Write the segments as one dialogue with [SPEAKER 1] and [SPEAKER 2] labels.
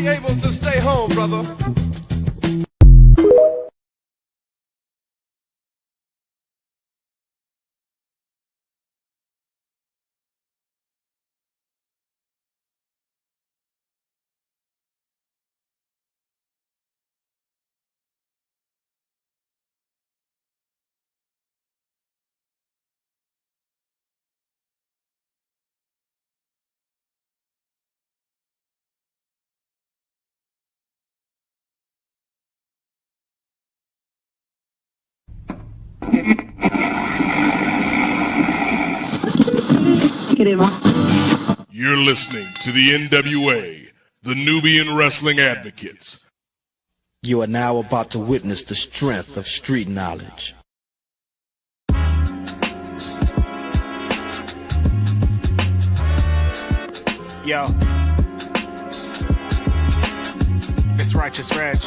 [SPEAKER 1] be able to stay home, brother.
[SPEAKER 2] You're listening to the NWA, the Nubian Wrestling Advocates.
[SPEAKER 3] You are now about to witness the strength of street knowledge.
[SPEAKER 4] Yo, it's Righteous Reg.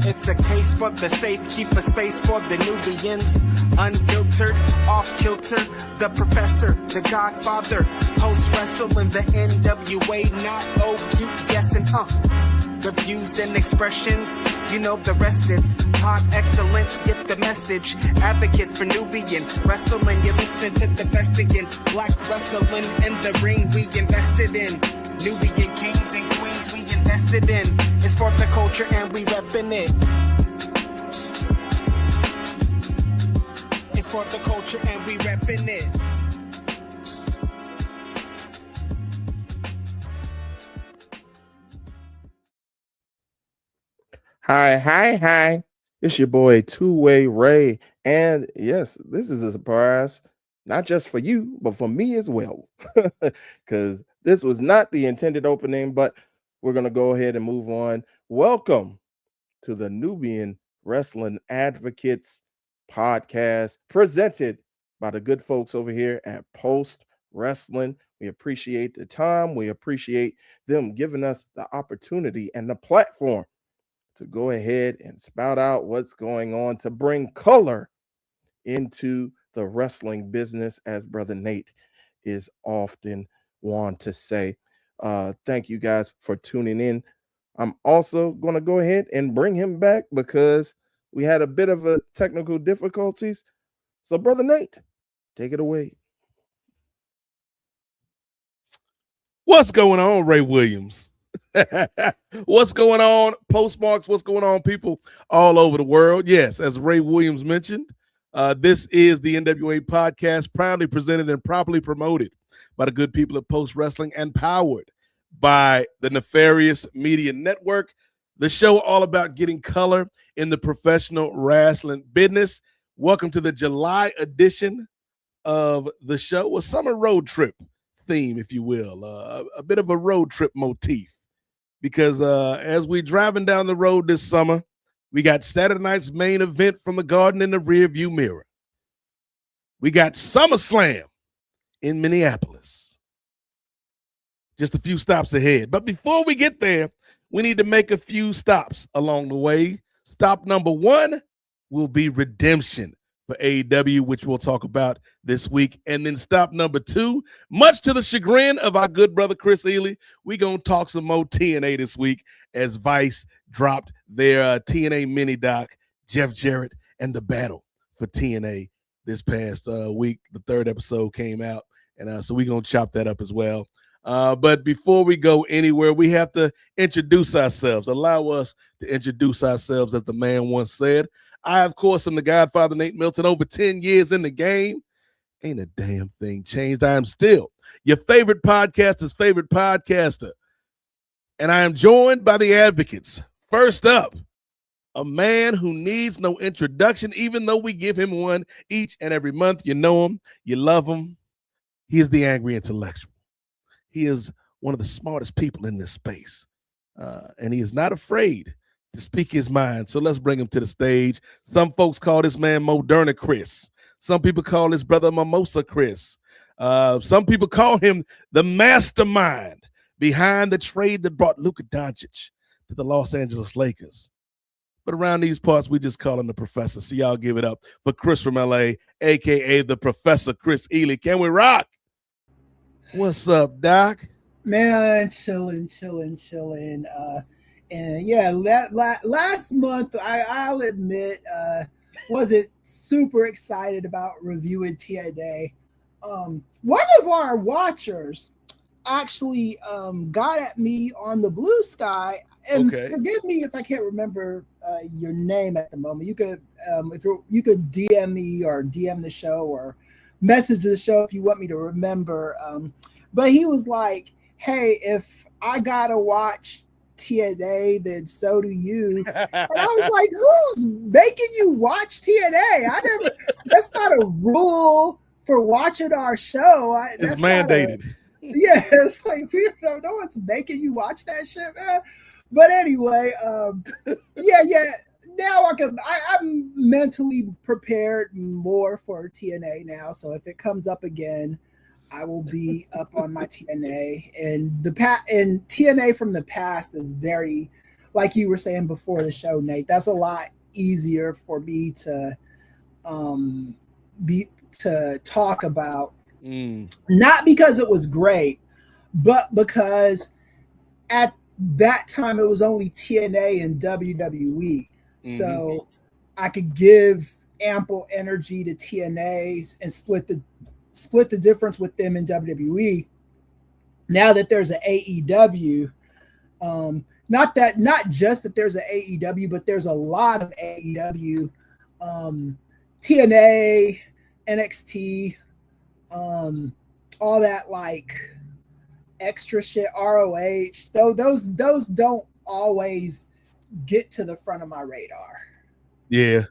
[SPEAKER 4] It's a case for the safe, keep a space for the Nubians. Unfiltered, off-kilter, the professor, the godfather. Post-wrestling, the NWA, not keep guessing, The views and expressions, you know the rest, it's pod excellence, get the message. Advocates for Nubian wrestling, you're listening to the best again. Black wrestling in the ring we invested in. Nubian kings and queens we invested in. It's for the culture and we reppin' it. It's for the culture and we reppin' it.
[SPEAKER 5] Hi. It's your boy Two-Way Ray. And yes, this is a surprise, not just for you, but for me as well. Because this was not the intended opening, but we're going to go ahead and move on. Welcome to the Nubian Wrestling Advocates podcast, presented by the good folks over here at Post Wrestling. We appreciate the time. We appreciate them giving us the opportunity and the platform to go ahead and spout out what's going on, to bring color into the wrestling business, as Brother Nate is often want to say. Thank you guys for tuning in. I'm also going to go ahead and bring him back because we had a bit of a technical difficulties. So, Brother Nate, take it away.
[SPEAKER 2] What's going on, Ray Williams? What's going on, Postmarks? What's going on, people all over the world? Yes, as Ray Williams mentioned, this is the NWA podcast, proudly presented and properly promoted by the good people of Post Wrestling and powered by the Nefarious Media Network. The show all about getting color in the professional wrestling business. Welcome to the July edition of the show, a summer road trip theme, if you will, a bit of a road trip motif. Because as we're driving down the road this summer, we got Saturday night's main event from the Garden in the rearview mirror. We got SummerSlam in Minneapolis. Just a few stops ahead. But before we get there, we need to make a few stops along the way. Stop number one will be Redemption for AEW, which we'll talk about this week. And then stop number two, much to the chagrin of our good brother Chris Ely, we're going to talk some more TNA this week as Vice dropped their TNA mini doc, Jeff Jarrett and the battle for TNA this past week. The third episode came out, and so we're going to chop that up as well. But before we go anywhere, we have to introduce ourselves. Allow us to introduce ourselves, as the man once said. I, of course, am the Godfather, Nate Milton, over 10 years in the game. Ain't a damn thing changed. I am still your favorite podcaster's favorite podcaster. And I am joined by the advocates. First up, a man who needs no introduction, even though we give him one each and every month. You know him. You love him. He is the angry intellectual. He is one of the smartest people in this space. And he is not afraid to speak his mind. So let's bring him to the stage. Some folks call this man Moderna Chris. Some people call his brother Mimosa Chris. Some people call him the mastermind behind the trade that brought Luka Doncic to the Los Angeles Lakers. But around these parts, we just call him the professor. So y'all give it up for Chris from LA, a.k.a. the Professor Chris Ely. Can we rock? What's up, Doc?
[SPEAKER 1] Man, chilling. And yeah, last month, I'll admit, wasn't super excited about reviewing TNA. One of our watchers actually got at me on the Blue Sky, and forgive me if I can't remember your name at the moment. You could you could DM me or DM the show or message the show if you want me to remember. But he was like, "Hey, if I gotta watch TNA, then so do you." And I was like, "Who's making you watch TNA? That's not a rule for watching our show.
[SPEAKER 2] It's mandated."
[SPEAKER 1] Yeah, it's like no one's making you watch that shit, man. But anyway, yeah. Now I'm mentally prepared more for TNA now. So if it comes up again, I will be up on my TNA. And and TNA from the past is very, like you were saying before the show, Nate. That's a lot easier for me to talk about. Not because it was great, but because at that time it was only TNA and WWE. So I could give ample energy to TNAs and split the difference with them in WWE. Now that there's an AEW, not just that there's an AEW, but there's a lot of AEW, TNA, NXT, all that like extra shit, ROH. Those don't always get to the front of my radar.
[SPEAKER 2] Yeah.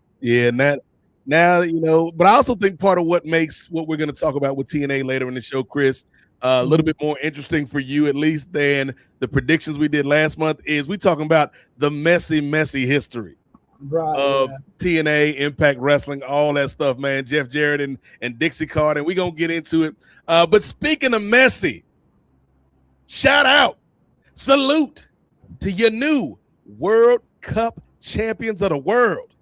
[SPEAKER 2] Now, but I also think part of what makes what we're going to talk about with TNA later in the show, Chris, a little bit more interesting for you at least than the predictions we did last month is we talking about the messy history of TNA, Impact Wrestling, all that stuff, man. Jeff Jarrett and Dixie Carter, and we're going to get into it. But speaking of messy, shout out, salute to your new World Cup champions of the world.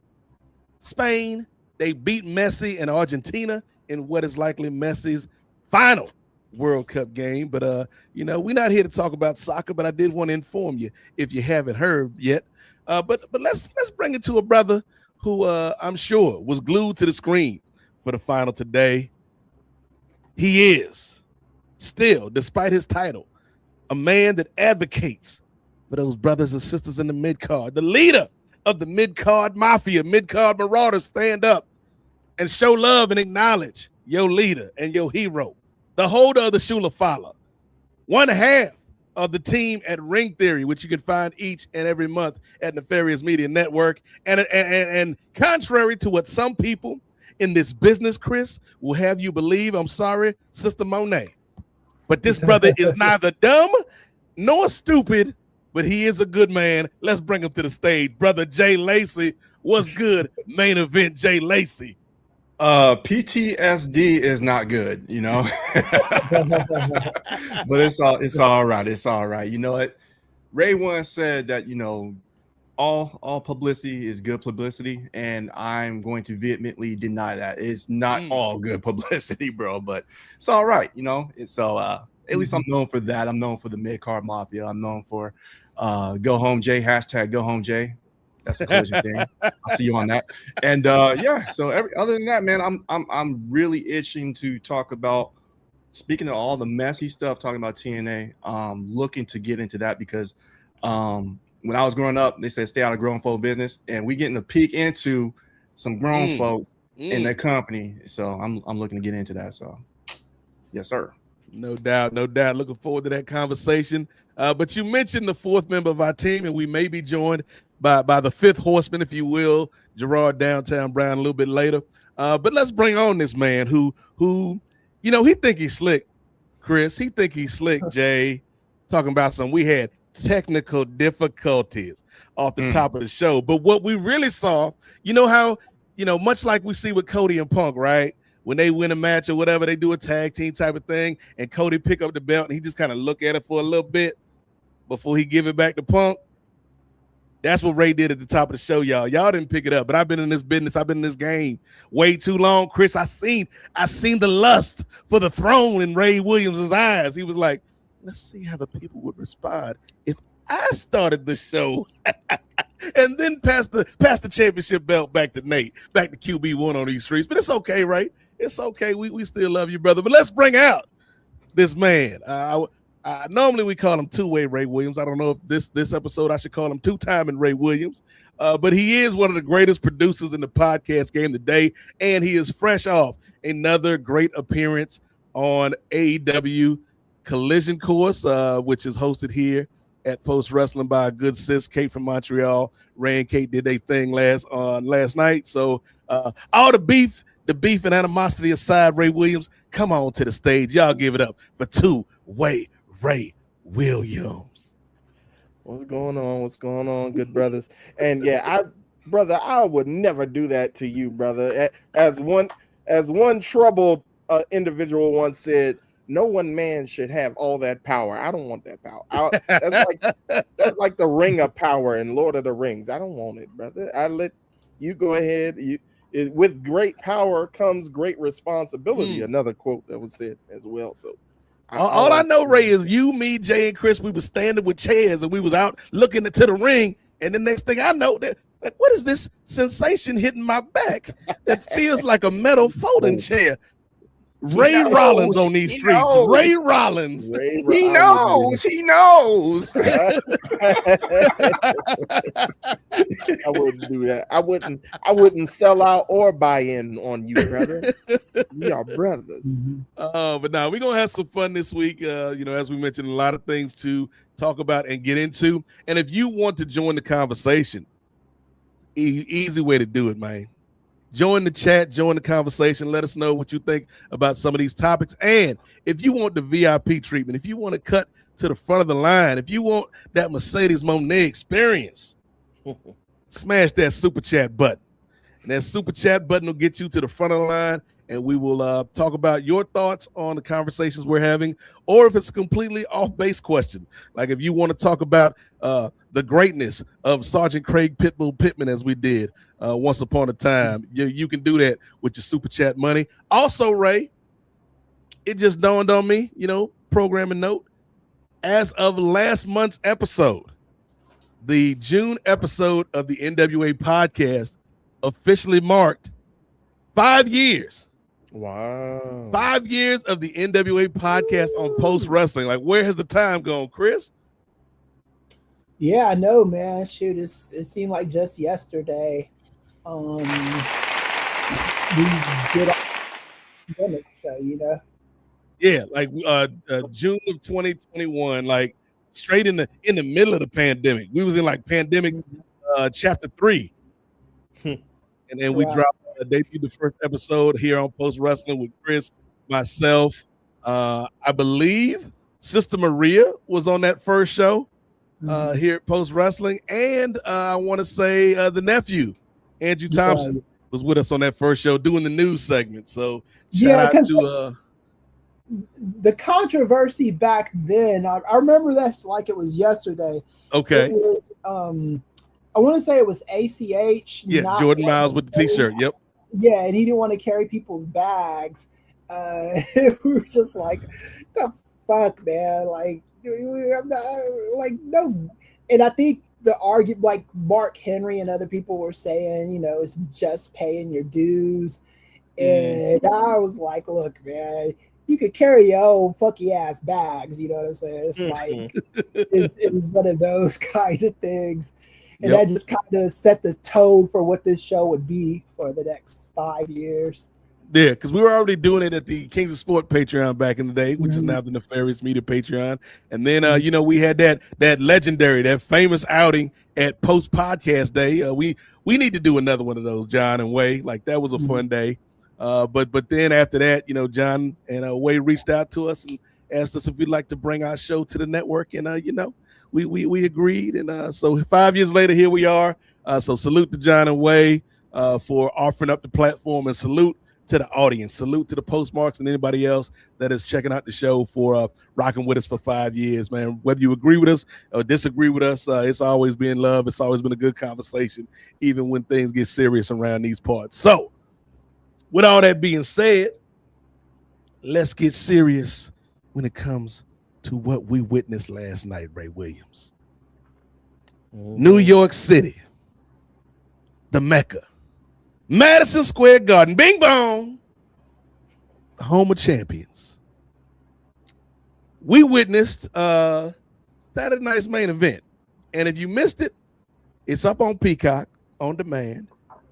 [SPEAKER 2] Spain, they beat Messi and Argentina in what is likely Messi's final World Cup game. But, we're not here to talk about soccer, but I did want to inform you if you haven't heard yet. But let's bring it to a brother who I'm sure was glued to the screen for the final today. He is still, despite his title, a man that advocates for those brothers and sisters in the mid-card, the leader of the mid-card mafia, mid-card marauders. Stand up and show love and acknowledge your leader and your hero, the holder of the Shula Fala, one half of the team at Ring Theory, which you can find each and every month at Nefarious Media Network. And contrary to what some people in this business, Chris, will have you believe, I'm sorry, Sister Monet, but this brother is neither dumb nor stupid, but he is a good man. Let's bring him to the stage. Brother Jay Lacey. What's good, main event Jay Lacey?
[SPEAKER 6] PTSD is not good, but it's all right. It's all right. You know what? Ray once said that, all publicity is good publicity, and I'm going to vehemently deny that. It's not all good publicity, bro, but it's all right. It's at least I'm known for that. I'm known for the mid-card mafia. I'm known for Go Home Jay, hashtag Go Home Jay. That's a collision thing. I'll see you on that. And so other than that, man, I'm really itching to talk about, speaking of all the messy stuff, talking about TNA, looking to get into that because when I was growing up, they said stay out of grown folk business, and we getting a peek into some grown folk in their company. So I'm looking to get into that. So yes, sir.
[SPEAKER 2] No doubt. Looking forward to that conversation. But you mentioned the fourth member of our team, and we may be joined by the fifth horseman, if you will, Gerard Downtown Brown, a little bit later. But let's bring on this man who he think he's slick, Chris. He think he's slick, Jay. Talking about we had technical difficulties off the top of the show. But what we really saw, how, much like we see with Cody and Punk, right? When they win a match or whatever, they do a tag team type of thing, and Cody pick up the belt and he just kind of look at it for a little bit before he give it back to Punk. That's what Ray did at the top of the show, y'all. Y'all didn't pick it up, but I've been in this business. I've been in this game way too long, Chris. I seen the lust for the throne in Ray Williams' eyes. He was like, let's see how the people would respond if I started the show and then pass the championship belt back to Nate, back to QB1 on these streets. But it's okay, right? It's okay. We still love you, brother. But let's bring out this man. Normally we call him two-way Ray Williams. I don't know if this episode I should call him two-timing Ray Williams. But he is one of the greatest producers in the podcast game today, and he is fresh off another great appearance on AEW Collision Course, which is hosted here at Post Wrestling by a good sis, Kate from Montreal. Ray and Kate did their thing last night. So all the beef and animosity aside, Ray Williams, come on to the stage. Y'all give it up for two-way Ray Williams.
[SPEAKER 5] What's going on? What's going on, good brothers? And yeah, I would never do that to you, brother. As one troubled individual once said, no one man should have all that power. I don't want that power. That's like the ring of power in Lord of the Rings. I don't want it, brother. I let you go ahead. With great power comes great responsibility. Another quote that was said as well. So
[SPEAKER 2] all I know, Ray, is you, me, Jay, and Chris, we were standing with chairs and we was out looking into the ring. And the next thing I know, that like, what is this sensation hitting my back that feels like a metal folding chair? Ray Rollins on these streets. Ray Rollins.
[SPEAKER 6] He knows.
[SPEAKER 5] I wouldn't do that. I wouldn't sell out or buy in on you, brother. We are brothers.
[SPEAKER 2] But now we're gonna have some fun this week. As we mentioned, a lot of things to talk about and get into. And if you want to join the conversation, easy way to do it, man. Join the chat, join the conversation. Let us know what you think about some of these topics. And if you want the VIP treatment, if you want to cut to the front of the line, if you want that Mercedes Monet experience, smash that super chat button. And that super chat button will get you to the front of the line, and we will talk about your thoughts on the conversations we're having, or if it's a completely off-base question, like if you want to talk about the greatness of Sergeant Craig Pitbull Pittman, as we did once upon a time, you can do that with your super chat money. Also, Ray, it just dawned on me, programming note, as of last month's episode, the June episode of the NWA podcast officially marked 5 years.
[SPEAKER 5] Wow.
[SPEAKER 2] 5 years of the NWA podcast on Post Wrestling. Like, where has the time gone, Chris?
[SPEAKER 1] Yeah, I know, man. Shoot, it seemed like just yesterday. We did a show,
[SPEAKER 2] Yeah, like June of 2021, like straight in the middle of the pandemic. We was in like pandemic chapter 3. And then we dropped debuted the first episode here on Post Wrestling with Chris, myself. I believe Sister Maria was on that first show here at Post Wrestling, and I want to say the nephew Andrew Thompson was with us on that first show doing the news segment. So shout out to
[SPEAKER 1] the controversy back then. I remember that's like it was yesterday.
[SPEAKER 2] Okay,
[SPEAKER 1] it was I want to say it was ACH.
[SPEAKER 2] Yeah, Jordan Miles with the T-shirt. Yep.
[SPEAKER 1] Yeah, and he didn't want to carry people's bags. We were just like, the fuck, man? Like, I'm not, like, no. And I think the argument, like Mark Henry and other people were saying, it's just paying your dues. And I was like, look, man, you could carry your own fucky ass bags. You know what I'm saying? It's like, it was one of those kind of things. And that just kind of set the tone for what this show would be for the next 5 years.
[SPEAKER 2] Yeah, because we were already doing it at the Kings of Sport Patreon back in the day, which is now the Nefarious Media Patreon. And then, we had that legendary, that famous outing at Post Podcast Day. We need to do another one of those, John and Way. Like, that was a fun day. But then after that, John and Way reached out to us and asked us if we'd like to bring our show to the network. And, we agreed. And so 5 years later, here we are. So salute to John and Way for offering up the platform, and salute to the audience. Salute to the Postmarks and anybody else that is checking out the show for rocking with us for 5 years, man. Whether you agree with us or disagree with us, it's always been love. It's always been a good conversation, even when things get serious around these parts. So with all that being said, let's get serious when it comes to what we witnessed last night, Ray Williams. New York City, the Mecca, Madison Square Garden, bing bong, the home of champions. We witnessed Saturday night's main event. And if you missed it, it's up on Peacock on demand.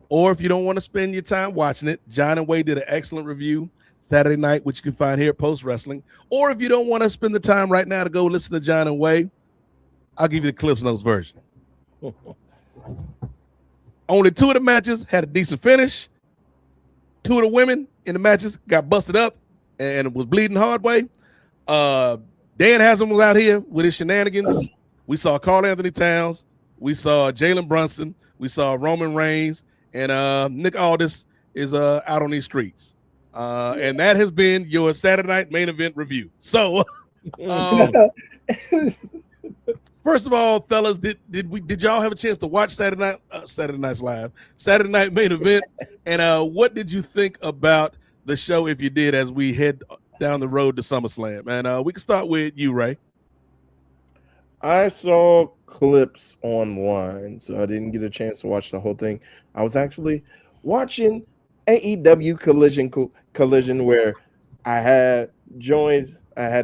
[SPEAKER 2] Or if you don't want to spend your time watching it, John and Wade did an excellent review Saturday night, which you can find here at Post Wrestling. Or if you don't want to spend the time right now to go listen to John and Wade, I'll give you the Cliffs Notes version. Only 2 of the matches had a decent finish. 2 of the women in the matches got busted up and was bleeding hard way. Dan Haslam was out here with his shenanigans. We saw Carl Anthony Towns. We saw Jalen Brunson. We saw Roman Reigns. And Nick Aldis is out on these streets. And that has been your Saturday night main event review. So, first of all, fellas, did y'all have a chance to watch Saturday Night's Live, Saturday night main event? And what did you think about the show, if you did, as we head down the road to SummerSlam? And we can start with you, Ray.
[SPEAKER 5] I saw clips online, so I didn't get a chance to watch the whole thing. I was actually watching AEW Collision, where I had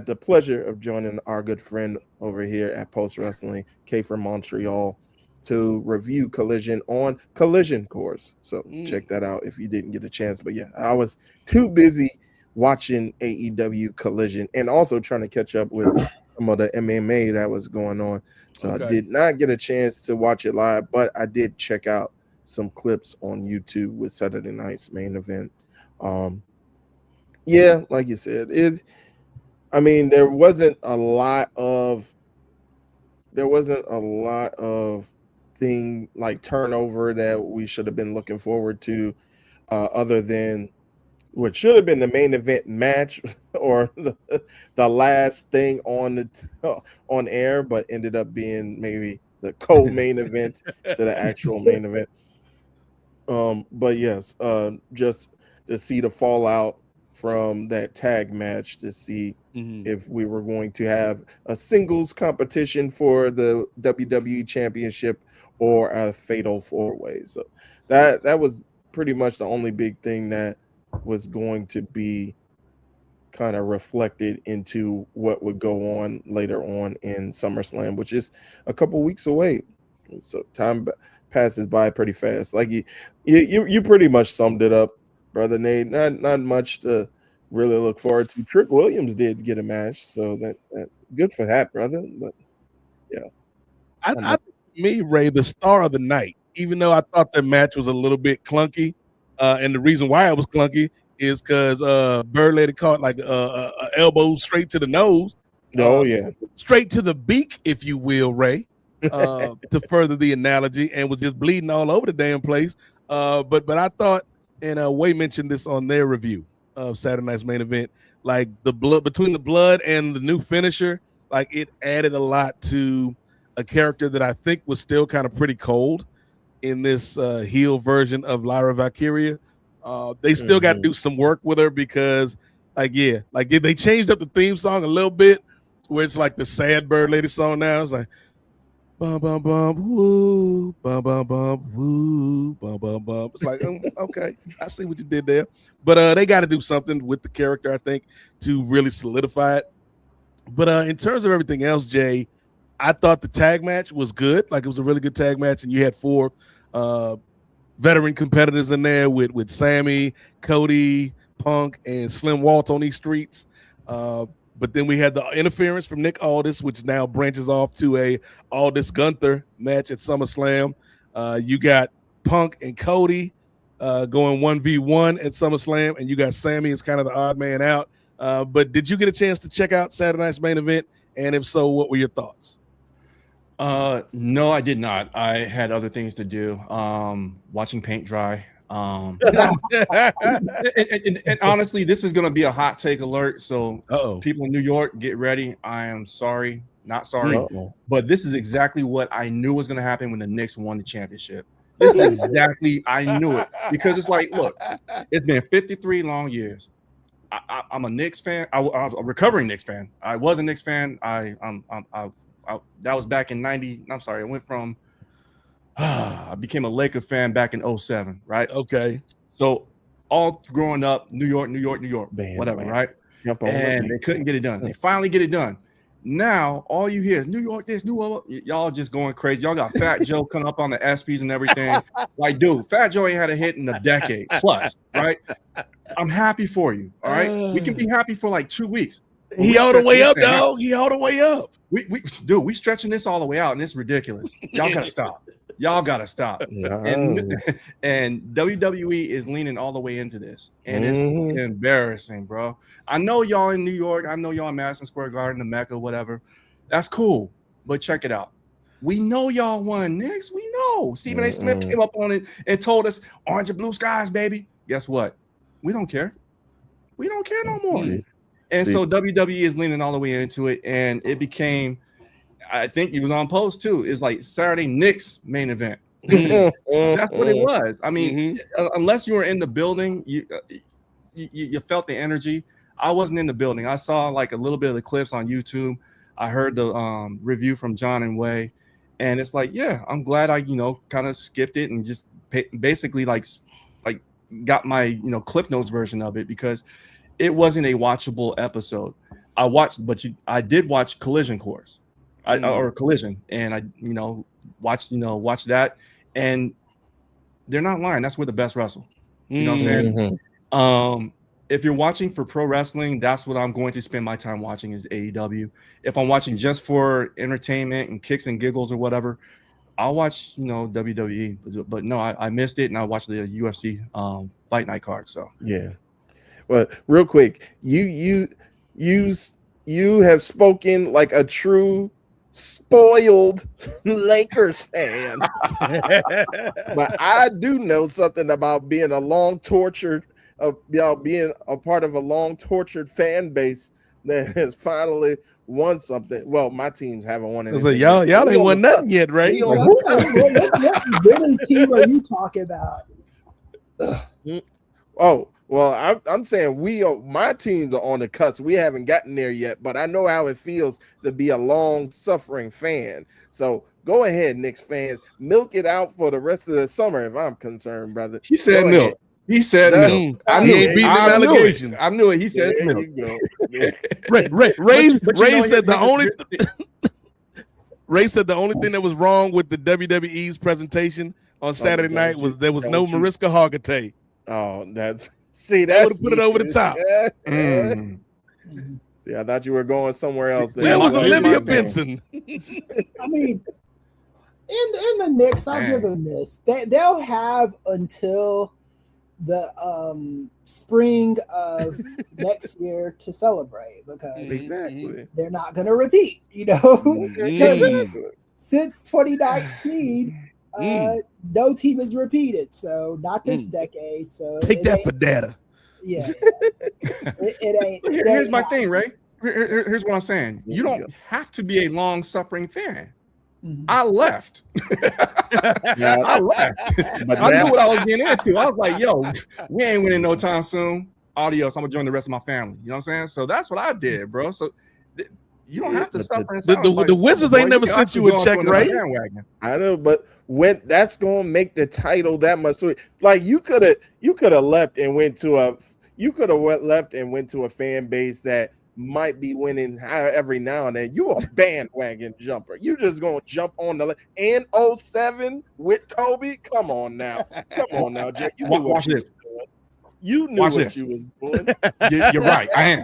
[SPEAKER 5] the pleasure of joining our good friend over here at Post Wrestling, K from Montreal, to review Collision on Collision Course. So check that out if you didn't get a chance. But yeah, I was too busy watching AEW Collision and also trying to catch up with some of the MMA that was going on. So I did not get a chance to watch it live, but I did check out some clips on YouTube with Saturday night's main event. Yeah, like you said, there wasn't a lot of thing like turnover that we should have been looking forward to, other than what should have been the main event match or the last thing on air, but ended up being maybe the co-main event to the actual main event. But yes, just to see the fallout from that tag match, to see if we were going to have a singles competition for the WWE Championship or a fatal 4-way. So that was pretty much the only big thing that was going to be kind of reflected into what would go on later on in SummerSlam, which is a couple weeks away. So time passes by pretty fast. Like you pretty much summed it up, brother Nate. Not much to really look forward to. Trick Williams did get a match, so that good for that, brother. But yeah,
[SPEAKER 2] I me, Ray, the star of the night, even though I thought the match was a little bit clunky, and the reason why it was clunky is because Bird Lady caught like a elbow straight to the nose. Straight to the beak, if you will, Ray, to further the analogy, and was just bleeding all over the damn place. But I thought, and Way mentioned this on their review of Saturday night's main event, like the blood between the blood and the new finisher, like it added a lot to a character that I think was still kind of pretty cold in this heel version of Lyra Valkyria. They still got to do some work with her because, they changed up the theme song a little bit, where it's like the sad Bird Lady song now. It's like bum bum bum woo, bum bum bum woo, bum bum bum. It's like okay, I see what you did there, but they got to do something with the character, I think, to really solidify it. But in terms of everything else, Jay, I thought the tag match was good. Like, it was a really good tag match, and you had 4 veteran competitors in there with Sammy, Cody, Punk, and Slim Walt on these streets. But then we had the interference from Nick Aldis, which now branches off to a Aldis Gunther match at SummerSlam. You got Punk and Cody going 1v1 at SummerSlam, and you got Sammy as kind of the odd man out. But did you get a chance to check out Saturday night's main event? And if so, what were your thoughts?
[SPEAKER 6] No, I did not. I had other things to do. Watching paint dry. And honestly, this is going to be a hot take alert. So people in New York, get ready. I am sorry, not sorry, but this is exactly what I knew was going to happen when the Knicks won the championship. This is exactly, I knew it, because it's like, look, it's been 53 long years. I'm a Knicks fan. I was a recovering Knicks fan. I was a Knicks fan. That was back in 90. I'm sorry. I went from I became a Laker fan back in 07, right?
[SPEAKER 2] Okay.
[SPEAKER 6] So all growing up, New York,
[SPEAKER 5] Bam,
[SPEAKER 6] whatever,
[SPEAKER 5] man.
[SPEAKER 6] right? And they couldn't get it done. They finally get it done. Now all you hear is New York this, New York. Y'all just going crazy. Y'all got Fat Joe coming up on the ESPYs and everything. Like, dude, Fat Joe ain't had a hit in a decade plus, right? I'm happy for you. All right, we can be happy for like 2 weeks.
[SPEAKER 2] He all the way up, dog. He all the way up.
[SPEAKER 6] We stretching this all the way out, and it's ridiculous. Y'all gotta stop. Y'all gotta stop.
[SPEAKER 5] No.
[SPEAKER 6] And WWE is leaning all the way into this, and it's embarrassing, bro. I know y'all in New York. I know y'all in Madison Square Garden, the Mecca, whatever. That's cool, but check it out. We know y'all won, Knicks. We know. Stephen A. Smith came up on it and told us, "Orange and blue skies, baby." Guess what? We don't care. We don't care no more. And so WWE is leaning all the way into it, and it became, I think he was on post too, is like Saturday Knicks main event. That's what it was. I mean, unless you were in the building, you felt the energy. I wasn't in the building. I saw like a little bit of the clips on YouTube. I heard the review from John and Way, and it's like, yeah, I'm glad I kind of skipped it and just basically like got my Cliff Notes version of it, because it wasn't a watchable episode. I did watch Collision Course, or Collision, and I watched that, and they're not lying. That's where the best wrestle. You know what I'm saying? If you're watching for pro wrestling, that's what I'm going to spend my time watching, is AEW. If I'm watching just for entertainment and kicks and giggles or whatever, I'll watch WWE. But no, I missed it, and I watched the UFC Fight Night card. So
[SPEAKER 5] yeah. Well, real quick, you have spoken like a true spoiled Lakers fan. But I do know something about being a long tortured being a part of a long tortured fan base that has finally won something. Well, my teams haven't won anything.
[SPEAKER 2] Like, y'all ain't won nothing yet, right?
[SPEAKER 1] What winning team are you talking about?
[SPEAKER 5] Oh, well, I'm saying my teams are on the cusp. We haven't gotten there yet, but I know how it feels to be a long-suffering fan. So go ahead, Knicks fans, milk it out for the rest of the summer, if I'm concerned, brother.
[SPEAKER 6] He said milk. He said milk. I knew it. I knew it. He said milk.
[SPEAKER 2] Ray said the only Ray said the only thing that was wrong with the WWE's presentation on Saturday night was there was no Mariska Hargitay.
[SPEAKER 5] Oh, that
[SPEAKER 2] would have put it over the top.
[SPEAKER 5] See, I thought you were going somewhere else.
[SPEAKER 2] That was Olivia Benson.
[SPEAKER 1] I mean, in the Knicks, I'll give them this. They'll have until the spring of next year to celebrate, because they're not going to repeat. Since 2019. No team has repeated, so not this decade. So
[SPEAKER 2] take that for data.
[SPEAKER 1] Yeah, it ain't.
[SPEAKER 6] Here's my thing, Ray. Here's what I'm saying. You don't have to be a long-suffering fan. I left. I left. But I knew what I was getting into. I was like, yo, we ain't winning no time soon. Adios. I'm gonna join the rest of my family. You know what I'm saying? So that's what I did, bro. So you don't have to suffer.
[SPEAKER 2] The Wizards ain't never sent you a check, right?
[SPEAKER 5] I know, but when that's gonna make the title that much sweet. Like you could have left and went to a fan base that might be winning every now and then. You a bandwagon jumper. You just gonna jump on the in 07 with Kobe. Come on now, Jack. You
[SPEAKER 6] watch this.
[SPEAKER 5] You knew what you was doing.
[SPEAKER 6] You're right. I am.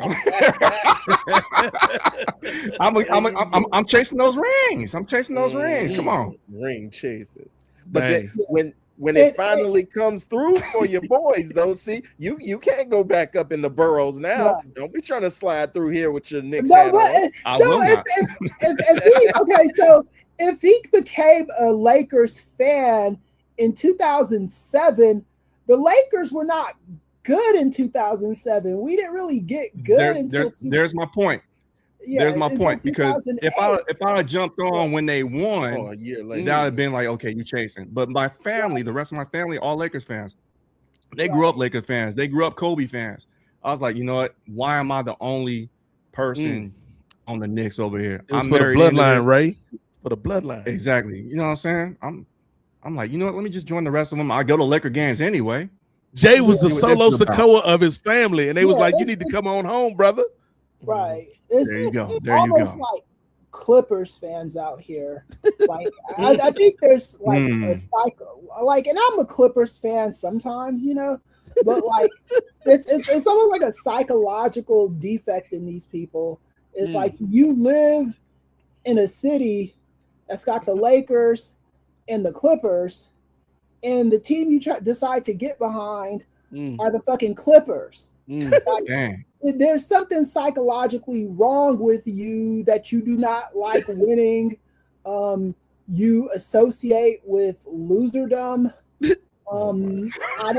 [SPEAKER 6] I'm chasing those rings. Come on,
[SPEAKER 5] ring chasing. But when it finally comes through for your boys, though, see, you can't go back up in the boroughs now. Right. Don't be trying to slide through here with your Knicks hat on.
[SPEAKER 1] So if he became a Lakers fan in 2007, the Lakers were not good in 2007. We didn't really get good
[SPEAKER 6] there's my point. Yeah, there's my point, because if I had jumped on when they won, a year later, that would have been like, okay, you chasing. But my family, the rest of my family, all Lakers fans. They grew up Lakers fans. They grew up Kobe fans. I was like, you know what? Why am I the only person on the Knicks over here?
[SPEAKER 2] It was
[SPEAKER 6] I'm
[SPEAKER 2] for the
[SPEAKER 6] married into
[SPEAKER 2] bloodline,
[SPEAKER 6] this.
[SPEAKER 2] Ray. For the bloodline.
[SPEAKER 6] Exactly. You know what I'm saying? I'm like, you know what? Let me just join the rest of them. I go to Laker games anyway.
[SPEAKER 2] Jay was the
[SPEAKER 6] See what this
[SPEAKER 2] solo
[SPEAKER 6] is about.
[SPEAKER 2] Sokoa of his family, and they was
[SPEAKER 1] Yeah,
[SPEAKER 2] like, "You need to come on home, brother."
[SPEAKER 1] Right.
[SPEAKER 6] There you go.
[SPEAKER 1] It's
[SPEAKER 6] There you
[SPEAKER 1] almost
[SPEAKER 6] go.
[SPEAKER 1] like Clippers fans out here. Like I think there's like a cycle. Like, and I'm a Clippers fan sometimes, you know, but like it's almost like a psychological defect in these people. It's like you live in a city that's got the Lakers and the Clippers, and the team you decide to get behind are the fucking Clippers. Like,
[SPEAKER 6] Dang.
[SPEAKER 1] there's something psychologically wrong with you that you do not like winning. You associate with loserdom. I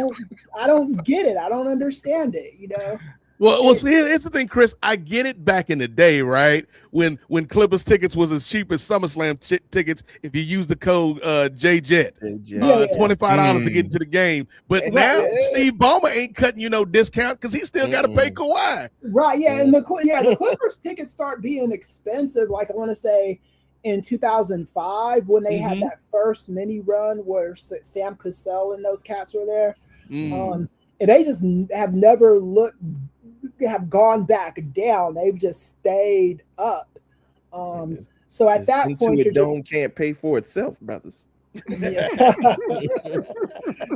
[SPEAKER 1] don't get it. I don't understand it, you know.
[SPEAKER 2] Well, see, it's the thing, Chris. I get it back in the day, right? When Clippers tickets was as cheap as SummerSlam tickets if you use the code JJet, $25 to get into the game. But now Steve Ballmer ain't cutting you no discount because he still got to pay Kawhi.
[SPEAKER 1] Right? Yeah, and the Clippers tickets start being expensive. Like I want to say in 2005 when they had that first mini run where Sam Cassell and those cats were there, and they just have never have gone back down. They've just stayed up. So at that point,
[SPEAKER 5] you can't pay for itself, brothers.
[SPEAKER 1] Yes.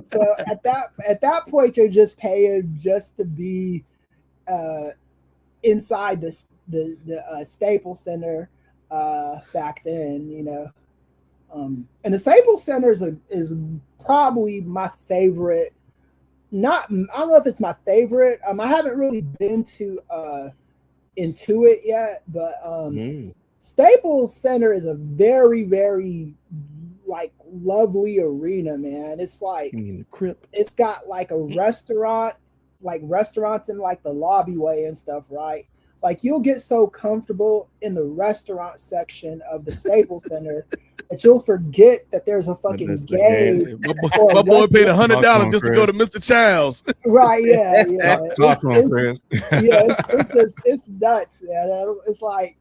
[SPEAKER 1] So at that point, you're just paying just to be inside the Staples Center back then, you know. And the Staples Center is probably my favorite. I don't know if it's my favorite. I haven't really been to into it yet, but Staples Center is a very, very like lovely arena, man. It's like it's got like a restaurant, like restaurants in like the lobby way and stuff, right? Like you'll get so comfortable in the restaurant section of the Staples Center that you'll forget that there's a fucking game.
[SPEAKER 2] My boy paid $100 just to go to Mr. Childs.
[SPEAKER 1] Right? Yeah. It's nuts, man. It's like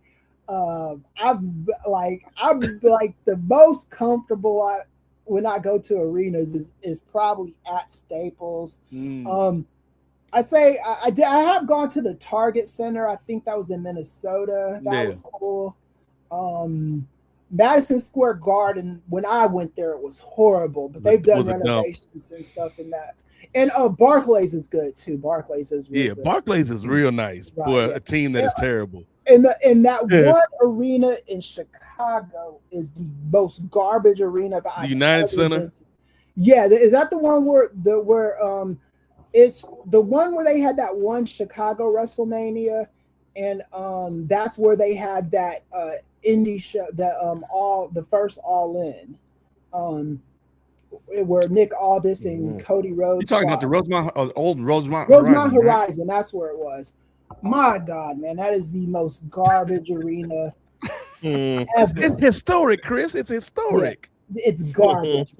[SPEAKER 1] I'm like the most comfortable when I go to arenas is probably at Staples. I'd say I have gone to the Target Center. I think that was in Minnesota. That was cool. Madison Square Garden, when I went there, it was horrible, but they've done renovations and stuff in that. And Barclays is good too. Barclays is really good.
[SPEAKER 2] Barclays is real nice for a team that is terrible.
[SPEAKER 1] And that one arena in Chicago is the most garbage arena.
[SPEAKER 2] The United Center.
[SPEAKER 1] Yeah, is that the one where it's the one where they had that one Chicago WrestleMania, and that's where they had that indie show, that the first All In, where Nick Aldis and Cody Rhodes.
[SPEAKER 6] You talking about the old Rosemont
[SPEAKER 1] Horizon? That's where it was. My God, man, that is the most garbage arena ever.
[SPEAKER 2] It's historic, Chris. It's historic.
[SPEAKER 1] Yeah, it's garbage.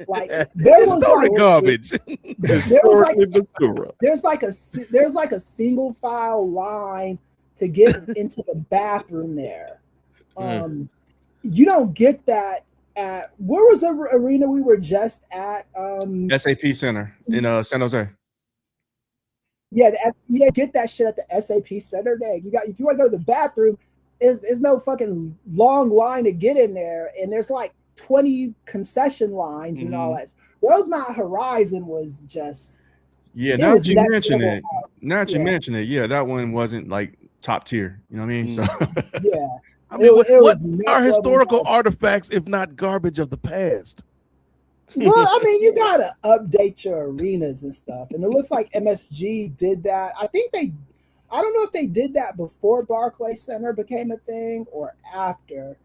[SPEAKER 1] Like
[SPEAKER 2] historic garbage.
[SPEAKER 1] There's like a single file line to get into the bathroom there. You don't get that at where was the arena we were just at?
[SPEAKER 6] SAP Center in San Jose.
[SPEAKER 1] Yeah, you get that shit at the SAP Center. Day if you want to go to the bathroom, there's no fucking long line to get in there, and there's like 20 concession lines and all that. Rosemont Horizon was just
[SPEAKER 6] now that you mention it, that one wasn't like top tier. You know what I mean? So
[SPEAKER 1] yeah.
[SPEAKER 2] I mean, what are historical artifacts if not garbage of the past?
[SPEAKER 1] Well, I mean, you gotta update your arenas and stuff, and it looks like MSG did that. I don't know if they did that before Barclays Center became a thing or after.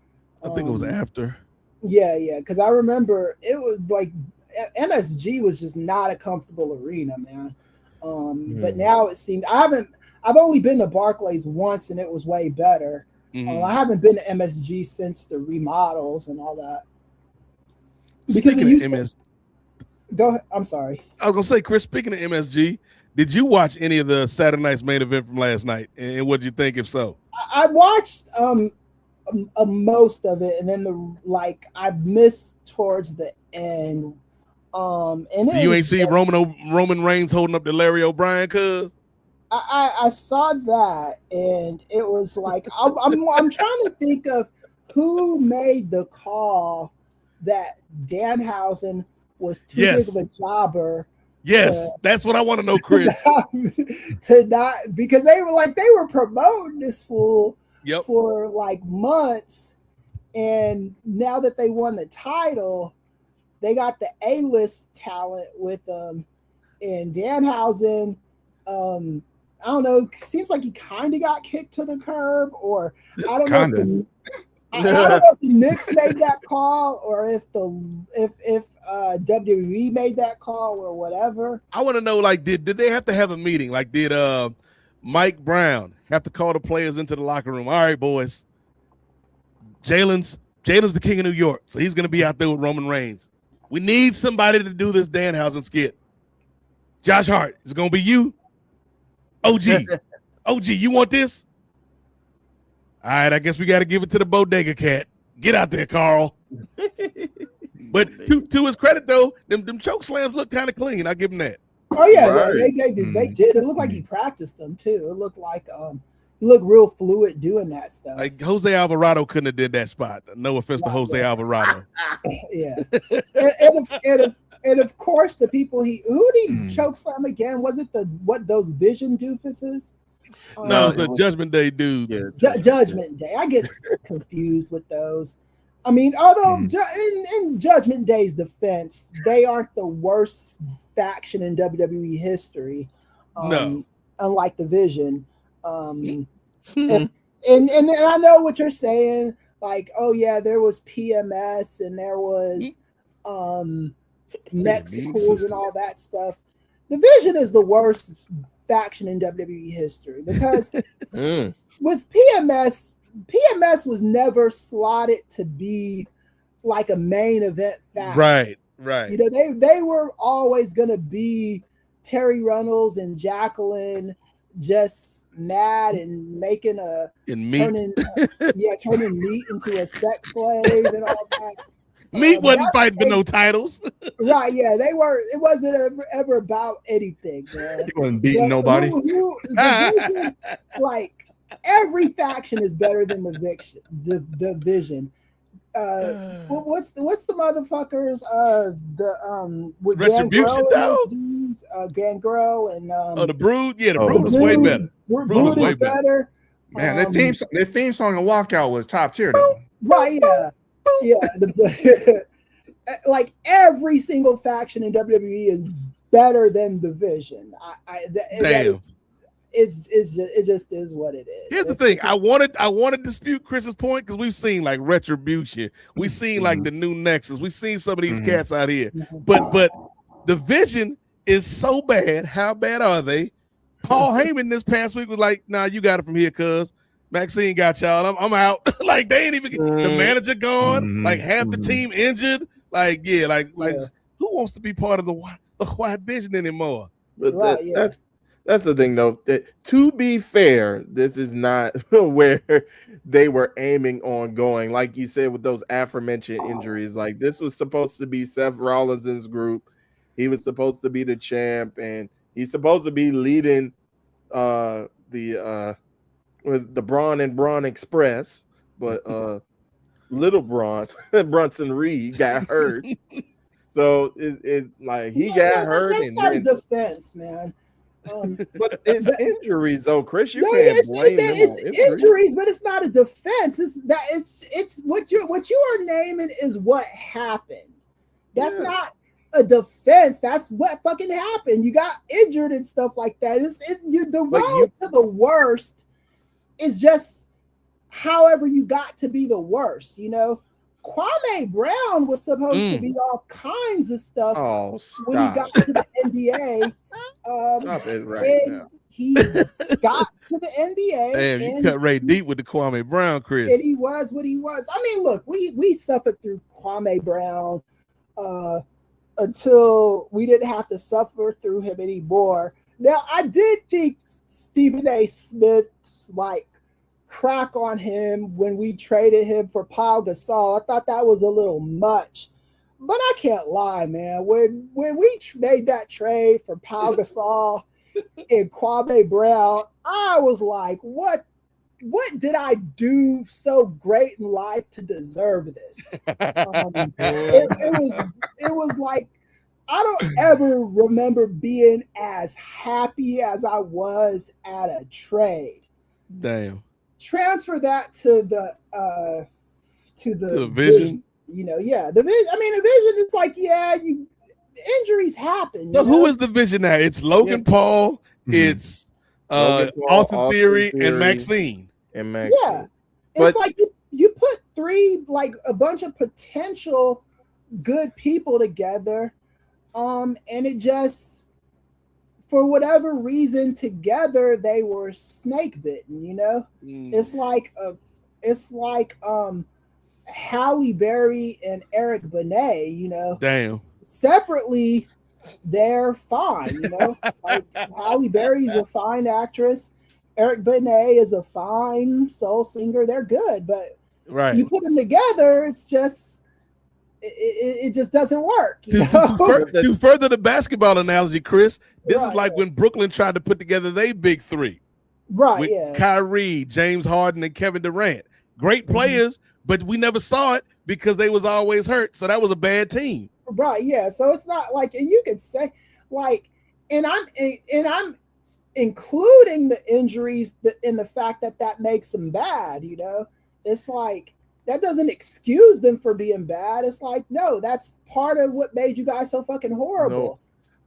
[SPEAKER 2] I think it was after.
[SPEAKER 1] Yeah, because I remember it was like MSG was just not a comfortable arena, man. But now it seems I've only been to Barclays once, and it was way better. I haven't been to MSG since the remodels and all that.
[SPEAKER 2] Speaking of
[SPEAKER 1] go ahead. I'm sorry.
[SPEAKER 2] I was gonna say, Chris. Speaking of MSG, Did you watch any of the Saturday night's main event from last night? And what did you think, if so?
[SPEAKER 1] I watched most of it, and then I missed towards the end. And
[SPEAKER 2] you ain't see Roman Reigns holding up to Larry O'Brien, cuz?
[SPEAKER 1] I saw that, and it was like I'm trying to think of who made the call that Danhausen was too big of a jobber.
[SPEAKER 2] Yes, that's what I want to know, Chris.
[SPEAKER 1] To not, because they were promoting this fool for like months, and now that they won the title, they got the A-list talent with them, and Danhausen. I don't know. Seems like he kind of got kicked to the curb, or I don't know. I don't know if the Knicks made that call, or if WWE made that call, or whatever.
[SPEAKER 2] I want to know, like, did they have to have a meeting? Like, did Mike Brown have to call the players into the locker room? All right, boys. Jalen's the king of New York, so he's gonna be out there with Roman Reigns. We need somebody to do this Danhausen skit. Josh Hart, it's gonna be you. OG, you want this? All right, I guess we got to give it to the bodega cat. Get out there, Carl. But to his credit, though, them choke slams look kind of clean. I'll give him that.
[SPEAKER 1] Oh yeah, they did. It looked like he practiced them too. It looked like he looked real fluid doing that stuff.
[SPEAKER 2] Like Jose Alvarado couldn't have did that spot. No offense to Jose Alvarado.
[SPEAKER 1] Yeah, and of course the people who did he choke slam again? Was it those Vision doofuses?
[SPEAKER 2] No, it was the Judgment Day dude.
[SPEAKER 1] Yeah, Judgment Day. I get confused with those. I mean, although in Judgment Day's defense, they aren't the worst faction in WWE history.
[SPEAKER 2] No,
[SPEAKER 1] unlike the Vision. And I know what you're saying. Like, oh yeah, there was PMS and there was next pools and all that stuff. The Vision is the worst faction in WWE history because with PMS was never slotted to be like a main event faction.
[SPEAKER 2] Right.
[SPEAKER 1] You know, they were always gonna be Terry Runnels and Jacqueline just mad and making turning meat into a sex slave and all that.
[SPEAKER 2] Meat wasn't fighting for no titles.
[SPEAKER 1] Right, yeah, they were. It wasn't ever about anything, man.
[SPEAKER 6] He wasn't beating nobody.
[SPEAKER 1] Like every faction is better than the Vision. What's the motherfuckers? With
[SPEAKER 2] Retribution, though.
[SPEAKER 1] Gangrel and
[SPEAKER 2] the Brood. Yeah, the Brood was way better.
[SPEAKER 1] Brood is better.
[SPEAKER 6] Man, their theme song and walkout was top tier. Though.
[SPEAKER 1] Right, yeah. Yeah, like every single faction in WWE is better than the Vision.
[SPEAKER 2] Damn.
[SPEAKER 1] It just is what it is.
[SPEAKER 2] Here's the thing. I want to dispute Chris's point because we've seen like Retribution, we've seen like the new Nexus, we've seen some of these cats out here, but the Vision is so bad. How bad are they? Paul Heyman this past week was like, "Nah, you got it from here, cuz Maxine got y'all. I'm out." Like they ain't even the manager gone. Like half the team injured. Like who wants to be part of the White Vision anymore?
[SPEAKER 5] But that's the thing, though. To be fair, this is not where they were aiming on going. Like you said, with those aforementioned injuries, like this was supposed to be Seth Rollins's group. He was supposed to be the champ, and he's supposed to be leading with the Braun and Braun Express, but little Braun Brunson Reed got hurt. So it like he got hurt.
[SPEAKER 1] That's not a defense, man.
[SPEAKER 5] But it's injuries, though, Chris. You can't blame them on
[SPEAKER 1] injuries, but it's not a defense. It's what you are naming is what happened. That's not a defense. That's what fucking happened. You got injured and stuff like that. The road to the worst is just however you got to be the worst, you know. Kwame Brown was supposed to be all kinds of stuff when he got to the NBA.
[SPEAKER 5] Stop it right now.
[SPEAKER 1] He got to the NBA.
[SPEAKER 2] Damn, you cut right deep with the Kwame Brown, Chris.
[SPEAKER 1] And he was what he was. I mean, look, we suffered through Kwame Brown until we didn't have to suffer through him anymore. Now, I did think Stephen A. Smith's like crack on him when we traded him for Pau Gasol. I thought that was a little much, but I can't lie, man. When we made that trade for Pau Gasol and Kwame Brown, I was like, what did I do so great in life to deserve this? It was like, I don't ever remember being as happy as I was at a trade.
[SPEAKER 2] Damn.
[SPEAKER 1] Transfer that to the
[SPEAKER 2] Vision.
[SPEAKER 1] You know, yeah. The Vision. I mean, the Vision is like, yeah, injuries happen.
[SPEAKER 2] So who is the Vision now? It's Logan Paul. Mm-hmm. It's Austin Theory and Maxine.
[SPEAKER 1] Yeah, it's like you put a bunch of potential good people together, and it just, for whatever reason, together they were snake bitten. You know, it's like Halle Berry and Eric Benet. You know,
[SPEAKER 2] damn.
[SPEAKER 1] Separately, they're fine. You know, like Halle Berry's a fine actress. Eric Benet is a fine soul singer. They're good, but you put them together, it's just it just doesn't work.
[SPEAKER 2] To further the basketball analogy, Chris, this is like when Brooklyn tried to put together their big three,
[SPEAKER 1] with
[SPEAKER 2] Kyrie, James Harden, and Kevin Durant. Great players, but we never saw it because they was always hurt. So that was a bad team.
[SPEAKER 1] Right? Yeah. So it's not like, and you could say like, and I'm including the injuries in the fact that makes them bad. You know, it's like, that doesn't excuse them for being bad. It's like, no, that's part of what made you guys so fucking horrible.
[SPEAKER 5] No,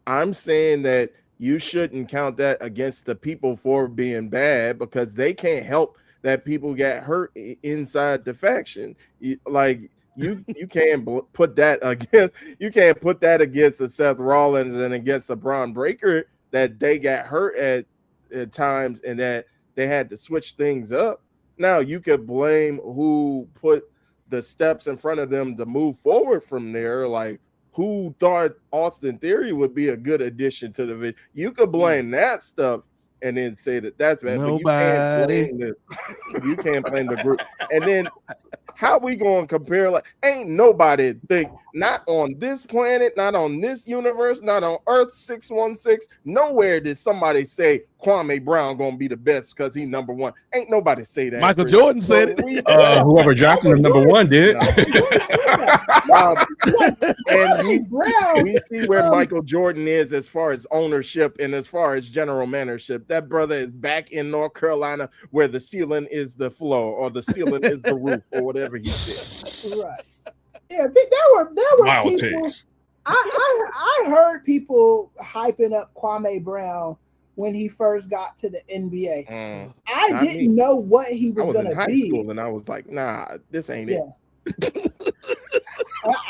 [SPEAKER 5] I'm saying that you shouldn't count that against the people for being bad, because they can't help that people get hurt inside the faction. You can't put that against a Seth Rollins and against a Braun Breaker, that they got hurt at times and that they had to switch things up. Now you could blame who put the steps in front of them to move forward from there, like who thought Austin Theory would be a good addition to the video. You could blame that stuff and then say that that's bad.
[SPEAKER 2] Nobody.
[SPEAKER 5] But you can't blame the group. And then how we going to compare? Like, ain't nobody think, not on this planet, not on this universe, not on Earth 616. Nowhere did somebody say Kwame Brown going to be the best because he number one. Ain't nobody say that.
[SPEAKER 2] Michael Jordan said it.
[SPEAKER 6] Whoever drafted him number one did.
[SPEAKER 5] And we see where Michael Jordan is as far as ownership and as far as general managership. That brother is back in North Carolina where the ceiling is the floor or the ceiling is the roof or whatever he said.
[SPEAKER 1] Right. Yeah, there were
[SPEAKER 6] Wild
[SPEAKER 1] people.
[SPEAKER 6] takes.
[SPEAKER 1] I heard people hyping up Kwame Brown when he first got to the NBA. I didn't know what he was going to be.
[SPEAKER 5] I was in high school and I was like, nah, this ain't it.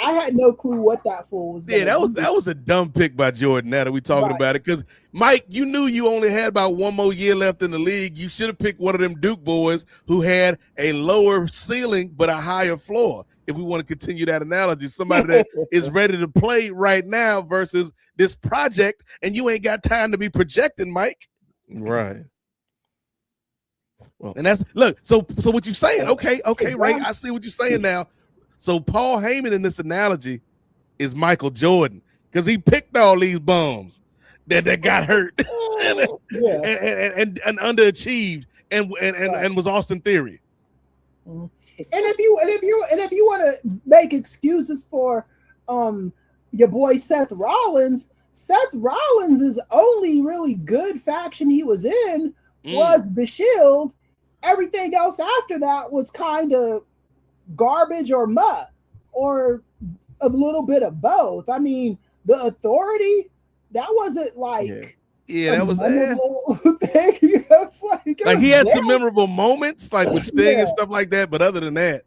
[SPEAKER 1] I had no clue what that fool was.
[SPEAKER 2] Yeah, that was a dumb pick by Jordan. Now that we're talking about it, because Mike, you knew you only had about one more year left in the league. You should have picked one of them Duke boys who had a lower ceiling but a higher floor. If we want to continue that analogy, somebody that is ready to play right now versus this project, and you ain't got time to be projecting, Mike.
[SPEAKER 5] Right.
[SPEAKER 2] Well, and that's look. So what you saying? Okay, Ray. I see what you're saying now. So Paul Heyman in this analogy is Michael Jordan because he picked all these bums that got hurt and underachieved and was Austin Theory.
[SPEAKER 1] And if you want to make excuses for your boy Seth Rollins is only really good faction he was in was the Shield. Everything else after that was kind of garbage or mutt or a little bit of both. I mean, the Authority, that wasn't like
[SPEAKER 2] that was
[SPEAKER 1] memorable thing. You know, it's
[SPEAKER 2] like he had some memorable moments, like with Sting and stuff like that. But other than that,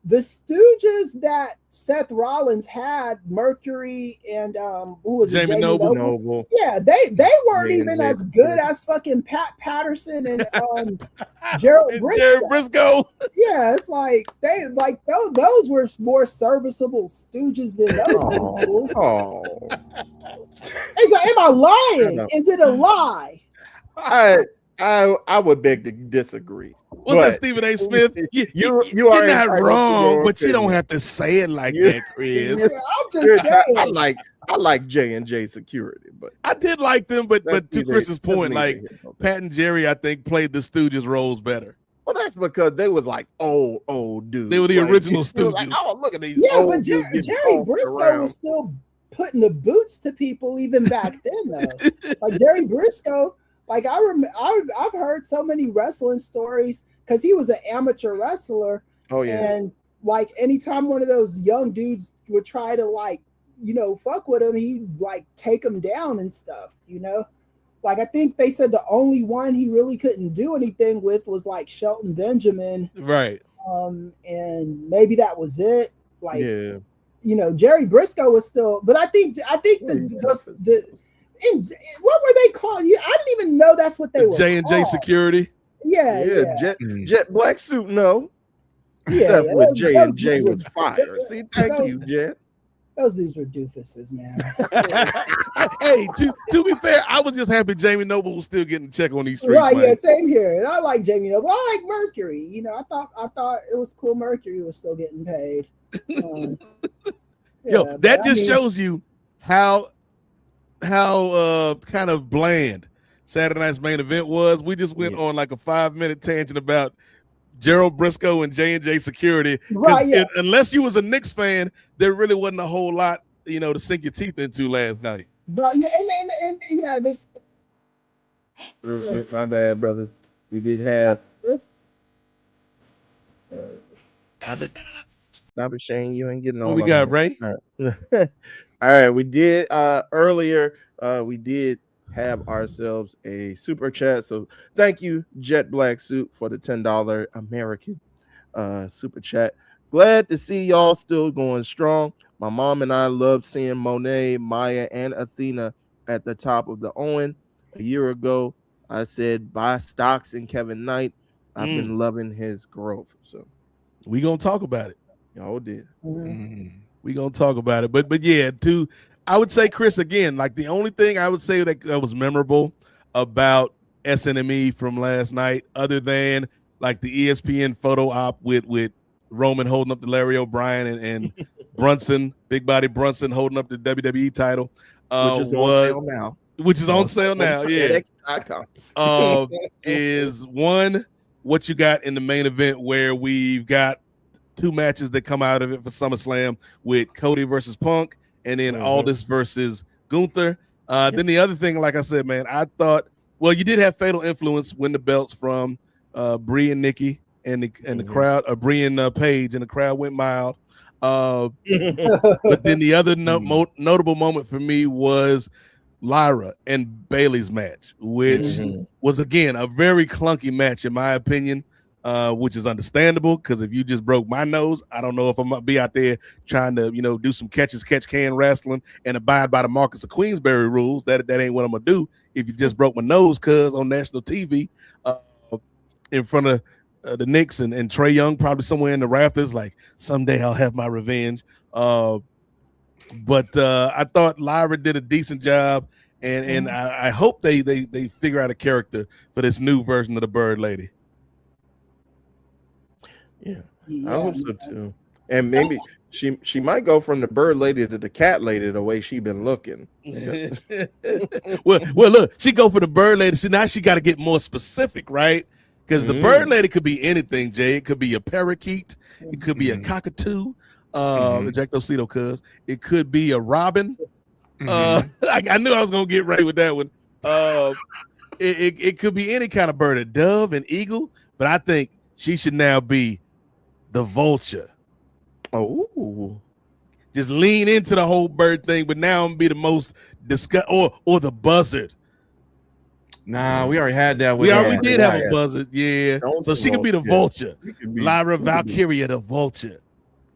[SPEAKER 2] the Stooges that Seth Rollins had, Mercury and who was Jamie Noble.
[SPEAKER 1] Yeah, they weren't even as good as fucking Pat Patterson and Jarrett
[SPEAKER 2] Briscoe.
[SPEAKER 1] Yeah, it's like those were more serviceable Stooges than those people. Am I lying? Is it a lie?
[SPEAKER 5] I would beg to disagree.
[SPEAKER 2] What's that, Stephen A. Smith? You're not wrong, but you don't have to say it like that, Chris.
[SPEAKER 1] I'm just saying.
[SPEAKER 5] I like J&J Security, but
[SPEAKER 2] I did like them, but to Chris's point, like Pat and Jerry, I think played the Stooges roles better.
[SPEAKER 5] Well, that's because they was like old dudes.
[SPEAKER 2] They were the original Stooges.
[SPEAKER 5] Like, oh, look at these.
[SPEAKER 1] Yeah,
[SPEAKER 5] old
[SPEAKER 1] but Jerry Briscoe was still putting the boots to people even back then, though. Like Jerry Briscoe, like I've heard so many wrestling stories because he was an amateur wrestler.
[SPEAKER 5] Oh yeah.
[SPEAKER 1] And like anytime one of those young dudes would try to like, fuck with him, he'd like take him down and stuff, Like I think they said the only one he really couldn't do anything with was like Shelton Benjamin.
[SPEAKER 2] Right.
[SPEAKER 1] And maybe that was it. Like Jerry Briscoe was still, but I think the what were they called? I didn't even know that's what they were.
[SPEAKER 2] J&J Security.
[SPEAKER 1] Yeah.
[SPEAKER 5] Jet black suit, no. Except with J&J was fire. See, thank you, Jet.
[SPEAKER 1] Those dudes were doofuses, man.
[SPEAKER 2] Hey, to be fair, I was just happy Jamie Noble was still getting a check on these streets.
[SPEAKER 1] Right, yeah, same here. And I like Jamie Noble. I like Mercury. I thought it was cool Mercury was still getting paid.
[SPEAKER 2] Yo, that just shows you how kind of bland Saturday night's main event was. We just went on like a 5-minute tangent about Gerald Briscoe and J&J Security.
[SPEAKER 1] Right, yeah.
[SPEAKER 2] Unless you was a Knicks fan, there really wasn't a whole lot, to sink your teeth into last night.
[SPEAKER 1] But and this.
[SPEAKER 5] My bad, brother. We did have. Stop it, Shane. You ain't getting on.
[SPEAKER 2] What we got, Ray?
[SPEAKER 5] All right. We did earlier. We did have ourselves a super chat. So thank you, Jet Black Suit, for the $10 American super chat. Glad to see y'all still going strong. My mom and I loved seeing Monet, Maya, and Athena at the top of the Owen. A year ago, I said buy stocks in Kevin Knight. I've been loving his growth. So
[SPEAKER 2] we gonna talk about it.
[SPEAKER 5] Y'all did.
[SPEAKER 2] We gonna talk about it. But yeah, I would say, Chris, again, like the only thing I would say that was memorable about SNME from last night, other than like the ESPN photo op with Roman holding up the Larry O'Brien and Brunson, Big Body Brunson holding up the WWE title, which is on sale now. Yeah, is one what you got in the main event where we've got 2 matches that come out of it for SummerSlam with Cody versus Punk. And then Aldis versus Gunther. Then the other thing, like I said, man, I thought, well, you did have Fatal Influence win the belts from Brie and Nikki and the crowd, Brie and Paige, and the crowd went mild. But then the other notable moment for me was Lyra and Bayley's match, which was, again, a very clunky match, in my opinion. Which is understandable because if you just broke my nose, I don't know if I'm gonna be out there trying to, do some catch can wrestling and abide by the Marcus of Queensberry rules. That ain't what I'm gonna do. If you just broke my nose, cuz on national TV, in front of the Knicks and Trae Young, probably somewhere in the rafters, like someday I'll have my revenge. But I thought Lyra did a decent job, and I hope they figure out a character for this new version of the Bird Lady.
[SPEAKER 5] Yeah, I hope so too. And maybe she might go from the Bird Lady to the Cat Lady the way she been looking.
[SPEAKER 2] well, look, she go for the Bird Lady. See, now she got to get more specific, right? Because the Bird Lady could be anything, Jay. It could be a parakeet. It could be a cockatoo. Jack Dosito, cuz. It could be a robin. I knew I was gonna get right with that one. It could be any kind of bird, a dove, an eagle. But I think she should now be the vulture.
[SPEAKER 5] Oh,
[SPEAKER 2] just lean into the whole bird thing, but now I'm gonna be the most or the buzzard.
[SPEAKER 6] Nah, we already had that.
[SPEAKER 2] We did have a buzzard, yeah. So she could be the vulture. Lyra Valkyria, the vulture.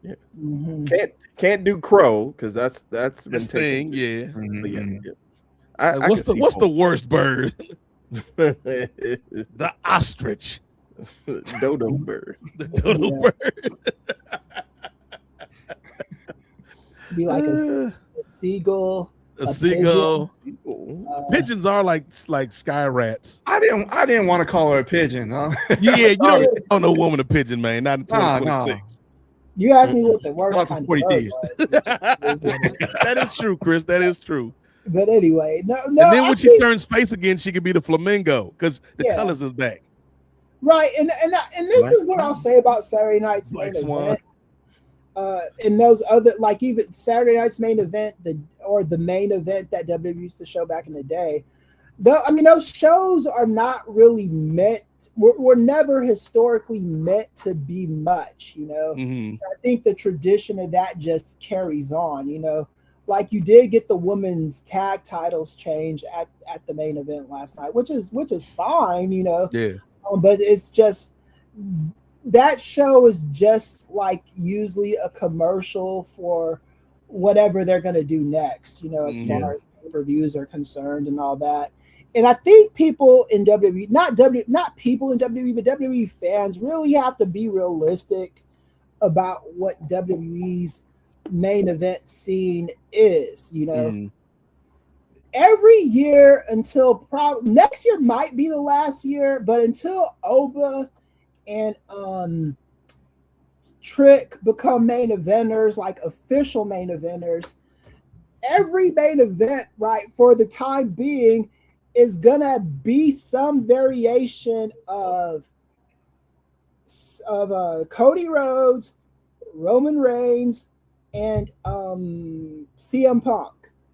[SPEAKER 5] Yeah. Can't do crow because that's been
[SPEAKER 2] thing, yeah.
[SPEAKER 5] What's
[SPEAKER 2] the worst bird? The ostrich.
[SPEAKER 5] Dodo bird.
[SPEAKER 2] The dodo bird.
[SPEAKER 1] Be like a seagull.
[SPEAKER 2] a seagull.
[SPEAKER 1] pigeon.
[SPEAKER 2] Pigeons are like sky rats.
[SPEAKER 6] I didn't want to call her a pigeon, huh?
[SPEAKER 2] Yeah, you don't know woman a pigeon, man. Not in 2026.
[SPEAKER 1] You asked me what the worst
[SPEAKER 6] Lots
[SPEAKER 1] kind
[SPEAKER 6] of
[SPEAKER 1] of
[SPEAKER 6] 40
[SPEAKER 1] bird
[SPEAKER 6] thieves.
[SPEAKER 1] was.
[SPEAKER 2] That is true, Chris. That is true.
[SPEAKER 1] But anyway, no.
[SPEAKER 2] And then when she
[SPEAKER 1] actually,
[SPEAKER 2] turns face again, she could be the flamingo because the colors is back.
[SPEAKER 1] right, and this is what I'll say about Saturday night's
[SPEAKER 2] Black
[SPEAKER 1] main
[SPEAKER 2] Swan.
[SPEAKER 1] event. And those other, like even Saturday night's main event, the main event that WWE used to show back in the day. Those shows are not really meant. Were never historically meant to be much, you know.
[SPEAKER 2] Mm-hmm.
[SPEAKER 1] I think the tradition of that just carries on, you know. Like you did get the women's tag titles change at the main event last night, which is fine, you know.
[SPEAKER 2] Yeah.
[SPEAKER 1] But it's just that show is just like usually a commercial for whatever they're gonna do next, you know, as far as pay-per-views are concerned and all that. And I think people in WWE, not people in WWE, but WWE fans really have to be realistic about what WWE's main event scene is, you know. Every year until next year might be the last year, but until Oba and Trick become main eventers, like official main eventers, every main event, right, for the time being, is gonna be some variation of Cody Rhodes, Roman Reigns, and CM Punk.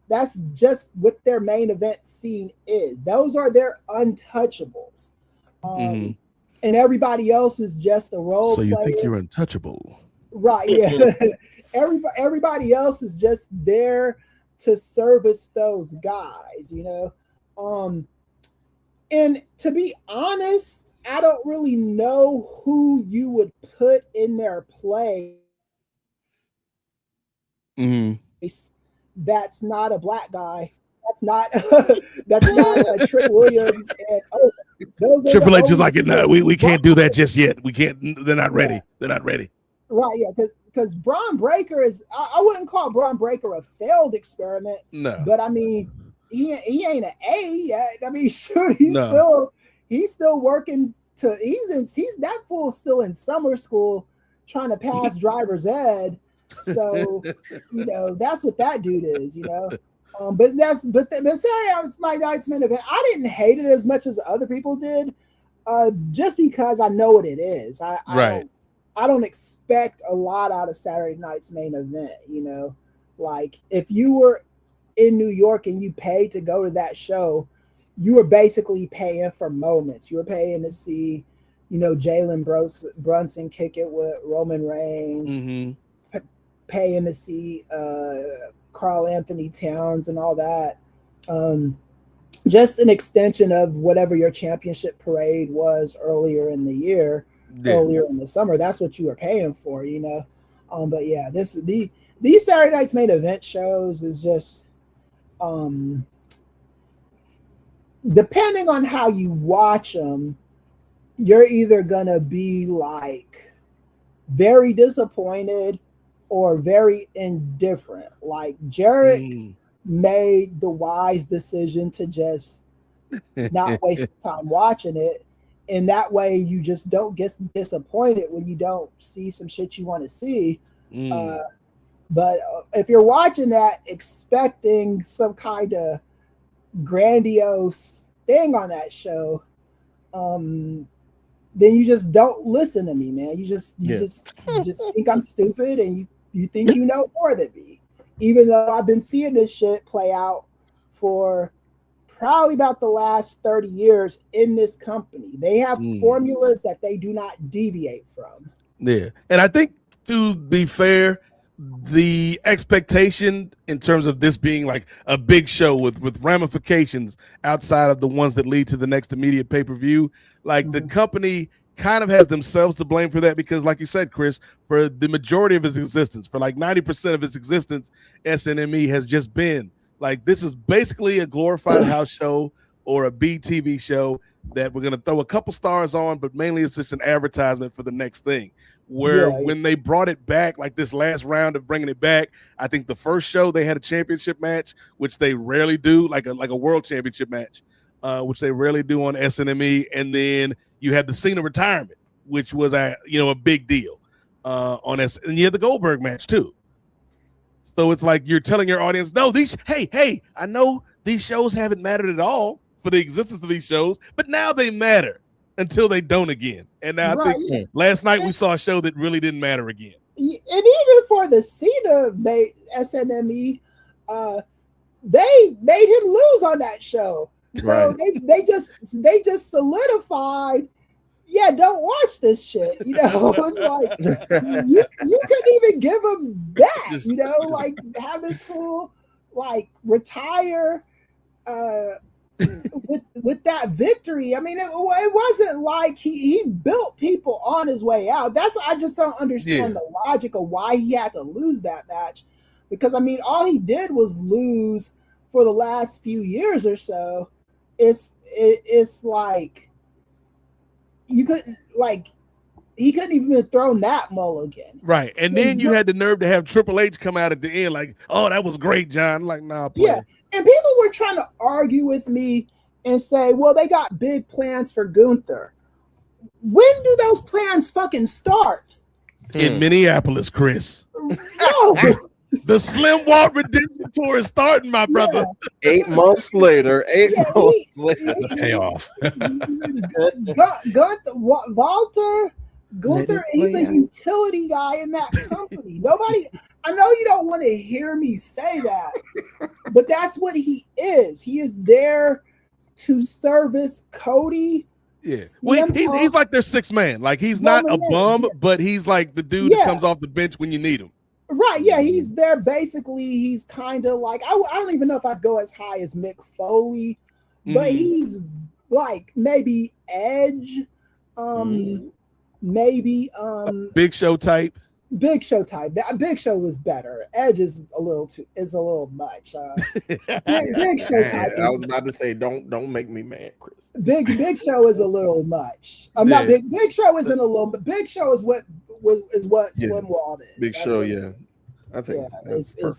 [SPEAKER 1] That's just what their main event scene is. Those are their untouchables. And everybody else is just a role player.
[SPEAKER 2] So you think you're untouchable?
[SPEAKER 1] Right, yeah. Everybody else is just there to service those guys, you know. And to be honest, I don't really know who you would put in their place. That's not a black guy. That's not a Trick Williams. And those
[SPEAKER 2] Triple H is like, no, we can't do that just yet. We can't. They're not ready. They're not ready.
[SPEAKER 1] Right, yeah, because Braun Breaker is. I wouldn't call Braun Breaker a failed experiment.
[SPEAKER 2] No,
[SPEAKER 1] but I mean, he ain't an A yet. I mean, shoot, he's still working to. He's that fool still in summer school trying to pass driver's ed. So you know that's what that dude is, you know. But sorry, my night's main event. I didn't hate it as much as other people did, just because I know what it is. I don't expect a lot out of Saturday night's main event. You know, like if you were in New York and you paid to go to that show, you were basically paying for moments. You were paying to see, you know, Jalen Brunson kick it with Roman Reigns. Paying to see Carl Anthony Towns and all that. Just an extension of whatever your championship parade was earlier in the year, earlier in the summer. That's what you were paying for, you know. But yeah, these Saturday night's main event shows is just depending on how you watch them, you're either gonna be like very disappointed or very indifferent. Like Jarrett made the wise decision to just not waste his time watching it. And that way you just don't get disappointed when you don't see some shit you want to see. But if you're watching that expecting some kind of grandiose thing on that show, then you just don't listen to me, man. You just think I'm stupid and you think you know more than me. Even though I've been seeing this shit play out for probably about the last 30 years in this company. They have formulas that they do not deviate from.
[SPEAKER 2] Yeah. And I think, to be fair, the expectation in terms of this being like a big show with ramifications outside of the ones that lead to the next immediate pay-per-view, like the company kind of has themselves to blame for that, because like you said, Chris, for the majority of its existence, for like 90% of its existence, SNME has just been like, this is basically a glorified house show or a BTV show that we're going to throw a couple stars on, but mainly it's just an advertisement for the next thing. where
[SPEAKER 1] Yeah,
[SPEAKER 2] when they brought it back, like this last round of bringing it back, I think the first show they had a championship match, which they rarely do, like a world championship match, which they rarely do on SNME, and then you had the Cena retirement, which was a big deal on S, and you had the Goldberg match too. So it's like you're telling your audience, no, hey, I know these shows haven't mattered at all for the existence of these shows, but now they matter until they don't again. And now I think last night we saw a show that really didn't matter again.
[SPEAKER 1] And even for the Cena SNME, they made him lose on that show. So they just solidified, don't watch this shit. It's like you couldn't even give him that, like have this fool like retire with that victory. I mean, it wasn't like he built people on his way out. That's what I just don't understand the logic of why he had to lose that match. Because I mean, all he did was lose for the last few years or so. It's like you couldn't he couldn't even have thrown that mulligan.
[SPEAKER 2] Right. And then you had the nerve to have Triple H come out at the end like, oh, that was great, John. Like, nah, player.
[SPEAKER 1] Yeah. And people were trying to argue with me and say, well, they got big plans for Gunther. When do those plans fucking start?
[SPEAKER 2] In Minneapolis, Chris.
[SPEAKER 1] No.
[SPEAKER 2] The Slim Walk Redemption Tour is starting, my brother.
[SPEAKER 5] 8 months later. 8 months later.
[SPEAKER 6] The payoff.
[SPEAKER 1] Gunther, he's a utility guy in that company. I know you don't want to hear me say that, but that's what he is. He is there to service Cody.
[SPEAKER 2] Yeah, well, he's like their sixth man. Like he's not a bum, but he's like the dude that comes off the bench when you need him.
[SPEAKER 1] Right, yeah, he's there basically. He's kind of like, I don't even know if I'd go as high as Mick Foley, but he's like maybe Edge, maybe
[SPEAKER 2] Big Show type.
[SPEAKER 1] Big Show type. Big Show was better. Edge is a little much. Big Show type.
[SPEAKER 5] I was about to say, don't make me mad, Chris.
[SPEAKER 1] Big Show is a little much. I'm not big. Big Show isn't a little, but Big Show is what Slim Wald is.
[SPEAKER 5] Big Show, I think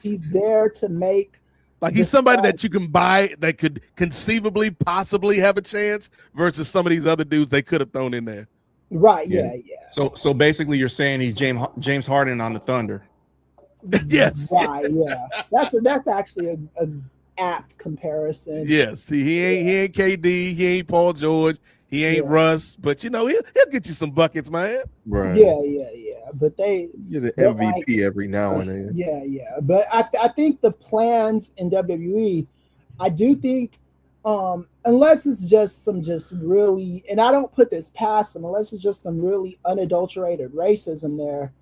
[SPEAKER 1] he's there to make.
[SPEAKER 2] Like he's somebody that you can buy that could conceivably, possibly have a chance versus some of these other dudes they could have thrown in there.
[SPEAKER 1] Right. Yeah.
[SPEAKER 6] So basically, you're saying he's James Harden on the Thunder.
[SPEAKER 2] Yes.
[SPEAKER 1] Right. Yeah. That's actually a apt comparison.
[SPEAKER 2] Yes. He ain't KD. He ain't Paul George. He ain't Russ. But he'll get you some buckets, man.
[SPEAKER 5] Right.
[SPEAKER 1] Yeah. But they
[SPEAKER 5] get an MVP every now and then.
[SPEAKER 1] Yeah. But I think the plans in WWE, I do think. Unless it's just really, and I don't put this past them, unless it's just some really unadulterated racism there,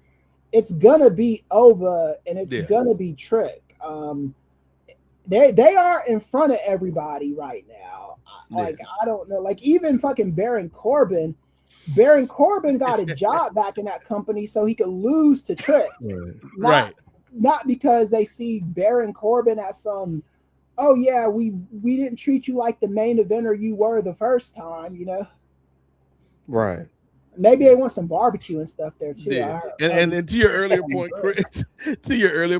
[SPEAKER 1] it's gonna be Oba and it's gonna be Trick. They are in front of everybody right now. Like I don't know, like even fucking Baron Corbin got a job back in that company so he could lose to Trick. Not because they see Baron Corbin as some. Oh yeah, we didn't treat you like the main eventer you were the first time,
[SPEAKER 5] Right.
[SPEAKER 1] Maybe they want some barbecue and stuff there too.
[SPEAKER 2] Yeah. And to your earlier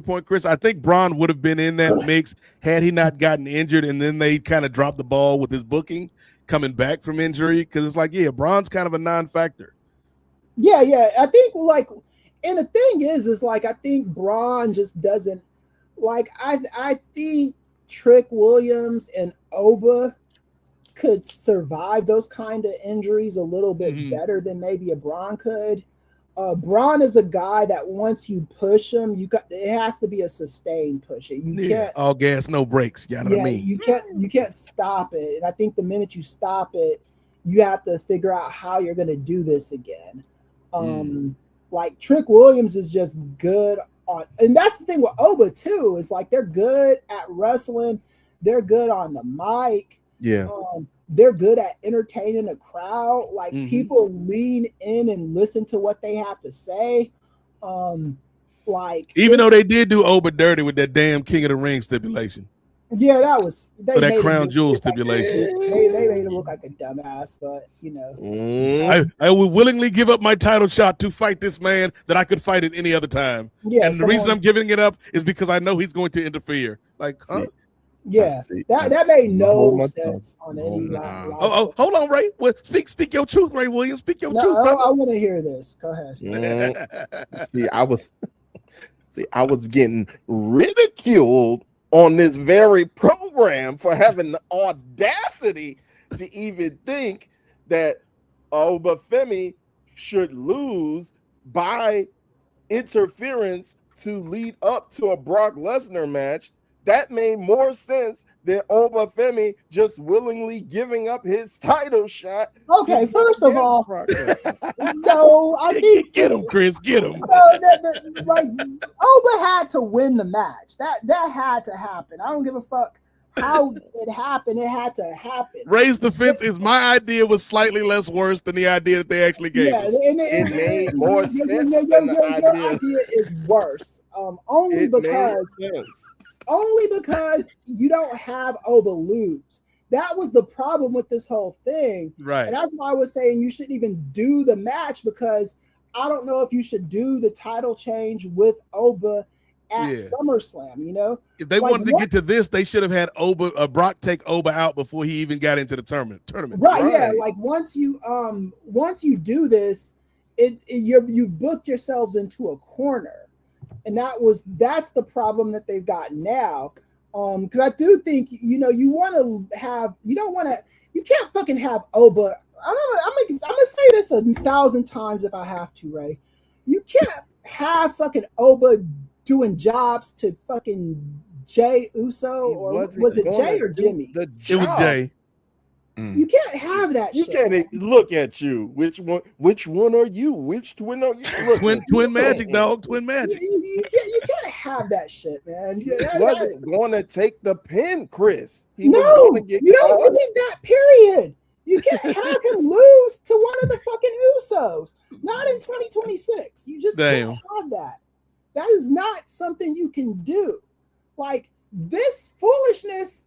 [SPEAKER 2] point, Chris, I think Braun would have been in that mix had he not gotten injured, and then they kind of dropped the ball with his booking coming back from injury because it's like, Braun's kind of a non-factor.
[SPEAKER 1] Yeah. I think and the thing is like I think Braun just doesn't like. I think Trick Williams and Oba could survive those kind of injuries a little bit better than maybe a Braun could. Braun is a guy that once you push him, it has to be a sustained push. You can't
[SPEAKER 2] all gas, no brakes. You know what I mean?
[SPEAKER 1] You can't stop it. And I think the minute you stop it, you have to figure out how you're going to do this again. Like Trick Williams is just good. And that's the thing with Oba too, is like they're good at wrestling, they're good on the mic, they're good at entertaining a crowd. Like people lean in and listen to what they have to say.
[SPEAKER 2] Like even though they did do Oba dirty with that damn King of the Ring stipulation.
[SPEAKER 1] Yeah, that was
[SPEAKER 2] For that
[SPEAKER 1] made
[SPEAKER 2] crown
[SPEAKER 1] him
[SPEAKER 2] jewel
[SPEAKER 1] look
[SPEAKER 2] stipulation.
[SPEAKER 1] they made him look like a dumbass, but you know.
[SPEAKER 2] I would willingly give up my title shot to fight this man that I could fight at any other time.
[SPEAKER 1] Yeah,
[SPEAKER 2] And the reason I'm giving it up is because I know he's going to interfere. Like, huh?
[SPEAKER 1] Yeah, that made no sense on any level.
[SPEAKER 2] Oh, hold on, Ray. Well, speak your truth, Ray Williams. Speak your truth, brother.
[SPEAKER 1] I want to hear this. Go ahead.
[SPEAKER 5] I was getting ridiculed on this very program for having the audacity to even think that Obafemi should lose by interference to lead up to a Brock Lesnar match. That made more sense than Obafemi just willingly giving up his title shot.
[SPEAKER 1] Okay, first of all, no, I think
[SPEAKER 2] get him, Chris, get him.
[SPEAKER 1] Like Oba had to win the match. That had to happen. I don't give a fuck how it happened. It had to happen.
[SPEAKER 2] Ray's defense is my idea was slightly less worse than the idea that they actually gave us.
[SPEAKER 5] It made more sense than the
[SPEAKER 1] your idea is worse. Only because you don't have Oba lose. That was the problem with this whole thing.
[SPEAKER 2] Right.
[SPEAKER 1] And that's why I was saying you shouldn't even do the match, because I don't know if you should do the title change with Oba at SummerSlam, you know?
[SPEAKER 2] If they wanted to get to this, they should have had Brock take Oba out before he even got into the tournament.
[SPEAKER 1] Right, yeah. Like once you do this, you book yourselves into a corner. And that's the problem that they've got now. Because I do think, you know, you can't fucking have Oba. I'm gonna say this 1,000 times if I have to, Ray. You can't have fucking Oba doing jobs to fucking Jay Uso, or was it Jay or Jimmy?
[SPEAKER 2] It was Jay.
[SPEAKER 1] You can't have that.
[SPEAKER 5] You can't look at you. Which one are you? Which twin are you?
[SPEAKER 2] Twin magic, dog. Twin magic.
[SPEAKER 1] You can't have that shit, man.
[SPEAKER 5] He wasn't going to take the pin, Chris.
[SPEAKER 1] You don't need that. Period. You can't have him lose to one of the fucking Usos. Not in 2026. You just can't have that. That is not something you can do. Like, this foolishness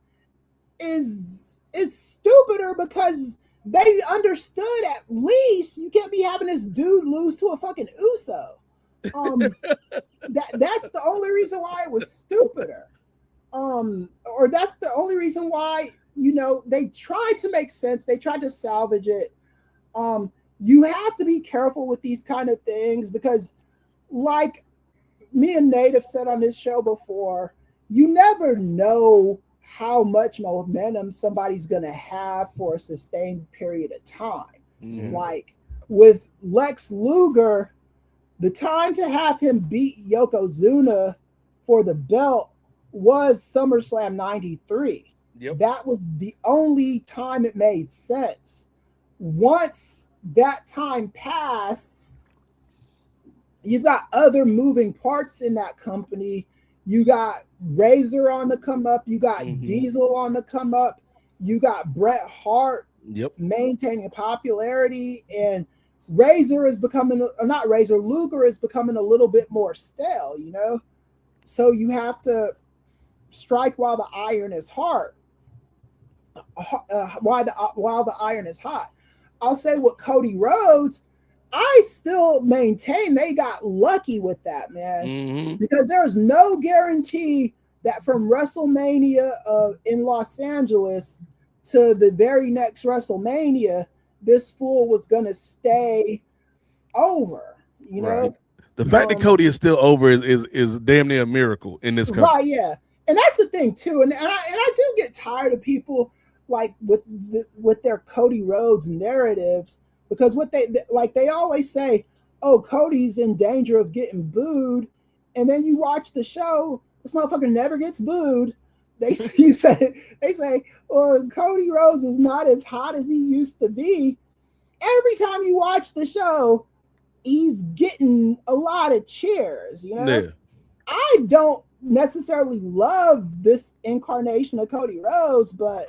[SPEAKER 1] is stupider because they understood at least you can't be having this dude lose to a fucking Uso. That's the only reason why it was stupider. Or that's the only reason why, you know, they tried to make sense. They tried to salvage it. You have to be careful with these kind of things because, like me and Nate have said on this show before, you never know how much momentum somebody's going to have for a sustained period of time. Mm-hmm. Like with Lex Luger, the time to have him beat Yokozuna for the belt was SummerSlam 93.
[SPEAKER 2] Yep.
[SPEAKER 1] That was the only time it made sense. Once that time passed, you've got other moving parts in that company. You got Razor on the come up. You got Diesel on the come up. You got Bret Hart maintaining popularity. And Luger is becoming a little bit more stale, you know? So you have to strike while the iron is hot. While the iron is hot. I'll say with Cody Rhodes, I still maintain they got lucky with that, man, because there's no guarantee that from WrestleMania in Los Angeles to the very next WrestleMania, this fool was going to stay over, you know?
[SPEAKER 2] The fact that Cody is still over is damn near a miracle in this country.
[SPEAKER 1] Right, yeah. And that's the thing, too. And I do get tired of people like with their Cody Rhodes narratives. Because what they always say, oh, Cody's in danger of getting booed. And then you watch the show, this motherfucker never gets booed. They say, well, Cody Rhodes is not as hot as he used to be. Every time you watch the show, he's getting a lot of cheers, you know? Yeah. I don't necessarily love this incarnation of Cody Rhodes, but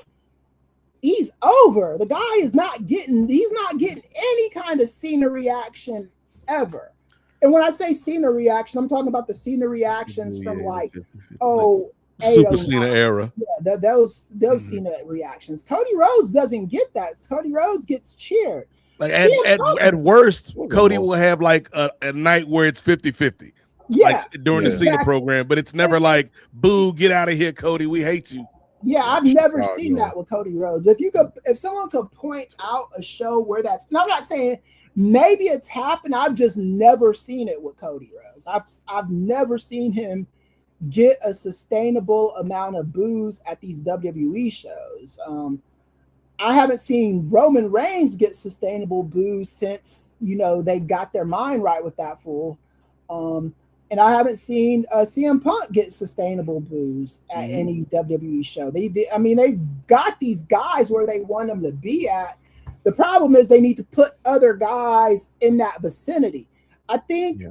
[SPEAKER 1] he's over. The guy is not getting any kind of Cena reaction ever. And when I say Cena reaction, I'm talking about the Cena reactions from like,
[SPEAKER 2] Super Cena era.
[SPEAKER 1] Yeah, those CNET reactions. Cody Rhodes doesn't get that. Cody Rhodes gets cheered.
[SPEAKER 2] Like at worst, Cody will have like a night where it's 50-50.
[SPEAKER 1] Yeah,
[SPEAKER 2] like during the Cena program, but it's never like, boo, get out of here, Cody, we hate you.
[SPEAKER 1] Yeah, I've never seen that with Cody Rhodes. If someone could point out a show where that's, and I'm not saying maybe it's happened, I've just never seen it with Cody Rhodes. I've never seen him get a sustainable amount of boos at these WWE shows. I haven't seen Roman Reigns get sustainable boos since, they got their mind right with that fool. And I haven't seen CM Punk get sustainable boos at any WWE show. They've got these guys where they want them to be at. The problem is they need to put other guys in that vicinity. I think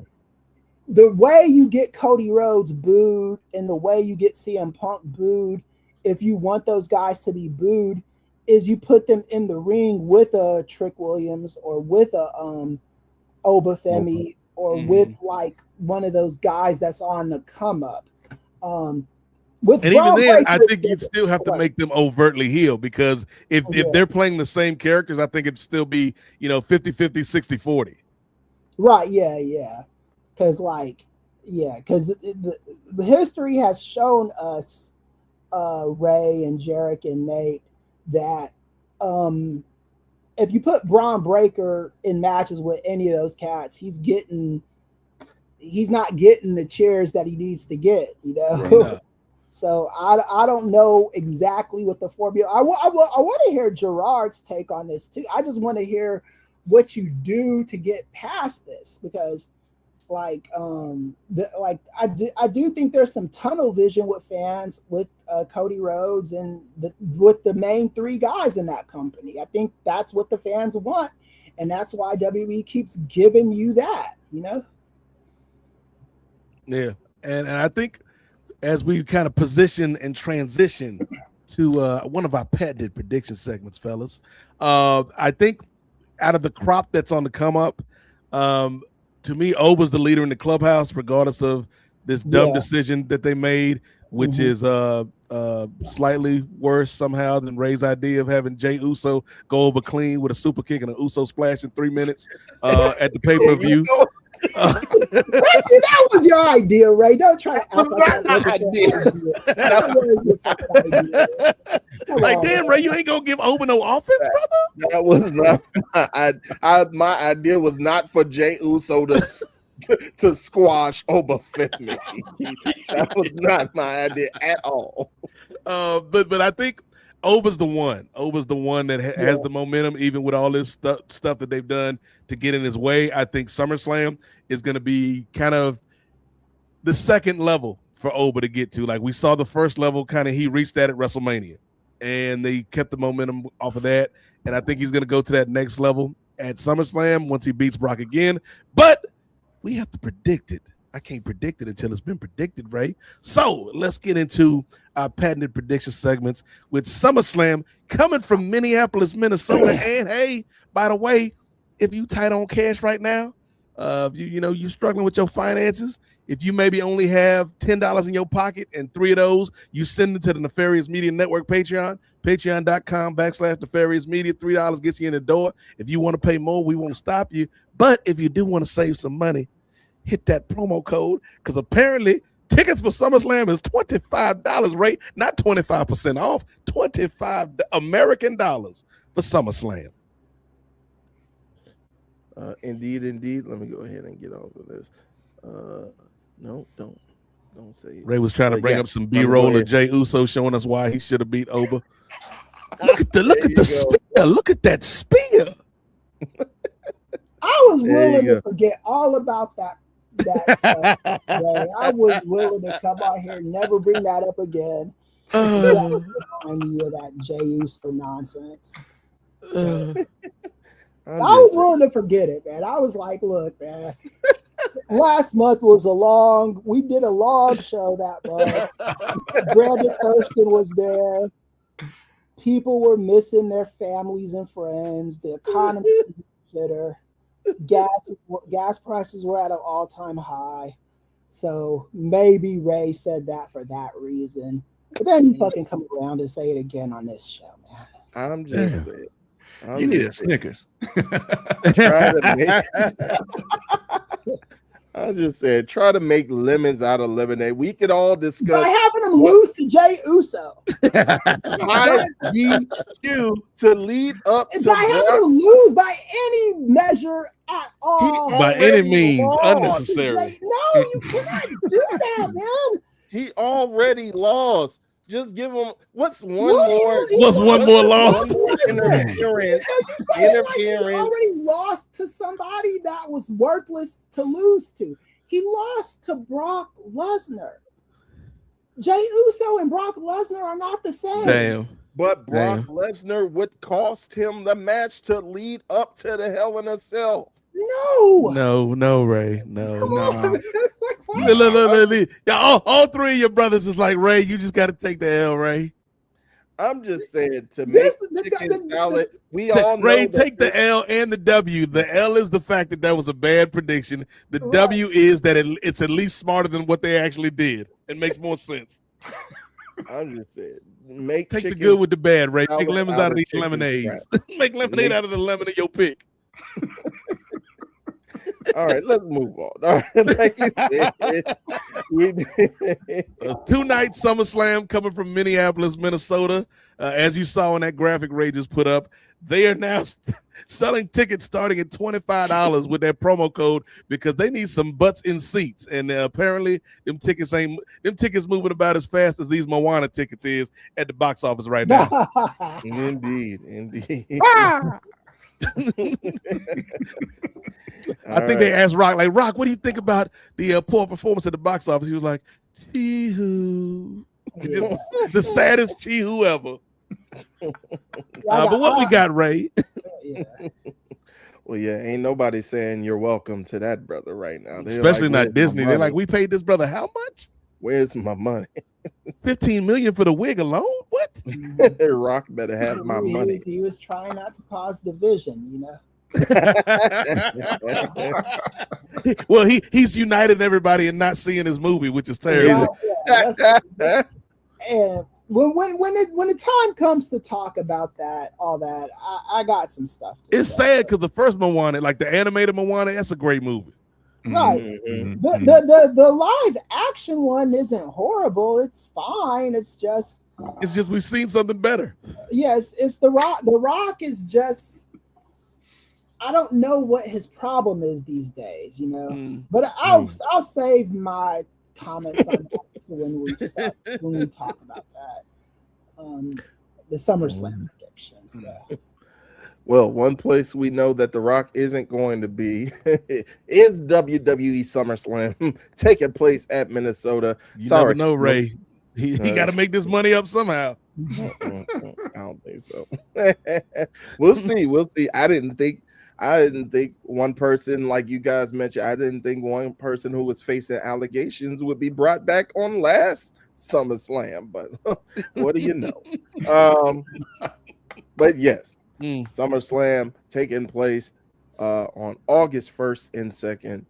[SPEAKER 1] the way you get Cody Rhodes booed and the way you get CM Punk booed, if you want those guys to be booed, is you put them in the ring with a Trick Williams or with a Obafemi or with like one of those guys that's on the come up. And
[SPEAKER 2] even then, I think you still have to make them overtly heel, because if they're playing the same characters, I think it'd still be 50-50, 60-40.
[SPEAKER 1] Right? Yeah. Because the history has shown us, Ray and Jarrett and Nate, that if you put Braun Breaker in matches with any of those cats, he's not getting the cheers that he needs to get,
[SPEAKER 2] Right.
[SPEAKER 1] So I don't know exactly what the formula. I want to hear Gerard's take on this too. I just want to hear what you do to get past this, because I do think there's some tunnel vision with fans with Cody Rhodes and with the main three guys in that company. I think that's what the fans want, and that's why WWE keeps giving you that,
[SPEAKER 2] Yeah, and I think as we kind of position and transition to one of our patented prediction segments, fellas, I think out of the crop that's on the come up, to me, Oba's the leader in the clubhouse, regardless of this dumb decision that they made, which is slightly worse somehow than Ray's idea of having Jey Uso go over clean with a super kick and an Uso splash in 3 minutes at the pay-per-view.
[SPEAKER 1] That was your idea, Ray. Don't try to act like that was your fucking idea.
[SPEAKER 2] Like, damn, Ray, you ain't gonna give Oba no offense, brother?
[SPEAKER 5] That was not my idea was not for Jey Uso to squash Obafemi. That was not my idea at all.
[SPEAKER 2] But I think Oba's the one. Oba's the one that has the momentum, even with all this stuff that they've done to get in his way. I think SummerSlam is going to be kind of the second level for Oba to get to. Like, we saw the first level, kind of he reached that at WrestleMania, and they kept the momentum off of that. And I think he's going to go to that next level at SummerSlam once he beats Brock again. But we have to predict it. I can't predict it until it's been predicted, Ray. So let's get into our patented prediction segments with SummerSlam coming from Minneapolis, Minnesota. And hey, by the way, if you tight on cash right now, you're struggling with your finances, if you maybe only have $10 in your pocket and 3 of those, you send it to the Nefarious Media Network Patreon, patreon.com/Nefarious Media. $3 gets you in the door. If you want to pay more, we won't stop you. But if you do want to save some money, hit that promo code, because apparently tickets for SummerSlam is $25 rate, not 25% off, $25 American dollars for SummerSlam.
[SPEAKER 5] Indeed. Let me go ahead and get off of this. No, don't say it.
[SPEAKER 2] Ray was trying to bring up some B-roll of Jey Uso showing us why he should have beat Oba. Look at the spear. Look at that spear.
[SPEAKER 1] I was willing to forget all about that stuff. I was willing to come out here and never bring that up again. Remind me of that Jey Uso nonsense. I was willing to forget it, man. I was like, look, man, last month we did a long show that month. Brandon Thurston was there. People were missing their families and friends. The economy was shitter. Gas prices were at an all-time high. So maybe Ray said that for that reason. But then you fucking come around and say it again on this show, man.
[SPEAKER 5] I'm just saying.
[SPEAKER 6] You need a Snickers.
[SPEAKER 5] Try to make, I just said, try to make lemons out of lemonade. We could all discuss.
[SPEAKER 1] By having him lose to Jay Uso.
[SPEAKER 5] you to lead up to
[SPEAKER 1] by having him lose by any measure at all.
[SPEAKER 2] By any means, unnecessary.
[SPEAKER 1] No, you cannot do that, man.
[SPEAKER 5] He already lost. Just give him what's one more
[SPEAKER 2] loss?
[SPEAKER 5] Interference.
[SPEAKER 1] Like he already lost to somebody that was worthless to lose to. He lost to Brock Lesnar. Jay Uso and Brock Lesnar are not the same.
[SPEAKER 2] Damn.
[SPEAKER 5] But Brock Lesnar would cost him the match to lead up to the Hell in a Cell.
[SPEAKER 2] No, Ray. No. All three of your brothers is like, Ray, you just got to take the L, Ray.
[SPEAKER 5] I'm just saying to make chicken salad. We all know
[SPEAKER 2] Ray, take the L and the W. The L is the fact that was a bad prediction. The W is that it's at least smarter than what they actually did. It makes more sense.
[SPEAKER 5] I'm just saying,
[SPEAKER 2] take the good with the bad, Ray. Make lemons out of these lemonades. Make lemonade out of the lemon of your pick.
[SPEAKER 5] All right, let's move on. All right, like you said,
[SPEAKER 2] two-night SummerSlam coming from Minneapolis, Minnesota. As you saw in that graphic Ray just put up, they are now selling tickets starting at $25 with that promo code because they need some butts in seats. And apparently, them tickets moving about as fast as these Moana tickets is at the box office right now.
[SPEAKER 5] Indeed.
[SPEAKER 2] I think they asked Rock, like, Rock, what do you think about the poor performance at the box office? He was like, chee-hoo. The saddest chee-hoo ever. But what we got, Ray?
[SPEAKER 5] Well, yeah, ain't nobody saying you're welcome to that, brother, right now.
[SPEAKER 2] Especially not Disney. They're like, we paid this brother how much?
[SPEAKER 5] Where's my money?
[SPEAKER 2] $15 million for the wig alone? What?
[SPEAKER 5] Rock better have my money.
[SPEAKER 1] He was trying not to cause division, you know.
[SPEAKER 2] Well, he's united everybody and not seeing his movie, which is terrible.
[SPEAKER 1] And when the time comes to talk about all that, I got some stuff.
[SPEAKER 2] It's sad because the first Moana, like the animated Moana, that's a great movie.
[SPEAKER 1] Right.
[SPEAKER 5] Mm-hmm.
[SPEAKER 1] The live action one isn't horrible. It's fine. It's just
[SPEAKER 2] we've seen something better.
[SPEAKER 1] Yes, it's The Rock. The Rock is just, I don't know what his problem is these days, you know. But I'll save my comments on that to when we talk about that. The SummerSlam predictions. So.
[SPEAKER 5] Well, one place we know that The Rock isn't going to be is WWE SummerSlam taking place at Minnesota.
[SPEAKER 2] You never know, Ray. He got to make this money up somehow.
[SPEAKER 5] I don't think so. We'll see. I didn't think one person, like you guys mentioned, I didn't think one person who was facing allegations would be brought back on last SummerSlam, but what do you know? But yes. SummerSlam taking place on August 1st and 2nd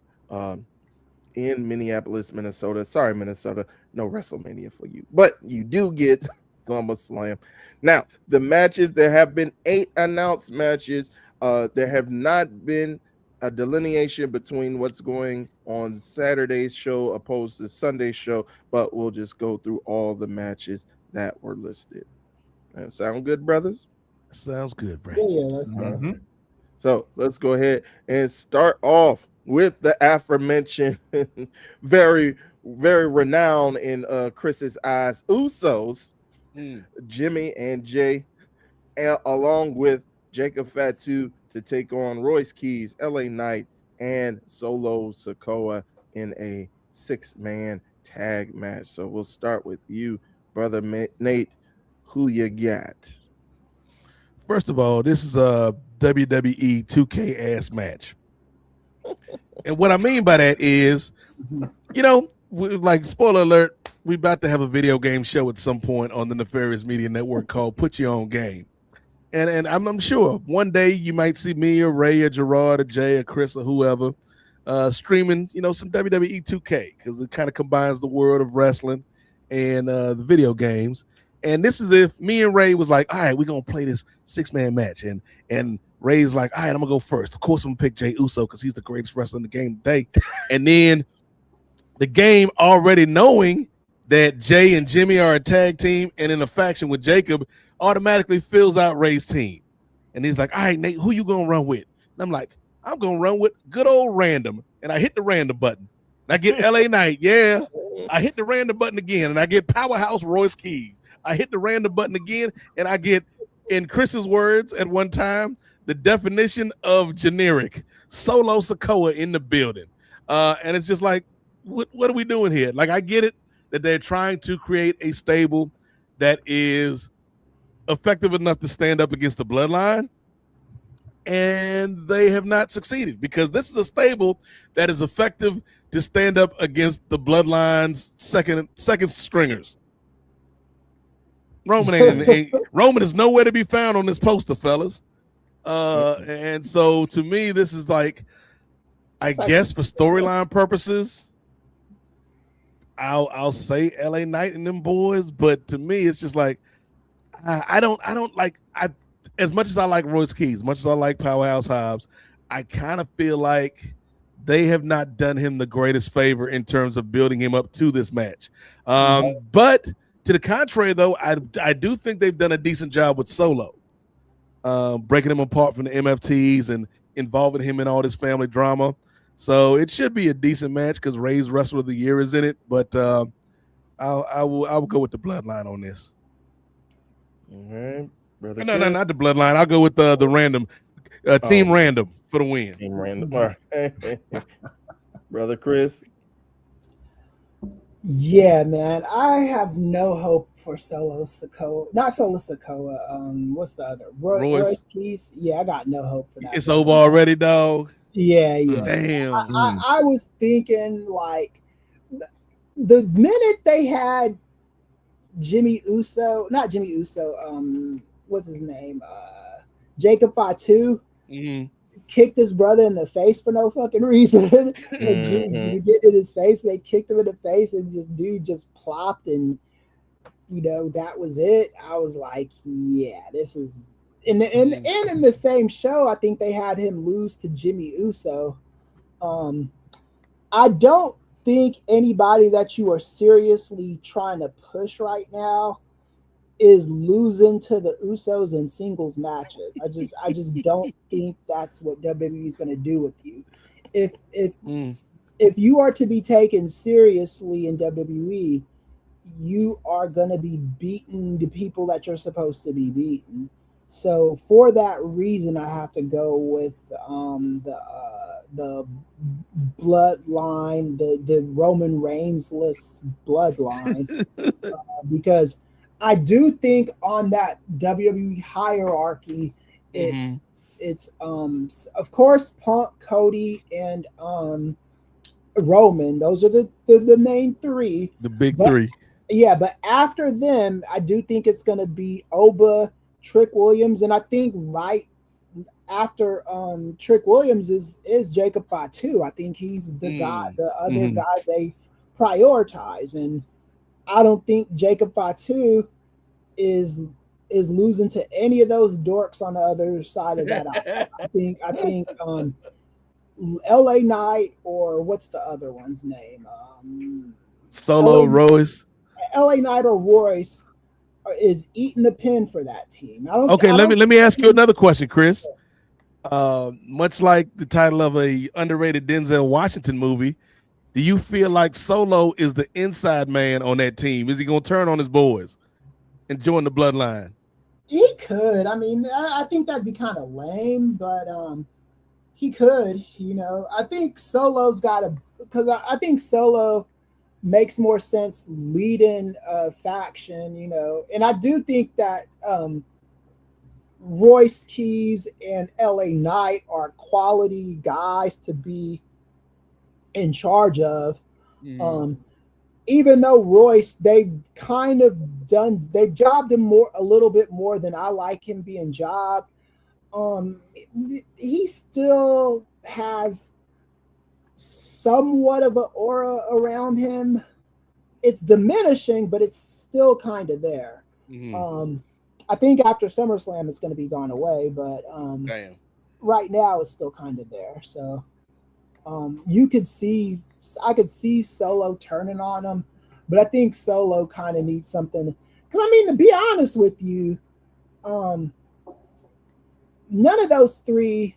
[SPEAKER 5] in Minneapolis, Minnesota. Sorry, Minnesota, no WrestleMania for you, but you do get SummerSlam. Now, the matches, there have been 8 announced matches. There have not been a delineation between what's going on Saturday's show opposed to Sunday's show, but we'll just go through all the matches that were listed. That sound good, brothers?
[SPEAKER 2] Sounds good, Brad.
[SPEAKER 1] Yeah, that's
[SPEAKER 5] So let's go ahead and start off with the aforementioned, very, very renowned in Chris's eyes, Usos, Jimmy and Jay, along with Jacob Fatu to take on Royce Keys, LA Knight, and Solo Sikoa in a 6-man tag match. So we'll start with you, brother Nate. Who you got?
[SPEAKER 2] First of all, this is a WWE 2K ass match. And what I mean by that is, you know, like, spoiler alert, we about to have a video game show at some point on the Nefarious Media Network called Put Your Own Game. And I'm sure one day you might see me or Ray or Gerard or Jay or Chris or whoever streaming, you know, some WWE 2K, because it kind of combines the world of wrestling and the video games. And this is if me and Ray was like, all right, we're gonna play this 6-man match, and Ray's like, all right, I'm gonna go first. Of course, I'm gonna pick Jey Uso because he's the greatest wrestler in the game today. And then the game, already knowing that Jay and Jimmy are a tag team and in a faction with Jacob, automatically fills out Ray's team. And he's like, all right, Nate, who you gonna run with? And I'm like, I'm gonna run with good old random. And I hit the random button. And I get LA Knight. Yeah. I hit the random button again, and I get Powerhouse Royce Keys. I hit the random button again, and I get, in Chris's words at one time, the definition of generic, Solo Sikoa in the building. And it's just like, what are we doing here? Like, I get it that they're trying to create a stable that is effective enough to stand up against the Bloodline, and they have not succeeded, because this is a stable that is effective to stand up against the Bloodline's second stringers. Roman is nowhere to be found on this poster, fellas. And so to me, this is like, I guess for storyline purposes, I'll say LA Knight and them boys, but to me, it's just like, I don't like, as much as I like Royce Keys, as much as I like Powerhouse Hobbs, I kind of feel like they have not done him the greatest favor in terms of building him up to this match. But to the contrary, though, I do think they've done a decent job with Solo, breaking him apart from the MFTs and involving him in all this family drama. So it should be a decent match because Ray's Wrestler of the Year is in it. But I will go with the Bloodline on this.
[SPEAKER 5] All right, brother.
[SPEAKER 2] No, not the Bloodline. I'll go with the random team random for the win.
[SPEAKER 5] Team random. All right. Brother Chris.
[SPEAKER 1] Yeah, man, I have no hope for Solo Sikoa. Not Solo Sikoa. What's the other? Royce Keys. Yeah, I got no hope for that.
[SPEAKER 2] It's over already, dog.
[SPEAKER 1] Yeah.
[SPEAKER 2] Damn.
[SPEAKER 1] I was thinking, like, the minute they had Jimmy Uso, not Jimmy Uso, what's his name? Jacob Fatu. Kicked his brother in the face for no fucking reason. You get in his face, they kicked him in the face, and dude just plopped, and that was it. I was like, yeah, this is in the same show, I think they had him lose to Jimmy Uso. I don't think anybody that you are seriously trying to push right now is losing to the Usos in singles matches. I just don't think that's what WWE is going to do with you. If you are to be taken seriously in WWE, you are going to be beating the people that you're supposed to be beating. So for that reason, I have to go with the bloodline, the Roman Reigns-less bloodline, because I do think on that WWE hierarchy, it's of course Punk, Cody, and Roman. Those are the main three.
[SPEAKER 2] The big three.
[SPEAKER 1] Yeah, but after them, I do think it's gonna be Oba, Trick Williams, and I think right after Trick Williams is Jacob Fatu. I think he's the guy, the other guy they prioritize, and I don't think Jacob Fatu is losing to any of those dorks on the other side of that. I think LA Knight, or what's the other one's name?
[SPEAKER 2] Solo Royce.
[SPEAKER 1] LA Knight or Royce is eating the pin for that team.
[SPEAKER 2] Let me ask you another question, Chris. Much like the title of a underrated Denzel Washington movie, do you feel like Solo is the inside man on that team? Is he going to turn on his boys and join the bloodline?
[SPEAKER 1] He could. I mean, I think that'd be kind of lame, but he could. I think Solo's got to, because I think Solo makes more sense leading a faction, and I do think that Royce Keys and LA Knight are quality guys to be in charge of. Even though Royce, they've jobbed him a little bit more than I like him being jobbed. He still has somewhat of an aura around him it's diminishing, but it's still kind of there. I think after SummerSlam it's going to be gone away, but right now it's still kind of there. So I could see Solo turning on him, but I think Solo kind of needs something. Because I mean, to be honest with you, none of those three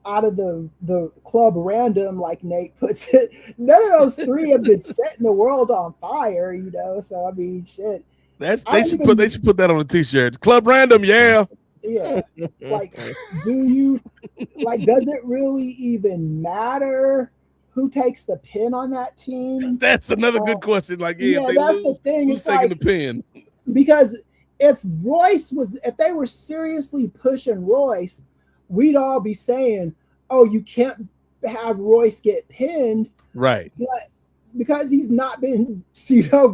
[SPEAKER 1] out of the club random, like Nate puts it, none of those three have been setting the world on fire, you know. So I mean, shit.
[SPEAKER 2] They should put that on a t-shirt. Club random, yeah.
[SPEAKER 1] Yeah. Like, does it really even matter who takes the pin on that team?
[SPEAKER 2] That's another good question. Like,
[SPEAKER 1] that's the thing.
[SPEAKER 2] Who's taking the pin?
[SPEAKER 1] Because if they were seriously pushing Royce, we'd all be saying, "Oh, you can't have Royce get pinned,"
[SPEAKER 2] right?
[SPEAKER 1] But because he's not been,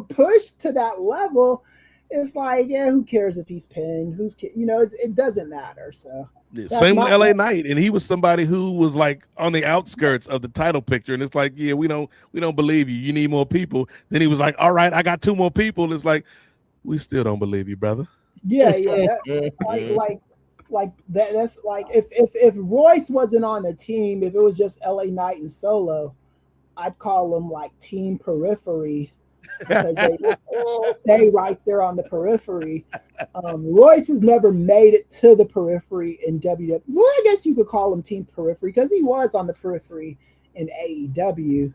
[SPEAKER 1] pushed to that level, it's like, yeah, who cares if he's pinned? It doesn't matter. So
[SPEAKER 2] same with LA Knight, and he was somebody who was like on the outskirts of the title picture, and it's like, yeah, we don't believe you. You need more people. Then he was like, all right, I got 2 more people. It's like, we still don't believe you, brother.
[SPEAKER 1] Yeah. That's like if Royce wasn't on the team, if it was just LA Knight and Solo, I'd call them like team periphery because they stay right there on the periphery. Royce has never made it to the periphery in WWE. Well, I guess you could call him team periphery because he was on the periphery in AEW.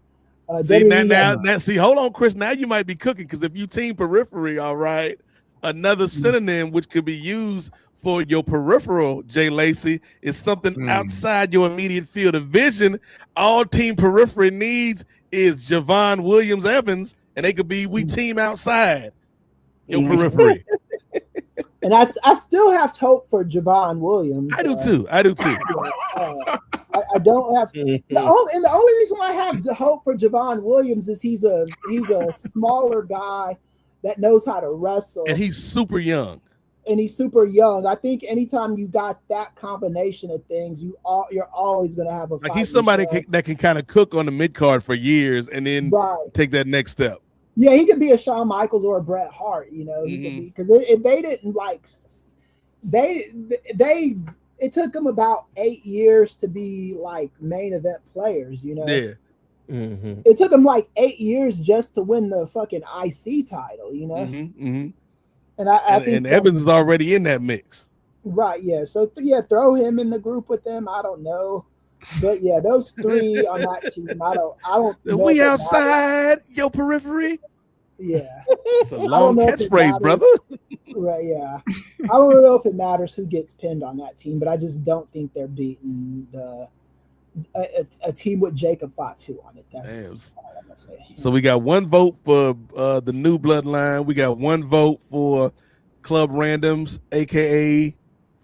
[SPEAKER 2] See, hold on, Chris. Now you might be cooking because if you team periphery, all right, another synonym which could be used for your peripheral, Jay Lacey, is something outside your immediate field of vision. All team periphery needs is Javon Williams Evans, and they could be we team outside your periphery.
[SPEAKER 1] And I still have hope for Javon Williams.
[SPEAKER 2] I do too.
[SPEAKER 1] I don't have the only reason why I have hope for Javon Williams is he's a smaller guy that knows how to wrestle,
[SPEAKER 2] and he's super young.
[SPEAKER 1] I think anytime you got that combination of things, you're always going to have a fight.
[SPEAKER 2] Like he's somebody that can kind of cook on the mid card for years and then take that next step.
[SPEAKER 1] Yeah, he could be a Shawn Michaels or a Bret Hart, He could be, because if they didn't it took them about 8 years to be like main event players,
[SPEAKER 2] Yeah.
[SPEAKER 1] It took them like 8 years just to win the fucking IC title, And I think
[SPEAKER 2] Evans is already in that mix.
[SPEAKER 1] Right, yeah. So throw him in the group with them. I don't know. But yeah, those 3 on that team, I don't know.
[SPEAKER 2] We outside your periphery.
[SPEAKER 1] Yeah.
[SPEAKER 2] It's a long catchphrase, brother.
[SPEAKER 1] Right, yeah. I don't know if it matters who gets pinned on that team, but I just don't think they're beating a team with Jacob Fatu on it. That's all I'm gonna say.
[SPEAKER 2] So we got 1 vote for the new bloodline. We got 1 vote for Club Randoms, aka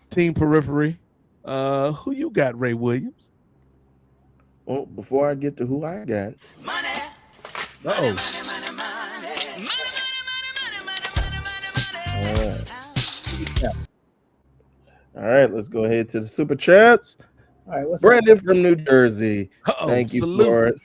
[SPEAKER 2] Team Periphery. Who you got, Ray Williams?
[SPEAKER 5] Well, before I get to who I got, all right, let's go ahead to the super chats.
[SPEAKER 1] All right, what's
[SPEAKER 5] Brandon from New Jersey. Thank you
[SPEAKER 2] salute.
[SPEAKER 5] for it.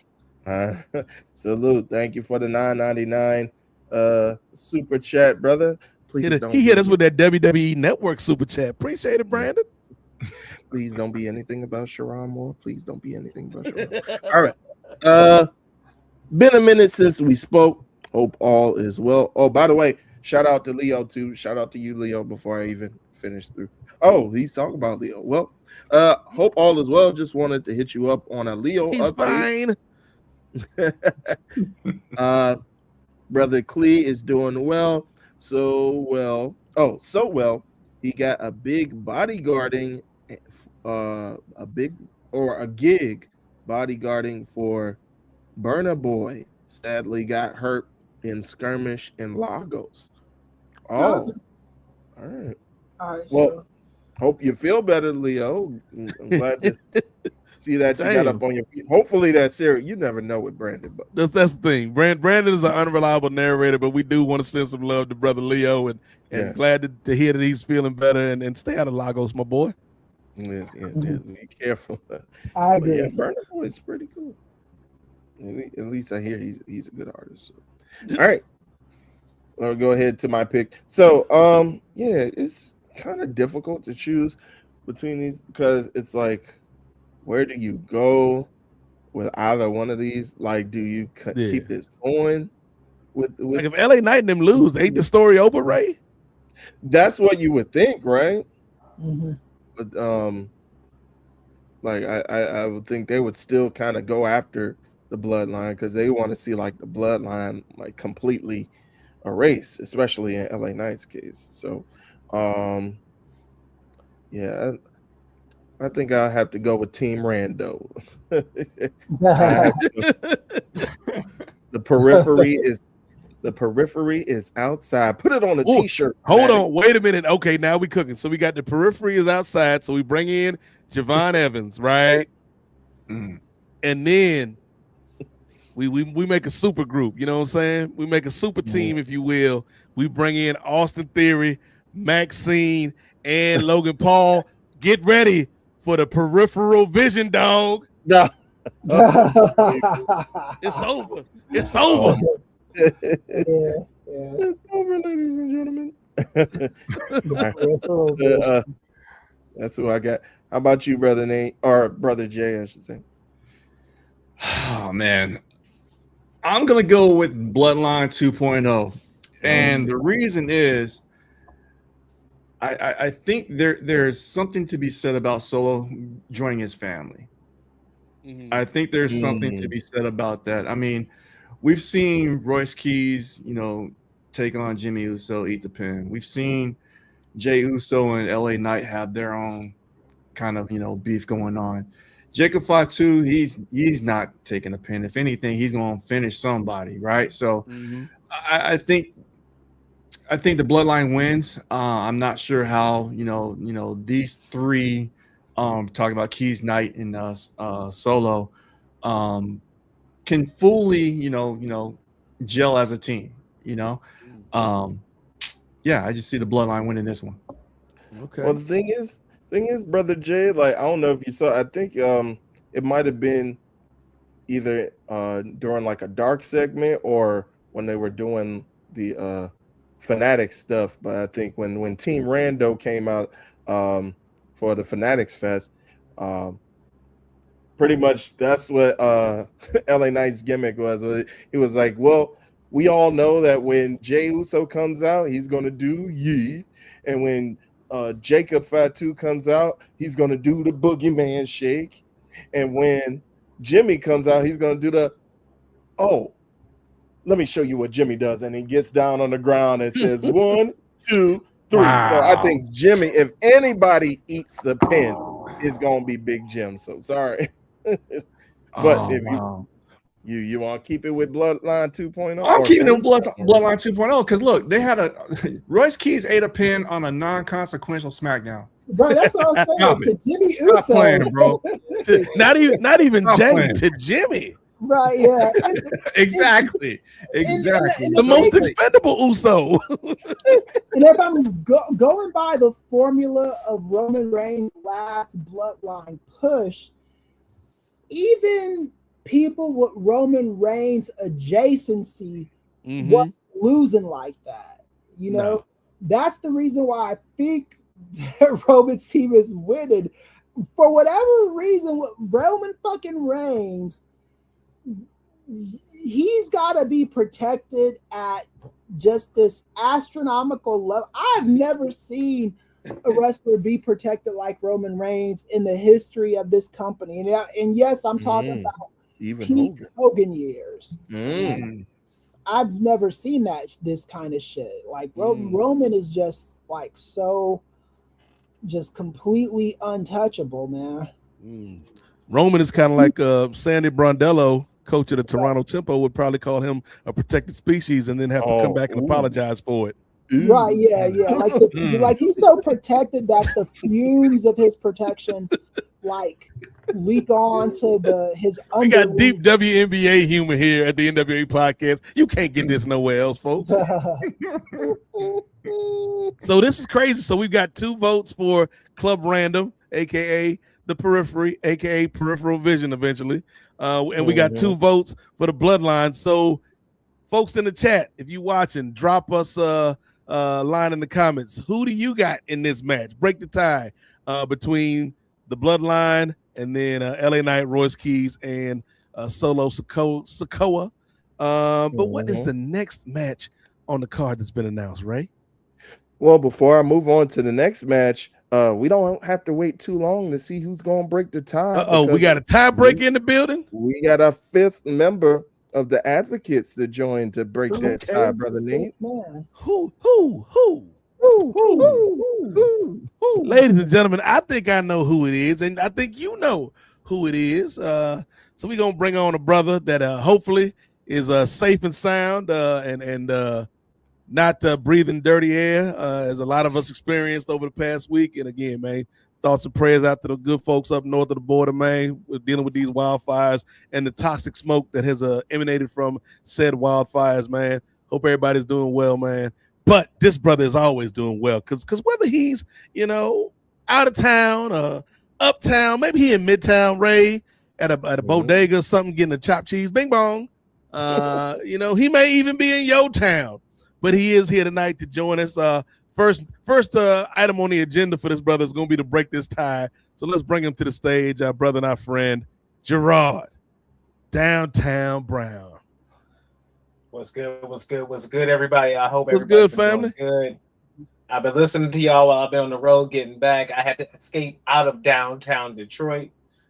[SPEAKER 5] Salute. Thank you for the $9.99 super chat, brother. Please
[SPEAKER 2] he hit us with that WWE Network super chat. Appreciate it, Brandon.
[SPEAKER 5] Please don't be anything about Sharon Moore. Please don't be anything about Sharon. All right. Been a minute since we spoke. Hope all is well. Oh, by the way, shout out to Leo too. Shout out to you, Leo, before I even finish through. Oh, he's talking about Leo. Well, hope all is well. Just wanted to hit you up on a Leo
[SPEAKER 2] He's
[SPEAKER 5] update. Fine. Brother Klee is doing well. So well. He got a big bodyguarding, a gig bodyguarding for Burna Boy. Sadly got hurt in skirmish in Lagos. Oh, all right.
[SPEAKER 1] All right.
[SPEAKER 5] Well, hope you feel better, Leo. I'm glad to see that you got up on your feet. Hopefully that's serious. You never know with Brandon, but
[SPEAKER 2] that's the thing. Brandon is an unreliable narrator, but we do want to send some love to brother Leo and glad to hear that he's feeling better and stay out of Lagos, my boy.
[SPEAKER 5] Yes. Be careful.
[SPEAKER 1] I agree.
[SPEAKER 5] Yeah, Burna Boy is pretty cool. At least I hear he's a good artist. So. All right. I'll go ahead to my pick. So, yeah, it's kind of difficult to choose between these because it's like, where do you go with either one of these? Like, do you
[SPEAKER 2] Yeah.
[SPEAKER 5] keep this going with
[SPEAKER 2] Like if LA Knight and them lose, ain't the story over, Ray?
[SPEAKER 5] That's what you would think, right?
[SPEAKER 1] Mm-hmm.
[SPEAKER 5] But like I would think they would still kind of go after the bloodline because they want to see like the bloodline like completely erased, especially in LA Knight's case. So, yeah, I think I'll have to go with Team Rando. The periphery is outside. Put it on a
[SPEAKER 2] Ooh,
[SPEAKER 5] t-shirt.
[SPEAKER 2] Hold on, wait a minute. Okay, now we cooking. So we got the periphery is outside. So we bring in Javon Evans, right?
[SPEAKER 6] Mm.
[SPEAKER 2] And then we make a super group. You know what I'm saying? We make a super team, if you will. We bring in Austin Theory, Maxine, and Logan Paul. Get ready for the peripheral vision, dog.
[SPEAKER 5] No.
[SPEAKER 2] It's over. It's over.
[SPEAKER 1] Yeah.
[SPEAKER 5] It's over, ladies and gentlemen. That's who I got. How about you, brother Nate, or brother Jay, I should say?
[SPEAKER 6] Oh man, I'm gonna go with Bloodline 2.0, and the reason is, I think there's something to be said about Solo joining his family. I think there's something to be said about that. I mean, we've seen Royce Keys, take on Jimmy Uso, eat the pin. We've seen Jey Uso and LA Knight have their own kind of, beef going on. Jacob Fatu, he's not taking a pin. If anything, he's going to finish somebody, right? So I think the Bloodline wins. I'm not sure how, these three, talking about Keys, Knight, and Solo, can fully, gel as a team, Yeah, I just see the Bloodline winning this one.
[SPEAKER 2] Okay.
[SPEAKER 5] Well, the thing is, brother Jay, like I don't know if you saw. I think it might have been either during like a dark segment or when they were doing the Fanatics stuff. But I think when Team Rando came out for the Fanatics Fest, pretty much that's what LA Knight's gimmick was. He was like, well, we all know that when Jey Uso comes out, he's gonna do Yee, and when Jacob Fatu comes out, he's gonna do the boogeyman shake, and when Jimmy comes out, he's gonna do the let me show you what Jimmy does, and he gets down on the ground and says 1, 2, 3.
[SPEAKER 6] Wow.
[SPEAKER 5] So I think Jimmy, if anybody eats the pin, it's gonna be Big Jim. So sorry. But if you want to keep it with Bloodline 2.0,
[SPEAKER 6] I'm keeping it with Bloodline 2.0 because look, they had Royce Keys ate a pin on a non-consequential SmackDown.
[SPEAKER 1] Bro, that's what I'm saying. To Jimmy Uso,
[SPEAKER 6] Stop playing, bro.
[SPEAKER 2] not even
[SPEAKER 6] Stop
[SPEAKER 2] Jamie
[SPEAKER 6] playing.
[SPEAKER 2] To Jimmy.
[SPEAKER 1] right? Yeah,
[SPEAKER 6] Exactly.
[SPEAKER 2] The most expendable Uso.
[SPEAKER 1] And if I'm going by the formula of Roman Reigns' last Bloodline push, even people with Roman Reigns adjacency wasn't losing like that. That's the reason why I think that Roman's team is winning. For whatever reason, with Roman fucking Reigns, he's got to be protected at just this astronomical level. I've never seen a wrestler be protected like Roman Reigns in the history of this company. And yes, I'm talking about
[SPEAKER 5] even
[SPEAKER 1] peak Hogan years.
[SPEAKER 5] I've
[SPEAKER 1] never seen this kind of shit. Like Roman is just like so just completely untouchable, man.
[SPEAKER 2] Roman is kind of like Sandy Brondello, coach of the Toronto Tempo, would probably call him a protected species and then have to come back and apologize for it.
[SPEAKER 1] Right, yeah. Like he's so protected that the fumes of his protection like leak on to his
[SPEAKER 2] We got deep WNBA humor here at the NWA podcast. You can't get this nowhere else, folks. So this is crazy. So we've got 2 votes for Club Random, aka the Periphery, aka Peripheral Vision eventually. And we got 2 votes for the Bloodline. So folks in the chat, if you watching, drop us a line in the comments. Who do you got in this match? Break the tie between the Bloodline and then LA Knight, Royce Keys, and Solo Sikoa. But what is the next match on the card that's been announced, Ray?
[SPEAKER 5] Well, before I move on to the next match, we don't have to wait too long to see who's going to break the tie.
[SPEAKER 2] We got a tiebreaker in the building.
[SPEAKER 5] We got a fifth member of the Advocates to join to break that tie, brother Nate.
[SPEAKER 2] Who? Ladies and gentlemen, I think I know who it is, and I think you know who it is. So we're gonna bring on a brother that hopefully is safe and sound and not breathing dirty air, as a lot of us experienced over the past week. And again, man, thoughts and prayers out to the good folks up north of the border, man. We're dealing with these wildfires and the toxic smoke that has emanated from said wildfires, man. Hope everybody's doing well, man. But this brother is always doing well, because whether he's, out of town, uptown, maybe he in Midtown, Ray, at a bodega or something, getting a chopped cheese, bing bong. He may even be in your town, but he is here tonight to join us. First item on the agenda for this brother is going to be to break this tie. So let's bring him to the stage, our brother and our friend, Gerard, Downtown Brown.
[SPEAKER 7] What's good, everybody? I hope
[SPEAKER 2] what's
[SPEAKER 7] everybody's
[SPEAKER 2] good, family.
[SPEAKER 7] Good. I've been listening to y'all while I've been on the road getting back. I had to escape out of downtown Detroit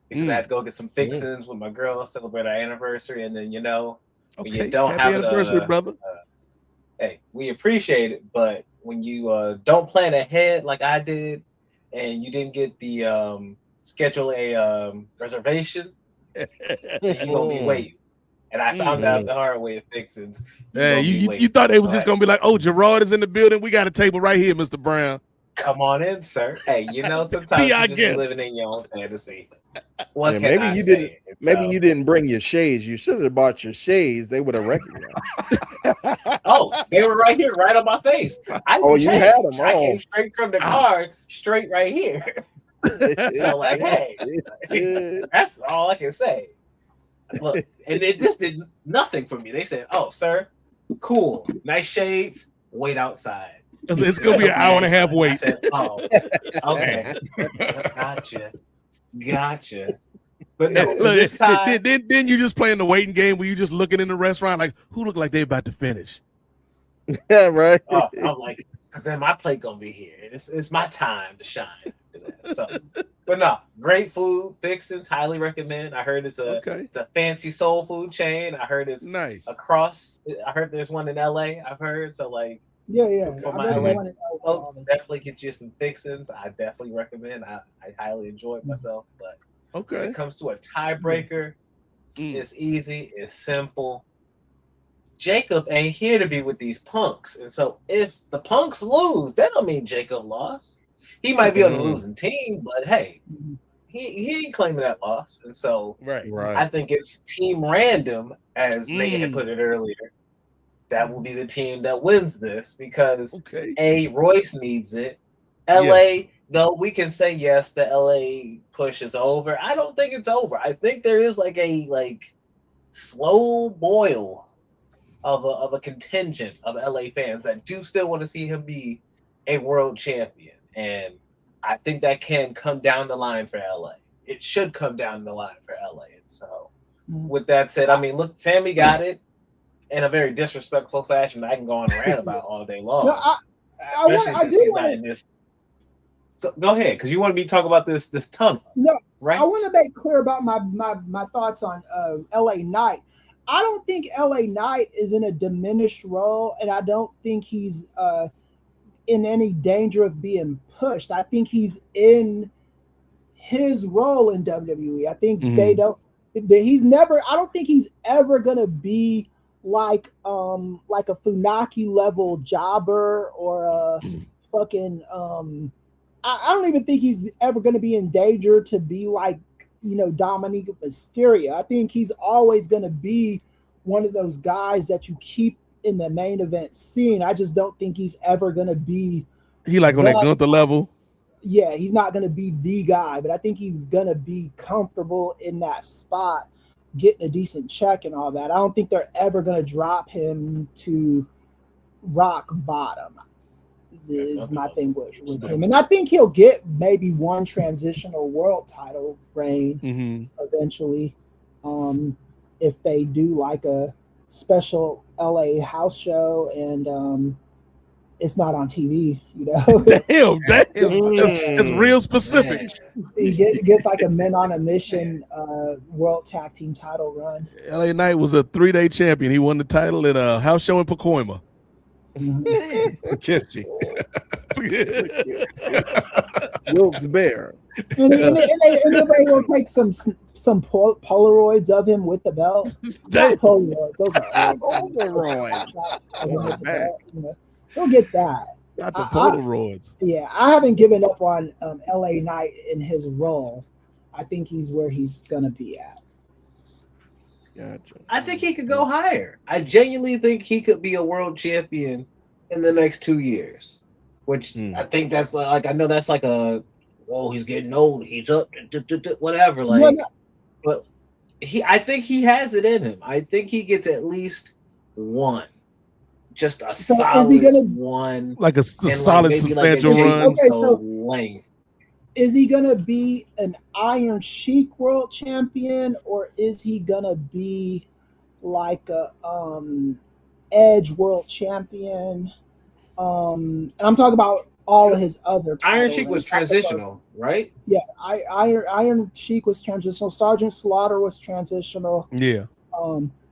[SPEAKER 7] because I had to go get some fixings with my girl, celebrate our anniversary, and then when you don't
[SPEAKER 2] Happy
[SPEAKER 7] have
[SPEAKER 2] anniversary, brother.
[SPEAKER 7] Hey, we appreciate it, but when you don't plan ahead like I did, and you didn't get the schedule a reservation, you're gonna be waiting. And I found out the hard way of fixings.
[SPEAKER 2] Hey, you thought they was just gonna be like, "Oh, Gerard is in the building. We got a table right here, Mr. Brown.
[SPEAKER 7] Come on in, sir." Hey, sometimes you just living in your own fantasy.
[SPEAKER 5] Maybe you didn't bring your shades. You should have bought your shades. They would have recognized.
[SPEAKER 7] Oh, they were right here, right on my face.
[SPEAKER 5] You had them.
[SPEAKER 7] I came straight from the car, straight right here. So hey, that's all I can say. Look, and it just did nothing for me. They said, "Oh, sir, cool, nice shades. Wait outside."
[SPEAKER 2] It's gonna be an hour and a half wait.
[SPEAKER 7] I said, "Oh, okay, gotcha." But no, this time,
[SPEAKER 2] then you just playing the waiting game where you just looking in the restaurant like, who look like they about to finish?
[SPEAKER 5] Yeah, right.
[SPEAKER 7] Oh, I'm like, because then my plate gonna be here. It's my time to shine. So, but no, great food, fixings, highly recommend. I heard it's a fancy soul food chain. I heard it's
[SPEAKER 2] nice
[SPEAKER 7] across. I heard there's one in LA. I've heard for my LA folks, definitely get you some fixings. I definitely recommend. I highly enjoyed myself. But when it comes to a tiebreaker, it's easy, it's simple. Jacob ain't here to be with these punks, and so if the punks lose, that don't mean Jacob lost. He might be on the losing team, but hey, he ain't claiming that loss. And so
[SPEAKER 2] right.
[SPEAKER 7] I think it's team random, as Nate had put it earlier. That will be the team that wins this because Royce needs it. LA, though we can say yes, the LA push is over. I don't think it's over. I think there is like a slow boil of a contingent of LA fans that do still want to see him be a world champion. And I think that can come down the line for LA. It should come down the line for LA. And so with that said, I mean, look, Tammy got it in a very disrespectful fashion. I can go on and rant about all day long.
[SPEAKER 1] No,
[SPEAKER 7] Go ahead, because you want me to talk about this tunnel.
[SPEAKER 1] No,
[SPEAKER 7] right?
[SPEAKER 1] I want to make clear about my thoughts on LA Knight. I don't think LA Knight is in a diminished role, and I don't think he's in any danger of being pushed. I think he's in his role in WWE. I think I don't think he's ever gonna be like a Funaki level jobber or a fucking I don't even think he's ever gonna be in danger to be like Dominic Mysterio. I think he's always gonna be one of those guys that you keep in the main event scene. I just don't think he's ever gonna be.
[SPEAKER 2] He like on that Gunther level.
[SPEAKER 1] Yeah, he's not gonna be the guy, but I think he's gonna be comfortable in that spot. getting a decent check and all that. I don't think they're ever going to drop him to rock bottom. Is my thing with him, and I think he'll get maybe one transitional world title reign eventually, if they do like a special LA house show and it's not on TV, you know.
[SPEAKER 2] Damn, it's real specific.
[SPEAKER 1] He gets like a Men on a Mission world tag team title run.
[SPEAKER 2] LA Knight was a 3-day champion. He won the title at a house show in Pacoima.
[SPEAKER 5] Poughkeepsie. Wilkes-Barre.
[SPEAKER 1] And they will take some Polaroids of him with the belt. Not Polaroids, those are
[SPEAKER 5] Polaroids.
[SPEAKER 1] They'll get that.
[SPEAKER 2] Not the Polaroids.
[SPEAKER 1] I haven't given up on LA Knight in his role. I think he's where he's gonna be at.
[SPEAKER 5] Gotcha.
[SPEAKER 7] I think he could go higher. I genuinely think he could be a world champion in the next 2 years. Which I think that's like I know that's like he's getting old, he's up, whatever. Like, but I think he has it in him. I think he gets at least one, just a solid one,
[SPEAKER 2] like a solid substantial run.
[SPEAKER 1] Okay, so length. Is he gonna be an Iron Sheik world champion, or is he gonna be like a Edge world champion? And I'm talking about all of his other titles.
[SPEAKER 7] Iron Sheik was transitional, right?
[SPEAKER 1] Yeah, Iron Sheik was transitional. Sergeant Slaughter was transitional.
[SPEAKER 2] Yeah.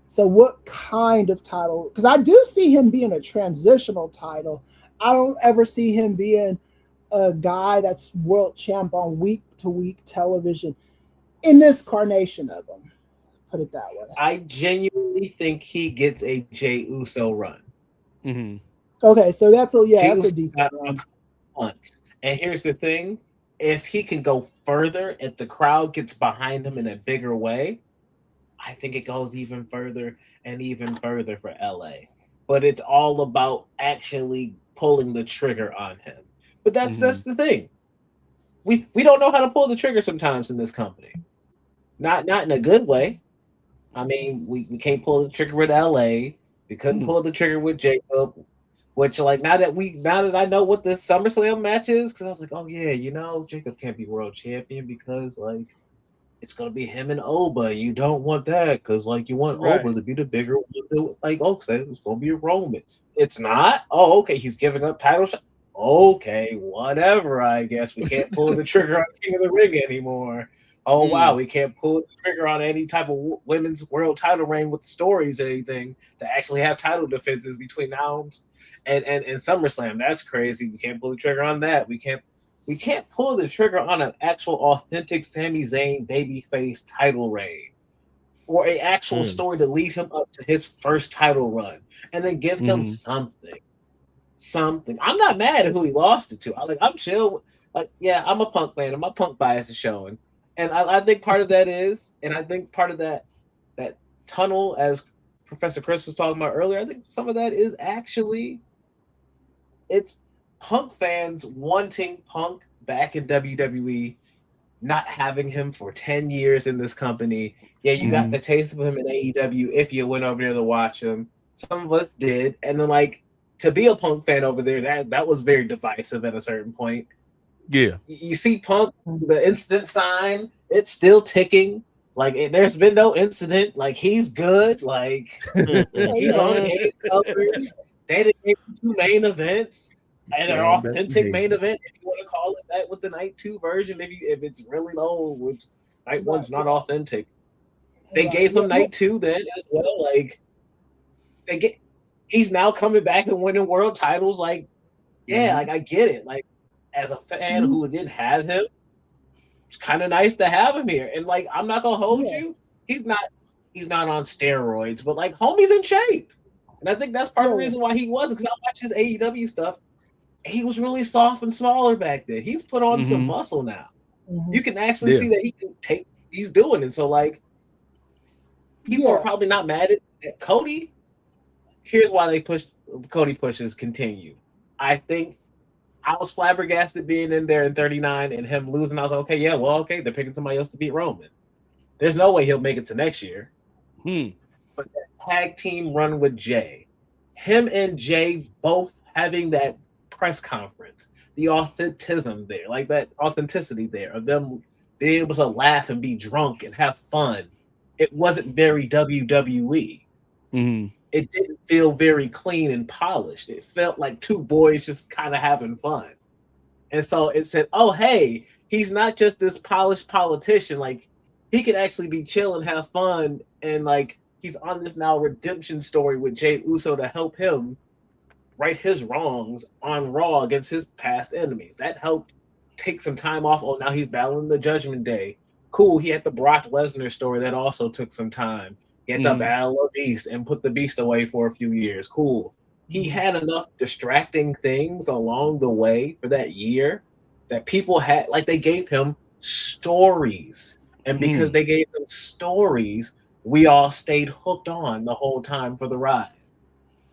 [SPEAKER 1] So what kind of title? Because I do see him being a transitional title. I don't ever see him being a guy that's world champ on week-to-week television in this carnation of him. Put it that way.
[SPEAKER 7] I genuinely think he gets a Jey Uso run.
[SPEAKER 2] Mm-hmm.
[SPEAKER 1] Okay, so that's a decent run.
[SPEAKER 7] And here's the thing: if he can go further, if the crowd gets behind him in a bigger way, I think it goes even further and even further for LA. But it's all about actually pulling the trigger on him. But that's the thing. We don't know how to pull the trigger sometimes in this company. Not in a good way. I mean, we can't pull the trigger with LA. We couldn't pull the trigger with Jacob. Which, like, now that I know what this SummerSlam match is, because I was like, oh yeah, you know, Jacob can't be world champion because like it's gonna be him and Oba. You don't want that because like you want Oba to be the bigger one. Like, okay, it's gonna be a Roman. It's not. Oh, okay, he's giving up title shot. Okay, whatever. I guess we can't pull the trigger on King of the Ring anymore. Oh wow, we can't pull the trigger on any type of women's world title reign with stories or anything to actually have title defenses between now and SummerSlam. That's crazy. We can't pull the trigger on that. We can't pull the trigger on an actual authentic Sami Zayn babyface title reign or an actual story to lead him up to his first title run and then give him something. I'm not mad at who he lost it to. I'm chill. Like, yeah, I'm a Punk fan and my Punk bias is showing. And I think part of that is, and I think part of that tunnel, as Professor Chris was talking about earlier, I think some of that is actually it's Punk fans wanting Punk back in WWE, not having him for 10 years in this company. Yeah, you got the taste of him in AEW if you went over there to watch him. Some of us did. And then, like, to be a Punk fan over there, that was very divisive at a certain point.
[SPEAKER 2] Yeah.
[SPEAKER 1] You
[SPEAKER 7] see Punk, the incident sign, it's still ticking. Like, there's been no incident. Like, he's good. Like, he's on the covers. They did 2 main events and an authentic main event, if you want to call it that, with the Night 2 version, if it's really low, which Night 1's not authentic. They gave him Night 2 then as well. Like, he's now coming back and winning world titles. Like, yeah, like I get it. Like, as a fan who didn't have him, it's kind of nice to have him here. And like, I'm not gonna hold you. He's not on steroids, but like, homie's in shape. And I think that's part of the reason why he wasn't, because I watch his AEW stuff. He was really soft and smaller back then. He's put on some muscle now. You can actually see that he can take what he's doing. And so, like, people are probably not mad at Cody. Here's why Cody pushes continue. I think I was flabbergasted being in there in 39 and him losing. I was like, okay, they're picking somebody else to beat Roman. There's no way he'll make it to next year.
[SPEAKER 2] But
[SPEAKER 7] that tag team run with Jay, him and Jay both having that press conference, the authenticity there of them being able to laugh and be drunk and have fun. It wasn't very WWE. It didn't feel very clean and polished. It felt like two boys just kind of having fun. And so it said, oh, hey, he's not just this polished politician. Like, he could actually be chill and have fun. And, like, he's on this now redemption story with Jey Uso to help him right his wrongs on Raw against his past enemies. That helped take some time off. Oh, now he's battling the Judgment Day. Cool. He had the Brock Lesnar story that also took some time. He had to battle a beast and put the beast away for a few years. Cool. He had enough distracting things along the way for that year that people had, like, they gave him stories. And because they gave him stories, we all stayed hooked on the whole time for the ride.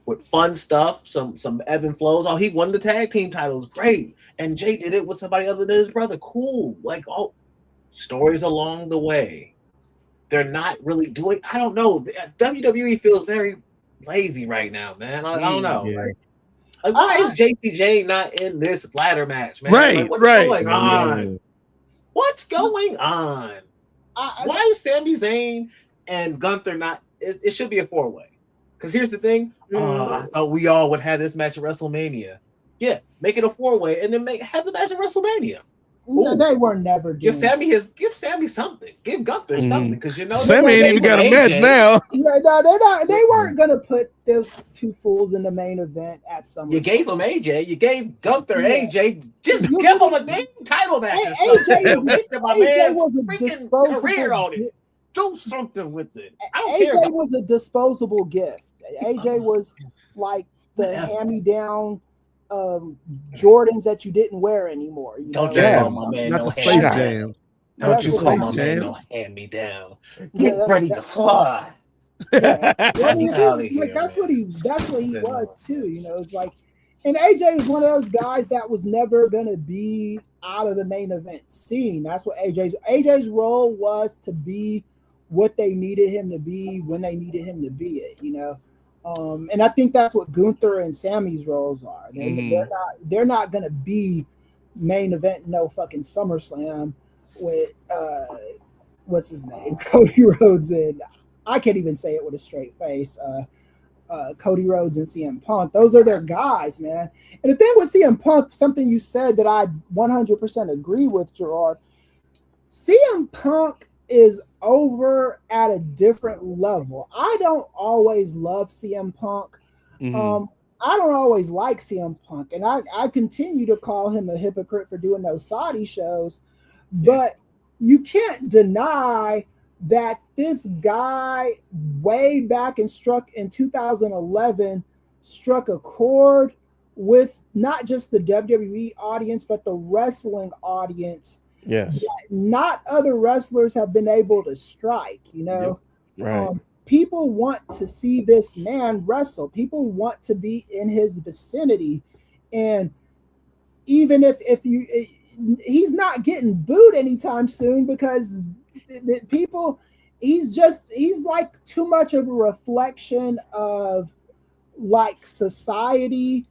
[SPEAKER 7] With fun stuff, some ebb and flows. Oh, he won the tag team titles. Great. And Jay did it with somebody other than his brother. Cool. Like, oh, stories along the way. They're not really doing, I don't know. WWE feels very lazy right now, man. I don't know.
[SPEAKER 2] Yeah.
[SPEAKER 7] Like, why is JPJ not in this ladder match, man?
[SPEAKER 2] Right,
[SPEAKER 7] like, what's
[SPEAKER 2] right.
[SPEAKER 7] going on? What's going on? Why is Sami Zayn and Gunther not? It should be a 4-way. Because here's the thing. I thought we all would have this match at WrestleMania. Yeah, make it a 4-way and then have the match at WrestleMania.
[SPEAKER 1] No, they were never doing.
[SPEAKER 7] Give Sami something. Give Gunther something, because you know
[SPEAKER 2] Sami ain't even got a match now.
[SPEAKER 1] Yeah, no, they're not. They weren't gonna put those two fools in the main event at SummerSlam.
[SPEAKER 7] You gave him AJ. You gave Gunther AJ. Just give him a damn title match.
[SPEAKER 1] AJ was a disposable
[SPEAKER 7] career on it. Do something with it. I don't
[SPEAKER 1] AJ
[SPEAKER 7] care.
[SPEAKER 1] was a disposable gift. AJ was like the hand-me-down Jordans that you didn't wear anymore.
[SPEAKER 7] Don't just call my man no
[SPEAKER 2] Space
[SPEAKER 7] hand
[SPEAKER 2] Jam.
[SPEAKER 7] Don't just call my man no hand me down. Get ready to fly.
[SPEAKER 1] Yeah. That's what he was too. You know, it's like, and AJ was one of those guys that was never gonna be out of the main event scene. That's what AJ's role was, to be what they needed him to be when they needed him to be it. You know. And I think that's what Gunther and Sammy's roles are. They're not gonna be main event no fucking SummerSlam with what's his name, Cody Rhodes, and I can't even say it with a straight face. Cody Rhodes and CM Punk. Those are their guys, man. And the thing with CM Punk, something you said that I 100% agree with, Gerard. CM Punk is over at a different level. I don't always love CM Punk. I don't always like CM Punk, and I continue to call him a hypocrite for doing those Saudi shows. But you can't deny that this guy way back in 2011 struck a chord with not just the WWE audience, but the wrestling audience.
[SPEAKER 5] Yes.
[SPEAKER 1] Not other wrestlers have been able to strike, you know.
[SPEAKER 5] Yep. Right.
[SPEAKER 1] People want to see this man wrestle. People want to be in his vicinity. And even if he's not getting booed anytime soon, because people, he's like too much of a reflection of like society,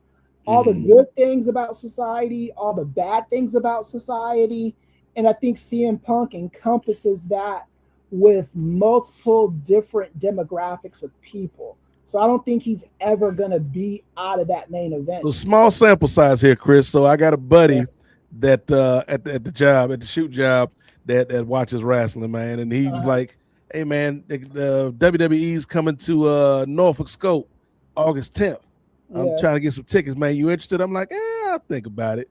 [SPEAKER 1] all the good things about society, all the bad things about society. And I think CM Punk encompasses that with multiple different demographics of people. So I don't think he's ever going to be out of that main event.
[SPEAKER 2] So small sample size here, Chris. So I got a buddy that at the shoot job that watches wrestling, man. And he was like, hey, man, the WWE's coming to Norfolk Scope August 10th. I'm trying to get some tickets, man. You interested? I'm like, I'll think about it.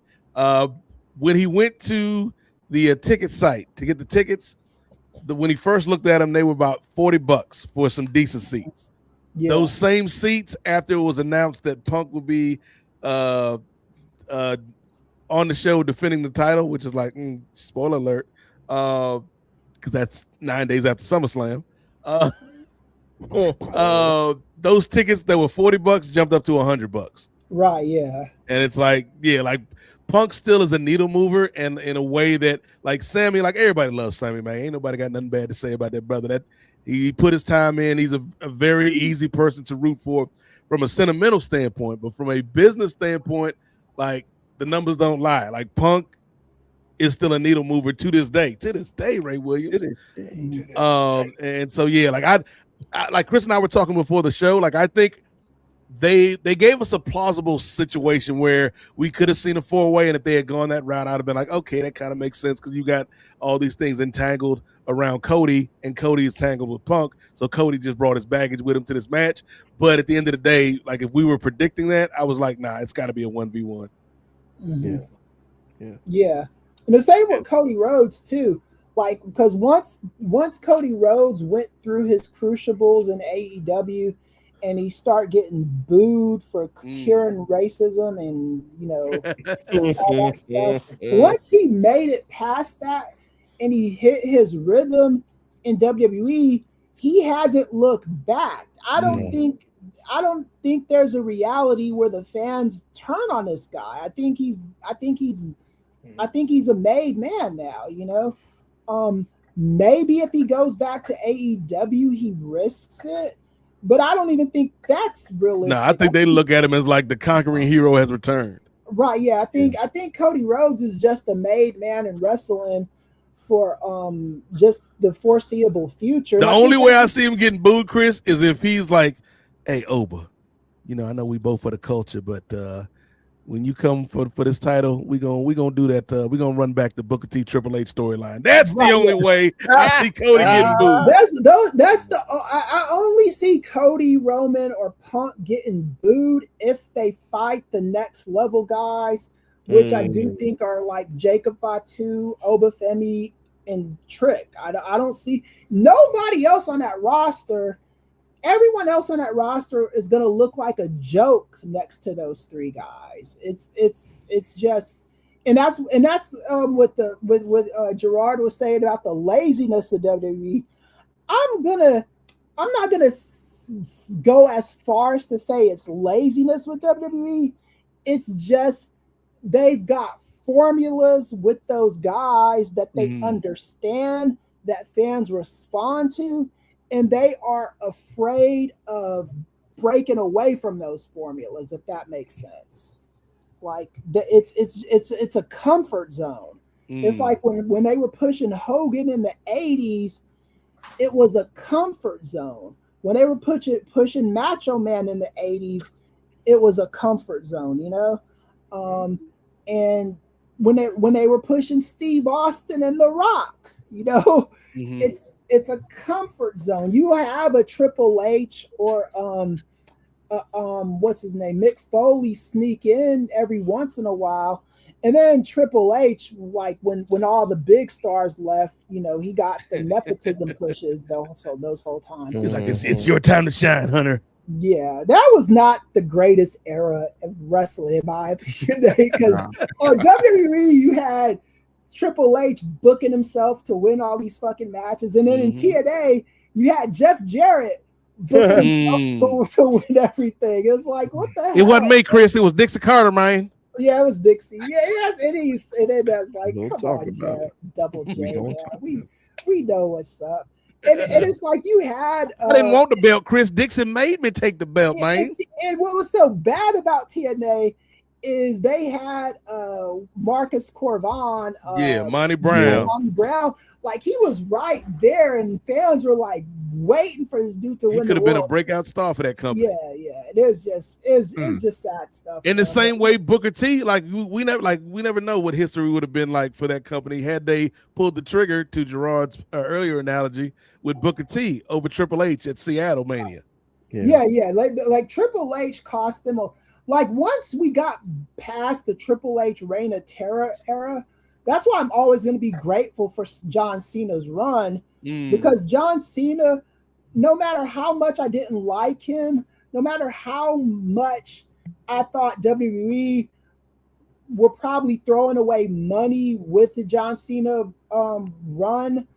[SPEAKER 2] When he went to the ticket site to get the tickets, when he first looked at them, they were about $40 for some decent seats. Yeah. Those same seats, after it was announced that Punk would be on the show defending the title, which is like, spoiler alert, because that's 9 days after SummerSlam. Those tickets that were $40 jumped up to $100.
[SPEAKER 1] Right, yeah.
[SPEAKER 2] And it's like, like Punk still is a needle mover, and in a way that, like Sammy, like everybody loves Sammy, man. Ain't nobody got nothing bad to say about that brother. That he put his time in. He's a very easy person to root for from a sentimental standpoint, but from a business standpoint, like the numbers don't lie. Like Punk is still a needle mover to this day. To this day, Ray Williams. And so yeah, like I like Chris and I were talking before the show. Like I think they gave us a plausible situation where we could have seen a 4-way, and if they had gone that route, I'd have been like, okay, that kind of makes sense because you got all these things entangled around Cody, and Cody is tangled with Punk, so Cody just brought his baggage with him to this match. But at the end of the day, like if we were predicting that, I was like, nah, it's got to be a 1v1.
[SPEAKER 1] Yeah. And the same with Cody Rhodes too. Like, because once Cody Rhodes went through his crucibles in AEW, and he started getting booed for curing racism and all that stuff. Once he made it past that and he hit his rhythm in WWE, he hasn't looked back. I don't think there's a reality where the fans turn on this guy. I think he's a made man now, maybe if he goes back to AEW, he risks it. But I don't even think that's realistic.
[SPEAKER 2] No, I think they look at him as like the conquering hero has returned.
[SPEAKER 1] Right, yeah. I think Cody Rhodes is just a made man in wrestling for just the foreseeable future.
[SPEAKER 2] The only way I see him getting booed, Chris, is if he's like, hey, Oba, I know we both for the culture, but when you come for this title, we gonna do that. We're gonna run back the Booker T Triple H storyline. That's the only way I see Cody getting booed.
[SPEAKER 1] I only see Cody, Roman, or Punk getting booed if they fight the next level guys, which I do think are like Jacob Fatu, Obafemi, and Trick. I don't see nobody else on that roster. Everyone else on that roster is going to look like a joke next to those three guys. It's just, and that's what Gerard was saying about the laziness of WWE. I'm not gonna go as far as to say it's laziness with WWE. It's just they've got formulas with those guys that they understand, that fans respond to, and they are afraid of breaking away from those formulas, if that makes sense. Like it's a comfort zone. It's like when they were pushing Hogan in the 80s, it was a comfort zone. When they were pushing Macho Man in the 80s, it was a comfort zone, and when they were pushing Steve Austin and The Rock, it's a comfort zone. You have a Triple H or what's his name, Mick Foley sneak in every once in a while, and then Triple H, like when all the big stars left, he got the nepotism pushes those whole time.
[SPEAKER 2] He's like, it's your time to shine, Hunter.
[SPEAKER 1] Yeah, that was not the greatest era of wrestling, in my opinion, because on WWE you had Triple H booking himself to win all these fucking matches, and then in TNA you had Jeff Jarrett booking himself to win everything. It was like, what the hell?
[SPEAKER 2] It wasn't me, Chris. It was Dixie Carter, man.
[SPEAKER 1] Yeah, it was Dixie. Yeah, it is. And then that's like, come on, Jarrett, Double J. We know what's up. And it's like you had.
[SPEAKER 2] I didn't want the belt, Chris. Dixon made me take the belt, man.
[SPEAKER 1] And what was so bad about TNA is they had Marcus Corvan.
[SPEAKER 2] Monty Brown.
[SPEAKER 1] Monty Brown. Like, he was right there, and fans were like waiting for this dude to win.
[SPEAKER 2] He could have been a breakout star for that company.
[SPEAKER 1] Yeah. It's just sad stuff.
[SPEAKER 2] In the same way, Booker T, like we never know what history would have been like for that company had they pulled the trigger, to Gerard's earlier analogy, with Booker T over Triple H at Seattle Mania.
[SPEAKER 1] Yeah. Like Triple H cost them once we got past the Triple H Reign of Terror era. That's why I'm always going to be grateful for John Cena's run, because John Cena, no matter how much I didn't like him, no matter how much I thought WWE were probably throwing away money with the John Cena run,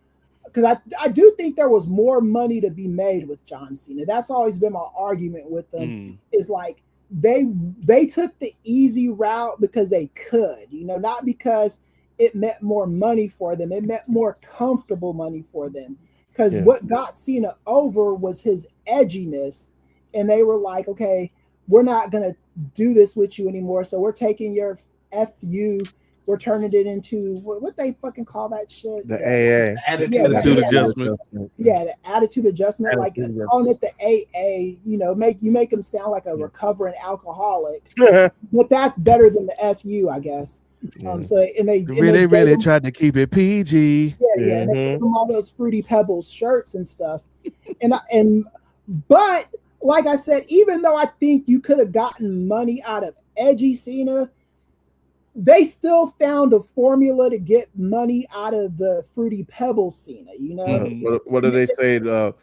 [SPEAKER 1] because I do think there was more money to be made with John Cena. That's always been my argument with them, is like, they took the easy route because they could, not because it meant more money for them. It meant more comfortable money for them. Because what got Cena over was his edginess. And they were like, okay, we're not going to do this with you anymore. So we're taking your FU, we're turning it into what they fucking call that shit?
[SPEAKER 5] The AA.
[SPEAKER 2] Attitude adjustment.
[SPEAKER 1] Yeah, the attitude adjustment, like calling it the AA, make them sound like a recovering alcoholic. But that's better than the FU, I guess. They
[SPEAKER 2] really tried to keep it PG.
[SPEAKER 1] Yeah, and they gave them all those Fruity Pebbles shirts and stuff. But like I said, even though I think you could have gotten money out of edgy Cena, they still found a formula to get money out of the Fruity Pebbles Cena.
[SPEAKER 5] What do they say? A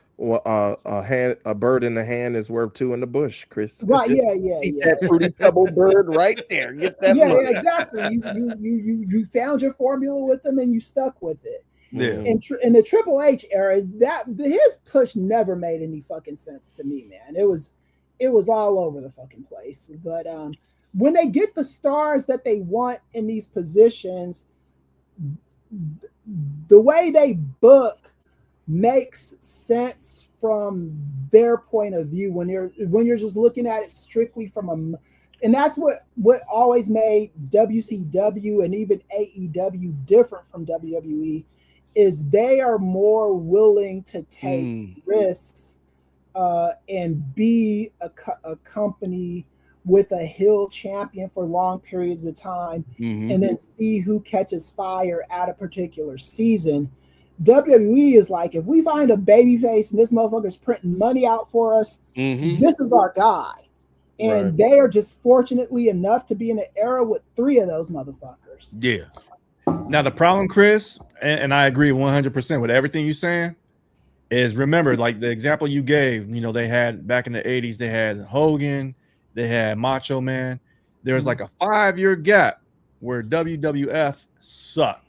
[SPEAKER 5] bird in the hand is worth two in the bush, Chris.
[SPEAKER 1] Right? Yeah.
[SPEAKER 5] That Fruity Pebble bird right there. Get that.
[SPEAKER 1] Yeah, exactly. You found your formula with them and you stuck with it.
[SPEAKER 2] Yeah.
[SPEAKER 1] In the Triple H era, his push never made any fucking sense to me, man. It was all over the fucking place. But when they get the stars that they want in these positions, the way they book makes sense from their point of view when you're just looking at it strictly from and that's what always made WCW and even AEW different from WWE is they are more willing to take risks and be a company with a heel champion for long periods of time and then see who catches fire at a particular season. WWE is like, if we find a babyface and this motherfucker's printing money out for us, this is our guy. And they are just fortunately enough to be in an era with 3 of those motherfuckers.
[SPEAKER 2] Yeah.
[SPEAKER 6] Now, the problem, Chris, and I agree 100% with everything you're saying, is remember, like the example you gave, they had back in the 80s, they had Hogan, they had Macho Man. There was like a 5-year gap where WWF sucked.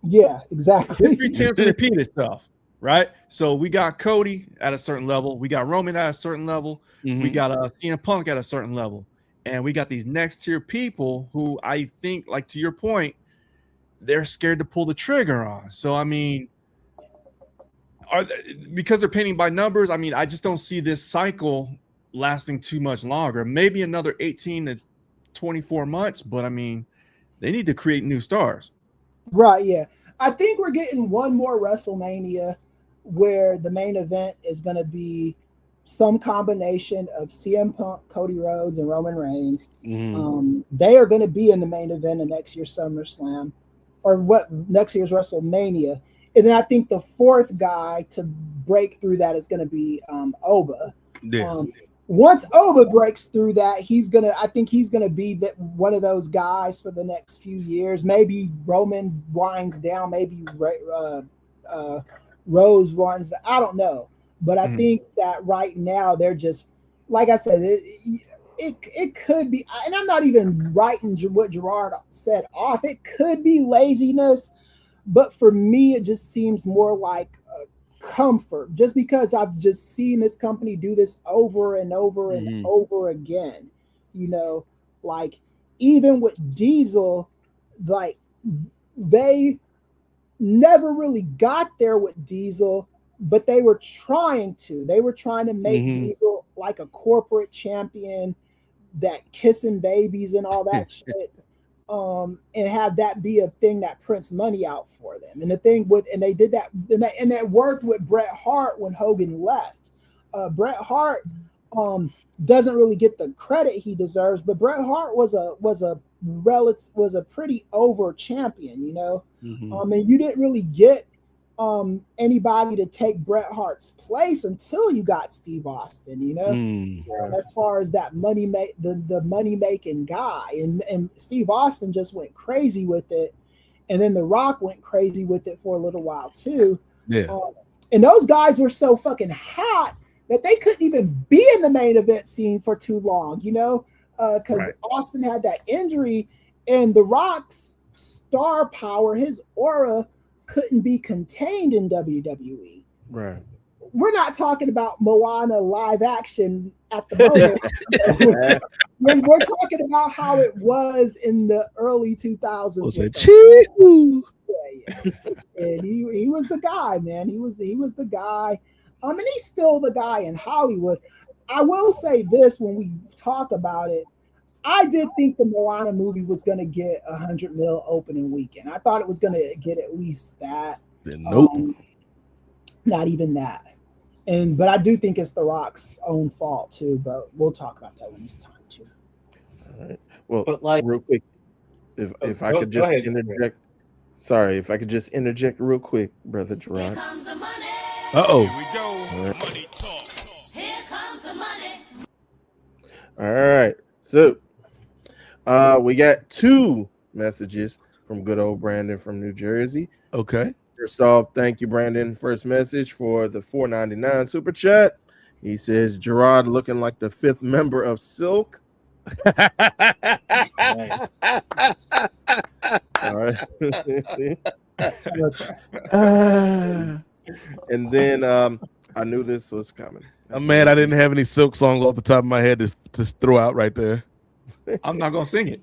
[SPEAKER 1] Yeah, exactly.
[SPEAKER 6] History tends to repeat itself, right? So we got Cody at a certain level. We got Roman at a certain level. We got CM Punk at a certain level. And we got these next tier people who I think, like to your point, they're scared to pull the trigger on. So, I mean, because they're painting by numbers, I mean, I just don't see this cycle lasting too much longer. Maybe another 18 to 24 months, but I mean, they need to create new stars.
[SPEAKER 1] Right, yeah. I think we're getting one more WrestleMania where the main event is going to be some combination of CM Punk, Cody Rhodes, and Roman Reigns. They are going to be in the main event of next year's SummerSlam or next year's WrestleMania. And then I think the 4th guy to break through that is going to be Oba.
[SPEAKER 2] Yeah.
[SPEAKER 1] Once Oba breaks through that, I think he's gonna be that one of those guys for the next few years. Maybe Roman winds down, maybe Rose winds down. I don't know, but I think that right now they're just, like I said, it could be, and I'm not even writing what Gerard said off. It could be laziness, but for me, it just seems more like comfort, just because I've just seen this company do this over and over and over again. Like even with Diesel, like they never really got there with Diesel, but they were trying to. They were trying to make Diesel like a corporate champion that kissing babies and all that shit. And have that be a thing that prints money out for them. And they did that, and that worked with Bret Hart when Hogan left. Bret Hart doesn't really get the credit he deserves, but Bret Hart was a pretty over champion, and you didn't really get anybody to take Bret Hart's place until you got Steve Austin, as far as that the money making guy, and Steve Austin just went crazy with it, and then The Rock went crazy with it for a little while too.
[SPEAKER 2] Yeah,
[SPEAKER 1] and those guys were so fucking hot that they couldn't even be in the main event scene for too long, because Austin had that injury, and The Rock's star power, his aura, couldn't be contained in WWE.
[SPEAKER 5] Right.
[SPEAKER 1] we're not talking about Moana live action at the moment. We're talking about how it was in the early 2000s. Yeah. And he was the guy, man. He was the guy. And he's still the guy in Hollywood. I will say this when we talk about it. I did think the Moana movie was going to get 100 mil opening weekend. I thought it was going to get at least that.
[SPEAKER 2] Nope.
[SPEAKER 1] Not even that. But I do think it's The Rock's own fault too. But we'll talk about that when it's time to.
[SPEAKER 5] All right. Well,
[SPEAKER 7] But like,
[SPEAKER 5] real quick, if I could just interject. Sorry, if I could just interject real quick, brother Gerard.
[SPEAKER 2] Uh-oh.
[SPEAKER 8] Here we go. Money talk.
[SPEAKER 9] Here comes the money.
[SPEAKER 5] All right. So we got 2 messages from good old Brandon from New Jersey.
[SPEAKER 2] Okay.
[SPEAKER 5] First off, thank you, Brandon. First message for the $4.99 super chat. He says Gerard looking like the 5th member of Silk. All right. And then I knew this was coming.
[SPEAKER 2] I'm mad I didn't have any Silk songs off the top of my head to throw out right there.
[SPEAKER 6] I'm not gonna sing it.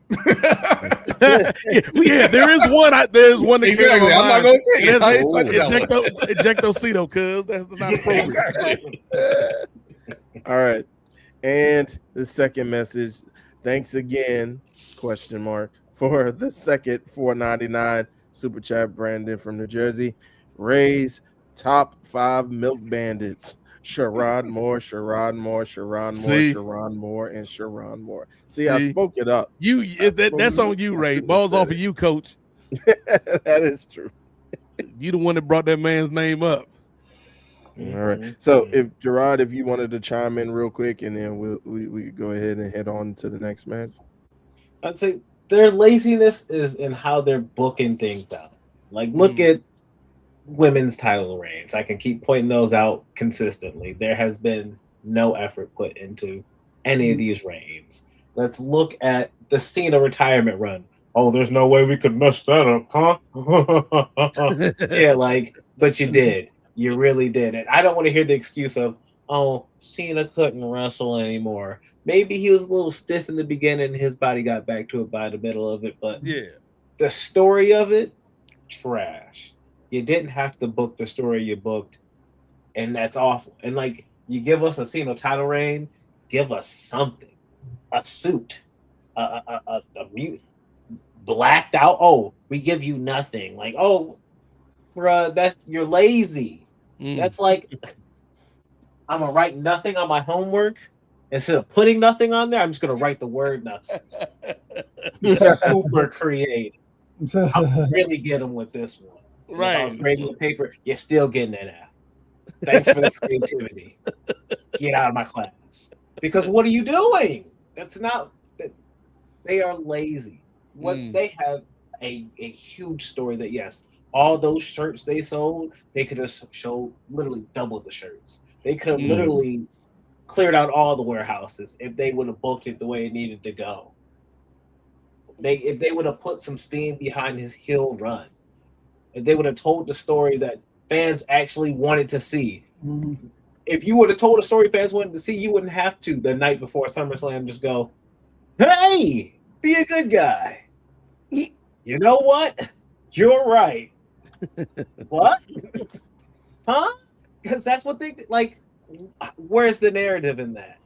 [SPEAKER 2] Yeah, there is one. There's one.
[SPEAKER 6] Exactly. I'm not gonna sing it.
[SPEAKER 2] Ejectocito, cuz that's not appropriate.
[SPEAKER 5] All right. And the second message. Thanks again, ? For the second $4.99 super chat, Brandon from New Jersey. Ray's top 5 milk bandits. Sherrod Moore, and Sharon Moore. See, I spoke it up.
[SPEAKER 2] That's on you, Ray. Ball's off of you, coach.
[SPEAKER 5] That is true.
[SPEAKER 2] You the one that brought that man's name up.
[SPEAKER 5] All right. So if Gerard, if you wanted to chime in real quick, and then we go ahead and head on to the next match.
[SPEAKER 7] I'd say their laziness is in how they're booking things down. Like, look at women's title reigns. I can keep pointing those out consistently. There has been no effort put into any of these reigns. Let's look at the Cena retirement run. Oh, there's no way we could mess that up, huh? Yeah, but you did. You really did. And I don't want to hear the excuse of, oh, Cena couldn't wrestle anymore. Maybe he was a little stiff in the beginning and his body got back to it by the middle of it. But the story of it, trash. You didn't have to book the story you booked, and that's awful. And you give us a Cena title reign, give us something, a suit, a mute, blacked out. Oh, we give you nothing. Bruh, you're lazy. That's like, I'm gonna write nothing on my homework instead of putting nothing on there. I'm just gonna write the word nothing. Super creative. I'll really get them with this one.
[SPEAKER 2] Right.
[SPEAKER 7] Grading the paper, you're still getting an F. Thanks for the creativity. Get out of my class. Because what are you doing? They are lazy. They have a huge story that, yes, all those shirts they sold, they could have showed literally double the shirts. They could have literally cleared out all the warehouses if they would have booked it the way it needed to go. If they would have put some steam behind his heel run. If they would have told the story that fans actually wanted to see. If you would have told a story fans wanted to see, you wouldn't have to the night before SummerSlam just go, hey, be a good guy. You know what? You're right. What? Huh? Because that's what they like. Where's the narrative in that?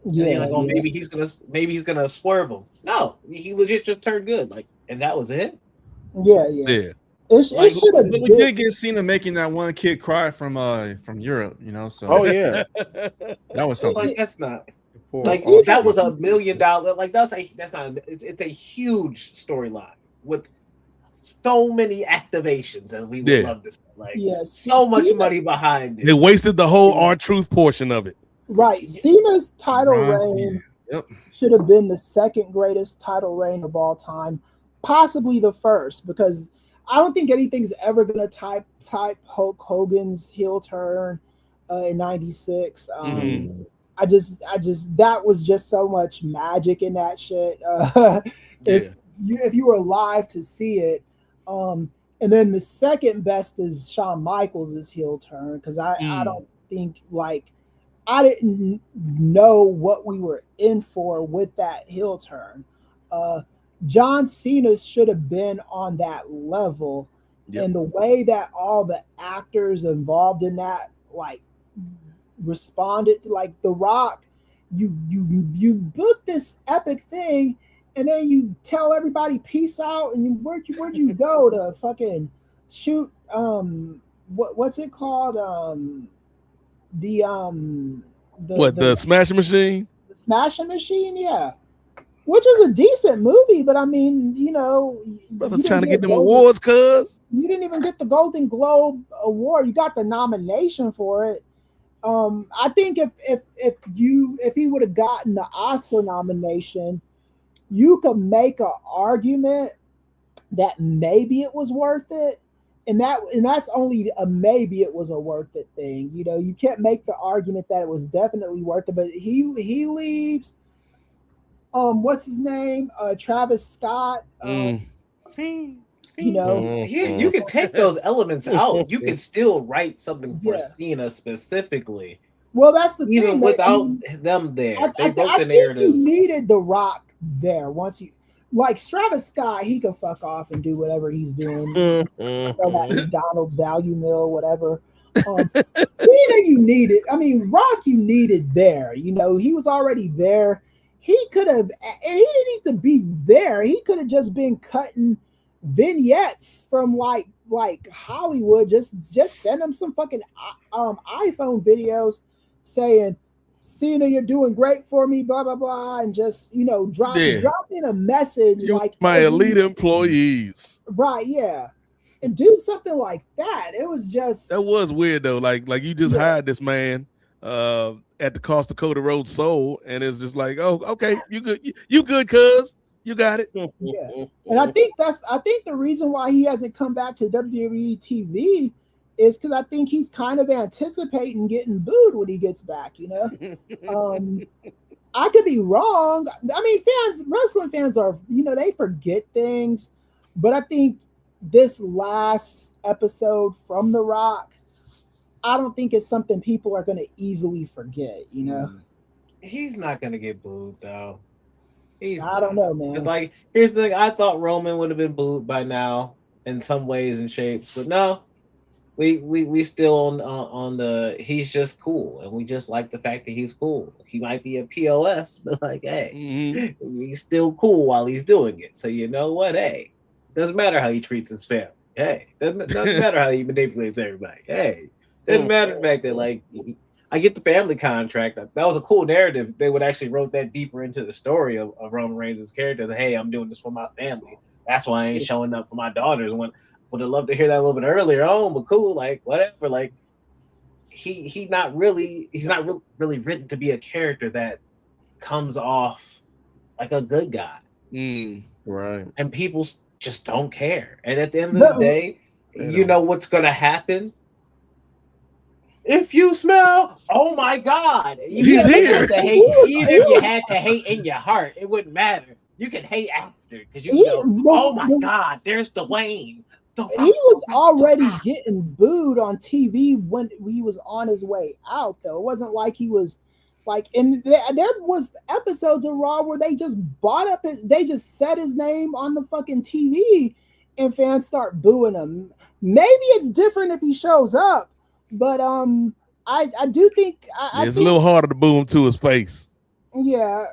[SPEAKER 7] Yeah. Maybe he's gonna swerve him. No, he legit just turned good. And that was it.
[SPEAKER 1] Yeah. It should have.
[SPEAKER 6] We did get Cena making that one kid cry from Europe, So
[SPEAKER 5] that
[SPEAKER 6] was something.
[SPEAKER 7] That's not that was $1 million. It's a huge storyline with so many activations, and we would love this. So much money behind it.
[SPEAKER 2] They wasted the whole R-Truth portion of it.
[SPEAKER 1] Right. Cena's title reign should have been the second greatest title reign of all time, possibly the first, because I don't think anything's ever going to type Hulk Hogan's heel turn in '96. I just that was just so much magic in that shit. If you were alive to see it, and then the second best is Shawn Michaels' heel turn, because I think like I didn't know what we were in for with that heel turn. John Cena should have been on that level, and the way that all the actors involved in that like responded, like The Rock, you book this epic thing, and then you tell everybody peace out, and where'd you go to fucking shoot what's it called
[SPEAKER 2] the Smashing Machine?
[SPEAKER 1] The Smashing Machine, yeah. Which was a decent movie, but I mean, you know,
[SPEAKER 2] brother trying to get them awards, cuz
[SPEAKER 1] you didn't even get the Golden Globe award. You got the nomination for it. I think if he would have gotten the Oscar nomination, you could make an argument that maybe it was worth it. And that's only a maybe it was a worth it thing. You know, you can't make the argument that it was definitely worth it, but he leaves. What's his name? Travis Scott. You know,
[SPEAKER 7] you can take those elements out. You can still write something for Cena specifically.
[SPEAKER 1] Well, that's the
[SPEAKER 7] even
[SPEAKER 1] thing.
[SPEAKER 7] Without them there,
[SPEAKER 1] I think you needed The Rock there once you. Like Travis Scott, he can fuck off and do whatever he's doing. Sell that McDonald's value meal, whatever. Cena, you needed. I mean, Rock, you needed there. You know, he was already there. He could have, and he didn't need to be there. He could have just been cutting vignettes from like Hollywood. Just send him some fucking iPhone videos saying, Cena, you're doing great for me, blah blah blah, and just, you know, drop in a message like
[SPEAKER 2] my elite employees,
[SPEAKER 1] right? Yeah, and do something like that. It was
[SPEAKER 2] weird though. Like you just hired this man at the Costa Coda Road Soul, and it's just like, oh, okay, you good, cuz you got it.
[SPEAKER 1] Yeah, and I think the reason why he hasn't come back to WWE TV is because I think he's kind of anticipating getting booed when he gets back, you know. I could be wrong. I mean, wrestling fans are, you know, they forget things, but I think this last episode from The Rock, I don't think it's something people are going to easily forget, you know.
[SPEAKER 7] He's not going to get booed though.
[SPEAKER 1] I don't know, man.
[SPEAKER 7] It's like, here's the thing. I thought Roman would have been booed by now in some ways and shapes, but no. We still on the he's just cool, and we just like the fact that he's cool. He might be a POS, but like, hey, he's still cool while he's doing it. So you know what? Hey, doesn't matter how he treats his family. Hey, doesn't matter how he manipulates everybody. Hey, doesn't matter the fact that like I get the family contract. That was a cool narrative. They would actually wrote that deeper into the story of Roman Reigns' character. That, hey, I'm doing this for my family. That's why I ain't showing up for my daughters. Would have loved to hear that a little bit earlier on, but cool, like whatever. Like he's not really written to be a character that comes off like a good guy,
[SPEAKER 5] right?
[SPEAKER 7] And people just don't care. And at the end of the day, you know what's gonna happen. If you smell, oh my God,
[SPEAKER 2] he's here.
[SPEAKER 7] Even if you had to hate in your heart, it wouldn't matter. You can hate after because you know, oh my God, there's Dwayne.
[SPEAKER 1] He was already getting booed on TV when he was on his way out, though. It wasn't like he was like, and there was episodes of Raw where they just they just said his name on the fucking TV and fans start booing him. Maybe it's different if he shows up, but I do think
[SPEAKER 2] it's a little harder to boo him to his face.
[SPEAKER 1] Yeah,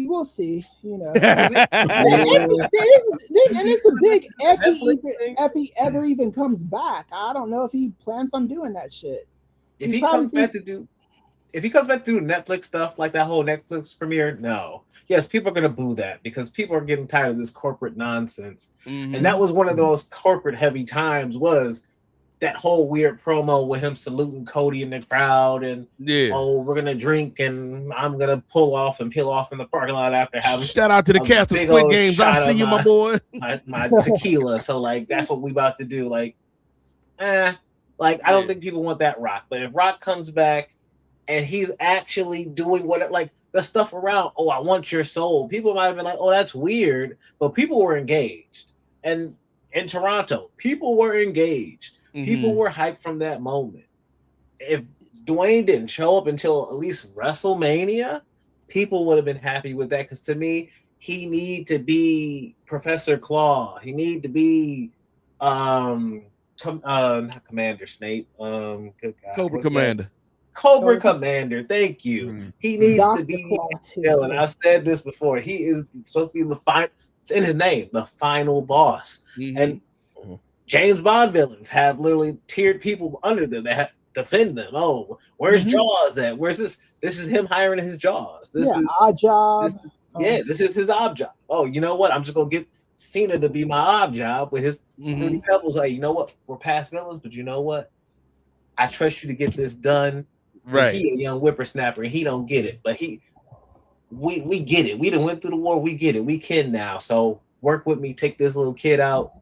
[SPEAKER 1] we'll see. You know, and it's a big if he ever even comes back. I don't know if he plans on doing that shit.
[SPEAKER 7] If he comes back to do Netflix stuff like that whole Netflix premiere, no. Yes, people are gonna boo that because people are getting tired of this corporate nonsense, and that was one of those corporate heavy times. Was that whole weird promo with him saluting Cody in the crowd and oh, we're gonna drink and I'm gonna peel off in the parking lot after having
[SPEAKER 2] shout out to the cast of Squid Games. I see you, my boy.
[SPEAKER 7] my tequila. So like that's what we about to do. Like, I don't think people want that Rock. But if Rock comes back and he's actually doing what like the stuff around, oh, I want your soul. People might have been like, oh, that's weird, but people were engaged. And in Toronto, people were engaged. People were hyped from that moment. If Dwayne didn't show up until at least WrestleMania, people would have been happy with that. Because to me, he need to be Professor Claw. He need to be not Commander Snape. Good God,
[SPEAKER 2] Cobra Commander.
[SPEAKER 7] That? Cobra Commander. Thank you. He needs
[SPEAKER 1] Dr.
[SPEAKER 7] to be
[SPEAKER 1] Claw too.
[SPEAKER 7] villain. I've said this before. He is supposed to be the final. It's in his name, the final boss. And James Bond villains have literally tiered people under them that defend them. Oh, where's Jaws at? Where's this? This is him hiring his Jaws. This is
[SPEAKER 1] odd job.
[SPEAKER 7] This is his ob job. Oh, you know what? I'm just gonna get Cena to be my ob job with his Fruity Pebbles. Like, you know what? We're past villains, but you know what? I trust you to get this done.
[SPEAKER 2] Right.
[SPEAKER 7] He a young whippersnapper and he don't get it, but we get it. We done went through the war. We get it. We can now. So work with me. Take this little kid out.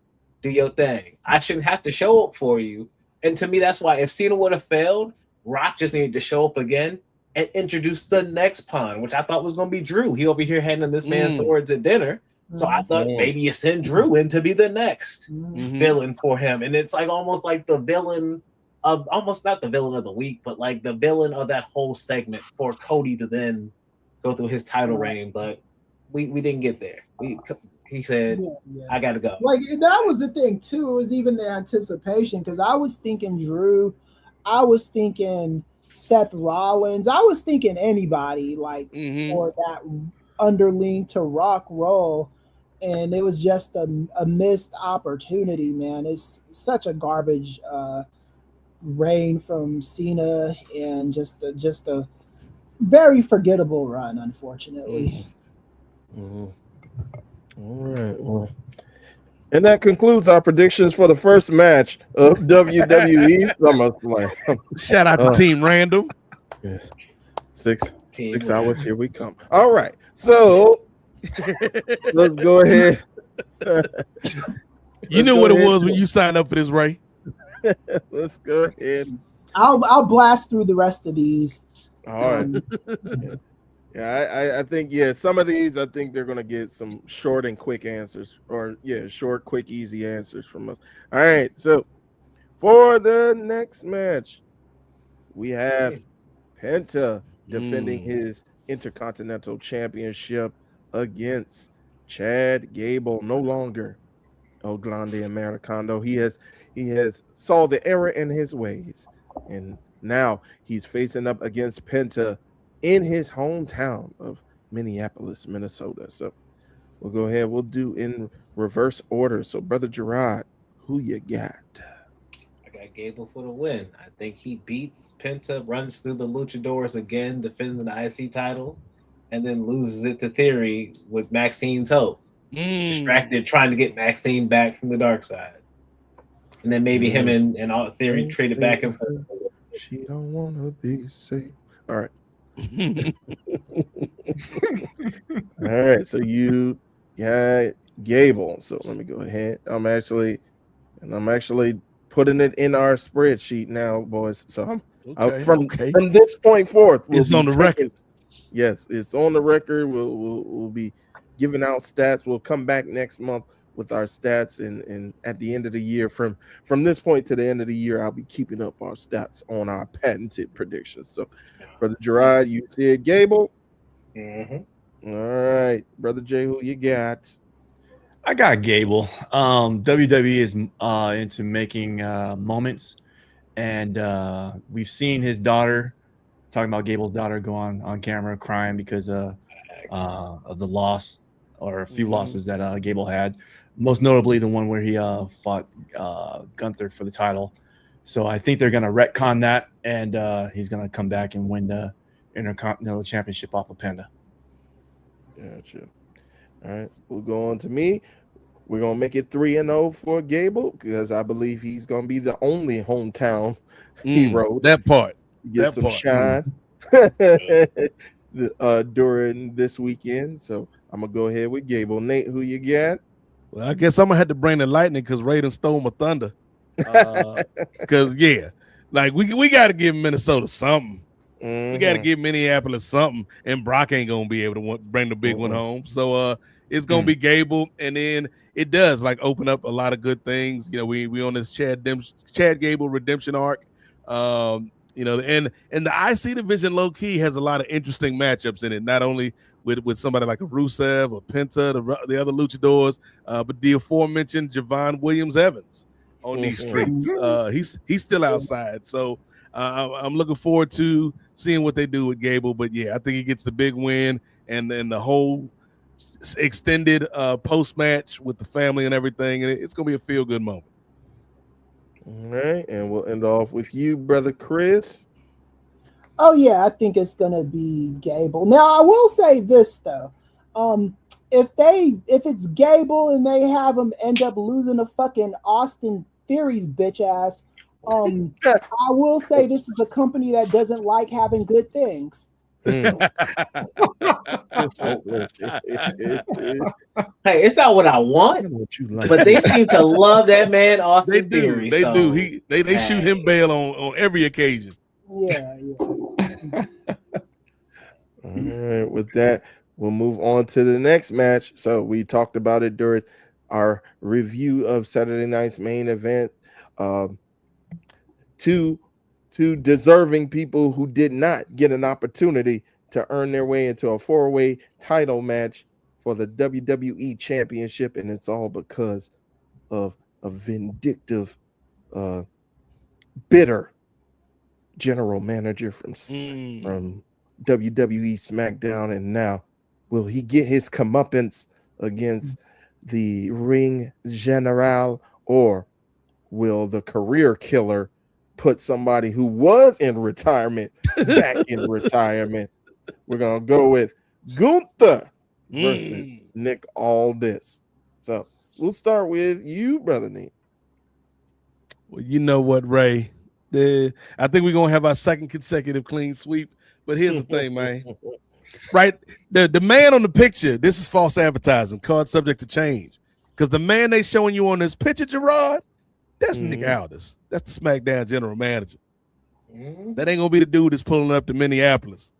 [SPEAKER 7] Do your thing. I shouldn't have to show up for you. And to me, that's why if Cena would have failed, Rock just needed to show up again and introduce the next pawn, which I thought was going to be Drew. He over here handing this man swords at dinner. So I thought maybe you send Drew in to be the next villain for him. And it's like almost like the villain of almost not the villain of the week, but like the villain of that whole segment for Cody to then go through his title reign. But we didn't get there. He said, I got to go.
[SPEAKER 1] Like, that was the thing, too. It was even the anticipation, because I was thinking Drew. I was thinking Seth Rollins. I was thinking anybody, like, for that underling to Rock role. And it was just a missed opportunity, man. It's such a garbage reign from Cena, and just a very forgettable run, unfortunately.
[SPEAKER 5] All right. Well, and that concludes our predictions for the first match of WWE SummerSlam.
[SPEAKER 2] Shout out to Team Random.
[SPEAKER 5] Yes. Six hours. Here we come. All right. So let's go ahead.
[SPEAKER 2] You knew what it was when you signed up for this, Ray.
[SPEAKER 5] Let's go ahead.
[SPEAKER 1] I'll blast through the rest of these.
[SPEAKER 5] All right. I think some of these I think they're gonna get some short and quick answers, or short, quick, easy answers from us. All right, so for the next match, we have Penta defending his Intercontinental Championship against Chad Gable, no longer El Grande Americano. He has saw the error in his ways, and now he's facing up against Penta in his hometown of Minneapolis, Minnesota. So we'll go ahead. We'll do in reverse order. So, Brother Gerard, who you got?
[SPEAKER 7] I got Gable for the win. I think he beats Penta, runs through the Luchadors again, defending the IC title, and then loses it to Theory with Maxine's help. Distracted, trying to get Maxine back from the dark side. And then maybe him and all Theory traded back and forth.
[SPEAKER 5] She don't want to be safe. All right. All right, so you got Gable. So let me go ahead. I'm actually putting it in our spreadsheet now, boys. So from this point forth,
[SPEAKER 2] it's on the record.
[SPEAKER 5] Yes, it's on the record. We'll be giving out stats. We'll come back next month with our stats, and at the end of the year, from this point to the end of the year, I'll be keeping up our stats on our patented predictions. So, Brother Gerard, you said Gable. All right, Brother Jay, who you got?
[SPEAKER 6] I got Gable. WWE is into making moments, and we've seen his daughter, talking about Gable's daughter, go on camera crying because of the loss or a few losses that Gable had. Most notably, the one where he fought Gunther for the title. So I think they're going to retcon that, and he's going to come back and win the Intercontinental Championship off of Penta.
[SPEAKER 5] Gotcha. All right, we'll go on to me. We're going to make it 3-0 for Gable because I believe he's going to be the only hometown hero.
[SPEAKER 2] That part.
[SPEAKER 5] Get some shine during this weekend. So I'm going to go ahead with Gable. Nate, who you got?
[SPEAKER 2] Well, I guess I'm going to have to bring the lightning because Raiden stole my thunder. Because, like we got to give Minnesota something. We got to give Minneapolis something, and Brock ain't gonna be able to bring the big one home. So it's gonna be Gable, and then it does like open up a lot of good things. You know, we on this Chad Gable redemption arc. You know, and the IC division low key has a lot of interesting matchups in it. Not only with somebody like a Rusev or Penta, the other luchadors, but the aforementioned Javon Williams Evans on these streets. He's still outside, so I'm looking forward to seeing what they do with Gable. But yeah, I think he gets the big win, and then the whole extended post match with the family and everything, and it's gonna be a feel good moment.
[SPEAKER 5] All right, and we'll end off with you, brother Chris.
[SPEAKER 1] Oh yeah, I think it's gonna be Gable. Now I will say this though, if it's Gable and they have him end up losing to fucking Austin Theory's bitch ass, I will say this is a company that doesn't like having good things.
[SPEAKER 7] Hey, it's not what I want, but they seem to love that man, Austin Theory.
[SPEAKER 2] They do. They shoot him bail on every occasion.
[SPEAKER 1] Yeah.
[SPEAKER 5] All right, with that, we'll move on to the next match. So we talked about it during our review of Saturday night's main event. Two deserving people who did not get an opportunity to earn their way into a 4-way title match for the WWE Championship, and it's all because of a vindictive, bitter general manager from WWE SmackDown. And now, will he get his comeuppance against the Ring General, or will the career killer put somebody who was in retirement back in retirement? We're gonna go with Gunther versus Nick Aldis. So we'll start with you, brother Nate.
[SPEAKER 2] Well, you know what, Ray? I think we're gonna have our second consecutive clean sweep. But here's the thing, man. Right, the man on the picture. This is false advertising. Card subject to change. Because the man they showing you on this picture, Gerard, that's Nick Aldis. That's the SmackDown general manager. That ain't gonna be the dude that's pulling up to Minneapolis.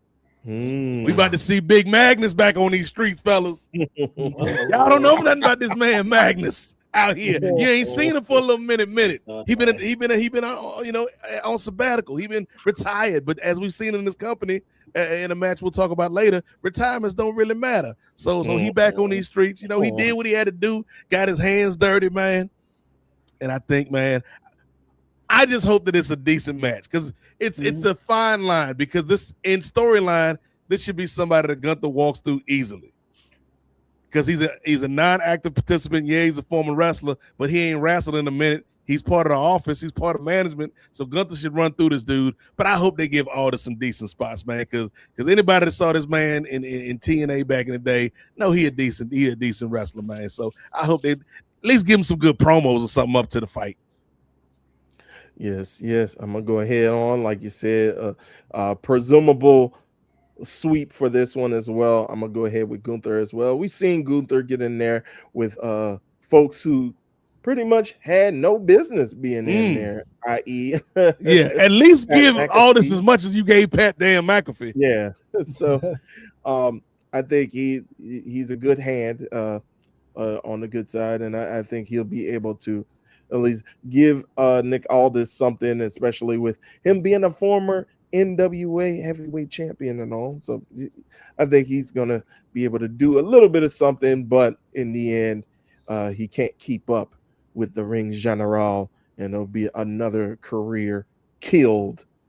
[SPEAKER 2] We about to see Big Magnus back on these streets, fellas. Y'all don't know nothing about this man Magnus out here. You ain't seen him for a little minute. He been on, on sabbatical. He been retired, but as we've seen in this company in a match we'll talk about later, retirements don't really matter. So he back on these streets. You know, he did what he had to do. Got his hands dirty, man. And I think, man, I just hope that it's a decent match, because it's a fine line, because this in storyline, this should be somebody that Gunther walks through easily. Because he's a non-active participant. Yeah, he's a former wrestler, but he ain't wrestled in a minute. He's part of the office. He's part of management. So Gunther should run through this dude. But I hope they give Aldis some decent spots, man. Because anybody that saw this man in TNA back in the day, know he a decent wrestler, man. So I hope they at least give him some good promos or something up to the fight.
[SPEAKER 5] Yes. I'm gonna go ahead on, like you said, presumable sweep for this one as well. I'm gonna go ahead with Gunther as well. We've seen Gunther get in there with folks who pretty much had no business being in there, i.e.
[SPEAKER 2] yeah, at least give Aldis as much as you gave Pat Dan McAfee.
[SPEAKER 5] Yeah. So I think he's a good hand on the good side, and I think he'll be able to at least give Nick Aldis something, especially with him being a former NWA heavyweight champion and all. So I think he's going to be able to do a little bit of something, but in the end, he can't keep up with the Ring General, and it'll be another career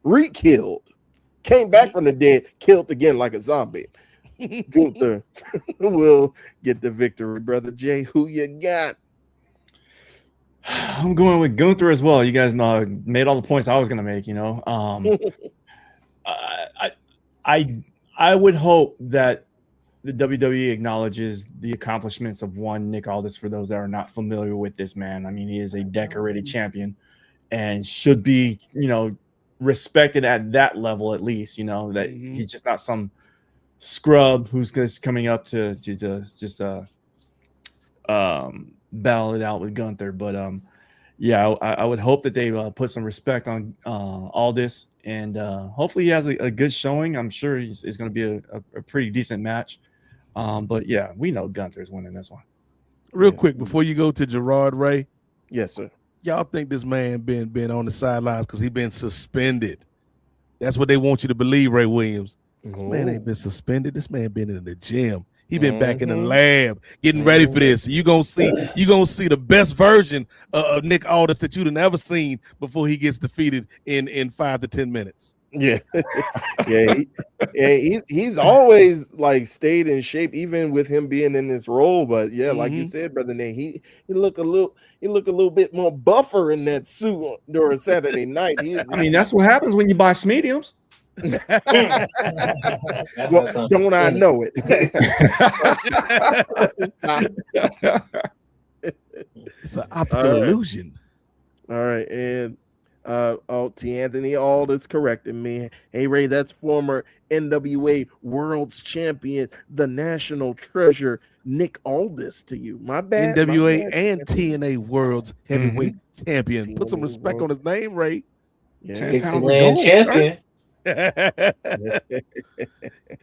[SPEAKER 5] re-killed, came back from the dead, killed again like a zombie. Gunther will get the victory. Brother Jay, who you got?
[SPEAKER 6] I'm going with Gunther as well. You guys made all the points I was going to make, I would hope that the WWE acknowledges the accomplishments of one Nick Aldis. For those that are not familiar with this man, I mean, he is a decorated champion and should be, respected at that level at least. That he's just not some scrub who's just coming up to just battle it out with Gunther. But I would hope that they put some respect on Aldis, and hopefully he has a good showing. I'm sure it's going to be a pretty decent match. But yeah, we know Gunther's winning this one.
[SPEAKER 2] Real quick before you go to Gerard, Ray.
[SPEAKER 5] Yes, sir.
[SPEAKER 2] Y'all think this man been on the sidelines because he been suspended That's what they want you to believe, Ray Williams. This man ain't been suspended. This man been in the gym. He been back in the lab getting ready for this. You gonna see the best version of Nick Aldis that you'd have never seen before he gets defeated in 5 to 10 minutes.
[SPEAKER 5] Yeah, he's always like stayed in shape, even with him being in this role. But yeah, like you said, brother Nate, he look a little bit more buffer in that suit during Saturday night.
[SPEAKER 10] I mean, that's what happens when you buy mediums.
[SPEAKER 5] Well, don't I know it?
[SPEAKER 2] It's an optical illusion.
[SPEAKER 5] All right, and T. Anthony Aldis correcting me. Hey Ray, that's former NWA World's Champion, the National Treasure, Nick Aldis to you. My bad.
[SPEAKER 2] NWA and TNA World's Heavyweight Champion. Put some respect on his name, Ray.
[SPEAKER 7] Yeah. Dixieland Champion.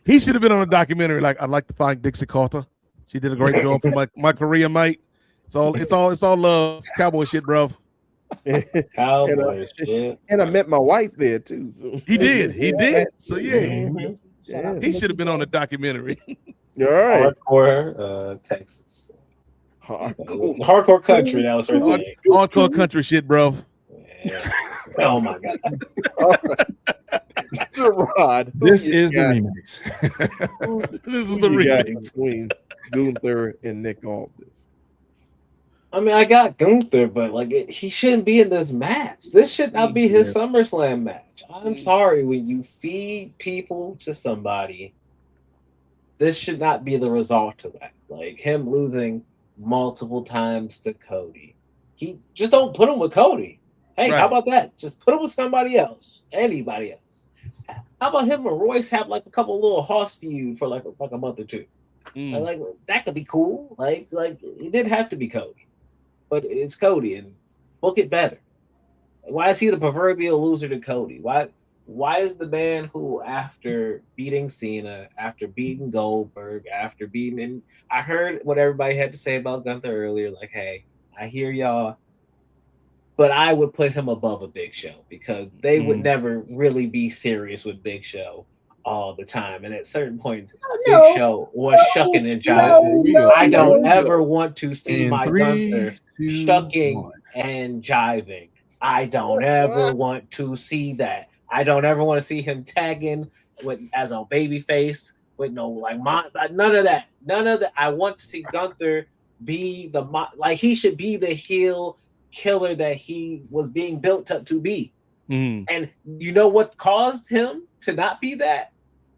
[SPEAKER 2] He should have been on a documentary. Like, I'd like to thank Dixie Carter. She did a great job for my career, mate. It's all love, cowboy shit, bro.
[SPEAKER 7] Cowboy shit.
[SPEAKER 5] And I met my wife there too. So.
[SPEAKER 2] He did. So yeah, he should have been on a documentary.
[SPEAKER 5] All right,
[SPEAKER 7] hardcore Texas, hardcore country. That was her thing.
[SPEAKER 2] Hardcore country shit, bro.
[SPEAKER 7] Yeah. Oh my god.
[SPEAKER 5] Gerard,
[SPEAKER 10] this is the remix.
[SPEAKER 2] This is the remix
[SPEAKER 5] between Gunther and Nick Aldis.
[SPEAKER 7] I mean, I got Gunther, but like he shouldn't be in this match. This should not be his SummerSlam match. I'm sorry, when you feed people to somebody, this should not be the result of that. Like him losing multiple times to Cody. He just don't put him with Cody. Hey, How about that? Just put him with somebody else, anybody else. How about him and Royce have like a couple little horse feud for like a month or two? Like that could be cool. Like it didn't have to be Cody, but it's Cody, and book it better. Why is he the proverbial loser to Cody? Why is the man who, after beating Cena, after beating Goldberg, after beating, and I heard what everybody had to say about Gunther earlier, like, hey, I hear y'all, but I would put him above a Big Show because they would never really be serious with Big Show all the time. And at certain points, Big Show was shucking and jiving. I don't ever want to see my Gunther shucking and jiving. I don't ever want to see that. I don't ever want to see him tagging as a baby face with none of that. None of that. I want to see Gunther be he should be the heel killer that he was being built up to be. And you know what caused him to not be that?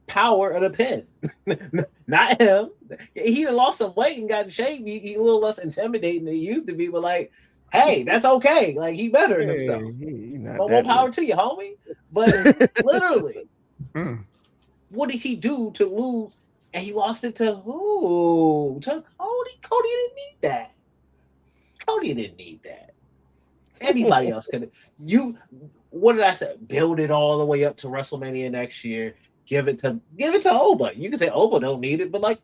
[SPEAKER 7] Power of the pen. Not him. He lost some weight and got in shape. He a little less intimidating than he used to be, but like, hey, that's okay. Like, he better than himself. But more power to you, homie. But literally, what did he do to lose? And he lost it to who? To Cody. Cody didn't need that. Cody didn't need that. Anybody else could have. What did I say? Build it all the way up to WrestleMania next year. Give it to Oba. You can say Oba don't need it, but like,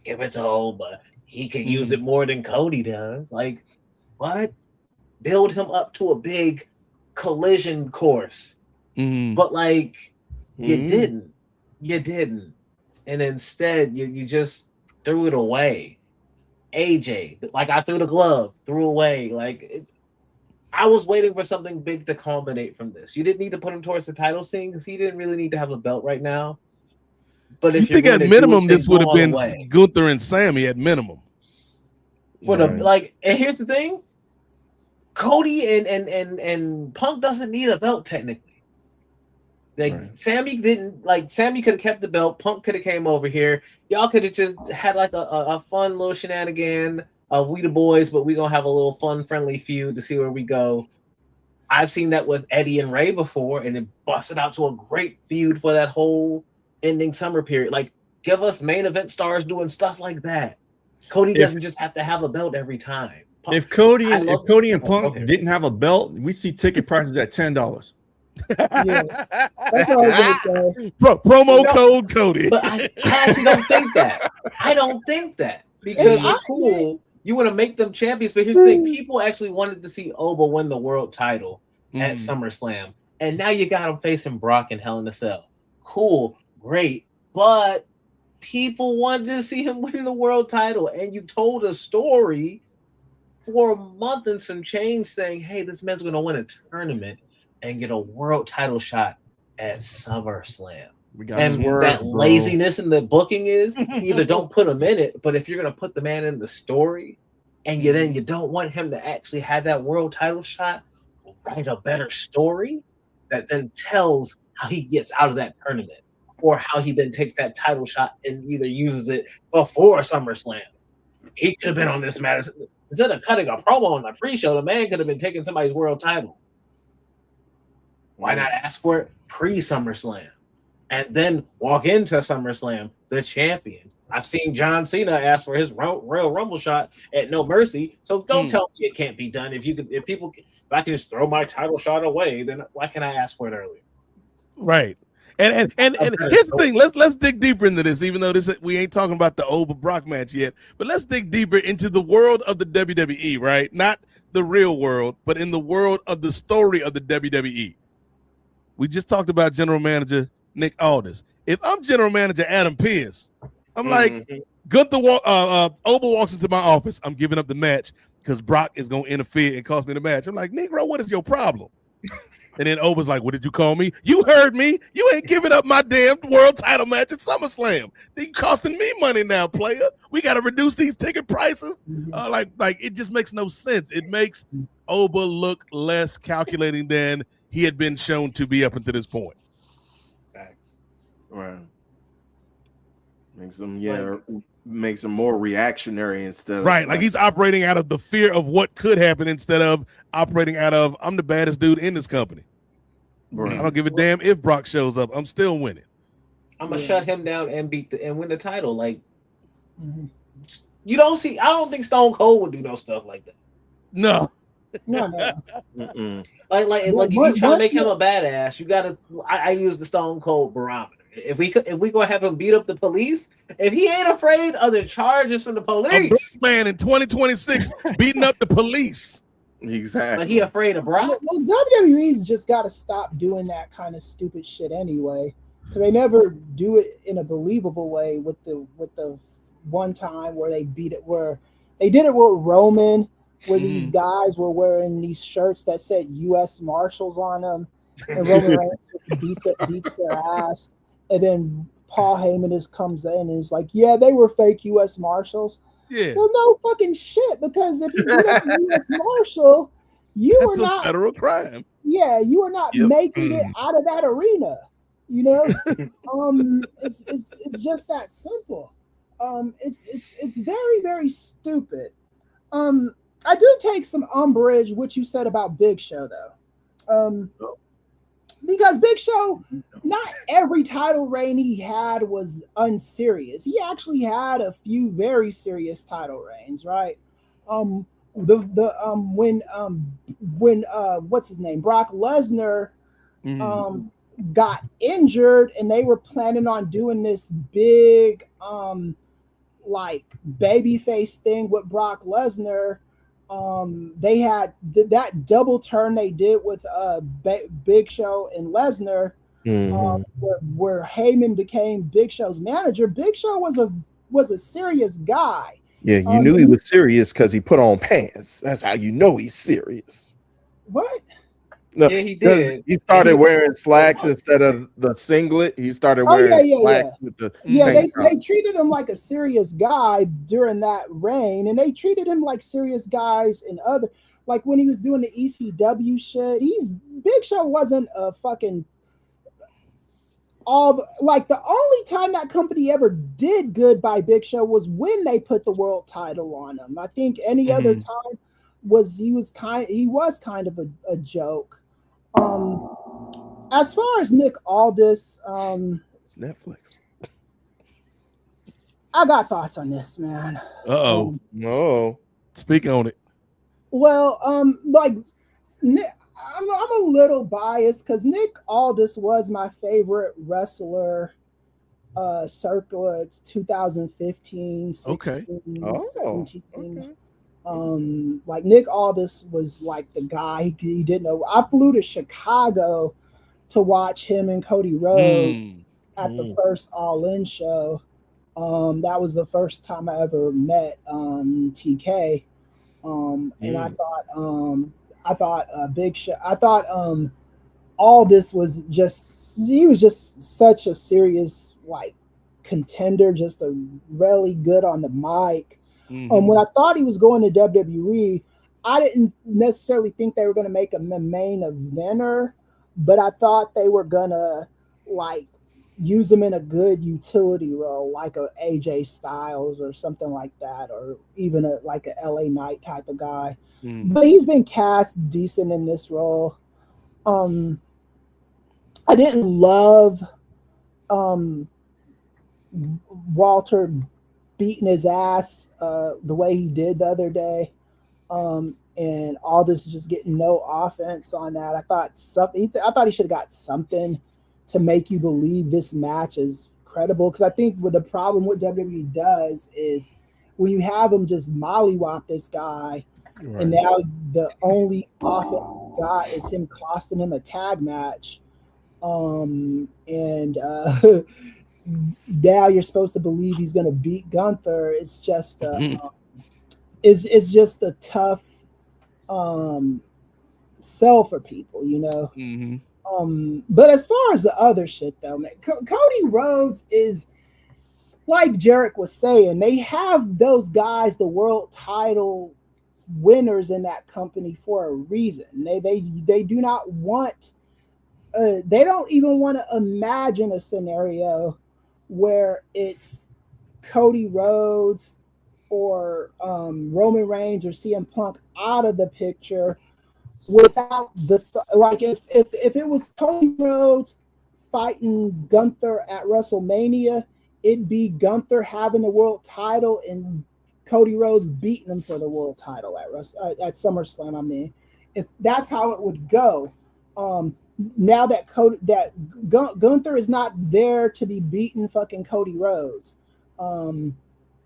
[SPEAKER 7] give it to Oba. He can use it more than Cody does. Like, what? Build him up to a big collision course. But like, you didn't. And instead, you just threw it away. AJ, like, I threw the glove, threw away. Like, I was waiting for something big to culminate from this. You didn't need to put him towards the title scene because he didn't really need to have a belt right now. But if you think
[SPEAKER 2] at minimum this would have been Gunther and Sammy at minimum.
[SPEAKER 7] And here's the thing: Cody and Punk doesn't need a belt technically. Sammy didn't Sammy could have kept the belt. Punk could have came over here. Y'all could have just had like a fun little shenanigan. We the boys, but we gonna have a little fun, friendly feud to see where we go. I've seen that with Eddie and Ray before, and it busted out to a great feud for that whole ending summer period. Like, give us main event stars doing stuff like that. Cody doesn't just have to have a belt every time. Punk,
[SPEAKER 10] if Cody and Punk didn't have a belt, we see ticket prices at $10.
[SPEAKER 1] Yeah, that's what I was gonna say.
[SPEAKER 2] Promo code Cody.
[SPEAKER 7] But I actually don't think that. I don't think that because you're cool. You want to make them champions, but here's the thing: people actually wanted to see Oba win the world title at SummerSlam. and now you got him facing Brock in Hell in a Cell. Cool, great, but people wanted to see him win the world title, and you told a story for a month and some change saying, hey, this man's going to win a tournament and get a world title shot at SummerSlam. And that laziness in the booking is either don't put him in it, but if you're going to put the man in the story and you don't want him to actually have that world title shot, write a better story that then tells how he gets out of that tournament or how he then takes that title shot and either uses it before SummerSlam. He could have been on this matter. Instead of cutting a promo on the pre-show, the man could have been taking somebody's world title. Why not ask for it pre-SummerSlam and then walk into SummerSlam the champion? I've seen John Cena ask for his Royal Rumble shot at No Mercy, so don't tell me it can't be done. If I can just throw my title shot away, then why can't I ask for it earlier?
[SPEAKER 2] Right. And here's the thing. Let's dig deeper into this, even though we ain't talking about the Oba Brock match yet. But let's dig deeper into the world of the WWE, right? Not the real world, but in the world of the story of the WWE. We just talked about General Manager Nick Aldis. If I'm General Manager Adam Pearce, I'm like, Oba walks into my office. I'm giving up the match because Brock is going to interfere and cost me the match. I'm like, Negro, what is your problem? And then Oba's like, what did you call me? You heard me. You ain't giving up my damn world title match at SummerSlam. They costing me money now, player. We got to reduce these ticket prices. Like it just makes no sense. It makes Oba look less calculating than he had been shown to be up until this point.
[SPEAKER 5] Facts. Right. Makes him more reactionary instead of
[SPEAKER 2] like he's operating out of the fear of what could happen instead of operating out of I'm the baddest dude in this company. Right. I don't give a damn if Brock shows up. I'm still winning.
[SPEAKER 7] I'm gonna shut him down and win the title. Like you don't see. I don't think Stone Cold would do no stuff like that.
[SPEAKER 2] No.
[SPEAKER 7] Like if you try to make him a badass, you gotta. I use the Stone Cold barometer. If we gonna have him beat up the police, if he ain't afraid of the charges from the police,
[SPEAKER 2] a man in 2026 beating up the police.
[SPEAKER 5] Exactly.
[SPEAKER 7] But he afraid of Brock.
[SPEAKER 1] Well, WWE's just got to stop doing that kind of stupid shit anyway, because they never do it in a believable way. With the one time where they beat it, where they did it with Roman, where these guys were wearing these shirts that said U.S. Marshals on them, and Roman Reigns just beats their ass, and then Paul Heyman just comes in and is like, "Yeah, they were fake U.S. Marshals."
[SPEAKER 2] Yeah.
[SPEAKER 1] Well, no fucking shit, because if you beat up a U.S. Marshal, that's
[SPEAKER 2] a federal crime.
[SPEAKER 1] Yeah, you are not making it out of that arena. You know, it's just that simple. It's very, very stupid. I do take some umbrage what you said about Big Show though. Because Big Show, not every title reign he had was unserious. He actually had a few very serious title reigns, right? When what's his name? Brock Lesnar got injured and they were planning on doing this big like babyface thing with Brock Lesnar. They had that double turn they did with Big Show and Lesnar, where Heyman became Big Show's manager. Big Show was a serious guy.
[SPEAKER 5] Yeah, you knew he was serious because he put on pants. That's how you know he's serious.
[SPEAKER 1] What?
[SPEAKER 5] No,
[SPEAKER 7] yeah, he did.
[SPEAKER 5] He started wearing slacks instead of the singlet. He started wearing slacks with the
[SPEAKER 1] they treated him like a serious guy during that reign, and they treated him like serious guys in other, like when he was doing the ECW shit. Big Show wasn't a fucking the only time that company ever did good by Big Show was when they put the world title on him. I think any other time he was kind of a joke. As far as Nick Aldis,
[SPEAKER 5] Netflix.
[SPEAKER 1] I got thoughts on this, man.
[SPEAKER 5] No.
[SPEAKER 2] Speak on it.
[SPEAKER 1] Well, like Nick, I'm a little biased because Nick Aldis was my favorite wrestler circa 2015, 16, 17. Like Nick Aldis was like the guy. He didn't know. I flew to Chicago to watch him and Cody Rhodes at the first All In show. That was the first time I ever met TK. And I thought Big Show. I thought Aldis was just such a serious like contender, just a really good on the mic. When I thought he was going to WWE, I didn't necessarily think they were going to make him a main eventer, but I thought they were gonna like use him in a good utility role, like a AJ Styles or something like that, or even like a LA Knight type of guy. But he's been cast decent in this role. I didn't love Walter beating his ass the way he did the other day. And all this is just getting no offense on that. I thought he should have got something to make you believe this match is credible. Because I think with the problem what WWE does is when you have them just mollywop this guy, and now the only offense he got is him costing him a tag match. And now you're supposed to believe he's going to beat Gunther. It's just it's just a tough sell for people, you know. But as far as the other shit though, man, Cody Rhodes is like Jarrett was saying, they have those guys, the world title winners in that company for a reason. They do not want they don't even want to imagine a scenario where it's Cody Rhodes or Roman Reigns or CM Punk out of the picture without the like if it was Cody Rhodes fighting Gunther at WrestleMania, it'd be Gunther having the world title and Cody Rhodes beating him for the world title at SummerSlam. I mean, if that's how it would go. Now that Gunther is not there to be beating fucking Cody Rhodes.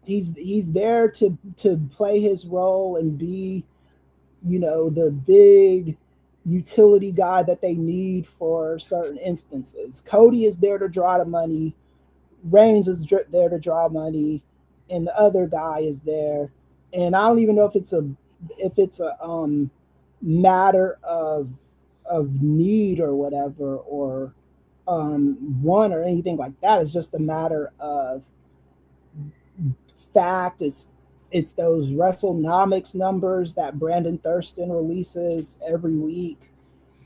[SPEAKER 1] He's there to play his role and be, you know, the big utility guy that they need for certain instances. Cody is there to draw the money. Reigns is there to draw money, and the other guy is there. And I don't even know if it's a matter of need or whatever, or one or anything like that. It's just a matter of fact. It's those WrestleNomics numbers that Brandon Thurston releases every week.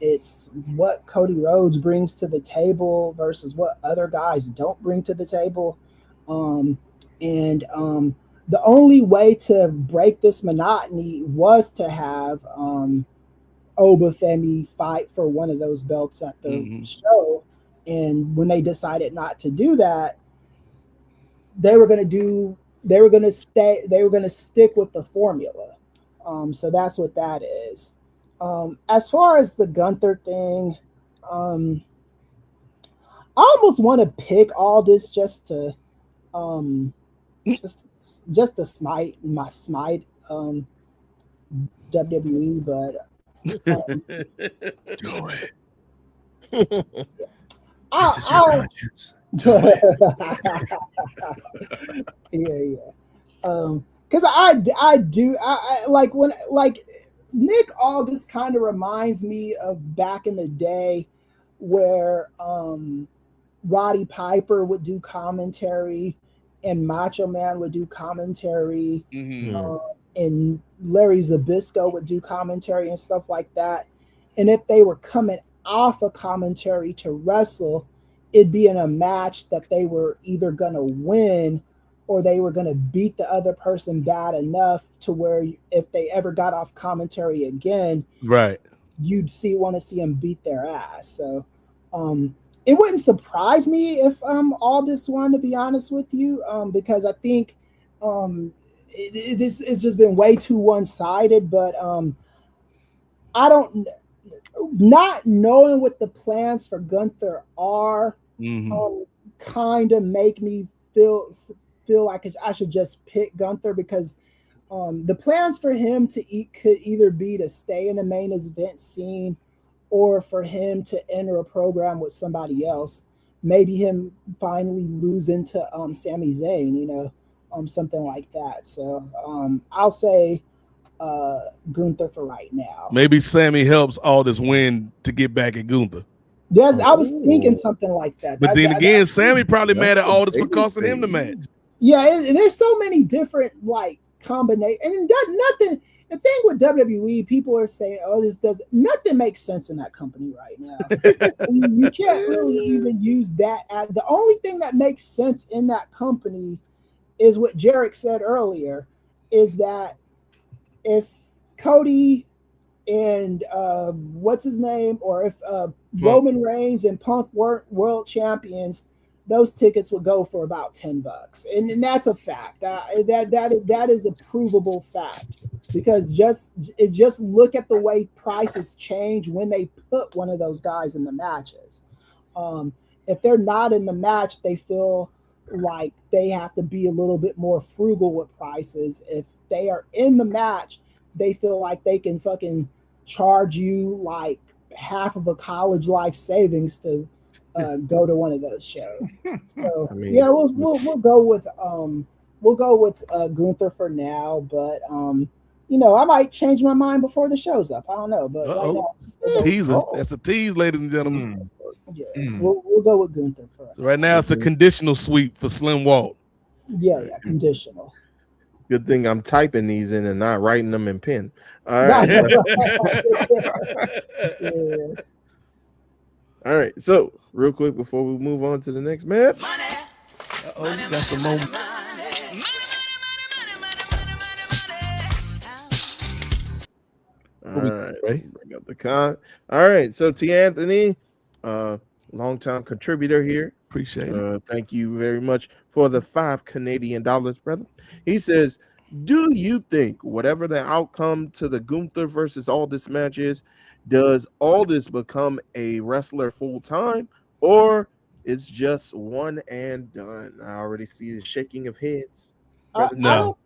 [SPEAKER 1] It's what Cody Rhodes brings to the table versus what other guys don't bring to the table. The only way to break this monotony was to have Obafemi fight for one of those belts at the show. And when they decided not to do that, they were going to stick with the formula. So that's what that is. As far as the Gunther thing, I almost want to pick all this just to smite WWE, but
[SPEAKER 3] do it.
[SPEAKER 1] This
[SPEAKER 3] is your conscience.
[SPEAKER 1] Yeah. Because I do like when like Nick Aldis kind of reminds me of back in the day where Roddy Piper would do commentary and Macho Man would do commentary, and Larry Zbyszko would do commentary and stuff like that. And if they were coming off a commentary to wrestle, it'd be in a match that they were either going to win or they were going to beat the other person bad enough to where if they ever got off commentary again,
[SPEAKER 2] right,
[SPEAKER 1] you'd want to see them beat their ass. So it wouldn't surprise me if Aldis won, to be honest with you, because I think this has just been way too one-sided. But I don't, not knowing what the plans for Gunther are, kind of make me feel like I should just pick Gunther, because the plans for him could either be to stay in the main event scene or for him to enter a program with somebody else. Maybe him finally losing to Sami Zayn, something like that. So I'll say Gunther for right now.
[SPEAKER 2] Maybe Sammy helps Aldis win to get back at Gunther.
[SPEAKER 1] I was thinking something like that.
[SPEAKER 2] But then again, Sammy probably mad at Aldis for costing him the match.
[SPEAKER 1] Yeah, and there's so many different like combinations, and nothing. The thing with WWE, people are saying, "Oh, nothing makes sense in that company right now." You can't really even use that. The only thing that makes sense in that company is what Jarrett said earlier: is that if Cody and what's his name, or if Roman Reigns and Punk weren't world champions, those tickets would go for about $10, and that's a fact. That is a provable fact, because just look at the way prices change when they put one of those guys in the matches. If they're not in the match, they feel like they have to be a little bit more frugal with prices. If they are in the match, they feel like they can fucking charge you like half of a college life savings to go to one of those shows. So yeah, we'll go with Gunther for now, but I might change my mind before the show's up. I don't know, but right now,
[SPEAKER 2] teaser. That's a tease, ladies and gentlemen.
[SPEAKER 1] Yeah, we'll go with Gunther for
[SPEAKER 2] so right now. It's a conditional sweep for Slim Walt.
[SPEAKER 1] Yeah, conditional.
[SPEAKER 5] Good thing I'm typing these in and not writing them in pen. All right.
[SPEAKER 1] Yeah.
[SPEAKER 5] All right. So, real quick before we move on to the next match.
[SPEAKER 2] You got some more.
[SPEAKER 5] All right. Bring up the con. All right. So, T. Anthony, longtime contributor here.
[SPEAKER 2] Appreciate it.
[SPEAKER 5] Thank you very much for the $5 Canadian, brother. He says, do you think whatever the outcome to the Gunther versus Aldis match is, does Aldis become a wrestler full time, or it's just one and done? I already see the shaking of heads.
[SPEAKER 2] No.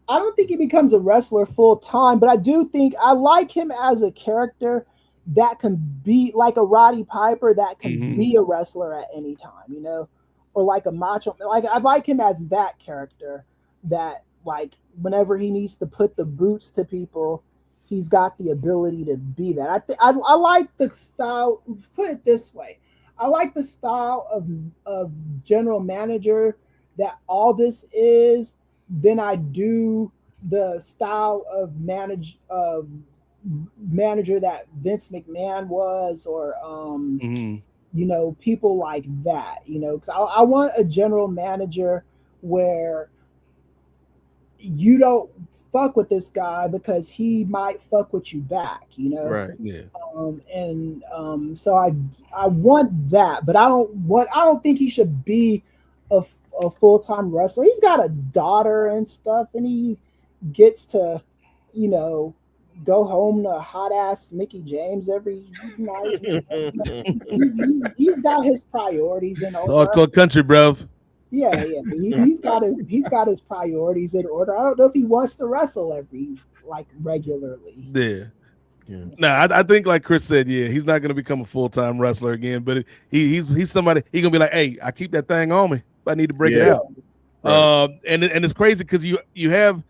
[SPEAKER 1] I don't think he becomes a wrestler full time, but I do think I like him as a character that can be like a Roddy Piper that can be a wrestler at any time, or like a Macho. Like I like him as that character that, like, whenever he needs to put the boots to people, he's got the ability to be that. I like the style. Put it this way, I like the style of general manager that Aldis is than I do the style of manager that Vince McMahon was, or people like that. Because I want a general manager where you don't fuck with this guy because he might fuck with you back,
[SPEAKER 5] Right.
[SPEAKER 2] Yeah.
[SPEAKER 1] So I want that, but I don't think he should be a full-time wrestler. He's got a daughter and stuff, and he gets to, go home to hot ass Mickey James every night. He's got his priorities in order.
[SPEAKER 2] Hardcore country, bro.
[SPEAKER 1] Yeah. He's got his priorities in order. I don't know if he wants to wrestle regularly.
[SPEAKER 2] Yeah. No, I think like Chris said, he's not gonna become a full-time wrestler again, but he's somebody. He's gonna be like, hey, I keep that thing on me if I need to break it out. Right. And it's crazy because you have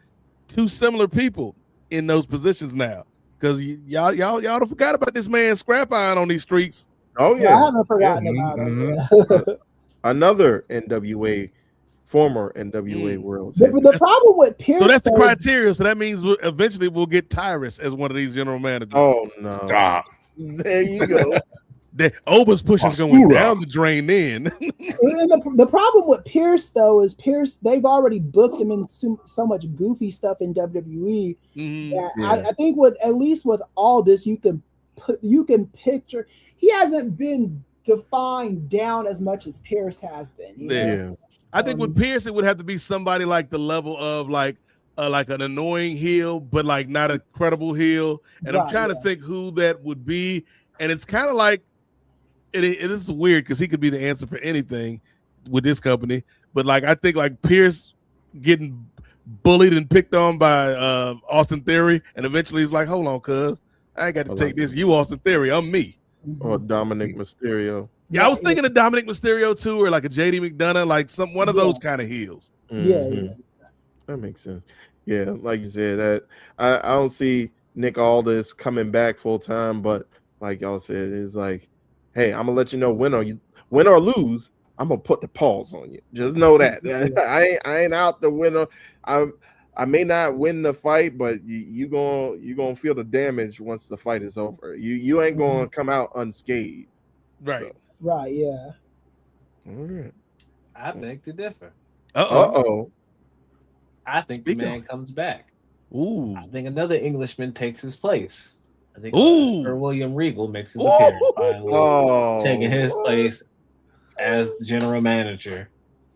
[SPEAKER 2] two similar people in those positions now, because y'all don't forgot about this man Scrap Iron on these streets.
[SPEAKER 5] Oh yeah,
[SPEAKER 1] I haven't forgotten about him.
[SPEAKER 5] Another former NWA world.
[SPEAKER 1] The problem with Pierce,
[SPEAKER 2] so that's the criteria. So that means eventually we'll get Tyrus as one of these general managers.
[SPEAKER 5] Oh no!
[SPEAKER 2] Stop.
[SPEAKER 5] There you go.
[SPEAKER 2] The Oba's push is going down the drain. Then
[SPEAKER 1] the problem with Pierce though is they've already booked him in so much goofy stuff in WWE. I think at least with Aldis, you can picture he hasn't been defined down as much as Pierce has been.
[SPEAKER 2] I think with Pierce it would have to be somebody like the level of like an annoying heel, but like not a credible heel. And I'm trying to think who that would be, and it's kind of like. It is weird because he could be the answer for anything with this company, but like I think like Pierce getting bullied and picked on by Austin Theory, and eventually he's like, "Hold on, cuz I ain't got to take this. You Austin Theory. I'm me.
[SPEAKER 5] Or Dominic Mysterio.
[SPEAKER 2] Yeah, I was thinking of Dominic Mysterio too, or like a JD McDonough, like one of those kind of heels.
[SPEAKER 5] Yeah, that makes sense. Yeah, like you said, that I don't see Nick Aldis coming back full time, but like y'all said, it's like, hey, I'm gonna let you know win or lose, I'm gonna put the pause on you. Just know that I ain't out the winner. I may not win the fight, but you gonna feel the damage once the fight is over. You ain't gonna come out unscathed.
[SPEAKER 2] Right.
[SPEAKER 5] So.
[SPEAKER 1] Right. Yeah.
[SPEAKER 5] All right.
[SPEAKER 7] I beg to differ.
[SPEAKER 5] Uh-oh.
[SPEAKER 7] I think the man comes back.
[SPEAKER 2] Ooh.
[SPEAKER 7] I think another Englishman takes his place. I think Sir William Regal makes his appearance finally, taking his place as the general manager.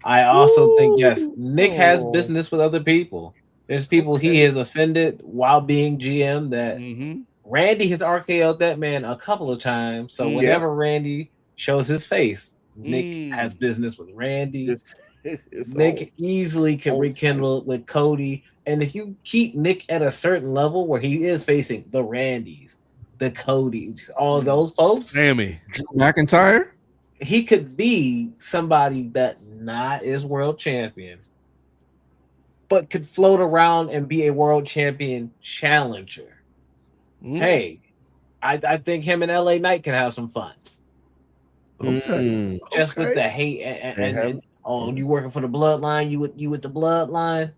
[SPEAKER 7] I also think, yes, Nick has business with other people. There's people he has offended while being GM that Randy has RKO'd that man a couple of times. So whenever Randy shows his face, Nick has business with Randy. Nick easily can rekindle with Cody. And if you keep Nick at a certain level where he is facing the Randys, the Codys, all those folks,
[SPEAKER 2] Sammy
[SPEAKER 10] McIntyre,
[SPEAKER 7] he could be somebody that not is world champion, but could float around and be a world champion challenger. Hey, I think him and LA Knight can have some fun.
[SPEAKER 2] Okay.
[SPEAKER 7] Just with the hate and you working for the bloodline, you with the bloodline.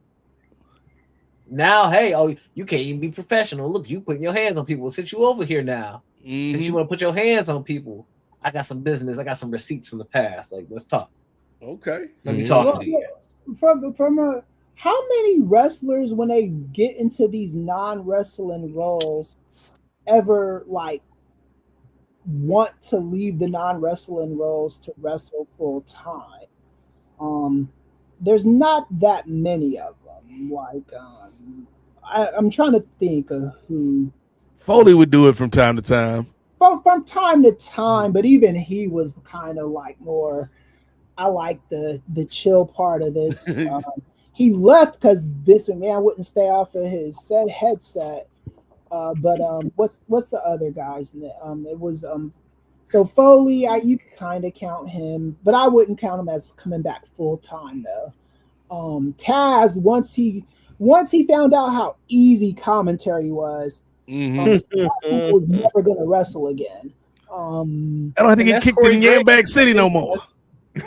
[SPEAKER 7] Now, hey, you can't even be professional. Look, you putting your hands on people. Since you over here now, since you want to put your hands on people, I got some business. I got some receipts from the past. Like, let's talk.
[SPEAKER 2] Okay.
[SPEAKER 7] Let me talk to you.
[SPEAKER 1] From how many wrestlers, when they get into these non-wrestling roles, ever like want to leave the non-wrestling roles to wrestle full time? There's not that many of them. Like, I'm trying to think of who.
[SPEAKER 2] Foley would do it from time to time.
[SPEAKER 1] From time to time, but even he was kind of like more. I like the chill part of this. He left because this man wouldn't stay off of his headset. But what's the other guy's name? It was so Foley. You could kind of count him, but I wouldn't count him as coming back full time though. Taz once he found out how easy commentary was, was never going to wrestle again.
[SPEAKER 2] I don't have to get kicked in Yambag City no more.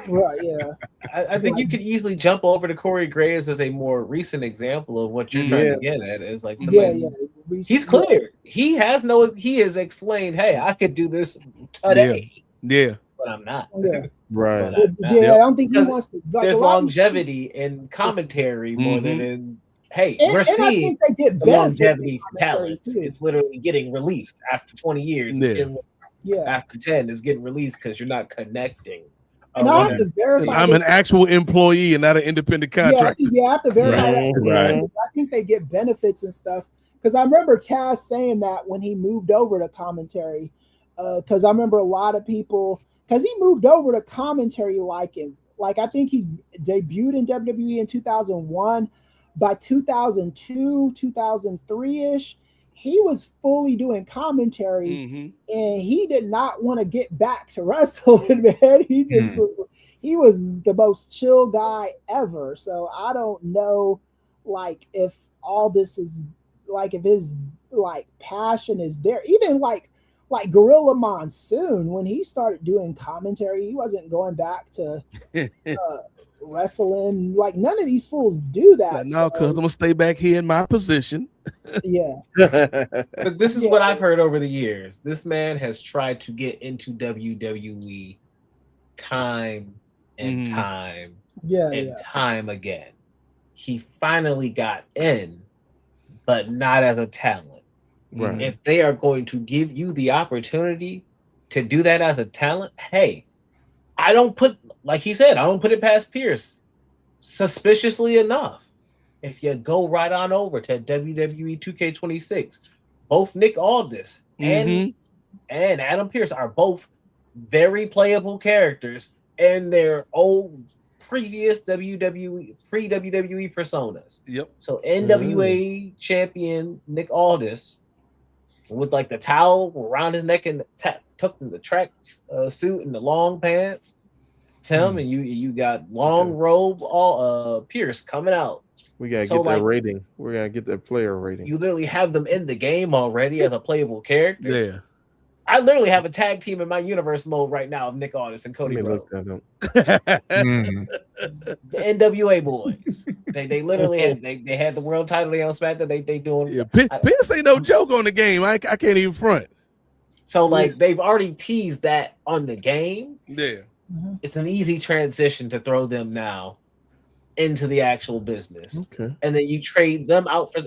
[SPEAKER 1] Right, yeah.
[SPEAKER 7] I think you could easily jump over to Corey Graves as a more recent example of what you're trying to get at. Is like somebody he's clear. He has explained, hey, I could do this today.
[SPEAKER 2] Yeah.
[SPEAKER 7] But I'm not.
[SPEAKER 1] Yeah.
[SPEAKER 5] Right.
[SPEAKER 1] I don't think he wants to.
[SPEAKER 7] There's longevity in commentary more than in we're seeing
[SPEAKER 1] I think they get
[SPEAKER 7] the longevity for talent. It's literally getting released after 20 years. After 10, it's getting released because you're not connecting.
[SPEAKER 1] And I have to verify.
[SPEAKER 2] I'm an actual employee and not an independent contractor.
[SPEAKER 1] I have to verify that. Right. I think they get benefits and stuff. Because I remember Taz saying that when he moved over to commentary. Because I remember a lot of people, because he moved over to commentary like I think he debuted in WWE in 2001. By 2002, 2003-ish, he was fully doing commentary, and he did not want to get back to wrestling, man. He just he was the most chill guy ever. So I don't know, like, if all this is like, if his like passion is there. Even like Gorilla Monsoon, when he started doing commentary, he wasn't going back to wrestling. Like, none of these fools do that.
[SPEAKER 2] No, because I'm gonna stay back here in my position.
[SPEAKER 1] Yeah.
[SPEAKER 7] But this is what I've heard over the years. This man has tried to get into WWE time and time time again. He finally got in, but not as a talent. Right. If they are going to give you the opportunity to do that as a talent, hey, I don't put, like he said, I don't put it past Pierce. Suspiciously enough, if you go right on over to WWE 2K26, both Nick Aldis and Adam Pearce are both very playable characters in their old previous pre-WWE personas.
[SPEAKER 2] Yep.
[SPEAKER 7] So NWA champion Nick Aldis with like the towel around his neck and tucked in the track suit and the long pants. Tim, and you got long robe, all Pierce coming out.
[SPEAKER 5] We gotta get that rating. We gotta get that player rating.
[SPEAKER 7] You literally have them in the game already as a playable character.
[SPEAKER 2] Yeah.
[SPEAKER 7] I literally have a tag team in my universe mode right now of Nick Aldis and Cody Rhodes. The NWA boys. They literally had they had the world title. They on SmackDown. They doing.
[SPEAKER 2] Yeah, Pierce ain't no joke on the game. I can't even front.
[SPEAKER 7] So like they've already teased that on the game.
[SPEAKER 2] Yeah.
[SPEAKER 7] It's an easy transition to throw them now into the actual business.
[SPEAKER 5] Okay.
[SPEAKER 7] And then you trade them out for,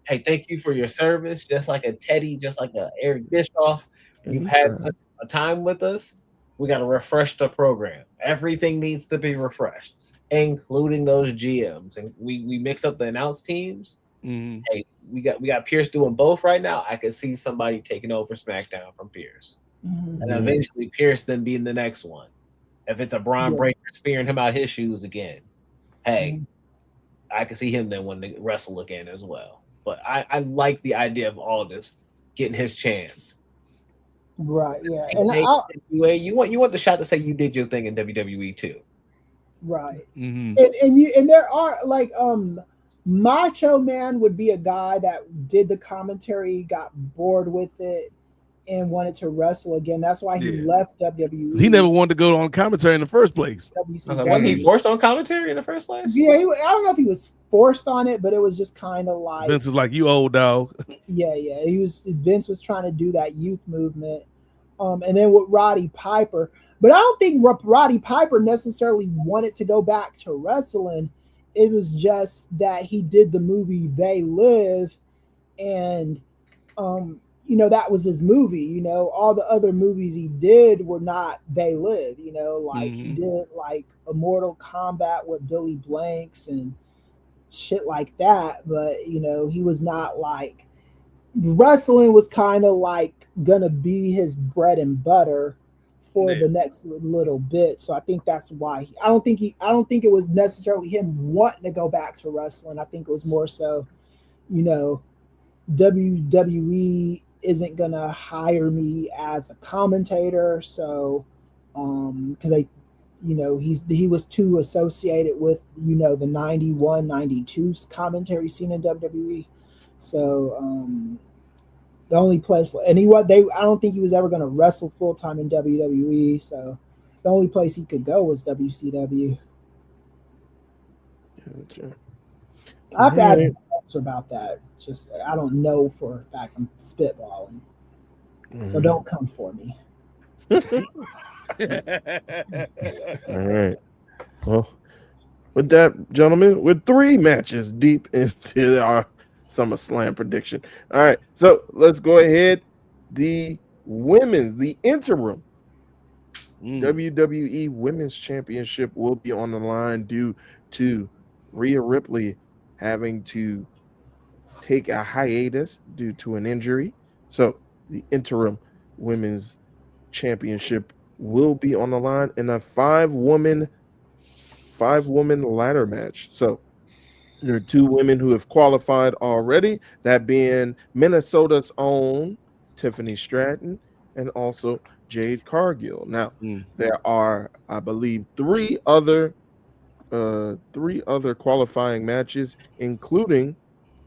[SPEAKER 7] hey, thank you for your service. Just like a Teddy, just like a Eric Bischoff. You've had such a time with us. We got to refresh the program. Everything needs to be refreshed, including those GMs. And we mix up the announce teams. Hey, we got Pierce doing both right now. I could see somebody taking over SmackDown from Pierce. And eventually Pierce then being the next one. If it's a Braun Breaker spearing him out his shoes again, hey, I can see him then want to wrestle again as well. But I like the idea of Aldis getting his chance.
[SPEAKER 1] Right, yeah.
[SPEAKER 7] And you want the shot to say you did your thing in WWE too.
[SPEAKER 1] Right. And there are like Macho Man would be a guy that did the commentary, got bored with it, and wanted to wrestle again. That's why he left WWE.
[SPEAKER 2] He never wanted to go on commentary in the first place.
[SPEAKER 7] Wasn't he forced on commentary in the first place?
[SPEAKER 1] Yeah, I don't know if he was forced on it, but it was just kind of like
[SPEAKER 2] Vince was like, "You old dog."
[SPEAKER 1] Yeah. Vince was trying to do that youth movement, and then with Roddy Piper. But I don't think Roddy Piper necessarily wanted to go back to wrestling. It was just that he did the movie They Live, and that was his movie. All the other movies he did were not They Live. Like he did like a Mortal Kombat with Billy Blanks and shit like that. But he was not like, wrestling was kind of like gonna be his bread and butter for the next little bit. So I think that's why I don't think it was necessarily him wanting to go back to wrestling. I think it was more so, WWE isn't gonna hire me as a commentator, so because he was too associated with the 91, 92 commentary scene in WWE. So the only place, and I don't think he was ever gonna wrestle full time in WWE. So the only place he could go was WCW.
[SPEAKER 5] Gotcha.
[SPEAKER 1] I have to ask answer about that. It's just I don't know for a fact. I'm spitballing, so don't come for me.
[SPEAKER 5] All right. Well, with that, gentlemen, we're 3 matches deep into our SummerSlam prediction. All right, so let's go ahead. The interim WWE Women's Championship will be on the line due to Rhea Ripley having to take a hiatus due to an injury. So the interim Women's Championship will be on the line in a 5-woman ladder match. So there are 2 women who have qualified already, that being Minnesota's own Tiffany Stratton and also Jade Cargill. Now, there are, I believe, 3 other qualifying matches, including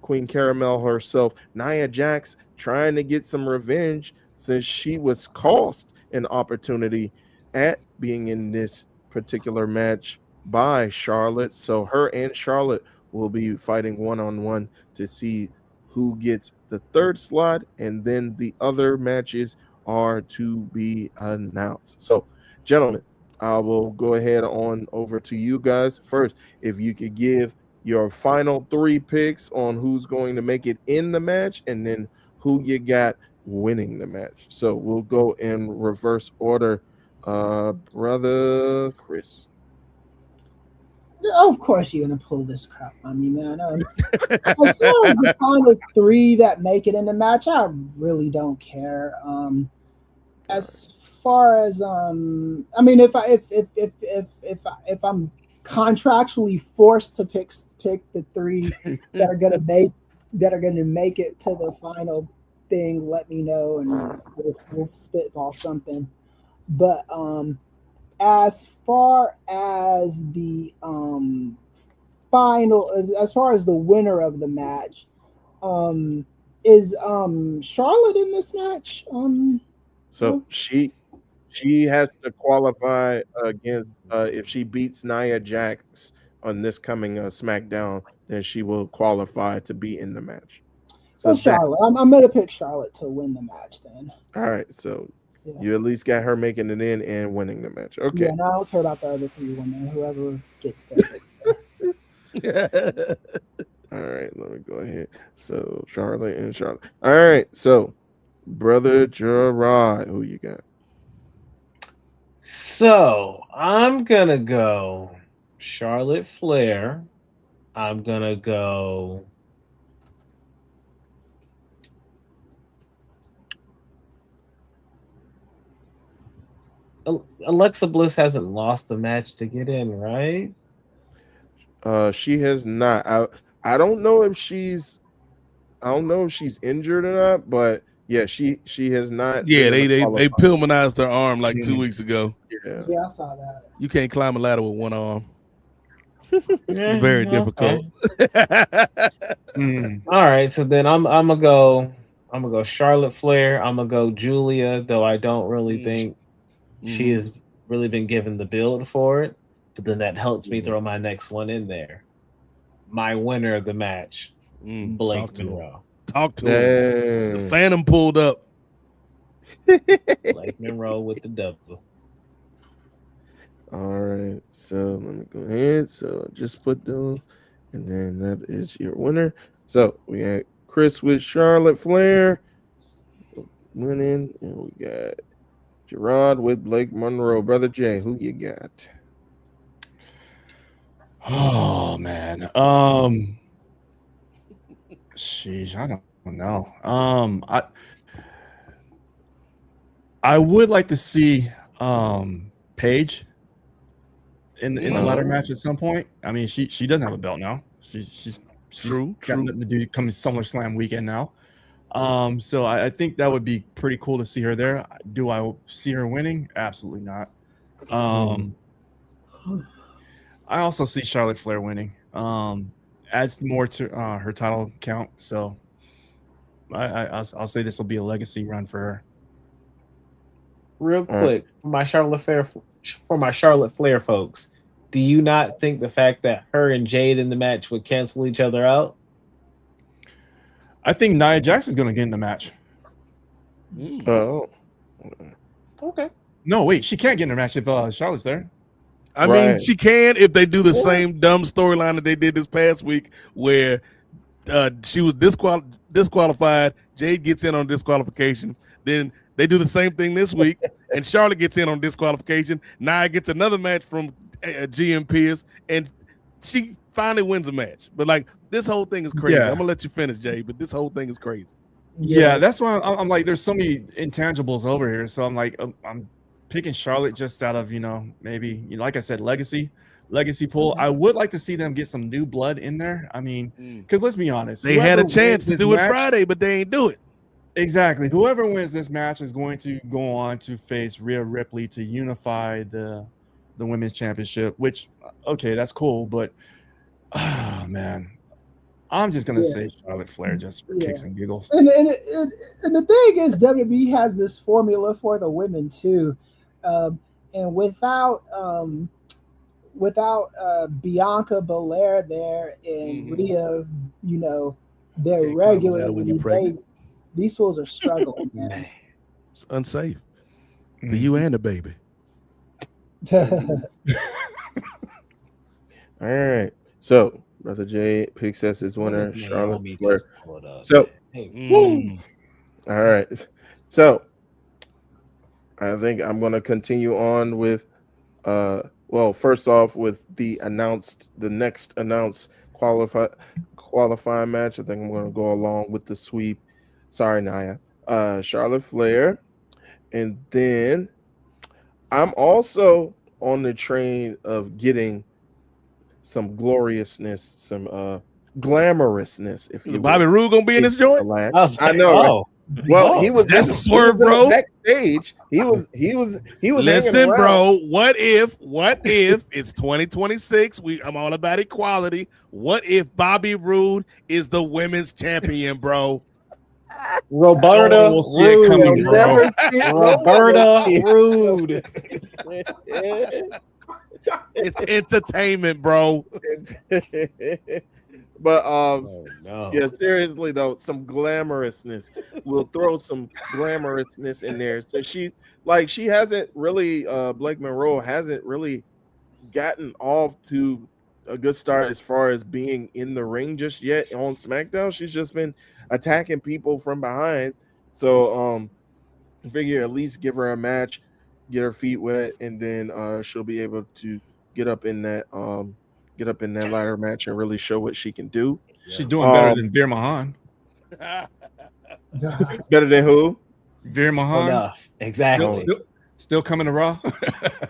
[SPEAKER 5] Queen Caramel herself, Nia Jax, trying to get some revenge since she was cost an opportunity at being in this particular match by Charlotte. So her and Charlotte will be fighting one-on-one to see who gets the 3rd slot, and then the other matches are to be announced. So, gentlemen, I will go ahead on over to you guys first. If you could give your final 3 picks on who's going to make it in the match, and then who you got winning the match. So we'll go in reverse order. Brother Chris.
[SPEAKER 1] Of course you're gonna pull this crap on me, man. As far as the final 3 that make it in the match, I really don't care. As far as I mean, if I'm contractually forced to pick the 3 that are gonna make it to the final thing, let me know and we'll spitball something. But as far as the final, as far as the winner of the match, is Charlotte in this match?
[SPEAKER 5] So she has to qualify against if she beats Nia Jax on this coming SmackDown, then she will qualify to be in the match. So
[SPEAKER 1] well, Charlotte. I'm gonna pick Charlotte to win the match then.
[SPEAKER 5] All right, so you at least got her making it in and winning the match. Okay.
[SPEAKER 1] Yeah, and I don't care about the other 3 women. Whoever gets there, gets there.
[SPEAKER 5] All right, let me go ahead. So Charlotte and Charlotte. All right, so brother Gerard, who you got?
[SPEAKER 7] So I'm gonna go Charlotte Flair. I'm gonna go Alexa Bliss hasn't lost the match to get in, right?
[SPEAKER 5] She has not. I don't know if she's injured or not, but yeah, she has not.
[SPEAKER 2] Yeah, they pulmonized her arm like 2 weeks ago.
[SPEAKER 1] Yeah, I saw that.
[SPEAKER 2] You can't climb a ladder with one arm. It's very difficult.
[SPEAKER 7] All right, so then I'm gonna go Charlotte Flair. I'm gonna go Julia, though I don't really think she has really been given the build for it. But then that helps me throw my next one in there. My winner of the match, Blake Monroe.
[SPEAKER 2] Talk to him. The Phantom pulled up.
[SPEAKER 7] Blake Monroe with the double.
[SPEAKER 5] All right, so let me go ahead. So just put those, and then that is your winner. So we had Chris with Charlotte Flair winning, and we got Gerard with Blake Monroe. Brother Jay, who you got?
[SPEAKER 10] Oh man, sheesh, I don't know. I would like to see Paige in the ladder match at some point. I mean, she doesn't have a belt now. She's
[SPEAKER 2] true.
[SPEAKER 10] Got nothing to do coming SummerSlam weekend now. So I think that would be pretty cool to see her there. Do I see her winning? Absolutely not. I also see Charlotte Flair winning. Adds more to her title count. So I'll say this will be a legacy run for her.
[SPEAKER 7] Real quick, for my Charlotte Flair folks, do you not think the fact that her and Jade in the match would cancel each other out?
[SPEAKER 10] I think Nia Jax is going to get in the match.
[SPEAKER 5] Oh,
[SPEAKER 7] okay.
[SPEAKER 10] No, wait, she can't get in the match if Charlotte's there.
[SPEAKER 2] I mean, she can if they do the same dumb storyline that they did this past week, where she was disqualified. Jade gets in on disqualification. Then they do the same thing this week, and Charlotte gets in on disqualification. Nia gets another match from GM Pierce, and she finally wins a match. But like, this whole thing is crazy.
[SPEAKER 10] Yeah.
[SPEAKER 2] I'm gonna let you finish, Jay, but this whole thing is crazy.
[SPEAKER 10] Yeah, that's why I'm like, there's so many intangibles over here. So I'm like, I'm picking Charlotte just out of, maybe, like I said, legacy pool. I would like to see them get some new blood in there. I mean, because let's be honest,
[SPEAKER 2] they had a chance to do it Friday, but they ain't do it.
[SPEAKER 10] Exactly. Whoever wins this match is going to go on to face Rhea Ripley to unify the women's championship, which, okay, that's cool. But, man, I'm just going to say Charlotte Flair just for kicks and giggles.
[SPEAKER 1] And the thing is, WWE has this formula for the women, too. And without Bianca Belair there and Rhea, they're regularly these fools are struggling, man.
[SPEAKER 2] It's unsafe for you and the baby.
[SPEAKER 5] All right. So, Brother Jay picks as his winner, Charlotte Flair. So, all right. So, I think I'm going to continue on with, first off, with the next announced qualifying match. I think I'm going to go along with the sweep. Sorry, Nia. Charlotte Flair. And then I'm also on the train of getting some gloriousness, some glamorousness. If you
[SPEAKER 2] Bobby Roode gonna be in this joint?
[SPEAKER 5] I know.
[SPEAKER 7] Oh,
[SPEAKER 5] Well, he was.
[SPEAKER 2] That's a swerve, bro.
[SPEAKER 5] Backstage, he was.
[SPEAKER 2] Listen,
[SPEAKER 5] hanging around.
[SPEAKER 2] bro. What if it's 2026? I'm all about equality. What if Bobby Roode is the women's champion, bro?
[SPEAKER 11] Roberta
[SPEAKER 10] We'll see it coming, bro.
[SPEAKER 11] Roberta Roode.
[SPEAKER 2] It's entertainment, bro.
[SPEAKER 5] But
[SPEAKER 11] no.
[SPEAKER 5] yeah, seriously though, some glamorousness. We'll throw some glamorousness in there. So she hasn't really Blake Monroe hasn't really gotten off to a good start as far as being in the ring just yet on SmackDown. She's just been attacking people from behind. So I figure at least give her a match, get her feet wet, and then she'll be able to get up in that ladder match and really show what she can do.
[SPEAKER 10] She's doing better than Veer Mahan.
[SPEAKER 5] Better than who?
[SPEAKER 10] Veer Mahan.
[SPEAKER 11] Enough. Exactly.
[SPEAKER 10] Still coming to Raw.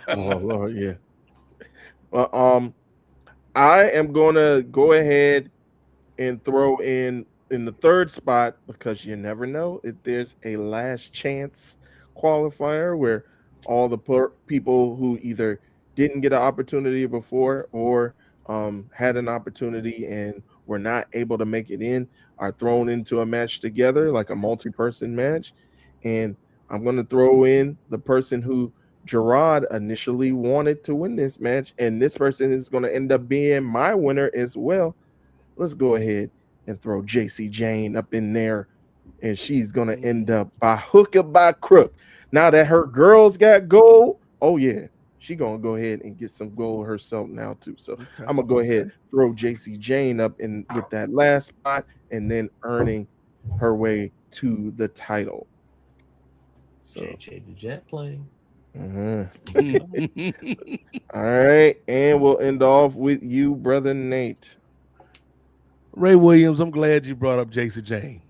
[SPEAKER 5] Oh Lord, yeah. Well, I am gonna go ahead and throw in the third spot, because you never know if there's a last chance qualifier where all the people who either didn't get an opportunity before or had an opportunity and were not able to make it in are thrown into a match together, like a multi-person match. And I'm going to throw in the person who Gerard initially wanted to win this match, and this person is going to end up being my winner as well. Let's go ahead and throw JC Jane up in there, and she's going to end up by hook or by crook. Now that her girls got gold, oh yeah, she going to go ahead and get some gold herself now too. So I'm going to go ahead, throw JC Jane up in with that last spot, and then earning her way to the title. So
[SPEAKER 11] JJ the Jet plane.
[SPEAKER 5] All right, and we'll end off with you, brother Nate.
[SPEAKER 2] Ray Williams, I'm glad you brought up JC Jane,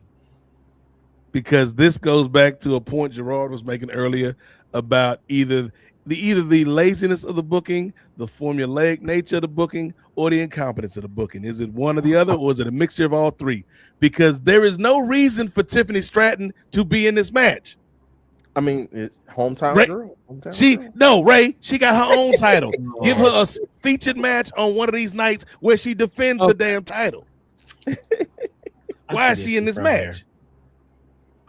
[SPEAKER 2] because this goes back to a point Gerard was making earlier about either the laziness of the booking, the formulaic nature of the booking, or the incompetence of the booking. Is it one or the other, or is it a mixture of all three? Because there is no reason for Tiffany Stratton to be in this match.
[SPEAKER 5] I mean, hometown girl.
[SPEAKER 2] Ray, she got her own title. Give her a featured match on one of these nights where she defends the damn title. Why is she in this match?
[SPEAKER 11] Here.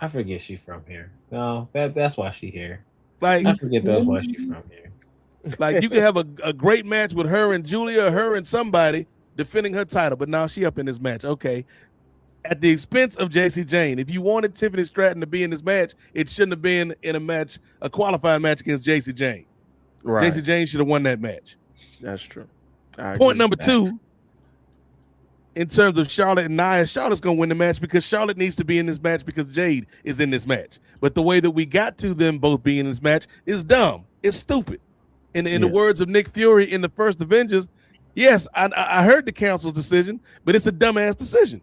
[SPEAKER 11] I forget she's from here. No, that's why she's here.
[SPEAKER 2] Like,
[SPEAKER 11] I forget that's why she's from here.
[SPEAKER 2] Like, you can have a great match with her and Julia, her and somebody defending her title, but now she up in this match. Okay. At the expense of JC Jane. If you wanted Tiffany Stratton to be in this match, it shouldn't have been in a qualifying match against JC Jane.
[SPEAKER 5] Right.
[SPEAKER 2] JC Jane should have won that match.
[SPEAKER 5] That's true.
[SPEAKER 2] Point number two, in terms of Charlotte and Nia, Charlotte's going to win the match because Charlotte needs to be in this match because Jade is in this match. But the way that we got to them both being in this match is dumb. It's stupid. In the words of Nick Fury in the first Avengers, yes, I heard the council's decision, but it's a dumbass decision.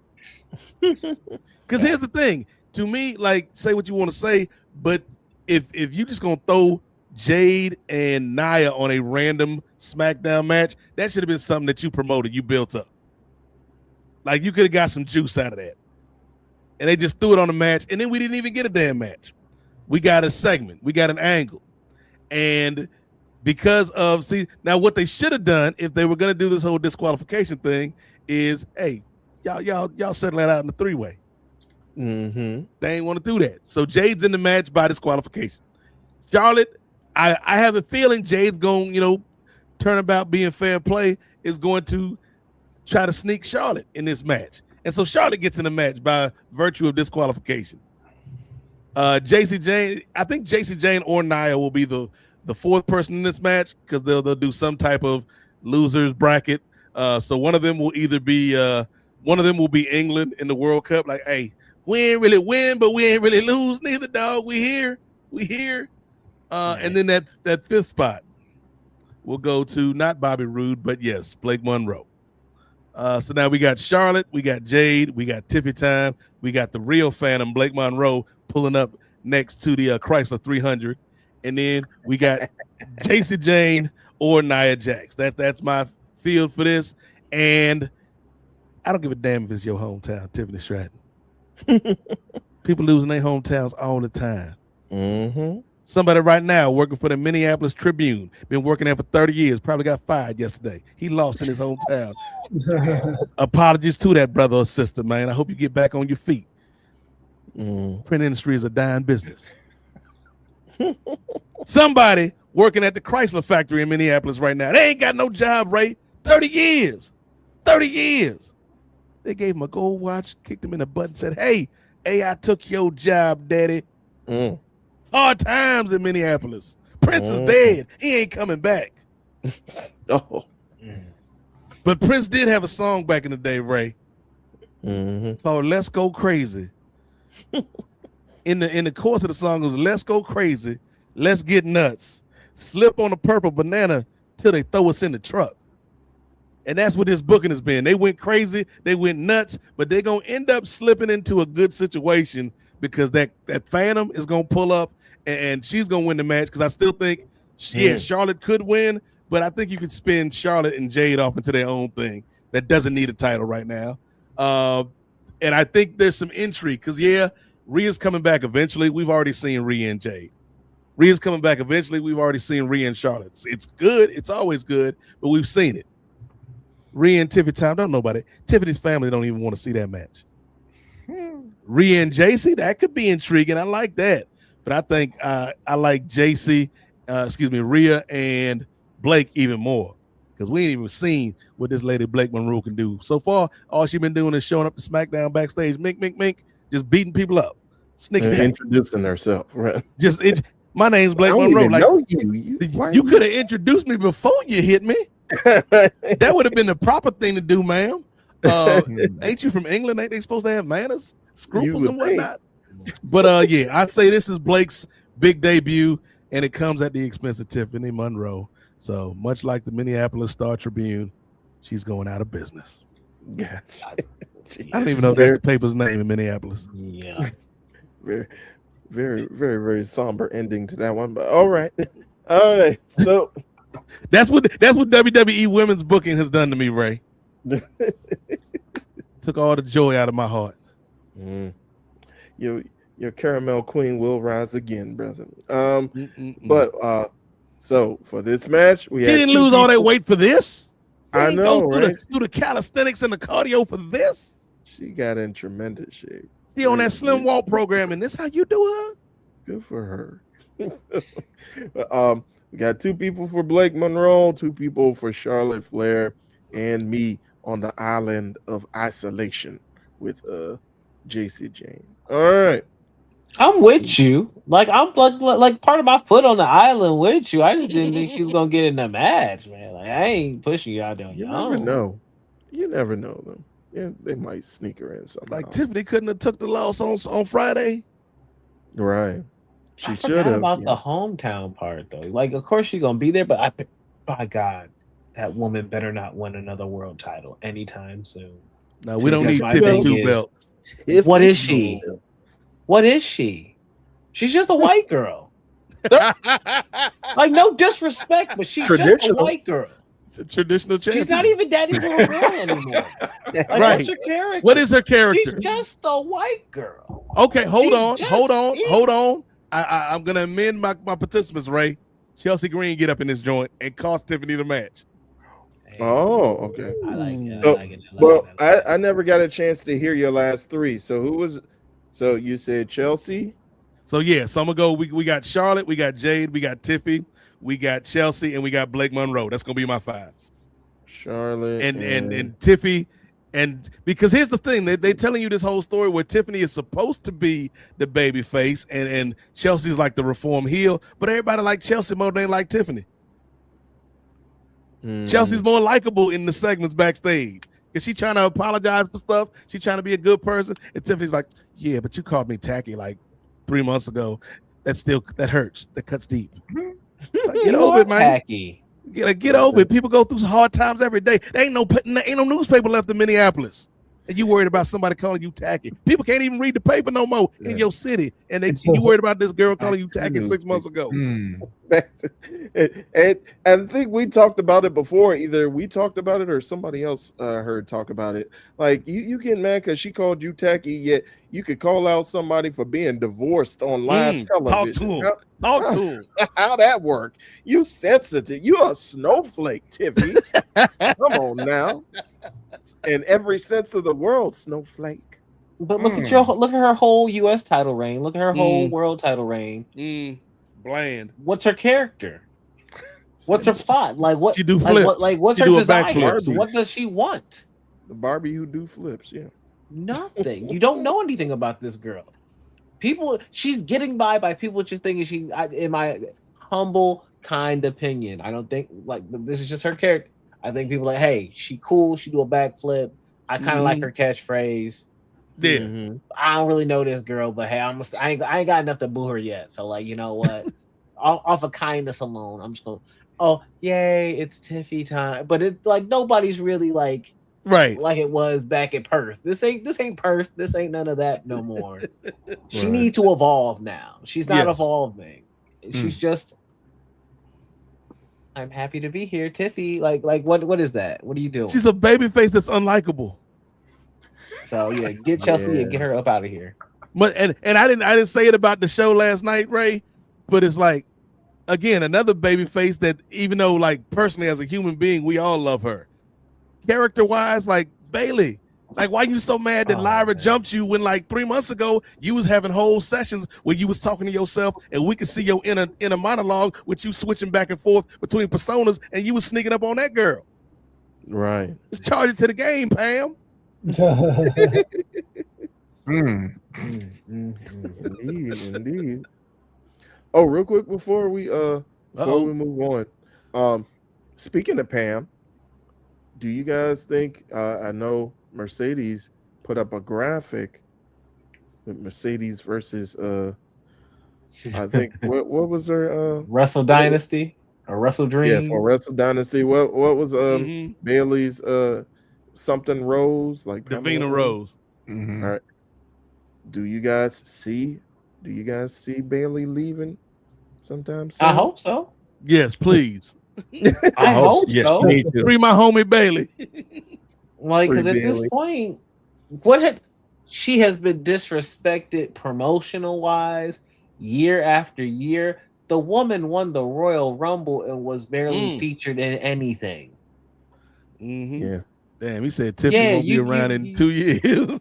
[SPEAKER 2] Because here's the thing, to me, like, say what you want to say, but if you just gonna throw Jade and Nia on a random SmackDown match, that should have been something that you promoted, you built up. Like, you could have got some juice out of that, and they just threw it on the match, and then we didn't even get a damn match. We got a segment, we got an angle, and because of now what they should have done if they were gonna do this whole disqualification thing is, hey, y'all settle that out in the three-way.
[SPEAKER 5] Mm-hmm.
[SPEAKER 2] They ain't want to do that. So Jade's in the match by disqualification. Charlotte, I have a feeling Jade's going, turn about being fair play, is going to try to sneak Charlotte in this match. And so Charlotte gets in the match by virtue of disqualification. JC Jane, I think JC Jane or Nia will be the fourth person in this match, because they'll do some type of losers bracket. So one of them will either be England in the World Cup. Like, hey, we ain't really win, but we ain't really lose neither, dog. We here. And then that fifth spot will go to not Bobby Roode, but yes, Blake Monroe. So now we got Charlotte, we got Jade, we got Tiffy Time, we got the real Phantom, Blake Monroe, pulling up next to the Chrysler 300, and then we got JC Jane or Nia Jax. That's my field for this, and I don't give a damn if it's your hometown, Tiffany Stratton. People losing their hometowns all the time.
[SPEAKER 5] Mm-hmm.
[SPEAKER 2] Somebody right now working for the Minneapolis Tribune, been working there for 30 years, probably got fired yesterday. He lost in his hometown. Apologies to that brother or sister, man. I hope you get back on your feet. Print industry is a dying business. Somebody working at the Chrysler factory in Minneapolis right now. They ain't got no job, Ray. 30 years. 30 years. They gave him a gold watch, kicked him in the butt and said, hey, I took your job, daddy. Hard times in Minneapolis. Prince is dead. He ain't coming back. But Prince did have a song back in the day, Ray, called Let's Go Crazy. In the course of the song, it was let's go crazy, let's get nuts, slip on a purple banana till they throw us in the truck. And that's what this booking has been. They went crazy, they went nuts, but they're gonna end up slipping into a good situation because that Phantom is gonna pull up and she's gonna win the match. Because I still think Charlotte could win, but I think you could spin Charlotte and Jade off into their own thing that doesn't need a title right now. And I think there's some intrigue because Rhea's coming back eventually. We've already seen Rhea and Jade. Rhea's coming back eventually. We've already seen Rhea and Charlotte. It's good. It's always good, but we've seen it. Rhea and Tiffany time. Don't know about it. Tiffany's family don't even want to see that match. Rhea and JC, that could be intriguing. I like that. But I think I like Rhea and Blake even more. Because we ain't even seen what this lady Blake Monroe can do. So far, all she's been doing is showing up to SmackDown backstage, mink, just beating people up. Sneaky
[SPEAKER 5] introducing herself, right?
[SPEAKER 2] My name's Blake Monroe. Like you could have introduced me before you hit me. That would have been the proper thing to do, ma'am. Ain't you from England? Ain't they supposed to have manners, scruples, and whatnot? But I'd say this is Blake's big debut, and it comes at the expense of Tiffany Monroe. So much like the Minneapolis Star Tribune, she's going out of business.
[SPEAKER 5] Gotcha.
[SPEAKER 2] I don't even know if that's the paper's name in Minneapolis.
[SPEAKER 11] Yeah.
[SPEAKER 5] Very, very, very, very somber ending to that one. But all right. So
[SPEAKER 2] that's what WWE women's booking has done to me, Ray. Took all the joy out of my heart.
[SPEAKER 5] Your caramel queen will rise again, brother. But so for this match, she
[SPEAKER 2] didn't lose all that weight for this.
[SPEAKER 5] I know, right?
[SPEAKER 2] Do the calisthenics and the cardio for this.
[SPEAKER 5] She got in tremendous shape.
[SPEAKER 2] She on that slim walk program, and this how you do her?
[SPEAKER 5] Good for her. We got 2 people for Blake Monroe, 2 people for Charlotte Flair, and me on the island of isolation with JC Jane. All right.
[SPEAKER 11] I'm with you. Like I'm like part of my foot on the island with you. I just didn't think she was gonna get in the match, man. Like I ain't pushing you out there.
[SPEAKER 5] You never know. You never know them. Yeah, they might sneak her in something.
[SPEAKER 2] Like Tiffany couldn't have took the loss on Friday.
[SPEAKER 5] Right. She should
[SPEAKER 11] have.
[SPEAKER 5] have.
[SPEAKER 11] About the hometown part though. Like of course she's gonna be there, but by God, that woman better not win another world title anytime soon.
[SPEAKER 2] No, we don't need Tiffany 2 belt.
[SPEAKER 11] What is she? What is she? She's just a white girl. Like no disrespect, but she's just a white girl.
[SPEAKER 2] It's a traditional champion.
[SPEAKER 11] She's not even daddy's little girl anymore. Like,
[SPEAKER 2] right.
[SPEAKER 11] What's her character?
[SPEAKER 2] What is her character?
[SPEAKER 11] She's just a white girl.
[SPEAKER 2] Okay, hold on. I'm gonna amend my participants, Ray. Chelsea Green get up in this joint and cost Tiffany the match.
[SPEAKER 5] Oh, okay.
[SPEAKER 11] I like it.
[SPEAKER 5] I never got a chance to hear your last 3. So who was? So you said Chelsea.
[SPEAKER 2] So I'm gonna go. We got Charlotte, we got Jade, we got Tiffy, we got Chelsea, and we got Blake Monroe. That's gonna be my 5.
[SPEAKER 5] Charlotte
[SPEAKER 2] and Tiffy, and because here's the thing, they telling you this whole story where Tiffany is supposed to be the baby face, and Chelsea's like the reform heel, but everybody like Chelsea more than they like Tiffany. Chelsea's more likable in the segments backstage. Is she trying to apologize for stuff? She trying to be a good person? And Tiffany's like, yeah, but you called me tacky like 3 months ago. That hurts. That cuts deep. Like, get over it, man.
[SPEAKER 11] Tacky.
[SPEAKER 2] Get over it. People go through hard times every day. There ain't no newspaper left in Minneapolis. and you worried about somebody calling you tacky. People can't even read the paper no more in your city, and you worried about this girl calling you tacky 6 months ago.
[SPEAKER 5] And I think we talked about it before. Either we talked about it or somebody else heard talk about it. Like you get mad because she called you tacky, yet you could call out somebody for being divorced on live television.
[SPEAKER 2] Talk to him.
[SPEAKER 5] How that work? You sensitive. You a snowflake, Tiffy. Come on now. In every sense of the word, snowflake.
[SPEAKER 11] But look at her whole U.S. title reign. Look at her whole world title reign.
[SPEAKER 2] Bland.
[SPEAKER 11] What's her character? What's her plot? Like what?
[SPEAKER 2] She do flips.
[SPEAKER 11] What's her desire? What does she want?
[SPEAKER 5] The Barbie who do flips. Yeah.
[SPEAKER 11] Nothing. You don't know anything about this girl. She's getting by people just thinking in my humble kind opinion, I don't think like this is just her character. I think people are like, hey, she cool. She do a backflip. I kind of like her catchphrase.
[SPEAKER 2] Yeah.
[SPEAKER 11] I don't really know this girl, but hey, I ain't got enough to boo her yet. So like, you know what? off of kindness alone, I'm just going, oh yay, it's Tiffy time. But it's like nobody's really like like it was back at Perth. This ain't Perth. This ain't none of that no more. She needs to evolve now. She's not evolving. She's just, I'm happy to be here, Tiffy. Like what is that? What are you doing?
[SPEAKER 2] She's a baby face that's unlikable.
[SPEAKER 11] So yeah, get Chelsea and get her up out of here.
[SPEAKER 2] But and I didn't say it about the show last night, Ray, but it's like again another baby face that even though like personally as a human being we all love her. Character wise, like Bailey, like why you so mad that Lyra jumped you when like 3 months ago you was having whole sessions where you was talking to yourself and we could see your inner monologue with you switching back and forth between personas and you was sneaking up on that girl.
[SPEAKER 5] Right.
[SPEAKER 2] Charge it to the game, Pam.
[SPEAKER 5] Indeed. Oh, real quick before we move on. Speaking of Pam, do you guys think I know Mercedes put up a graphic with Mercedes versus I think what was her
[SPEAKER 11] Wrestle Dynasty or Wrestle Dream?
[SPEAKER 5] Yeah, for Wrestle Dynasty. What was Bailey's something Rose, like
[SPEAKER 2] Davina Rose.
[SPEAKER 5] All right. Do you guys see Bailey leaving sometime soon?
[SPEAKER 11] I hope so.
[SPEAKER 2] Yes, please.
[SPEAKER 11] I hope so.
[SPEAKER 2] Free my homie Bailey.
[SPEAKER 11] Like, because at this point, she has been disrespected promotional wise year after year. The woman won the Royal Rumble and was barely featured in anything.
[SPEAKER 5] Yeah.
[SPEAKER 2] Damn, he said Tiffany won't be around in 2 years.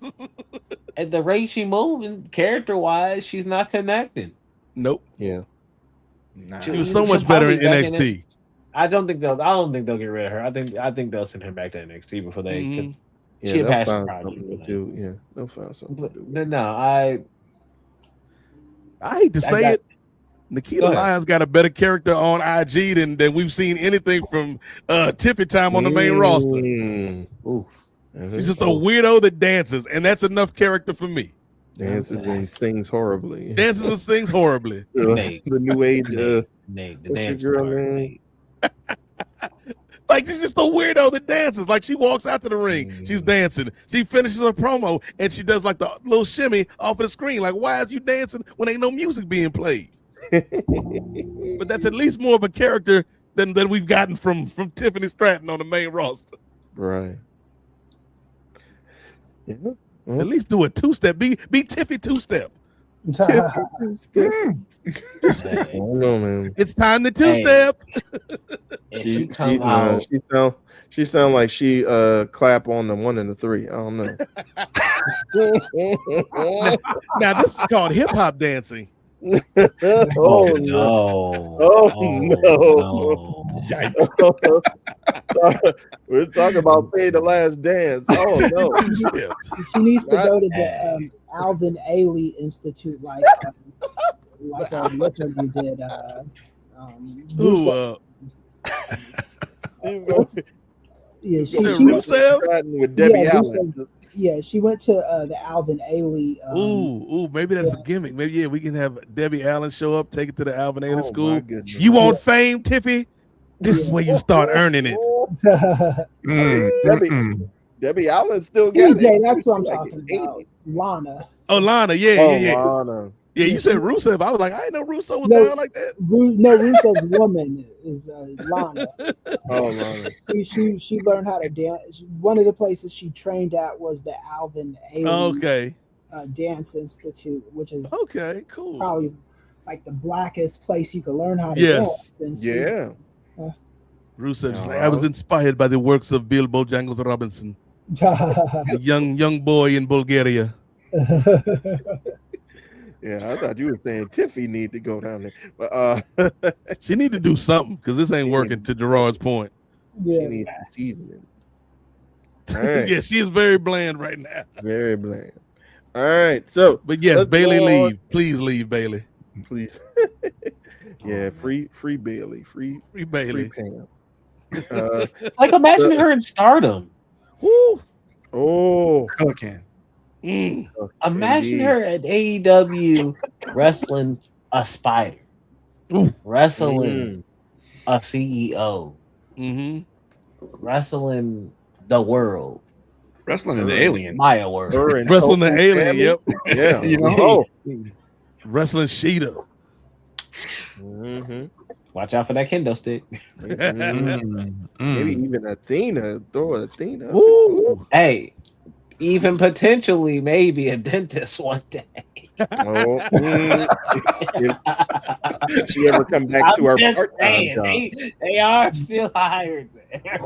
[SPEAKER 11] At the rate she moving, character wise, she's not connecting.
[SPEAKER 2] Nope.
[SPEAKER 5] Yeah.
[SPEAKER 2] She was so much better in NXT.
[SPEAKER 11] I don't think they'll get rid of her. I think they'll send her back to NXT before they. She a passion project.
[SPEAKER 5] Yeah, they'll find something to do.
[SPEAKER 11] No, I
[SPEAKER 2] hate to say it. Nikita Lyons got a better character on IG than we've seen anything from Tiffy time on the main roster. She's just a weirdo that dances, and that's enough character for me.
[SPEAKER 5] Dances and sings horribly.
[SPEAKER 2] Dances and sings horribly.
[SPEAKER 5] The new age
[SPEAKER 11] the dance girl.
[SPEAKER 2] Like she's just a weirdo that dances. Like she walks out to the ring, she's dancing. She finishes her promo and she does like the little shimmy off of the screen. Like, why is you dancing when ain't no music being played? But that's at least more of a character than we've gotten from Tiffany Stratton on the main roster.
[SPEAKER 5] Right. Yeah. Well,
[SPEAKER 2] at least do a two-step. Be Tiffy two-step.
[SPEAKER 5] I don't know, man.
[SPEAKER 2] It's time to two-step.
[SPEAKER 5] She sound like she clap on the 1 and the 3. I don't know.
[SPEAKER 2] Now this is called hip-hop dancing.
[SPEAKER 5] Oh no! No! Yikes. We're talking about Say the Last Dance. Oh no!
[SPEAKER 1] She needs to go to the Alvin Ailey Institute, like what's her you did.
[SPEAKER 5] Rusev with Debbie Allen.
[SPEAKER 1] Yeah, she went to the Alvin Ailey.
[SPEAKER 2] Maybe that's a gimmick. Maybe we can have Debbie Allen show up, take it to the Alvin Ailey school. You want fame, Tiffy? This is where you start earning it.
[SPEAKER 5] Debbie Allen still got
[SPEAKER 1] CJ,
[SPEAKER 5] it.
[SPEAKER 1] that's what I'm
[SPEAKER 5] Like
[SPEAKER 1] talking
[SPEAKER 5] 80.
[SPEAKER 1] about. Lana.
[SPEAKER 2] Oh, Lana, yeah.
[SPEAKER 5] Lana.
[SPEAKER 2] Yeah, you said Rusev. I was like, I didn't know Rusev was
[SPEAKER 1] No,
[SPEAKER 2] down like that.
[SPEAKER 1] No, Rusev's woman is Lana.
[SPEAKER 5] Oh, Lana.
[SPEAKER 1] She learned how to dance. One of the places she trained at was the Alvin Ailey Dance Institute, which is
[SPEAKER 2] okay, cool.
[SPEAKER 1] Probably like the blackest place you could learn how to
[SPEAKER 2] Yes.
[SPEAKER 1] dance.
[SPEAKER 5] Yeah.
[SPEAKER 2] Rusev, just like, I was inspired by the works of Bill Bojangles Robinson, a young boy in Bulgaria.
[SPEAKER 5] Yeah, I thought you were saying Tiffy need to go down there, but
[SPEAKER 2] she need to do something because this ain't working. To Gerard's point,
[SPEAKER 1] yeah,
[SPEAKER 5] she needs seasoning. All right.
[SPEAKER 2] Yeah, she is very bland right now.
[SPEAKER 5] Very bland. All right, so
[SPEAKER 2] but yes, Bailey, leave. Please leave, Bailey.
[SPEAKER 5] Please. Yeah, free Bailey, free
[SPEAKER 2] Bailey.
[SPEAKER 5] Free Pam.
[SPEAKER 11] Like imagine her in Stardom.
[SPEAKER 2] Woo.
[SPEAKER 5] Oh,
[SPEAKER 10] cooking.
[SPEAKER 11] Imagine her at AEW wrestling a spider, wrestling a CEO, wrestling the world,
[SPEAKER 10] wrestling an alien,
[SPEAKER 11] Maya world,
[SPEAKER 2] wrestling the alien. Yep.
[SPEAKER 5] Yeah.
[SPEAKER 10] You know,
[SPEAKER 2] wrestling Sheeta.
[SPEAKER 11] Watch out for that kendo stick.
[SPEAKER 5] Maybe even Athena. Throw Athena.
[SPEAKER 2] Ooh.
[SPEAKER 11] Hey, even potentially maybe a dentist one day.
[SPEAKER 5] Oh, if she ever come back to our part-time job.
[SPEAKER 11] They are still hired there.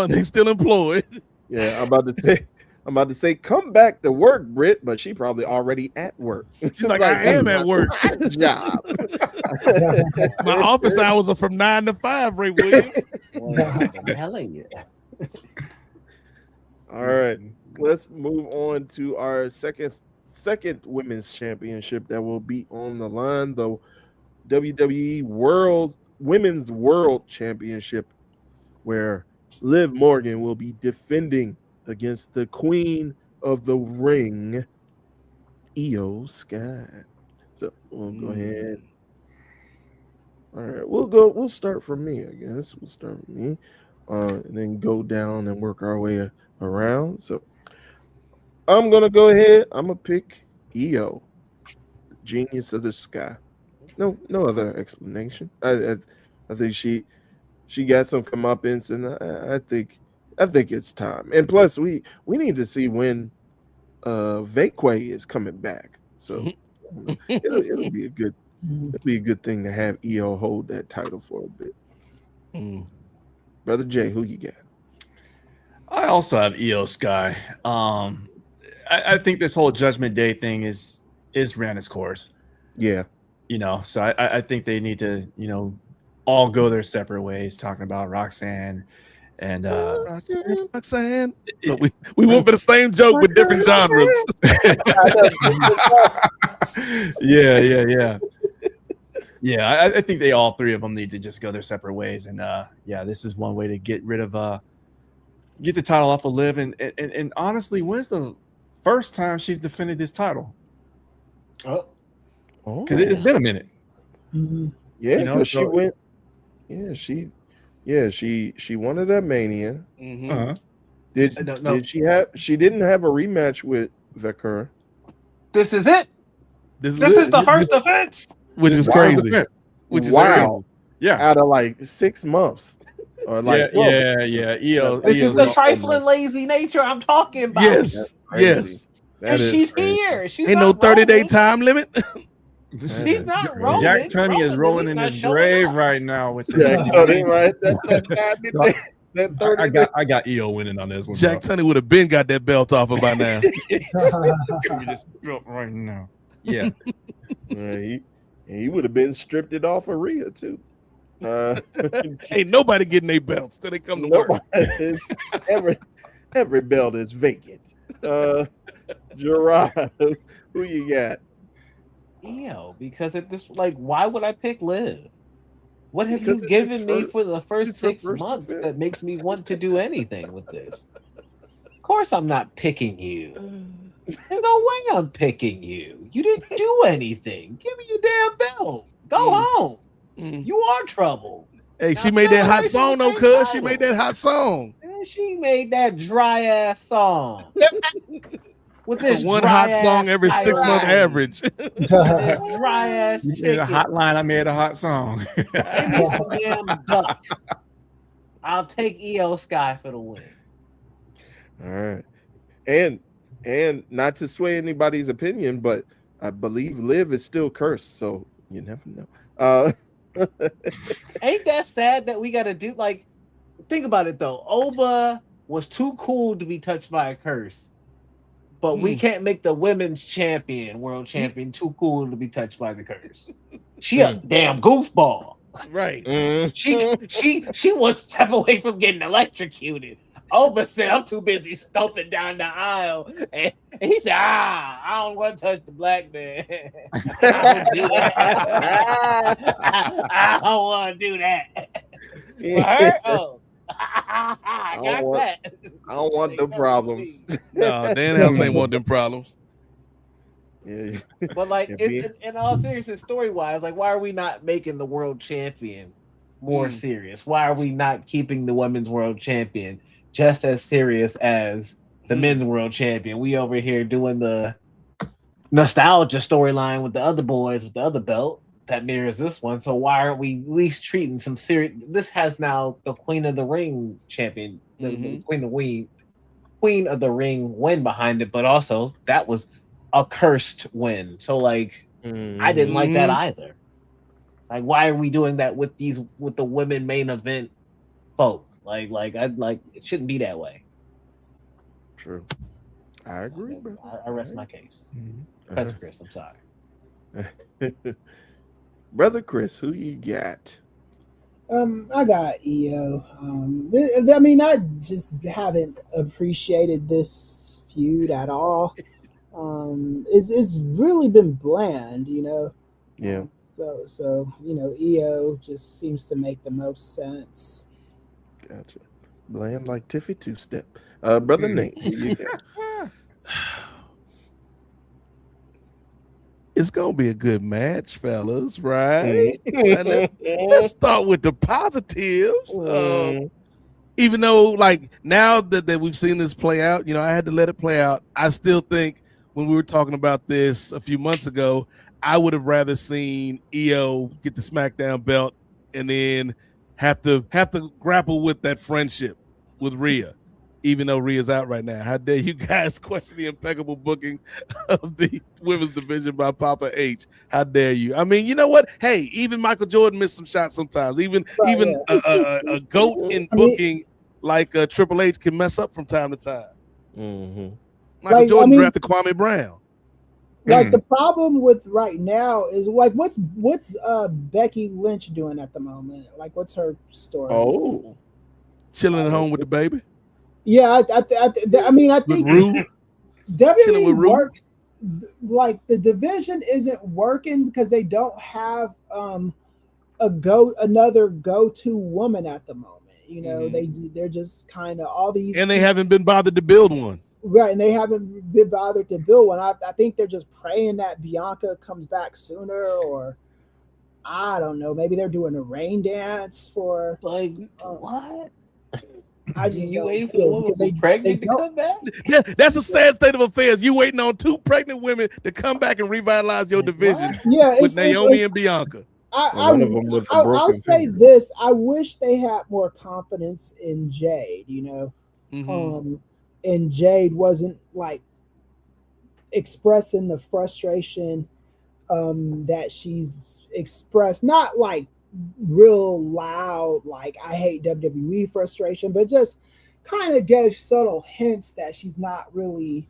[SPEAKER 2] They still employed.
[SPEAKER 5] Yeah, I'm about to say, come back to work, Britt, but she probably already at work.
[SPEAKER 2] She's like, I am at work.
[SPEAKER 5] Job.
[SPEAKER 2] My office hours are from 9 to 5, Ray Williams.
[SPEAKER 11] I'm telling you.
[SPEAKER 5] All right, let's move on to our second women's championship that will be on the line, the WWE Women's World Championship, where Liv Morgan will be defending against the Queen of the Ring, Io Sky. So we'll go ahead. All right, we'll start from me, I guess. We'll start with me, and then go down and work our way around. So I'm gonna go ahead. I'm gonna pick Io, Genius of the Sky. No other explanation. I think she got some comeuppance, and I think it's time. And plus, we need to see when Vakeway is coming back. So it'll be a good thing to have Io hold that title for a bit. Brother Jay, who you got?
[SPEAKER 10] I also have Io Sky. I think this whole Judgment Day thing is ran its course.
[SPEAKER 5] Yeah.
[SPEAKER 10] So I think they need to, all go their separate ways, talking about Roxanne and
[SPEAKER 2] Roxanne. We went for the same joke with different genres.
[SPEAKER 10] Yeah, I think they all three of them need to just go their separate ways. And this is one way to get rid of get the title off of Liv. And honestly, when's the first time she's defended this title? Because it's been a minute.
[SPEAKER 5] Yeah, she went. She won it at Mania. Did she have? She didn't have a rematch with Vakura.
[SPEAKER 11] This is it. This is the first defense,
[SPEAKER 2] which is crazy. Which is crazy.
[SPEAKER 10] Yeah,
[SPEAKER 5] out of like 6 months. Or like
[SPEAKER 10] Io.
[SPEAKER 11] This is the trifling, lazy nature I'm talking about.
[SPEAKER 2] Yes.
[SPEAKER 11] She's here. She's
[SPEAKER 2] ain't no 30-day time limit.
[SPEAKER 11] She's not rolling.
[SPEAKER 10] Jack Tunney is rolling in his grave right now with
[SPEAKER 5] Jack Tunney, right? That 30
[SPEAKER 10] I got Io winning on this one.
[SPEAKER 2] Jack Tunney would have been got that belt off of by now.
[SPEAKER 10] This belt right now. Yeah.
[SPEAKER 5] He would have been stripped it off of Rhea too.
[SPEAKER 2] Ain't nobody getting their belts till they come to work.
[SPEAKER 5] Every belt is vacant. Gerard, who you got?
[SPEAKER 11] Io, because at this, why would I pick Liv? What have you given me for the first 6 months that makes me want to do anything with this? Of course, I'm not picking you. There's no way I'm picking you. You didn't do anything. Give me your damn belt. Go home. You are trouble.
[SPEAKER 2] Hey, she made that hot song though, cuz. She made that hot song.
[SPEAKER 11] She made that dry ass song. With
[SPEAKER 2] That's
[SPEAKER 11] this
[SPEAKER 2] a one
[SPEAKER 11] dry
[SPEAKER 2] hot song every
[SPEAKER 11] ass
[SPEAKER 2] 6 month
[SPEAKER 11] irony.
[SPEAKER 2] average.
[SPEAKER 11] This dry ass
[SPEAKER 10] You made
[SPEAKER 11] chicken.
[SPEAKER 10] a hotline. I made a hot song.
[SPEAKER 11] Give me some damn duck. I'll take EO Sky for the win.
[SPEAKER 5] All right. And not to sway anybody's opinion, but I believe Liv is still cursed, so you never know.
[SPEAKER 11] Ain't that sad that we gotta do like think about it though. Oba was too cool to be touched by a curse, but we can't make the women's champion, world champion, too cool to be touched by the curse. She a damn goofball.
[SPEAKER 2] Right.
[SPEAKER 11] She was step away from getting electrocuted. Oba said, I'm too busy stomping down the aisle. And he said, I don't want to touch the black man. I don't do that. I don't want to do that. For her, I got that.
[SPEAKER 5] I don't want them problems.
[SPEAKER 2] No, Dan Housen ain't want them problems.
[SPEAKER 5] Yeah.
[SPEAKER 11] But like, in all seriousness, story-wise, like, why are we not making the world champion more serious? Why are we not keeping the women's world champion just as serious as the men's world champion? We over here doing the nostalgia storyline with the other boys with the other belt that mirrors this one. So why aren't we at least treating some serious? This has now the Queen of the Ring champion, the Queen of the Ring win behind it, but also that was a cursed win. So like, I didn't like that either. Like, why are we doing that with the women main event folk? Like it shouldn't be that way.
[SPEAKER 5] True. I agree, bro.
[SPEAKER 11] I rest my case. Professor Chris, I'm sorry.
[SPEAKER 5] Brother Chris, who you got?
[SPEAKER 1] I got EO. I mean, I just haven't appreciated this feud at all. It's really been bland, you know.
[SPEAKER 5] Yeah.
[SPEAKER 1] So you know, EO just seems to make the most sense.
[SPEAKER 5] Gotcha. Bland like Tiffy two-step. Brother Nate.
[SPEAKER 2] It's gonna be a good match, fellas, right? Let's start with the positives. Even though, like, now that we've seen this play out, you know, I had to let it play out. I still think when we were talking about this a few months ago, I would have rather seen EO get the SmackDown belt and then have to grapple with that friendship with Rhea, even though Rhea's out right now. How dare you guys question the impeccable booking of the women's division by Papa H? How dare you? I mean, you know what? Hey, even Michael Jordan missed some shots sometimes. Even a GOAT in booking like Triple H can mess up from time to time. Michael Jordan drafted Kwame Brown.
[SPEAKER 1] Like, the problem with right now is like, what's Becky Lynch doing at the moment? Like, what's her story?
[SPEAKER 2] Oh, chilling at home with the baby.
[SPEAKER 1] Yeah, I mean, I think WWE works. Like, the division isn't working because they don't have another go-to woman at the moment. You know, they're just kind of all these,
[SPEAKER 2] and they haven't been bothered to build one.
[SPEAKER 1] Right, and they haven't been bothered to build one. I think they're just praying that Bianca comes back sooner, or I don't know. Maybe they're doing a rain dance for
[SPEAKER 11] like what?
[SPEAKER 1] I just
[SPEAKER 11] you waiting for the woman who's pregnant to come back?
[SPEAKER 2] Yeah, that's a sad state of affairs. You waiting on 2 pregnant women to come back and revitalize your division with Naomi and Bianca.
[SPEAKER 1] I'll say this: I wish they had more confidence in Jade. You know, and Jade wasn't like expressing the frustration that she's expressed, not like real loud, like I hate WWE frustration, but just kind of gave subtle hints that she's not really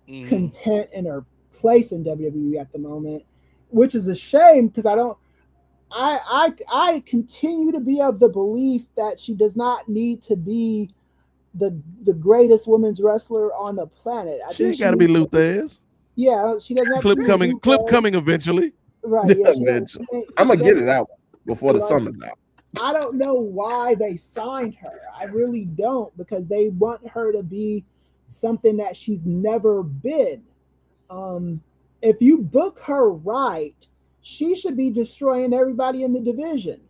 [SPEAKER 1] content in her place in WWE at the moment, which is a shame because I continue to be of the belief that she does not need to be the greatest women's wrestler on the planet.
[SPEAKER 2] She ain't got to be Luthez.
[SPEAKER 1] Yeah, she doesn't have
[SPEAKER 2] clip coming eventually.
[SPEAKER 1] Right. Yeah,
[SPEAKER 5] eventually. I'm gonna get it out before the summer's out.
[SPEAKER 1] I don't know why they signed her. I really don't, because they want her to be something that she's never been. If you book her right, she should be destroying everybody in the division.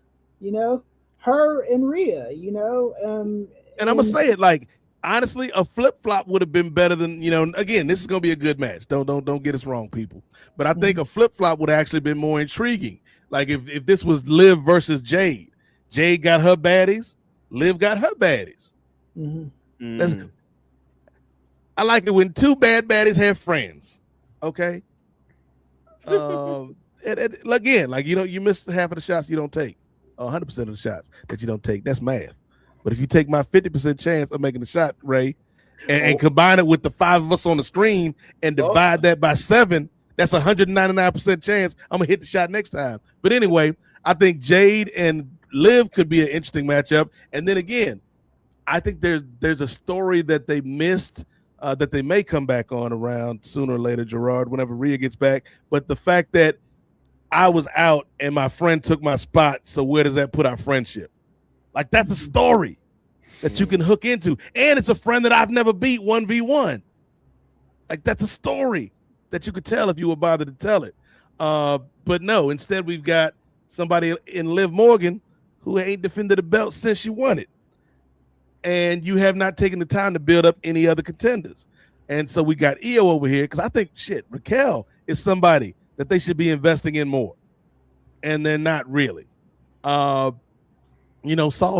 [SPEAKER 1] You know, her and Rhea. You know,
[SPEAKER 2] And I'm gonna say it like honestly, a flip flop would have been better than Again, this is gonna be a good match. Don't get us wrong, people. But I think a flip flop would have actually been more intriguing. Like if this was Liv versus Jade, Jade got her baddies, Liv got her baddies. I like it when two bad baddies have friends. Okay. Again, like you miss half of the shots you don't take, 100% of the shots that you don't take. That's math. But if you take my 50% chance of making the shot, Ray, and combine it with the 5 of us on the screen and divide that by 7, that's 199% chance I'm gonna hit the shot next time. But anyway, I think Jade and Liv could be an interesting matchup. And then again, I think there's a story that they missed that they may come back on around sooner or later, Gerard, whenever Rhea gets back. But the fact that I was out and my friend took my spot, so where does that put our friendship? Like, that's a story that you can hook into. And it's a friend that I've never beat 1v1. Like, that's a story that you could tell if you were bothered to tell it. But no, instead we've got somebody in Liv Morgan who ain't defended the belt since she won it. And you have not taken the time to build up any other contenders. And so we got Io over here because I think, Raquel is somebody that they should be investing in more. And they're not really. Saul's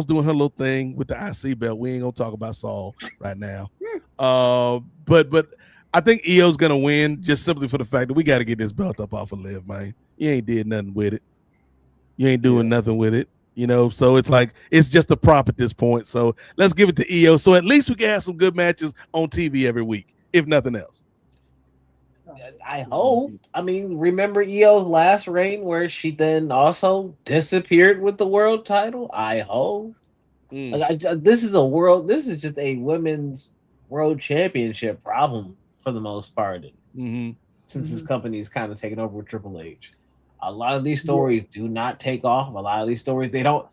[SPEAKER 2] doing her little thing with the IC belt. We ain't going to talk about Saul right now. But I think Io's going to win just simply for the fact that we got to get this belt up off of Liv, man. You ain't did nothing with it. You ain't doing nothing with it. So it's like it's just a prop at this point. So let's give it to Io. So at least we can have some good matches on TV every week, if nothing else.
[SPEAKER 11] I hope. I mean, remember Io's last reign where she then also disappeared with the world title? I hope. This is just a women's world championship problem for the most part. Since this company is kind of taken over with Triple H. A lot of these stories do not take off. A lot of these stories, they don't.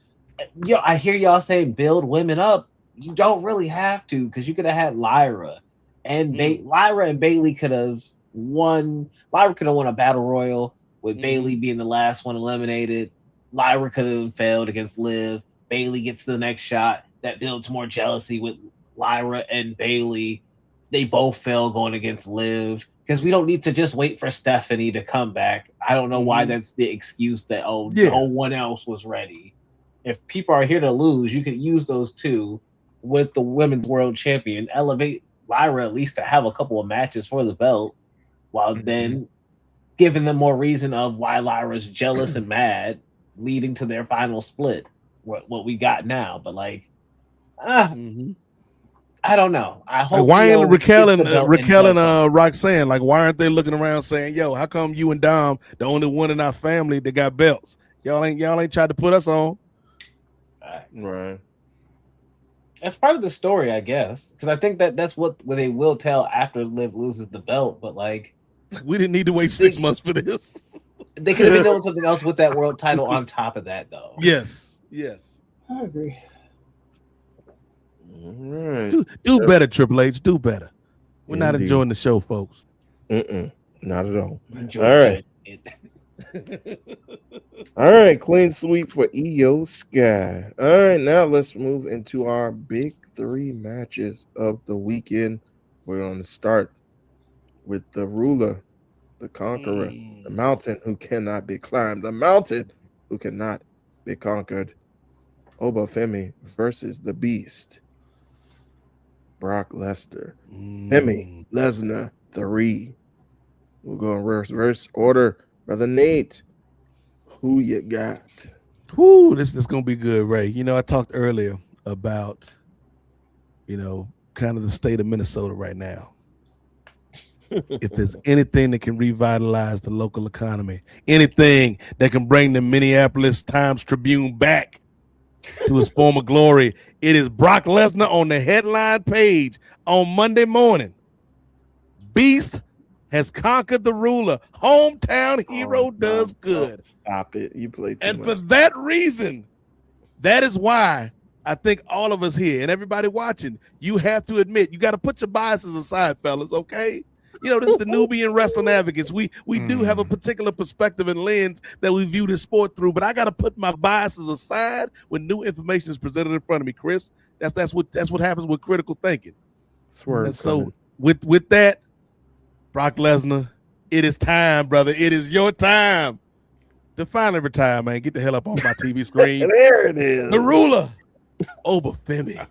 [SPEAKER 11] I hear y'all saying build women up. You don't really have to, because you could have had Lyra and Lyra and Bayley could have won. Lyra could have won a battle royal with Bayley being the last one eliminated. Lyra could have failed against Liv. Bayley gets the next shot. That builds more jealousy with Lyra and Bayley. They both fail going against Liv. Because we don't need to just wait for Stephanie to come back. I don't know why that's the excuse that, no one else was ready. If people are here to lose, you could use those two with the women's world champion. Elevate Lyra at least to have a couple of matches for the belt, while then giving them more reason of why Lyra's jealous and mad, leading to their final split. What we got now. But I don't know. I hope.
[SPEAKER 2] Why ain't Raquel and Roxanne? Like, why aren't they looking around saying, "Yo, how come you and Dom the only one in our family that got belts? Y'all ain't tried to put us on."
[SPEAKER 5] Right.
[SPEAKER 11] That's part of the story, I guess, because I think that's what they will tell after Liv loses the belt. But
[SPEAKER 2] we didn't need to wait 6 months for this.
[SPEAKER 11] They could have been doing something else with that world title on top of that, though.
[SPEAKER 2] Yes.
[SPEAKER 1] I agree.
[SPEAKER 5] All right.
[SPEAKER 2] Do better, Triple H. Do better. We're not enjoying the show, folks.
[SPEAKER 5] Not at all. All right. All right. Clean sweep for Io Sky. All right. Now let's move into our big 3 matches of the weekend. We're going to start with the ruler, the conqueror, the mountain who cannot be climbed, the mountain who cannot be conquered. Obafemi versus the Beast. Brock Lesnar. Femi Lesnar 3. We'll go in reverse order. Brother Nate, who you got?
[SPEAKER 2] This is gonna be good, Ray. I talked earlier about kind of the state of Minnesota right now. If there's anything that can revitalize the local economy, anything that can bring the Minneapolis Times-Tribune back to his former glory, it is Brock Lesnar on the headline page on Monday morning. Beast has conquered the ruler. Hometown hero does good.
[SPEAKER 5] Stop it. You play too
[SPEAKER 2] much.
[SPEAKER 5] much.
[SPEAKER 2] For that reason, that is why I think all of us here and everybody watching, you have to admit, you got to put your biases aside, fellas, okay? This is the Nubian Wrestling Advocates. We do have a particular perspective and lens that we view this sport through, but I got to put my biases aside when new information is presented in front of me, Chris. That's what happens with critical thinking.
[SPEAKER 5] Swerve.
[SPEAKER 2] And so with that, Brock Lesnar, it is time, brother. It is your time to finally retire, man. Get the hell up on my TV screen.
[SPEAKER 5] There it is.
[SPEAKER 2] The ruler, Obafemi,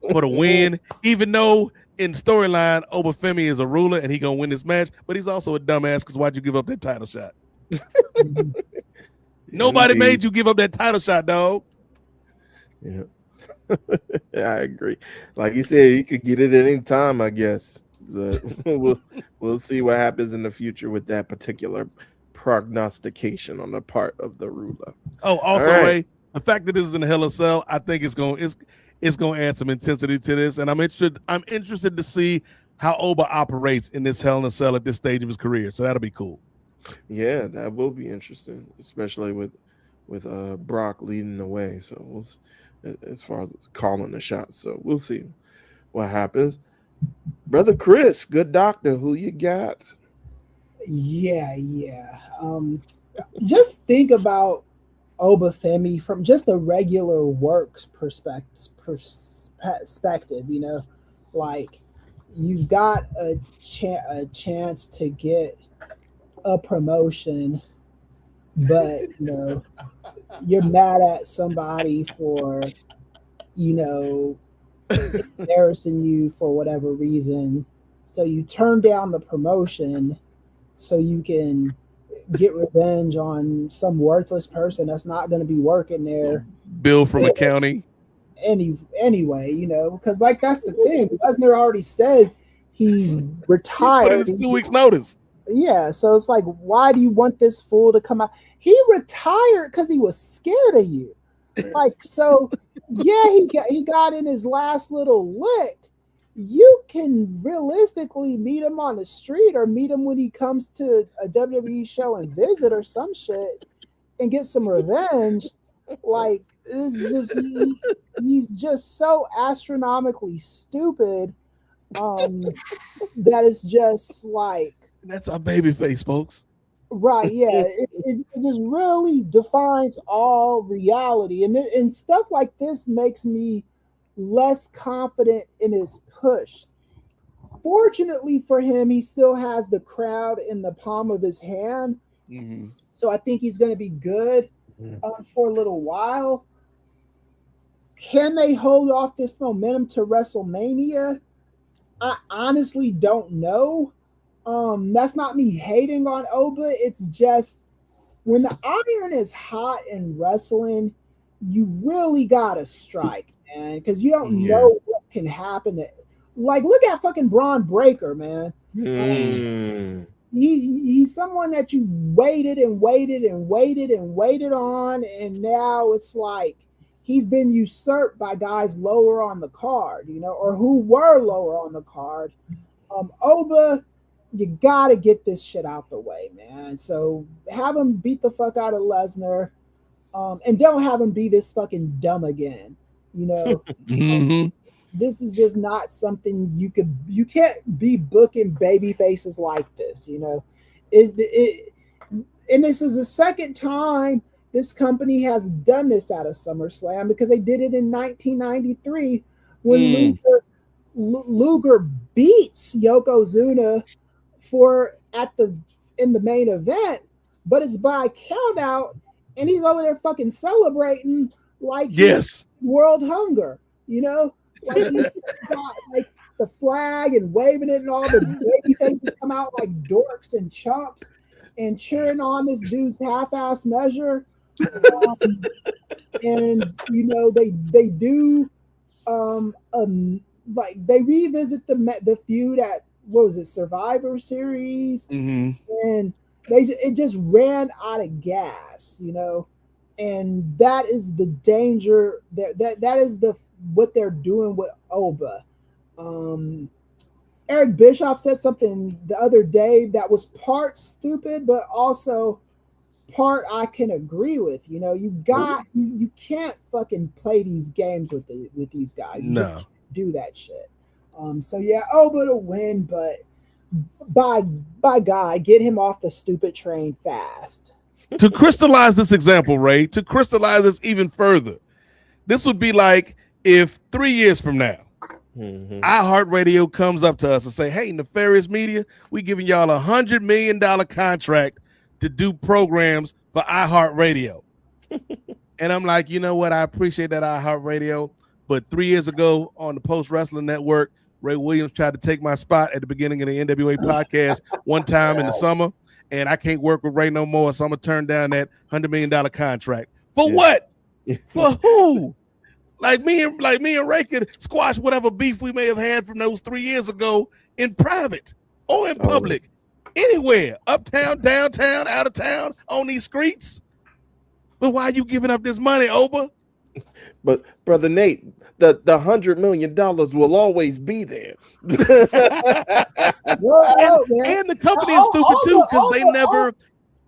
[SPEAKER 2] for the win. Even though in storyline, Obafemi is a ruler and he gonna win this match, but he's also a dumbass because why'd you give up that title shot? Nobody made you give up that title shot, dog.
[SPEAKER 5] Yeah. I agree. Like you said, you could get it at any time, I guess. But we'll see what happens in the future with that particular prognostication on the part of the ruler.
[SPEAKER 2] Oh, also,
[SPEAKER 5] right.
[SPEAKER 2] Ray, the fact that this is in a Hell in a Cell, I think it's going to add some intensity to this, and I'm interested to see how Oba operates in this Hell in a Cell at this stage of his career. So that'll be cool.
[SPEAKER 5] Yeah, that will be interesting, especially with Brock leading the way. So as far as calling the shots, so we'll see what happens. Brother Chris, good doctor, who you got?
[SPEAKER 1] Yeah. Just think about Obafemi from just a regular work perspective. You know, like you've got a chance to get a promotion, but you know you're mad at somebody for embarrassing you for whatever reason, so you turn down the promotion so you can get revenge on some worthless person that's not going to be working there.
[SPEAKER 2] Bill from accounting.
[SPEAKER 1] Anyway, you know, because like that's the thing. Lesnar already said he's retired.
[SPEAKER 2] He put in 2 weeks notice.
[SPEAKER 1] Yeah, so it's like, why do you want this fool to come out? He retired because he was scared of you. Like, so yeah, he got in his last little lick. You can realistically meet him on the street or meet him when he comes to a WWE show and visit or some shit and get some revenge. Like, it's just he's just so astronomically stupid that it's just like,
[SPEAKER 2] that's our baby face, folks.
[SPEAKER 1] Right, yeah. It just really defines all reality. And stuff like this makes me less confident in his push. Fortunately for him, he still has the crowd in the palm of his hand.
[SPEAKER 2] Mm-hmm.
[SPEAKER 1] So I think he's going to be good for a little while. Can they hold off this momentum to WrestleMania? I honestly don't know. That's not me hating on Oba. It's just when the iron is hot in wrestling, you really gotta strike, man, because you don't know what can happen. Like, look at fucking Braun Breaker, man. He's someone that you waited on, and now it's like he's been usurped by guys lower on the card, you know, or who were lower on the card. Oba, you gotta get this shit out the way, man. So have him beat the fuck out of Lesnar, and don't have him be this fucking dumb again. You know, this is just not something you can't be booking baby faces like this. You know, and this is the second time this company has done this at a SummerSlam, because they did it in 1993 when Luger beats Yokozuna in the main event, but it's by count out, and he's over there fucking celebrating like
[SPEAKER 2] yes,
[SPEAKER 1] world hunger, you know, like he's got like the flag and waving it, and all the baby faces come out like dorks and chumps and cheering on this dude's half-ass measure. And you know they do like they revisit the feud at, what was it, Survivor Series, and it just ran out of gas, you know, and that is the danger that is what they're doing with Oba. Eric Bischoff said something the other day that was part stupid, but also part I can agree with. You know, you can't fucking play these games with these guys. You just can't do that shit. So yeah, Oba to win, but by God, get him off the stupid train fast.
[SPEAKER 2] To crystallize this example, Ray, to crystallize this even further, this would be like if 3 years from now, iHeartRadio comes up to us and say, hey, Nefarious Media, we giving y'all $100 million contract to do programs for iHeartRadio. And I'm like, you know what? I appreciate that iHeartRadio. But 3 years ago on the Post Wrestling Network, Ray Williams tried to take my spot at the beginning of the NWA podcast one time in the summer. And I can't work with Ray no more. So I'm going to turn down that $100 million contract. For what? For who? Like me and Ray could squash whatever beef we may have had from those 3 years ago in private or in public, anywhere, uptown, downtown, out of town, on these streets. But why are you giving up this money, Oba?
[SPEAKER 5] But Brother Nate, the $100 million will always be there.
[SPEAKER 2] And the company is stupid too, because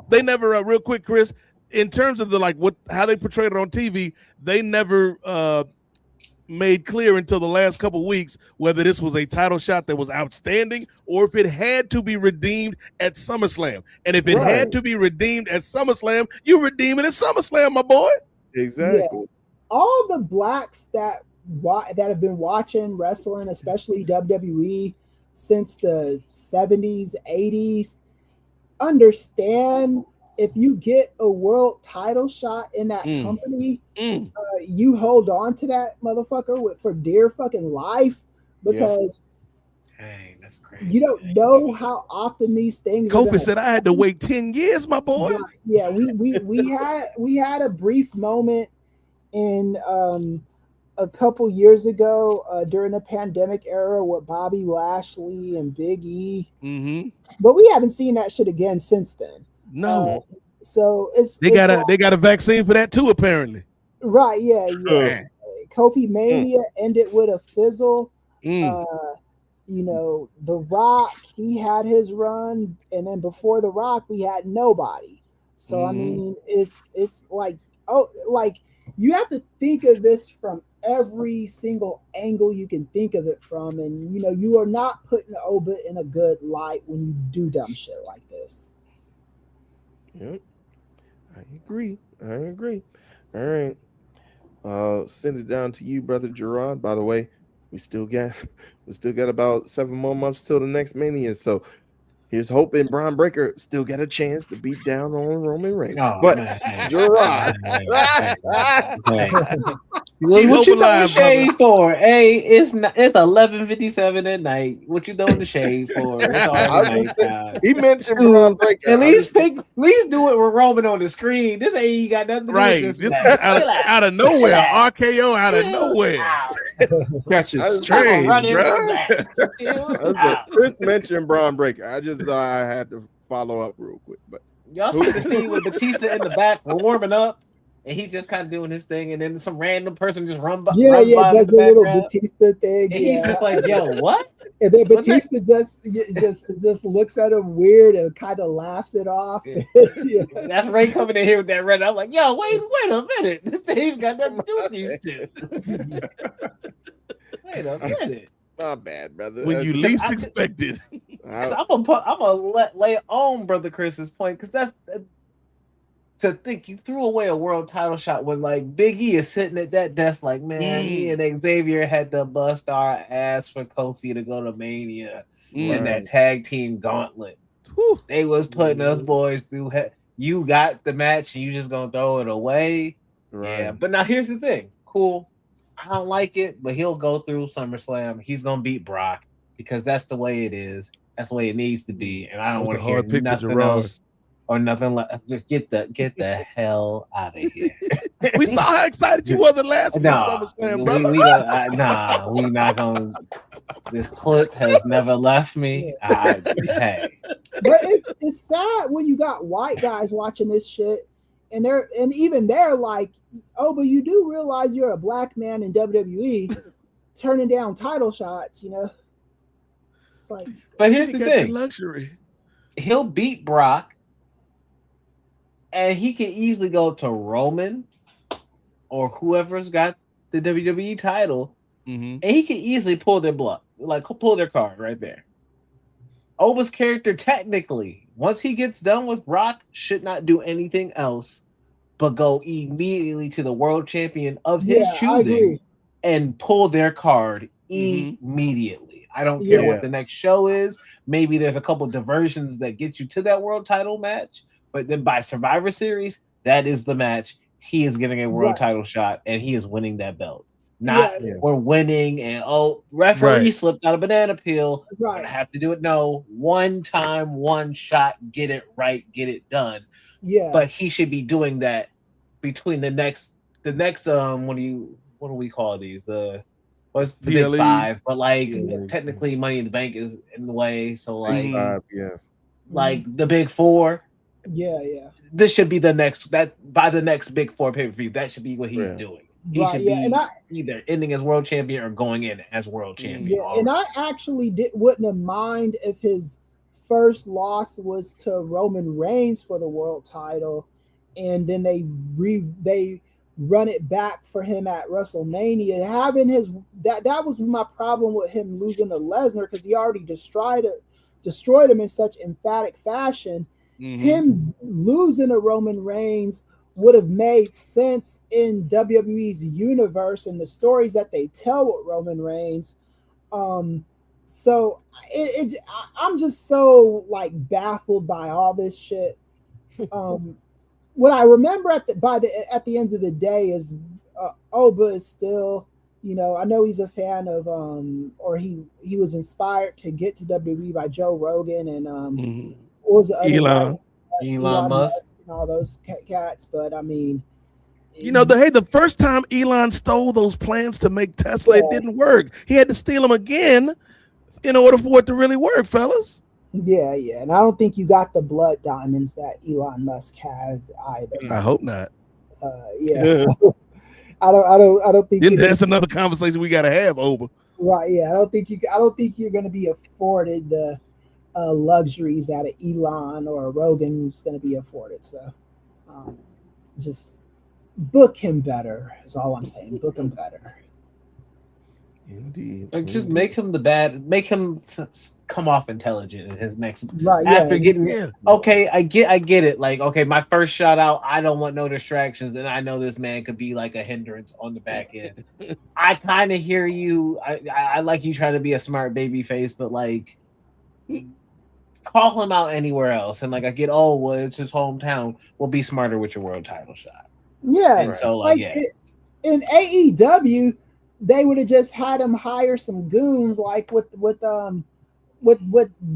[SPEAKER 2] they never real quick, Chris, in terms of how they portrayed it on TV, they never made clear until the last couple of weeks whether this was a title shot that was outstanding or if it had to be redeemed at SummerSlam. And if it had to be redeemed at SummerSlam, you redeem it at SummerSlam, my boy.
[SPEAKER 5] Exactly.
[SPEAKER 1] Yeah. All the blacks that have been watching wrestling, especially WWE, since the 70s, 80s, understand if you get a world title shot in that company, you hold on to that motherfucker for dear fucking life, because
[SPEAKER 11] dang, that's crazy.
[SPEAKER 1] You don't know how often these things.
[SPEAKER 2] Kofi said I had to wait 10 years, my boy.
[SPEAKER 1] Yeah, we had a brief moment in a couple years ago during the pandemic era with Bobby Lashley and Big E, but we haven't seen that shit again since then.
[SPEAKER 2] No,
[SPEAKER 1] so
[SPEAKER 2] they got a vaccine for that too, apparently.
[SPEAKER 1] Right? Yeah. Kofi Mania ended with a fizzle. The Rock, he had his run, and then before the Rock, we had nobody. So I mean, it's like you have to think of this from every single angle you can think of it from, and you are not putting Oba in a good light when you do dumb shit like this.
[SPEAKER 5] Yep, I agree. All right, send it down to you, Brother Gerard. By the way, we still got about 7 more months till the next Mania, so here's hoping Braun Breaker still got a chance to beat down on Roman Reigns. Gerard,
[SPEAKER 11] what you throwing shade for? Hey, it's 11:57 at night. What you throwing the shade for? It's already nighttime.
[SPEAKER 5] He mentioned Braun Breaker.
[SPEAKER 11] At least do it with Roman on the screen. This ain't got nothing to do with this.
[SPEAKER 2] This is out of nowhere. RKO out of nowhere.
[SPEAKER 10] That's just strange, bro.
[SPEAKER 5] Chris mentioned Braun Breaker. I just thought I had to follow up real quick. But
[SPEAKER 11] y'all see the scene with Batista in the back warming up, and he just kind of doing his thing, and then some random person just runs by.
[SPEAKER 1] Does a little Batista thing.
[SPEAKER 11] And he's just like, "Yo, what?"
[SPEAKER 1] And then Batista just looks at him weird and kind of laughs it off.
[SPEAKER 11] That's Ray coming in here with that red. I'm like, "Yo, wait a minute! This ain't got nothing to do with these two." Wait a minute.
[SPEAKER 5] Not bad, brother.
[SPEAKER 2] When you least expected.
[SPEAKER 11] I'm gonna lay on Brother Chris's point, because that's to think you threw away a world title shot when Big E is sitting at that desk man, me and Xavier had to bust our ass for Kofi to go to Mania in that tag team gauntlet. They was putting us boys through. You got the match and you just gonna throw it away. Yeah, but now here's the thing. Cool. I don't like it, but he'll go through SummerSlam. He's gonna beat Brock because that's the way it is. That's the way it needs to be, and I don't want to hear nothing else or nothing. Just get the hell out of here.
[SPEAKER 2] We saw how excited you were the last SummerSlam, brother.
[SPEAKER 11] We not gonna. This clip has never left me. Hey,
[SPEAKER 1] but it's sad when you got white guys watching this shit, and they're like, "Oh, but you do realize you're a black man in WWE turning down title shots, It's like,
[SPEAKER 11] but here's the thing:
[SPEAKER 2] luxury.
[SPEAKER 11] He'll beat Brock, and he can easily go to Roman or whoever's got the WWE title, and he can easily pull their bluff, pull their card right there. Oba's character, technically, once he gets done with Brock, should not do anything else but go immediately to the world champion of his choosing and pull their card immediately. I don't care what the next show is. Maybe there's a couple diversions that get you to that world title match, but then by Survivor Series, that is the match. He is getting a world title shot, and he is winning that belt. Not we're winning, and referee slipped out a banana peel. Right, have to do it. No, one time, one shot, get it right, get it done.
[SPEAKER 1] Yeah,
[SPEAKER 11] but he should be doing that between the next what do we call these? What's the big five? But like technically Money in the Bank is in the way, so like like the big four.
[SPEAKER 1] Yeah.
[SPEAKER 11] This should be the next by the next big four pay-per-view. That should be what he's doing. He should be either ending as world champion or going in as world champion.
[SPEAKER 1] Yeah, and I actually wouldn't have mind if his first loss was to Roman Reigns for the world title, and then they run it back for him at WrestleMania. Having that was my problem with him losing to Lesnar, because he already destroyed him in such emphatic fashion. Him losing to Roman Reigns would have made sense in WWE's universe and the stories that they tell with Roman Reigns. So I'm just so like baffled by all this shit. What I remember at the end of the day is Oba is still, I know he's a fan of or he was inspired to get to WWE by Joe Rogan and what was the other
[SPEAKER 11] Elon Musk
[SPEAKER 1] and all those cats, but I mean,
[SPEAKER 2] the first time Elon stole those plans to make Tesla, it didn't work. He had to steal them again in order for it to really work, fellas.
[SPEAKER 1] Yeah, and I don't think you got the blood diamonds that Elon Musk has either.
[SPEAKER 2] I hope not.
[SPEAKER 1] So I don't think
[SPEAKER 2] that's another conversation we got to have, Oba.
[SPEAKER 1] Right? Yeah, I don't think you're going to be afforded the luxuries that an Elon or a Rogan is going to be afforded. So, just book him better. Is all I'm saying. Book him better.
[SPEAKER 5] Indeed.
[SPEAKER 11] Like, just make him come off intelligent in his next okay, I get it. Like, okay, my first shout out, I don't want no distractions, and I know this man could be like a hindrance on the back end. I kind of hear you. I like you trying to be a smart baby face, but like, call him out anywhere else. And like, I get, it's his hometown. We'll be smarter with your world title shot.
[SPEAKER 1] Yeah,
[SPEAKER 11] and so
[SPEAKER 1] in AEW, they would have just had him hire some goons, like what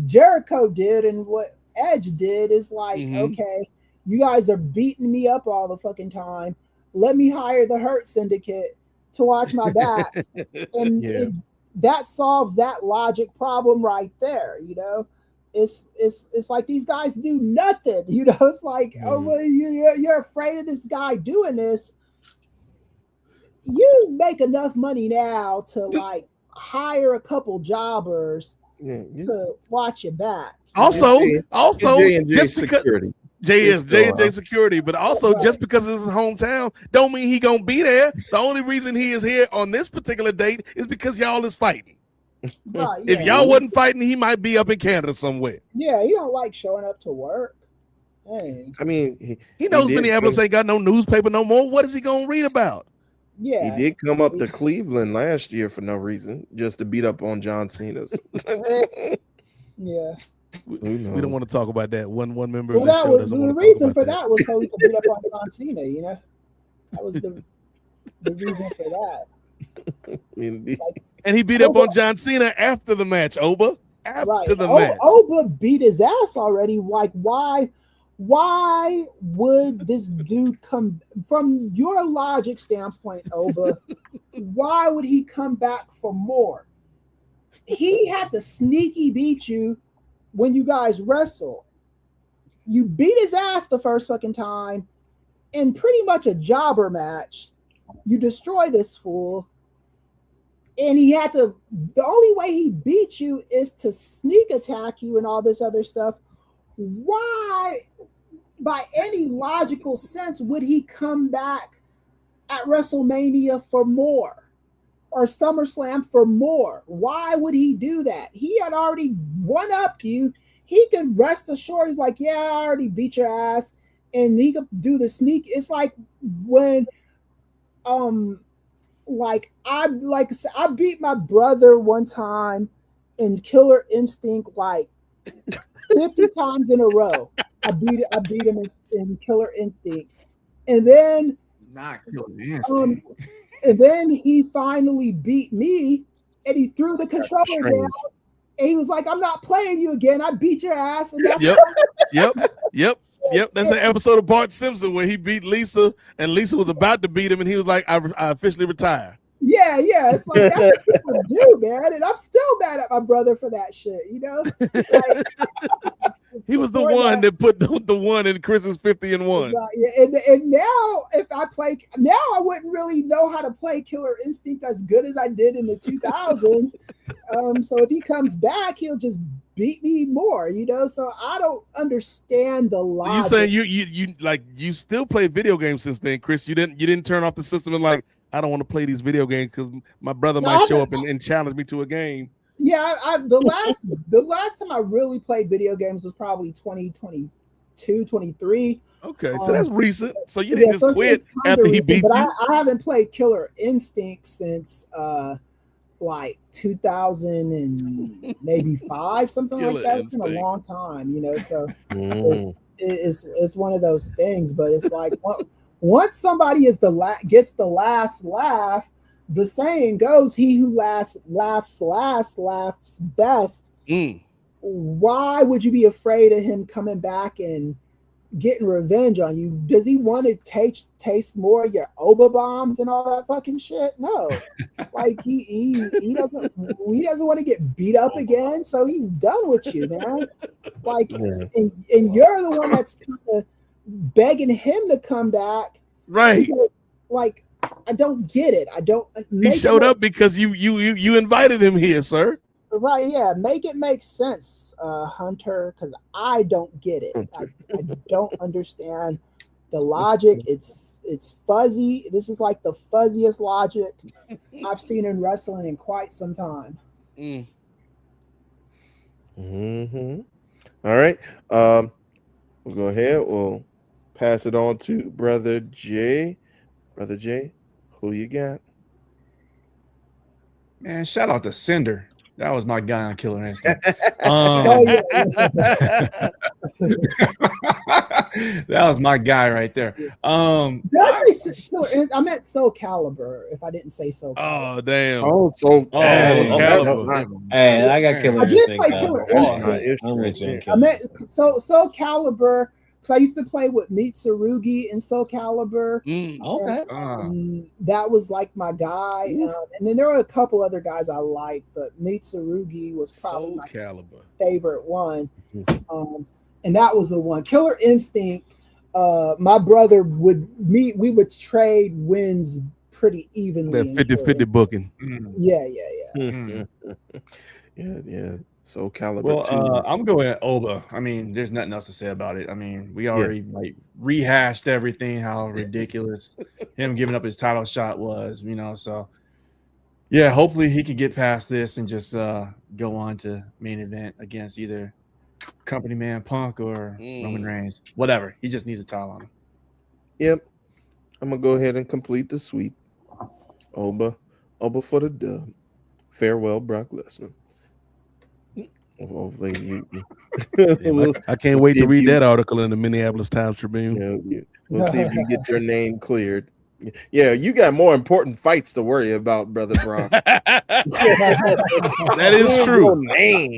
[SPEAKER 1] Jericho did and what Edge did. Is like, okay, you guys are beating me up all the fucking time. Let me hire the Hurt Syndicate to watch my back, and that solves that logic problem right there. It's like these guys do nothing. It's like, you're afraid of this guy doing this. You make enough money now to like hire a couple jobbers to watch your back.
[SPEAKER 2] Also, just because
[SPEAKER 5] J&J
[SPEAKER 2] security, but also just because it's his hometown, don't mean he gonna be there. The only reason he is here on this particular date is because y'all is fighting.
[SPEAKER 1] Right,
[SPEAKER 2] if y'all wasn't fighting, he might be up in Canada somewhere.
[SPEAKER 1] Yeah, he don't like showing up to work. Hey.
[SPEAKER 2] I mean, he knows Minneapolis ain't got no newspaper no more. What is he gonna read about?
[SPEAKER 1] Yeah,
[SPEAKER 5] he did come up to Cleveland last year for no reason, just to beat up on John Cena.
[SPEAKER 1] Yeah,
[SPEAKER 2] we don't want to talk about that. One member
[SPEAKER 1] of
[SPEAKER 2] the show
[SPEAKER 1] was,
[SPEAKER 2] doesn't
[SPEAKER 1] the
[SPEAKER 2] want to
[SPEAKER 1] reason
[SPEAKER 2] talk
[SPEAKER 1] for
[SPEAKER 2] about
[SPEAKER 1] that was so he could beat up on John Cena. That was the reason for that.
[SPEAKER 2] And he beat up on John Cena after the match. Oba after the match.
[SPEAKER 1] Oba beat his ass already. Like, why would this dude come, from your logic standpoint, Oba? Why would he come back for more? He had to sneaky beat you when you guys wrestled. You beat his ass the first fucking time in pretty much a jobber match. You destroy this fool. And he had to, the only way he beat you is to sneak attack you and all this other stuff. Why, by any logical sense, would he come back at WrestleMania for more or SummerSlam for more? Why would he do that? He had already one up you. He could rest assured. He's like, yeah, I already beat your ass. And he could do the sneak. It's like when like I beat my brother one time in Killer Instinct like 50 times in a row. I beat him in Killer Instinct, and then
[SPEAKER 6] Not Killer Instinct.
[SPEAKER 1] and then he finally beat me, and he threw the controller down, and he was like, "I'm not playing you again. I beat your ass." And that's
[SPEAKER 2] Yep. That's an episode of Bart Simpson where he beat Lisa, and Lisa was about to beat him, and he was like, "I officially retire."
[SPEAKER 1] Yeah. It's like that's what people do, man. And I'm still mad at my brother for that shit. You know, like,
[SPEAKER 2] he was the one that put the one in Chris's 50 and 1.
[SPEAKER 1] Yeah, and now if I play now, I wouldn't really know how to play Killer Instinct as good as I did in the 2000s. So if he comes back, he'll just beat me more, you know. So I don't understand the logic.
[SPEAKER 2] You saying you still play video games since then, Chris? You didn't turn off the system and like, I don't want to play these video games because my brother might show up and challenge me to a game.
[SPEAKER 1] Yeah, the last time I really played video games was probably 2022, 23.
[SPEAKER 2] Okay, so that's recent. So you didn't just quit after he beat you?
[SPEAKER 1] But I haven't played Killer Instinct since like 2000 and maybe 5, something like that. It's been a long time, you know. So it's one of those things. But it's like once somebody gets the last laugh, the saying goes, "He who laughs best." Why would you be afraid of him coming back and getting revenge on you? Does he want to taste more of your Oba bombs and all that fucking shit? No, like he doesn't want to get beat up again, so he's done with you, man. Like, and you're the one that's kind of begging him to come back,
[SPEAKER 2] right?
[SPEAKER 1] Because, like, I don't get it. I don't.
[SPEAKER 2] He showed up because you invited him here, sir.
[SPEAKER 1] Right? Yeah. Make it make sense, Hunter, because I don't get it. I don't understand the logic. It's fuzzy. This is like the fuzziest logic I've seen in wrestling in quite some time.
[SPEAKER 5] All right. We'll go ahead. We'll pass it on to Brother Jay. Brother Jay, who you got?
[SPEAKER 10] Man, shout out to Cinder. That was my guy on Killer Instinct. That was my guy right there.
[SPEAKER 1] Did I say I meant Soul Calibur. If I didn't say Soul Calibur.
[SPEAKER 2] Oh damn!
[SPEAKER 5] Soul
[SPEAKER 11] Calibur. Hey, I got Killer Instinct.
[SPEAKER 1] I did play Killer Instinct. I meant Soul Calibur. So I used to play with Mitsurugi in Soul Calibur.
[SPEAKER 11] Okay.
[SPEAKER 1] That was like my guy. And then there were a couple other guys I liked, but Mitsurugi was probably my favorite one. And that was the one. Killer Instinct, my brother we would trade wins pretty evenly.
[SPEAKER 2] That 50-50 booking.
[SPEAKER 1] Yeah.
[SPEAKER 5] Yeah. Soul Calibur.
[SPEAKER 10] Well, I'm going Oba. I mean, there's nothing else to say about it. I mean, we already rehashed everything, how ridiculous him giving up his title shot was, you know. So yeah, hopefully he could get past this and just go on to main event against either Company Man Punk or Roman Reigns. Whatever. He just needs a title on him.
[SPEAKER 5] Yep. I'm gonna go ahead and complete the sweep. Oba for the dub. Farewell, Brock Lesnar. Hopefully
[SPEAKER 2] I can't wait to read that article in the Minneapolis Times Tribune.
[SPEAKER 5] We'll see if you get your name cleared. Yeah, you got more important fights to worry about, Brother Brock.
[SPEAKER 2] That is true.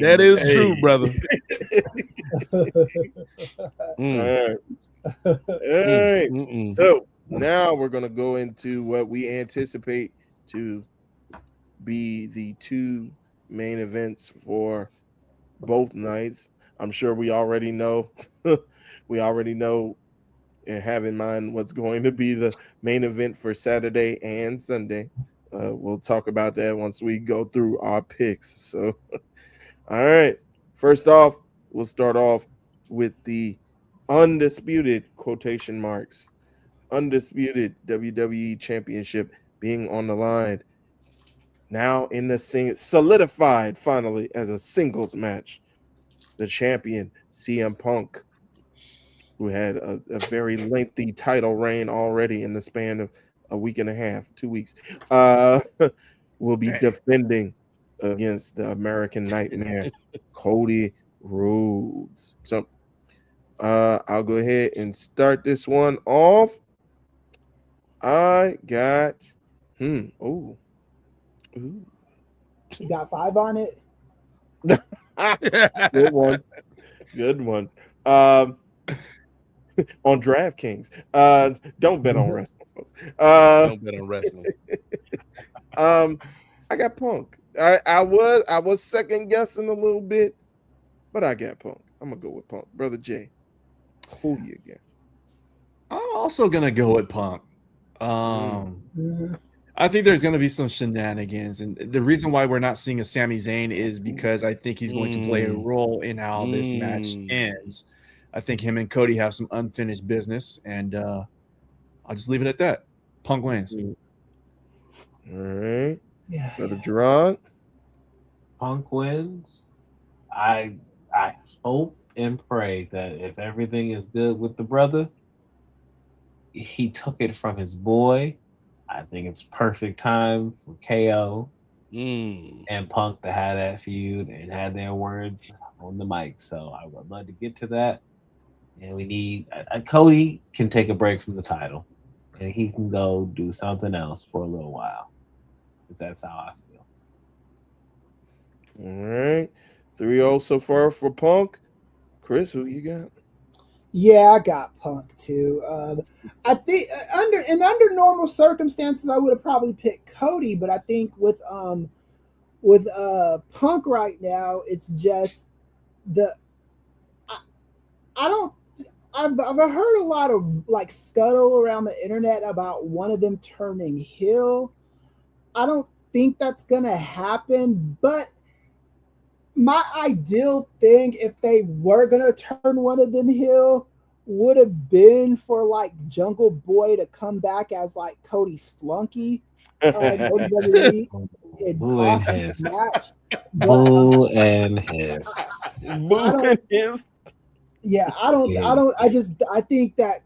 [SPEAKER 2] That is true, brother.
[SPEAKER 5] All right. So now we're going to go into what we anticipate to be the two main events for both nights. I'm sure we already know. And have in mind what's going to be the main event for Saturday and Sunday. We'll talk about that once we go through our picks. So, all right. First off, we'll start off with the undisputed quotation marks, undisputed WWE Championship being on the line. Now in the solidified finally as a singles match. The champion, CM Punk, who had a very lengthy title reign already in the span a week and a half, 2 weeks, will be defending against the American Nightmare, Cody Rhodes. So I'll go ahead and start this one off. I got ooh.
[SPEAKER 1] Got 5 on it.
[SPEAKER 5] Good one. Good one. On DraftKings. Don't bet on wrestling, folks.
[SPEAKER 2] Don't bet on wrestling.
[SPEAKER 5] I got Punk. I was second guessing a little bit, but I got Punk. I'm gonna go with Punk. Brother Jay, who you got?
[SPEAKER 10] I'm also gonna go with Punk. I think there's going to be some shenanigans, and the reason why we're not seeing a Sami Zayn is because I think he's going to play a role in how this match ends. I think him and Cody have some unfinished business, and I'll just leave it at that. Punk wins.
[SPEAKER 5] All right.
[SPEAKER 11] Yeah.
[SPEAKER 5] Brother Gerard.
[SPEAKER 11] Punk wins. I hope and pray that if everything is good with the brother, he took it from his boy. I think it's perfect time for KO and Punk to have that feud and have their words on the mic. So I would love to get to that. And we need Cody can take a break from the title, and he can go do something else for a little while. That's how I feel.
[SPEAKER 5] All right. 3-0 so far for Punk. Chris, who you got?
[SPEAKER 1] Yeah, I got Punk too. I think under normal circumstances, I would have probably picked Cody, but I think with Punk right now, it's just I've heard a lot of like scuttle around the internet about one of them turning heel. I don't think that's gonna happen, but my ideal thing, if they were gonna turn one of them heel, would have been for like Jungle Boy to come back as like Cody's flunky. WWE.
[SPEAKER 11] Boo and hiss. Boo and hiss.
[SPEAKER 1] Yeah, I think that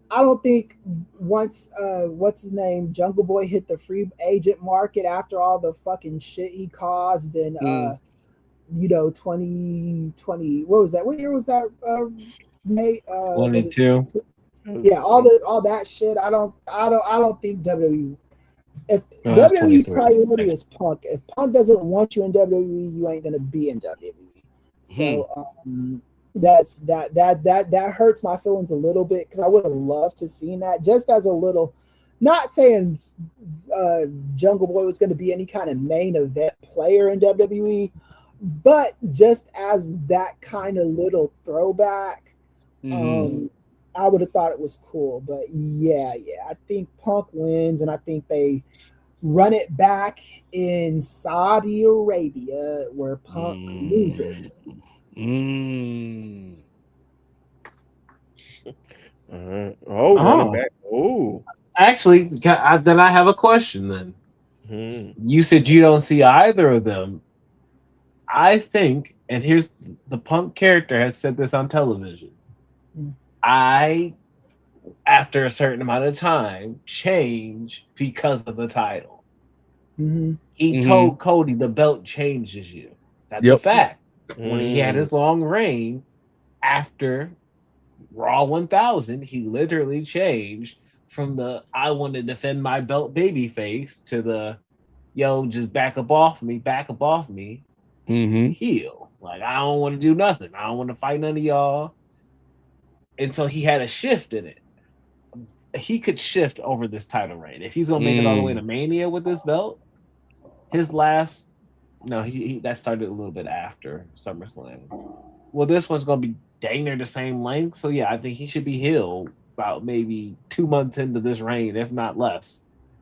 [SPEAKER 1] I don't think once what's his name, Jungle Boy hit the free agent market after all the fucking shit he caused in 2020, what was that? What year was that? May
[SPEAKER 11] 22.
[SPEAKER 1] Yeah, all that shit. I don't think WWE. If WWE's priority is Punk, if Punk doesn't want you in WWE, you ain't gonna be in WWE. So that hurts my feelings a little bit because I would have loved to seen that just as a little. Not saying Jungle Boy was going to be any kind of main event player in WWE, but just as that kind of little throwback, I would have thought it was cool. But yeah, I think Punk wins, and I think they run it back in Saudi Arabia where Punk loses.
[SPEAKER 5] Running back. Oh,
[SPEAKER 11] actually, then I have a question. Then you said you don't see either of them. I think, and here's the Punk character has said this on television. After a certain amount of time, change because of the title. He told Cody the belt changes you. That's a fact. When he had his long reign after Raw 1000, he literally changed from the I want to defend my belt baby face to the just back up off me heel. Like, I don't want to do nothing. I don't want to fight none of y'all. And so he had a shift in it. He could shift over this title reign. If he's gonna make it all the way to Mania with this belt, his last that started a little bit after SummerSlam. Well, this one's gonna be dang near the same length. So yeah, I think he should be heel about maybe 2 months into this reign, if not less.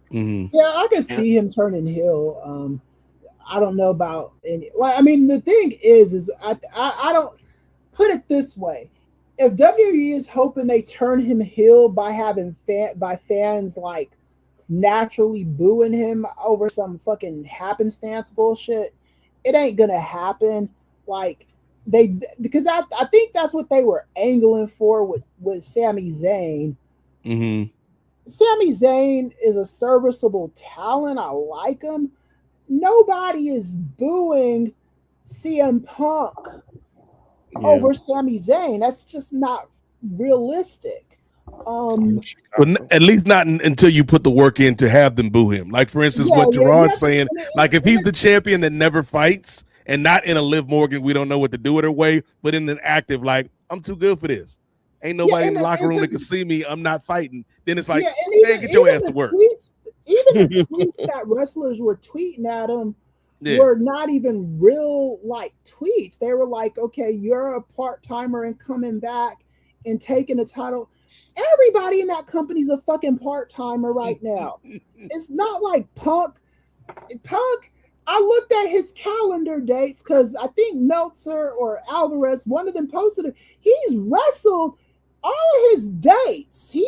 [SPEAKER 1] Yeah, I can see him turning heel. I don't know about any. Like, I mean, the thing is I don't put it this way. If WWE is hoping they turn him heel by having fans like naturally booing him over some fucking happenstance bullshit, it ain't gonna happen. Like because I think that's what they were angling for with Sami Zayn. Sami Zayn is a serviceable talent. I like him. Nobody is booing CM Punk over Sami Zayn. That's just not realistic.
[SPEAKER 2] But at least not until you put the work in to have them boo him. Like, for instance, what Gerard's saying, like if he's the champion that never fights and not in a Liv Morgan, we don't know what to do with her way, but in an active, like, I'm too good for this. Ain't nobody in the locker room that can see me. I'm not fighting. Then it's like, man, get your ass to work.
[SPEAKER 1] Even the tweets that wrestlers were tweeting at him were not even real like tweets. They were like, okay, you're a part-timer and coming back and taking the title. Everybody in that company's a fucking part-timer right now. It's not like Punk. I looked at his calendar dates because I think Meltzer or Alvarez, one of them posted it. He's wrestled all his dates. He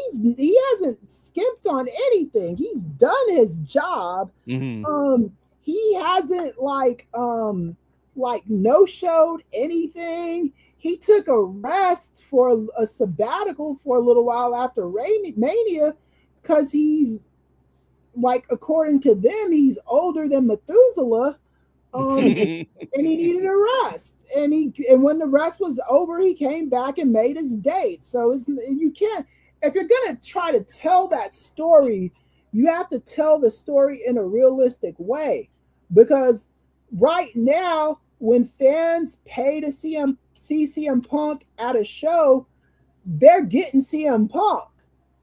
[SPEAKER 1] hasn't skimped on anything. He's done his job. He hasn't like no-showed anything. He took a rest for a sabbatical for a little while after Mania because he's like, according to them, he's older than Methuselah. And he needed a rest. And when the rest was over, he came back and made his date. So you can't, if you're gonna try to tell that story, you have to tell the story in a realistic way. Because right now, when fans pay to see CM Punk at a show, they're getting CM Punk.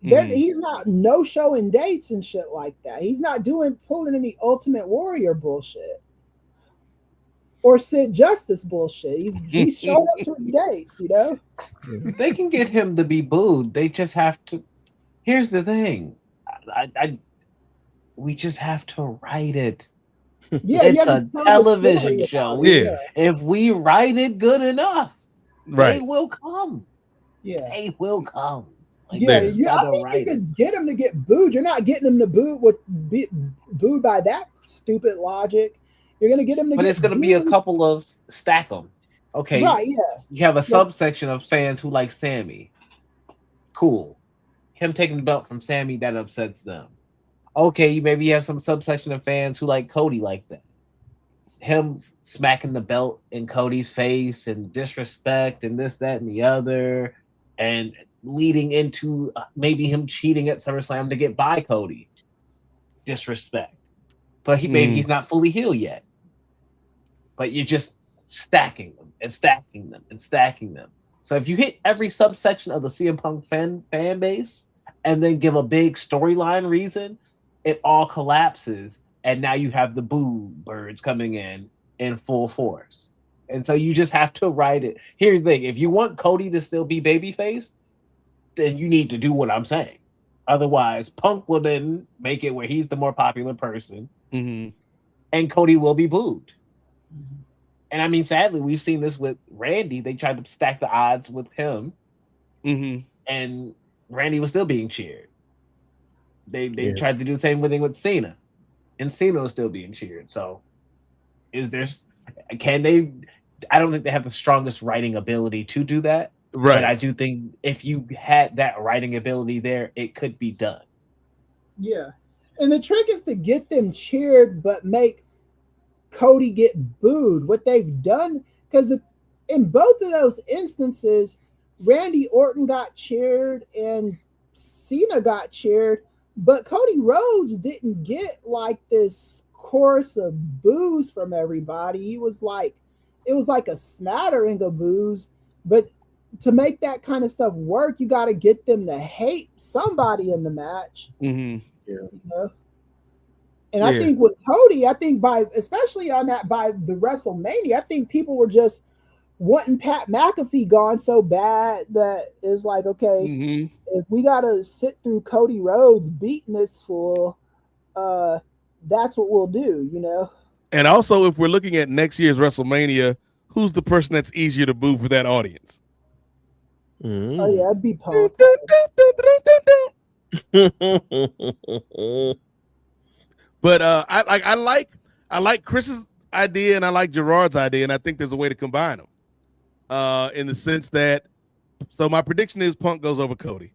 [SPEAKER 1] He's not no-showing dates and shit like that. He's not pulling any Ultimate Warrior bullshit or Sid Justice bullshit. He's showing up to his dates, you know?
[SPEAKER 11] They can get him to be booed. They just have to. Here's the thing. We just have to write it. It's a television show. If we write it good enough, they will come. They will come.
[SPEAKER 1] Like, I think you could get him to get booed. You're not getting him to be booed by that stupid logic. You're going to get him to
[SPEAKER 11] but it's going to be a couple of stack them. Okay.
[SPEAKER 1] Right, yeah.
[SPEAKER 11] You have a subsection of fans who like Sammy. Cool. Him taking the belt from Sammy, that upsets them. Okay, maybe you have some subsection of fans who like Cody like that. Him smacking the belt in Cody's face and disrespect and this, that, and the other, and leading into maybe him cheating at SummerSlam to get by Cody. Disrespect. But maybe he's not fully healed yet. But you're just stacking them and stacking them and stacking them. So if you hit every subsection of the CM Punk fan base and then give a big storyline reason, it all collapses, and now you have the boo birds coming in full force. And so you just have to write it. Here's the thing. If you want Cody to still be babyface, then you need to do what I'm saying. Otherwise, Punk will then make it where he's the more popular person, and Cody will be booed. And I mean, sadly, we've seen this with Randy. They tried to stack the odds with him, and Randy was still being cheered. They tried to do the same thing with Cena, and Cena was still being cheered. So, can they? I don't think they have the strongest writing ability to do that. Right. But I do think if you had that writing ability there, it could be done.
[SPEAKER 1] Yeah, and the trick is to get them cheered, but make Cody get booed. What they've done, because in both of those instances, Randy Orton got cheered and Cena got cheered. But Cody Rhodes didn't get like this chorus of boos from everybody. It was like a smattering of boos. But to make that kind of stuff work, you got to get them to hate somebody in the match. You know? And I think with Cody, especially on that by the WrestleMania, I think people were just wanting Pat McAfee gone so bad that it was like, okay, if we got to sit through Cody Rhodes beating this fool, that's what we'll do, you know?
[SPEAKER 2] And also, if we're looking at next year's WrestleMania, who's the person that's easier to boo for that audience?
[SPEAKER 1] Oh, yeah, it'd be Punk.
[SPEAKER 2] But I like Chris's idea and I like Gerard's idea, and I think there's a way to combine them. In the sense that, so my prediction is Punk goes over Cody.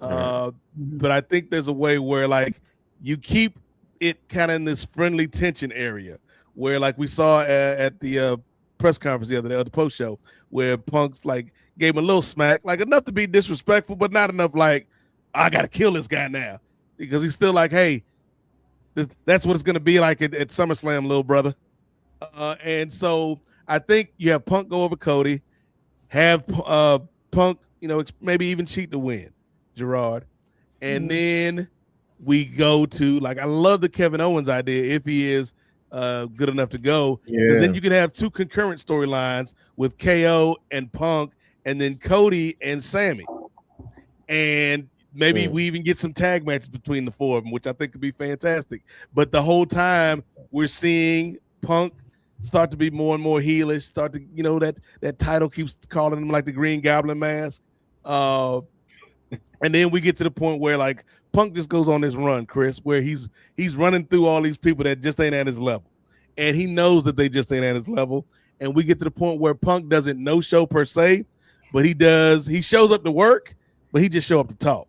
[SPEAKER 2] But I think there's a way where like you keep it kind of in this friendly tension area where like we saw at the press conference the other day, or the post show, where Punk's like gave him a little smack, like enough to be disrespectful, but not enough like I gotta kill this guy now, because he's still like, hey, that's what it's gonna be like at SummerSlam, little brother. And so I think you have Punk go over Cody, have Punk, maybe even cheat to win, Gerard, and then we go to like, I love the Kevin Owens idea if he is good enough to go, because then you can have two concurrent storylines with KO and Punk, and then Cody and Sammy, and maybe we even get some tag matches between the four of them, which I think could be fantastic. But the whole time we're seeing Punk start to be more and more heelish, start to, that title keeps calling him like the Green Goblin mask. And then we get to the point where like Punk just goes on this run, Chris, where he's running through all these people that just ain't at his level. And he knows that they just ain't at his level. And we get to the point where Punk doesn't no show per se, but he shows up to work, but he just show up to talk.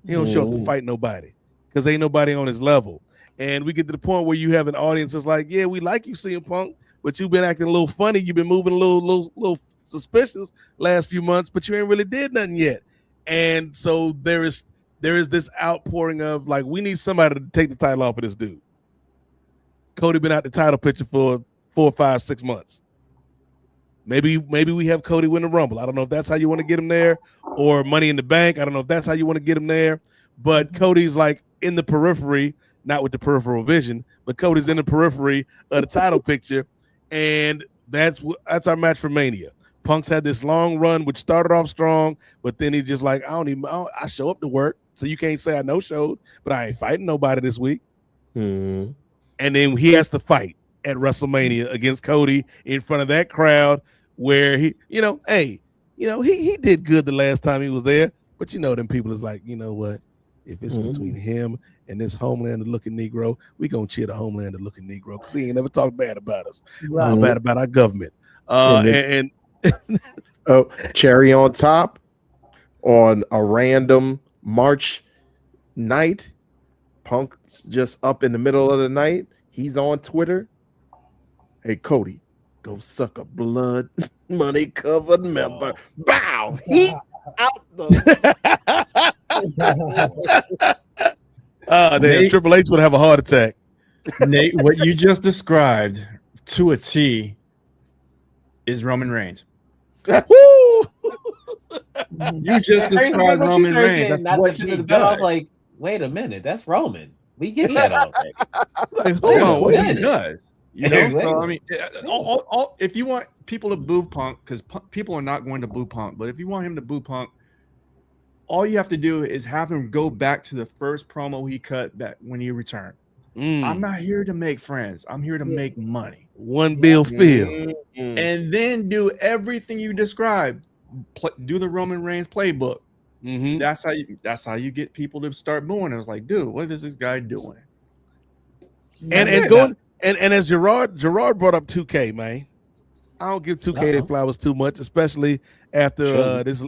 [SPEAKER 2] He don't show up to fight nobody because ain't nobody on his level. And we get to the point where you have an audience that's like, yeah, we like you, CM Punk, but you've been acting a little funny. You've been moving a little suspicious last few months, but you ain't really did nothing yet. And so there is this outpouring of like, we need somebody to take the title off of this dude. Cody been out the title picture for 4, 5, 6 months. Maybe we have Cody win the Rumble. I don't know if that's how you want to get him there, or Money in the Bank. I don't know if that's how you want to get him there. But Cody's like in the periphery, not with the peripheral vision, but Cody's in the periphery of the title picture, and that's our match for Mania. Punk's had this long run, which started off strong, but then he's just like, I show up to work, so you can't say I no showed, but I ain't fighting nobody this week. And then he has to fight at WrestleMania against Cody in front of that crowd, where he did good the last time he was there, but them people is like, you know what? If it's between him and this Homelander looking Negro, we gonna cheer the Homelander looking Negro because he ain't never talked bad about us, bad about our government. And
[SPEAKER 5] cherry on top, on a random March night, Punk just up in the middle of the night, he's on Twitter. Hey Cody, go suck a blood money covered member. Bow. He out the.
[SPEAKER 2] Damn, Triple H would have a heart attack.
[SPEAKER 10] Nate, what you just described to a T is Roman Reigns.
[SPEAKER 2] Woo!
[SPEAKER 10] You just described Roman Reigns.
[SPEAKER 11] That's what he does. I was like, wait a minute, that's Roman. We get that already.
[SPEAKER 10] Like, hold on, what he does. So I mean, if you want people to boo Punk, because people are not going to boo Punk, but if you want him to boo Punk, all you have to do is have him go back to the first promo he cut back when he returned. I'm not here to make friends. I'm here to make money.
[SPEAKER 2] One bill feel.
[SPEAKER 10] And then do everything you described. Do the Roman Reigns playbook. That's how you get people to start booing. I was like, dude, what is this guy doing?
[SPEAKER 2] And as Gerard brought up 2K, man. I don't give 2K their flowers too much, especially after this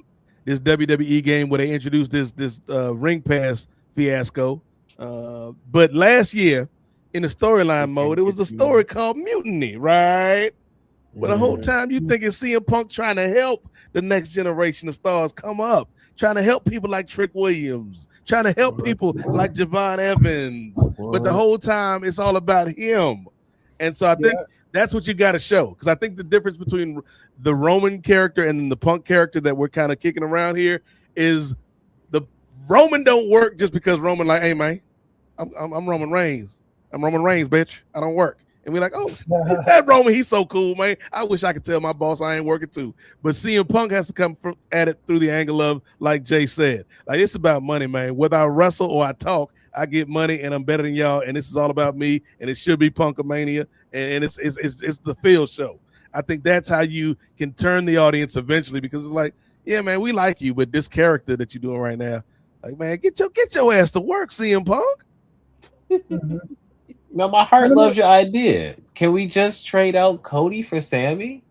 [SPEAKER 2] WWE game where they introduced this ring pass fiasco. But last year in the storyline mode, it was a story called Mutiny, right? But the whole time you thinking CM Punk trying to help the next generation of stars come up, trying to help people like Trick Williams, trying to help people like Javon Evans. But the whole time it's all about him. And so I think that's what you got to show. Because I think the difference between the Roman character and the Punk character that we're kind of kicking around here is the Roman don't work just because Roman like, hey, man, I'm Roman Reigns. I'm Roman Reigns, bitch. I don't work. And we're like, oh, that Roman, he's so cool, man. I wish I could tell my boss I ain't working too. But CM Punk has to come at it through the angle of, like Jay said, like it's about money, man. Whether I wrestle or I talk, I get money and I'm better than y'all. And this is all about me. And it should be Punkamania. And it's the field show. I think that's how you can turn the audience eventually, because it's like, yeah, man, we like you, but this character that you're doing right now, like, man, get your ass to work, CM Punk.
[SPEAKER 11] No, my heart loves your idea. Can we just trade out Cody for Sammy,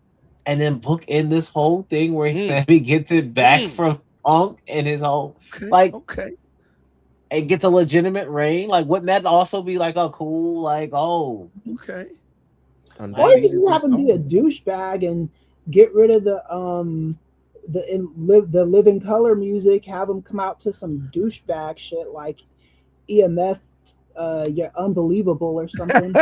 [SPEAKER 11] and then book in this whole thing where Sammy gets it back from Unk and his whole
[SPEAKER 2] okay.
[SPEAKER 11] And gets a legitimate reign. Like, wouldn't that also be like a cool, like,
[SPEAKER 2] okay?
[SPEAKER 1] Or you could just have him be a douchebag and get rid of the living color music. Have him come out to some douchebag shit like EMF. You're unbelievable or something.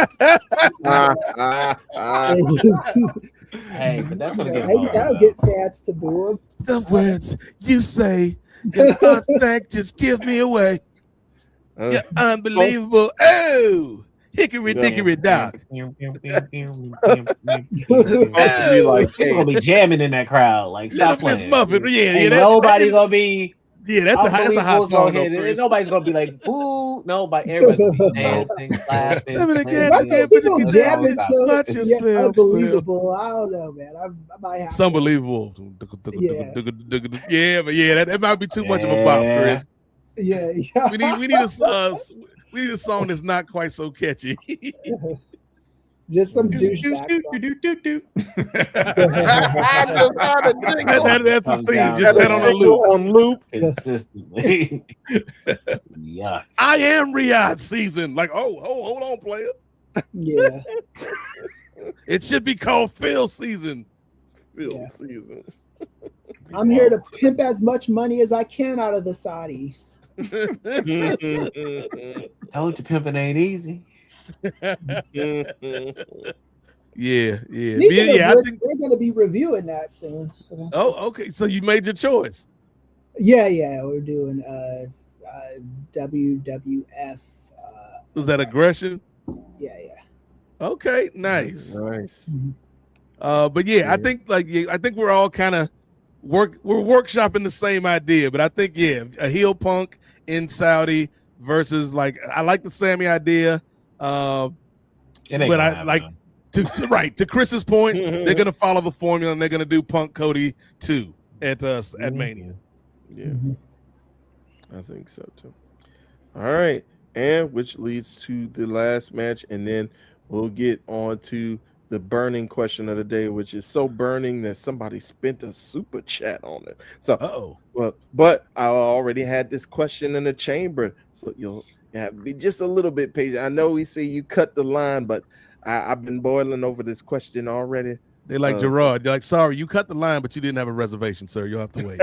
[SPEAKER 11] Hey, but that's gonna get
[SPEAKER 1] maybe that'll get fans to boo him.
[SPEAKER 2] The words you say, your contact just give me away. You're unbelievable. Oh, hickory dickory dock.
[SPEAKER 11] Gonna be jamming in that crowd. Like, stop playing.
[SPEAKER 2] Muffin.
[SPEAKER 11] Ain't nobody gonna be.
[SPEAKER 2] Yeah, that's a hot song.
[SPEAKER 11] Nobody's gonna be like, boo. Nobody. Everybody's gonna be dancing, clapping.
[SPEAKER 1] People jamming to you're unbelievable. I don't know, man. I might have.
[SPEAKER 2] It's unbelievable. Yeah, but that might be too much of a bop, Chris.
[SPEAKER 1] Yeah.
[SPEAKER 2] We need a song that's not quite so catchy.
[SPEAKER 1] Just some douchebag.
[SPEAKER 2] That's a theme. Just that on a loop.
[SPEAKER 5] On loop
[SPEAKER 11] consistently. Yeah.
[SPEAKER 2] I am Riyadh season. Like, hold on, player.
[SPEAKER 1] Yeah.
[SPEAKER 2] It should be called Phil season.
[SPEAKER 5] Season.
[SPEAKER 1] I'm here to pimp as much money as I can out of the Saudis.
[SPEAKER 11] Told you pimping ain't easy.
[SPEAKER 2] Yeah.
[SPEAKER 1] I think we're going to be reviewing that soon.
[SPEAKER 2] Oh, okay. So you made your choice.
[SPEAKER 1] Yeah. We're doing WWF.
[SPEAKER 2] Was that Aggression?
[SPEAKER 1] Yeah.
[SPEAKER 2] Okay, nice.
[SPEAKER 5] Mm-hmm.
[SPEAKER 2] But I think we're all kind of we're workshopping the same idea. But I think a heel Punk in Saudi versus I like the Sammy idea. But I like to Chris's point, they're gonna follow the formula and they're gonna do Punk Cody 2 at Mania.
[SPEAKER 5] Yeah, I think so too. All right, and which leads to the last match, and then we'll get on to the burning question of the day, which is so burning that somebody spent a super chat on it. So, but I already had this question in the chamber, so you'll have to be just a little bit patient. I know we see you cut the line, but I've been boiling over this question already.
[SPEAKER 2] They like Gerard. They're like, sorry, you cut the line, but you didn't have a reservation, sir. You'll have to wait.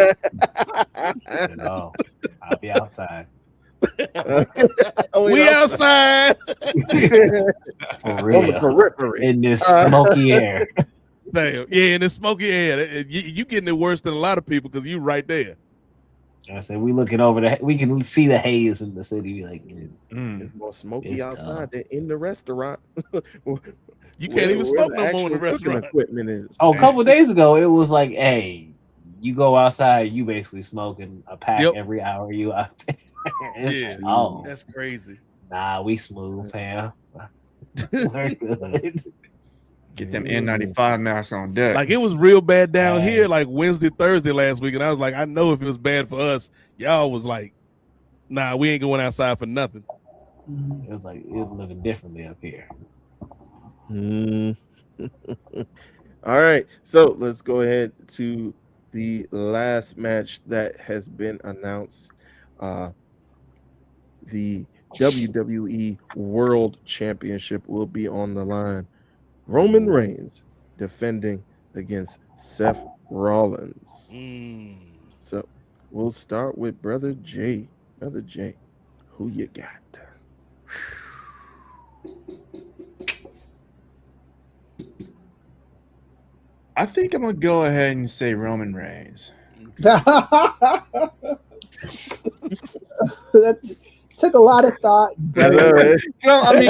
[SPEAKER 11] No, I'll be outside.
[SPEAKER 2] We outside.
[SPEAKER 11] For real. In this smoky air.
[SPEAKER 2] Damn. Yeah, in this smoky air. You getting it worse than a lot of people because you right there.
[SPEAKER 11] I said we looking over we can see the haze in the city. Like,
[SPEAKER 5] it's more smoky outside than in the restaurant.
[SPEAKER 2] You can't even smoke no more in the restaurant.
[SPEAKER 5] Equipment is.
[SPEAKER 11] A couple days ago, it was like, hey, you go outside, you basically smoking a pack every hour you out there.
[SPEAKER 2] Yeah, that's crazy.
[SPEAKER 11] Nah, we smooth, fam. We're good.
[SPEAKER 10] Get them N95 masks on deck.
[SPEAKER 2] Like, it was real bad down here, like Wednesday, Thursday last week, and I was like, I know if it was bad for us, y'all was like, nah, we ain't going outside for nothing.
[SPEAKER 11] It was looking differently up here.
[SPEAKER 5] All right, so let's go ahead to the last match that has been announced. The WWE World Championship will be on the line. Roman Reigns defending against Seth Rollins. So we'll start with Brother Jay. Brother Jay, who you got?
[SPEAKER 10] I think I'm gonna go ahead and say Roman Reigns.
[SPEAKER 1] That took a lot of thought.
[SPEAKER 10] I mean,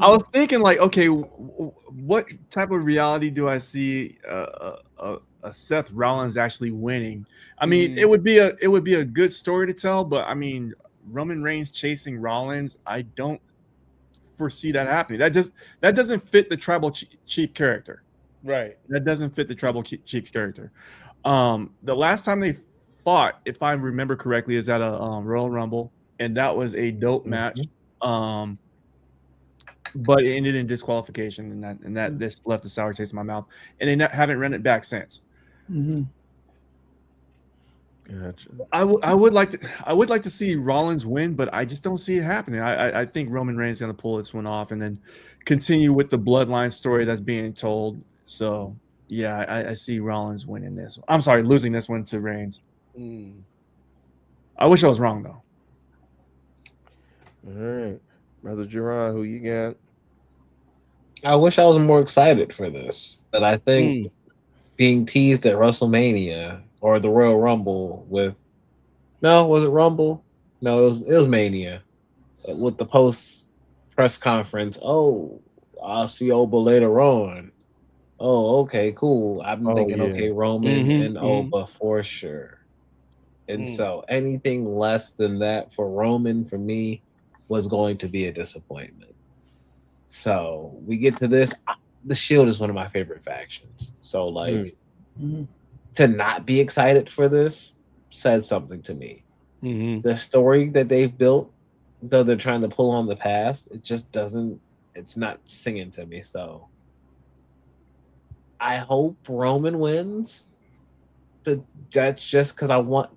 [SPEAKER 10] I was thinking like, okay, what type of reality do I see a Seth Rollins actually winning? I mean, it would be a good story to tell, but I mean, Roman Reigns chasing Rollins, I don't foresee that happening. That doesn't fit the tribal chief character.
[SPEAKER 2] Right.
[SPEAKER 10] That doesn't fit the tribal chief character. The last time they fought, if I remember correctly, is at a Royal Rumble, and that was a dope match. But it ended in disqualification, and that this left a sour taste in my mouth, and they haven't run it back since.
[SPEAKER 5] Gotcha.
[SPEAKER 10] I would like to see Rollins win, but I just don't see it happening. I think Roman Reigns is going to pull this one off and then continue with the bloodline story that's being told. So yeah, I see Rollins winning this. I'm sorry, losing this one to Reigns. I wish I was wrong though.
[SPEAKER 5] All right, Brother Gerard, who you got?
[SPEAKER 11] I wish I was more excited for this, but I think being teased at WrestleMania or the Royal Rumble was it Rumble? No, it was Mania with the post press conference. Oh, I'll see Oba later on. Oh, okay, cool. I've been thinking, okay, Roman and Oba for sure. And so anything less than that for Roman, for me, was going to be a disappointment. So we get to this. The Shield is one of my favorite factions. So like to not be excited for this says something to me. The story that they've built, though they're trying to pull on the past, it just doesn't, it's not singing to me. So I hope Roman wins, but that's just because I want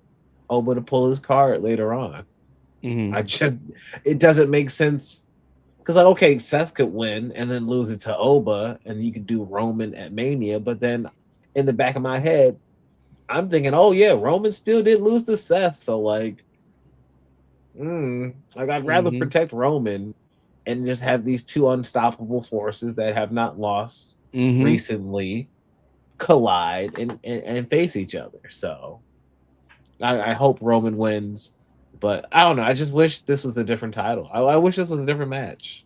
[SPEAKER 11] Oba to pull his card later on. It doesn't make sense because like, okay, Seth could win and then lose it to Oba, and you could do Roman at Mania, but then in the back of my head, I'm thinking, oh yeah, Roman still did lose to Seth, so like, I'd rather protect Roman and just have these two unstoppable forces that have not lost recently collide and face each other. So I hope Roman wins, but I don't know. I just wish this was a different title. I wish this was a different match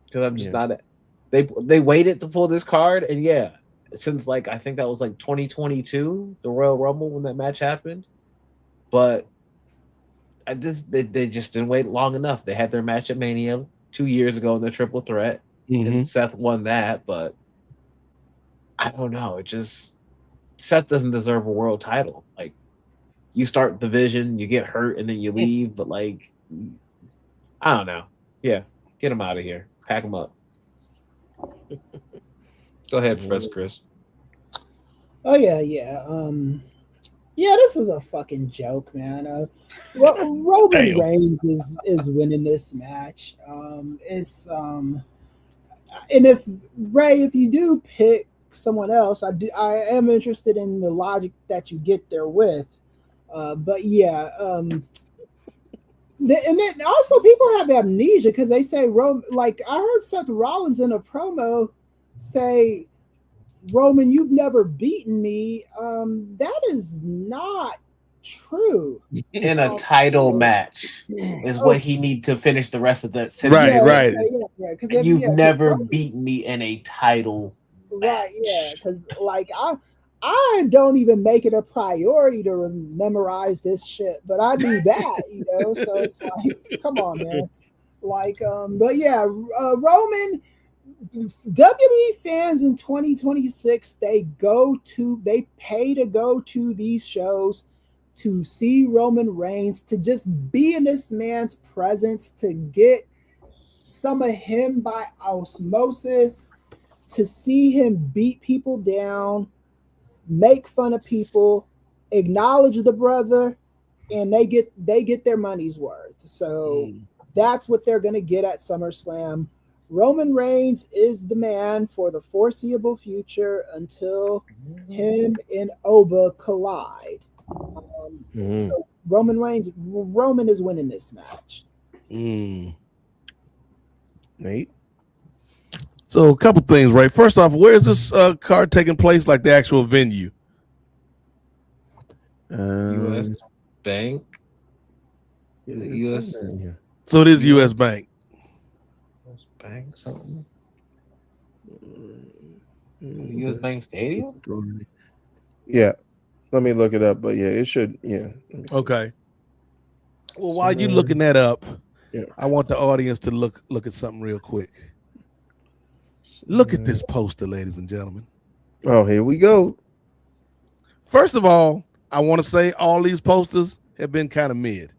[SPEAKER 11] because I'm just not. They waited to pull this card, and since like I think that was like 2022, the Royal Rumble when that match happened, but they just didn't wait long enough. They had their match at Mania 2 years ago in the Triple Threat, and Seth won that, but I don't know. Seth doesn't deserve a world title. Like, you start the division, you get hurt, and then you leave. But like, I don't know. Yeah, get him out of here. Pack him up. Go ahead, Professor Chris.
[SPEAKER 1] Oh yeah. This is a fucking joke, man. Roman Reigns is winning this match. And if you do pick someone else, I am interested in the logic that you get there with. And then also people have amnesia because they say like I heard Seth Rollins in a promo say, Roman, you've never beaten me. That is not true.
[SPEAKER 11] In a title match is what he need to finish the rest of that
[SPEAKER 2] sentence. Right.
[SPEAKER 11] You've never beaten me in a title match.
[SPEAKER 1] Because like I don't even make it a priority to memorize this shit, but I do that, So it's like, come on, man. Like, Roman. WWE fans in 2026, they pay to go to these shows to see Roman Reigns, to just be in this man's presence, to get some of him by osmosis, to see him beat people down, make fun of people, acknowledge the brother, and they get their money's worth. So that's what they're going to get at SummerSlam. Roman Reigns is the man for the foreseeable future until him and Oba collide. So Roman is winning this match.
[SPEAKER 5] Nate?
[SPEAKER 2] So a couple things, right? First off, where is this card taking place, like the actual venue?
[SPEAKER 11] U.S. Bank. U.S.
[SPEAKER 2] So it is U.S. Bank.
[SPEAKER 11] Bank something. U.S. Bank Stadium?
[SPEAKER 5] Yeah. Let me look it up, but yeah, it should. Yeah.
[SPEAKER 2] Okay. Well, while you're looking that up, I want the audience to look at something real quick. Look at this poster, ladies and gentlemen.
[SPEAKER 5] Oh, here we go.
[SPEAKER 2] First of all, I want to say all these posters have been kind of mid.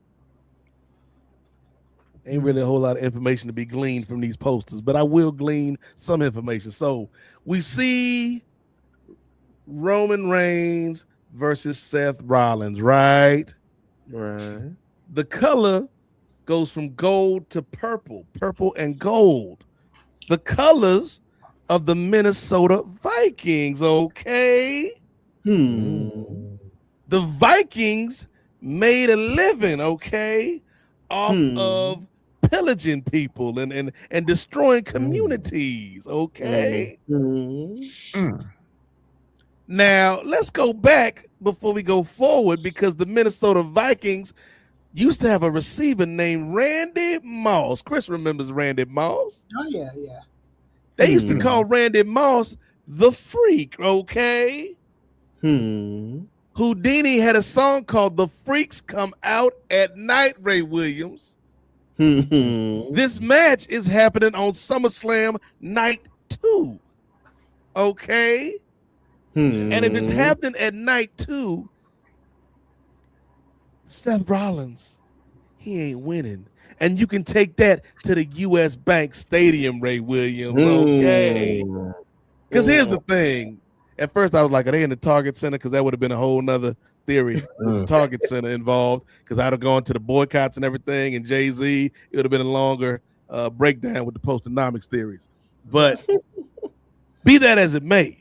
[SPEAKER 2] Ain't really a whole lot of information to be gleaned from these posters, but I will glean some information. So we see Roman Reigns versus Seth Rollins, right?
[SPEAKER 5] Right.
[SPEAKER 2] The color goes from gold to purple, purple and gold. The colors of the Minnesota Vikings, okay? The Vikings made a living, okay, off of pillaging people and destroying communities, okay? Now, let's go back before we go forward, because the Minnesota Vikings used to have a receiver named Randy Moss. Chris remembers Randy Moss.
[SPEAKER 1] Oh, yeah.
[SPEAKER 2] They used to call Randy Moss the Freak, okay? Houdini had a song called The Freaks Come Out at Night, Ray Williams. This match is happening on SummerSlam Night 2, okay? And if it's happening at Night 2, Seth Rollins, he ain't winning. And you can take that to the U.S. Bank Stadium, Ray Williams, okay? Because here's the thing. At first, I was like, are they in the Target Center? Because that would have been a whole nother theory with the Target Center involved. Because I'd have gone to the boycotts and everything, and Jay-Z, it would have been a longer breakdown with the post-economics theories. But be that as it may,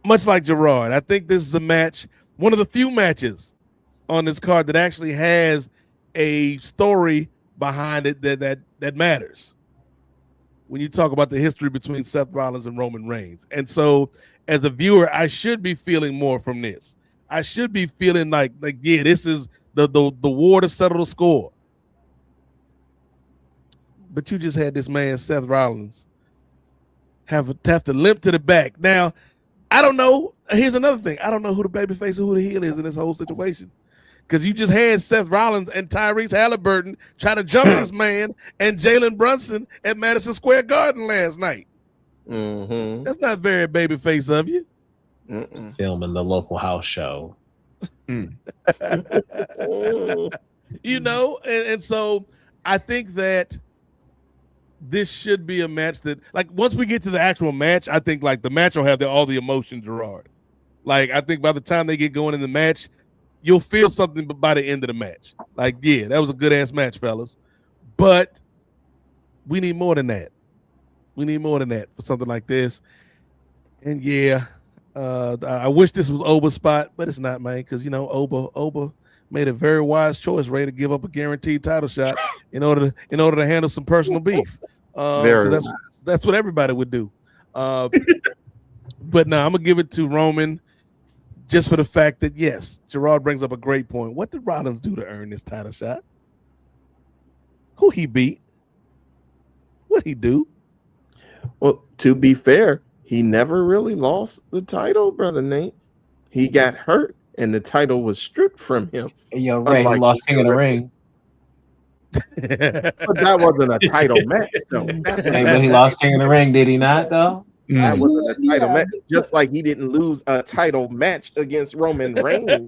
[SPEAKER 2] much like Gerard, I think this is a match, one of the few matches on this card that actually has a story behind it that matters when you talk about the history between Seth Rollins and Roman Reigns. And so as a viewer, I should be feeling more from this. I should be feeling like yeah, this is the war to settle the score. But you just had this man, Seth Rollins, have to limp to the back. Now, I don't know. Here's another thing. I don't know who the babyface and who the heel is in this whole situation. Because you just had Seth Rollins and Tyrese Halliburton try to jump this man and Jalen Brunson at Madison Square Garden last night. That's not very babyface of you.
[SPEAKER 11] Filming the local house show.
[SPEAKER 2] You know, and so I think that this should be a match that, like, once we get to the actual match, I think like the match will have all the emotion, Gerard. Like, I think by the time they get going in the match, you'll feel something by the end of the match. Like, yeah, that was a good-ass match, fellas. But we need more than that. We need more than that for something like this. And, yeah, I wish this was Oba's spot, but it's not, man, because, you know, Oba made a very wise choice, Ray, to give up a guaranteed title shot in order to handle some personal beef. That's what everybody would do. But no, I'm going to give it to Roman. Just for the fact that, yes, Gerard brings up a great point. What did Rollins do to earn this title shot? Who he beat? What'd he do?
[SPEAKER 5] Well, to be fair, he never really lost the title, Brother Nate. He got hurt, and the title was stripped from him.
[SPEAKER 11] Yo, Ray, he lost King of the Ring.
[SPEAKER 5] But that wasn't a title match, though.
[SPEAKER 11] Hey, but he lost King of the Ring, did he not, though?
[SPEAKER 5] That wasn't a title match, just like he didn't lose a title match against Roman Reigns.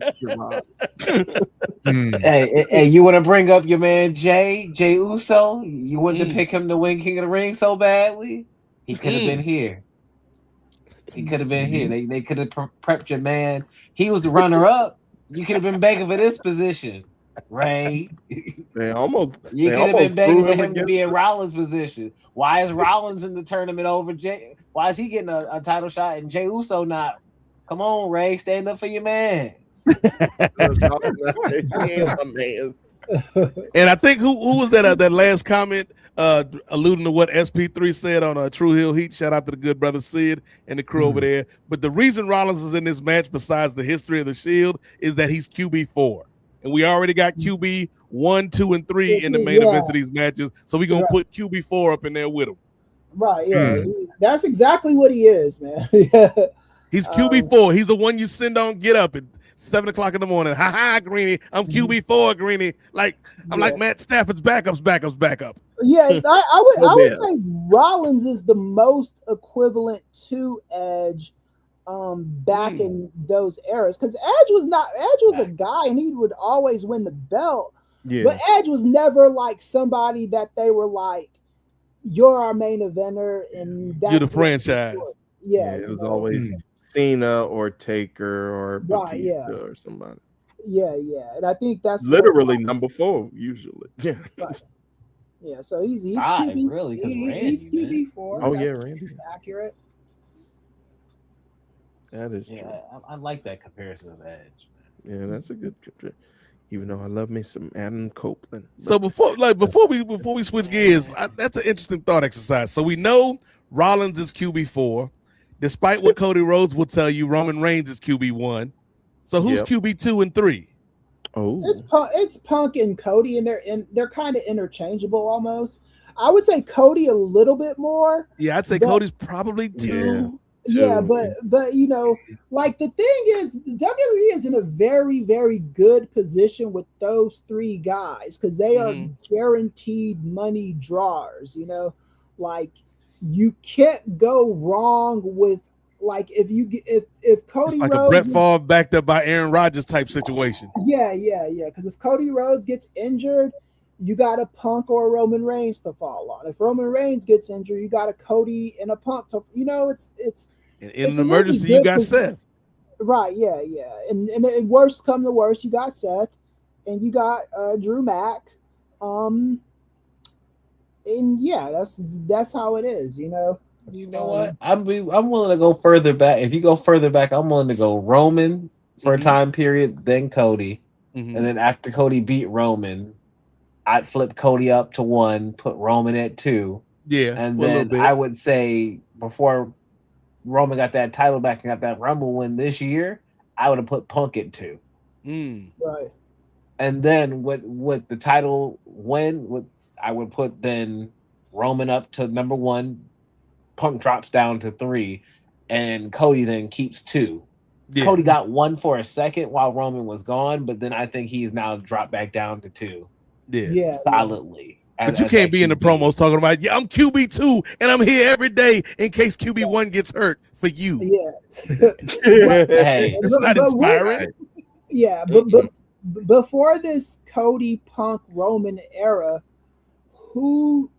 [SPEAKER 11] Hey, you want to bring up your man Jay Uso? You wanted to pick him to win King of the Ring so badly? He could have been here. He could have been here. They could have prepped your man. He was the runner-up. You could have been begging for this position, Ray. You could have been begging for him to be in Rollins' position. Why is Rollins in the tournament over Jay? Why is he getting a title shot and Jey Uso not? Come on, Ray, stand up for your man.
[SPEAKER 2] And I think who was that last comment alluding to what SP3 said on True Hill Heat? Shout out to the good brother Sid and the crew over there. But the reason Rollins is in this match, besides the history of the Shield, is that he's QB4. And we already got QB 1, 2, and 3 in the main events of these matches. So we're going to put QB4 up in there with him.
[SPEAKER 1] Right, yeah. That's exactly what he is, man.
[SPEAKER 2] He's QB4. He's the one you send on get up at 7 o'clock in the morning. Ha ha, Greeny. I'm QB4, Greeny. I'm like Matt Stafford's backup.
[SPEAKER 1] Yeah, I would say Rollins is the most equivalent to Edge back in those eras. Because Edge was a guy and he would always win the belt. Yeah. But Edge was never like somebody that they were like, you're our main eventer and that's
[SPEAKER 2] you're the franchise.
[SPEAKER 1] Yeah,
[SPEAKER 5] it was always Cena or Taker or Batista
[SPEAKER 1] right,
[SPEAKER 5] or somebody.
[SPEAKER 1] yeah, and I think that's
[SPEAKER 5] Literally number 4 usually. Yeah.
[SPEAKER 1] Right. Yeah, so he's
[SPEAKER 11] 5,
[SPEAKER 1] QB,
[SPEAKER 11] really, 'cause
[SPEAKER 1] he's
[SPEAKER 11] Randy, man.
[SPEAKER 1] QB4.
[SPEAKER 5] Oh yeah,
[SPEAKER 1] That's
[SPEAKER 5] Randy.
[SPEAKER 1] accurate.
[SPEAKER 5] That is true.
[SPEAKER 11] Yeah, I like that comparison of Edge.
[SPEAKER 5] Yeah, that's a good comparison. Even though I love me some Adam Copeland.
[SPEAKER 2] So before we switch gears, that's an interesting thought exercise. So we know Rollins is QB4, despite what Cody Rhodes will tell you. Roman Reigns is QB1. So who's QB2 and 3?
[SPEAKER 5] Oh,
[SPEAKER 1] It's Punk and Cody, and they're kind of interchangeable almost. I would say Cody a little bit more.
[SPEAKER 2] Yeah, I'd say Cody's probably 2.
[SPEAKER 1] Yeah, but you know, like the thing is, WWE is in a very, very good position with those 3 guys because they are guaranteed money drawers. You know, like you can't go wrong with like if Cody
[SPEAKER 2] it's like
[SPEAKER 1] Rhodes
[SPEAKER 2] a Brett Favre backed up by Aaron Rodgers type situation.
[SPEAKER 1] Yeah. Because if Cody Rhodes gets injured, you got a Punk or a Roman Reigns to fall on. If Roman Reigns gets injured, you got a Cody and a Punk to, you know, it's
[SPEAKER 2] in an emergency, you got Seth.
[SPEAKER 1] Right, yeah. And worst come to worst, you got Seth and you got Drew Mack. And yeah, that's how it is, you know.
[SPEAKER 11] You know what? I'm willing to go further back. If you go further back, I'm willing to go Roman for a time period, then Cody. And then after Cody beat Roman, I'd flip Cody up to 1, put Roman at 2.
[SPEAKER 2] Yeah.
[SPEAKER 11] And then I would say before Roman got that title back and got that Rumble win this year, I would have put Punk at 2.
[SPEAKER 1] Right.
[SPEAKER 11] And then with the title win, I would put then Roman up to number 1, Punk drops down to 3, and Cody then keeps 2. Yeah. Cody got 1 for a second while Roman was gone, but then I think he's now dropped back down to 2.
[SPEAKER 1] Yeah.
[SPEAKER 11] Solidly.
[SPEAKER 2] But you can't be in the promos talking about, I'm QB2 and I'm here every day in case QB1 gets hurt for you.
[SPEAKER 1] Yeah.
[SPEAKER 2] Hey, it's not inspiring.
[SPEAKER 1] But before this Cody Punk Roman era, who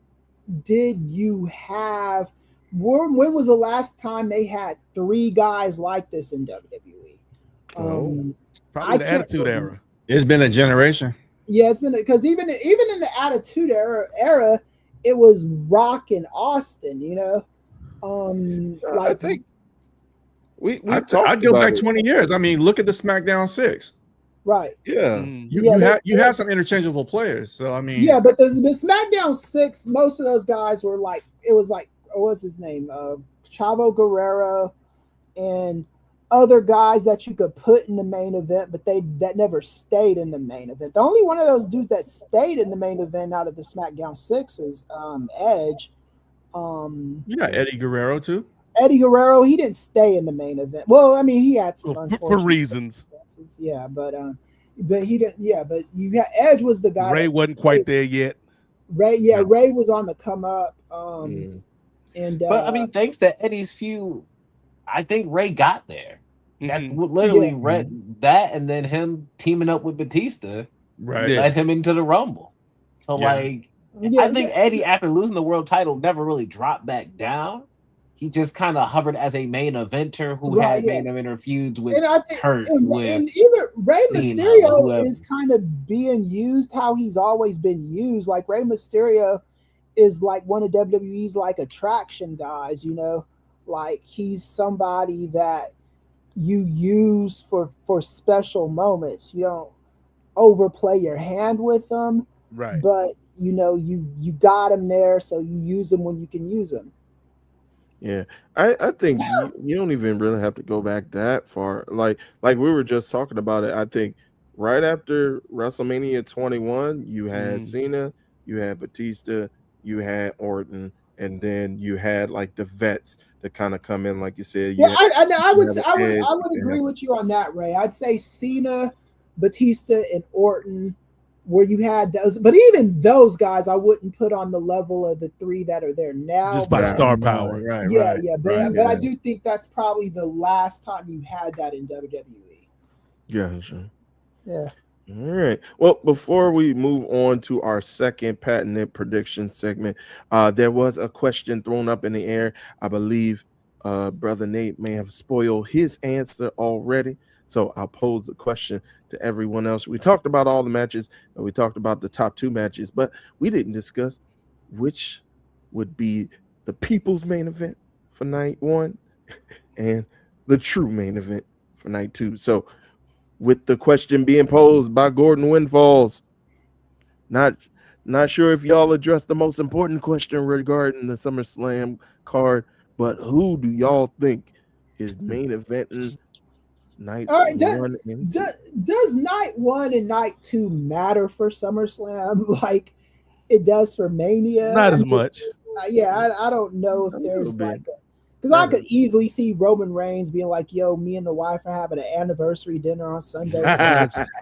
[SPEAKER 1] did you have? When was the last time they had 3 guys like this in WWE?
[SPEAKER 2] Probably the Attitude Era.
[SPEAKER 10] It's been a generation.
[SPEAKER 1] Yeah, it's been because even in the Attitude Era, it was Rock and Austin. You know,
[SPEAKER 5] I think
[SPEAKER 10] I'd go back 20 years. I mean, look at the SmackDown 6.
[SPEAKER 1] Right.
[SPEAKER 10] Yeah. You have some interchangeable players. So I mean.
[SPEAKER 1] Yeah, but the SmackDown 6, most of those guys were like what's his name? Chavo Guerrero and other guys that you could put in the main event, but that never stayed in the main event. The only one of those dudes that stayed in the main event out of the SmackDown 6 is Edge.
[SPEAKER 10] You got Eddie Guerrero too.
[SPEAKER 1] Eddie Guerrero, he didn't stay in the main event. Well, I mean, he had some
[SPEAKER 2] for reasons.
[SPEAKER 1] Yeah, but he didn't. Yeah, but you got Edge was the guy.
[SPEAKER 2] Ray wasn't quite there yet.
[SPEAKER 1] Ray was on the come up.
[SPEAKER 11] But I mean, thanks to Eddie's feud, I think Ray got there. That's literally that, and then him teaming up with Batista, led him into the Rumble. So I think Eddie, after losing the world title, never really dropped back down. He just kind of hovered as a main eventer who had main eventer feuds with Kurt.
[SPEAKER 1] And either Rey Mysterio is kind of being used how he's always been used. Like Rey Mysterio is like one of WWE's like attraction guys, you know, like he's somebody that you use for special moments. You don't overplay your hand with them,
[SPEAKER 2] right?
[SPEAKER 1] But you know, you got him there, so you use him when you can use him.
[SPEAKER 5] Yeah, I think you don't even really have to go back that far. Like we were just talking about it. I think right after WrestleMania 21, you had Cena, you had Batista, you had Orton, and then you had like the vets that kind of come in, like you said.
[SPEAKER 1] I would agree with you on that, Ray. I'd say Cena, Batista, and Orton, where you had those, but even those guys I wouldn't put on the level of the 3 that are there now.
[SPEAKER 2] Just by star power.
[SPEAKER 1] But I do think that's probably the last time you had that in WWE.
[SPEAKER 5] Yeah, sure.
[SPEAKER 1] Yeah.
[SPEAKER 5] All right. Well, before we move on to our second patented prediction segment, there was a question thrown up in the air. I believe Brother Nate may have spoiled his answer already. So I'll pose the question to everyone else. We talked about all the matches, and we talked about the top 2 matches, but we didn't discuss which would be the people's main event for night 1 and the true main event for night 2. So with the question being posed by Gordon Winfalls, not sure if y'all addressed the most important question regarding the SummerSlam card, but who do y'all think is main eventing nights 1 and 2?
[SPEAKER 1] Does night 1 and night 2 matter for SummerSlam like it does for Mania?
[SPEAKER 2] Not as much.
[SPEAKER 1] I don't know if there's like because I could easily see Roman Reigns being like, "Yo, me and the wife are having an anniversary dinner on Sunday."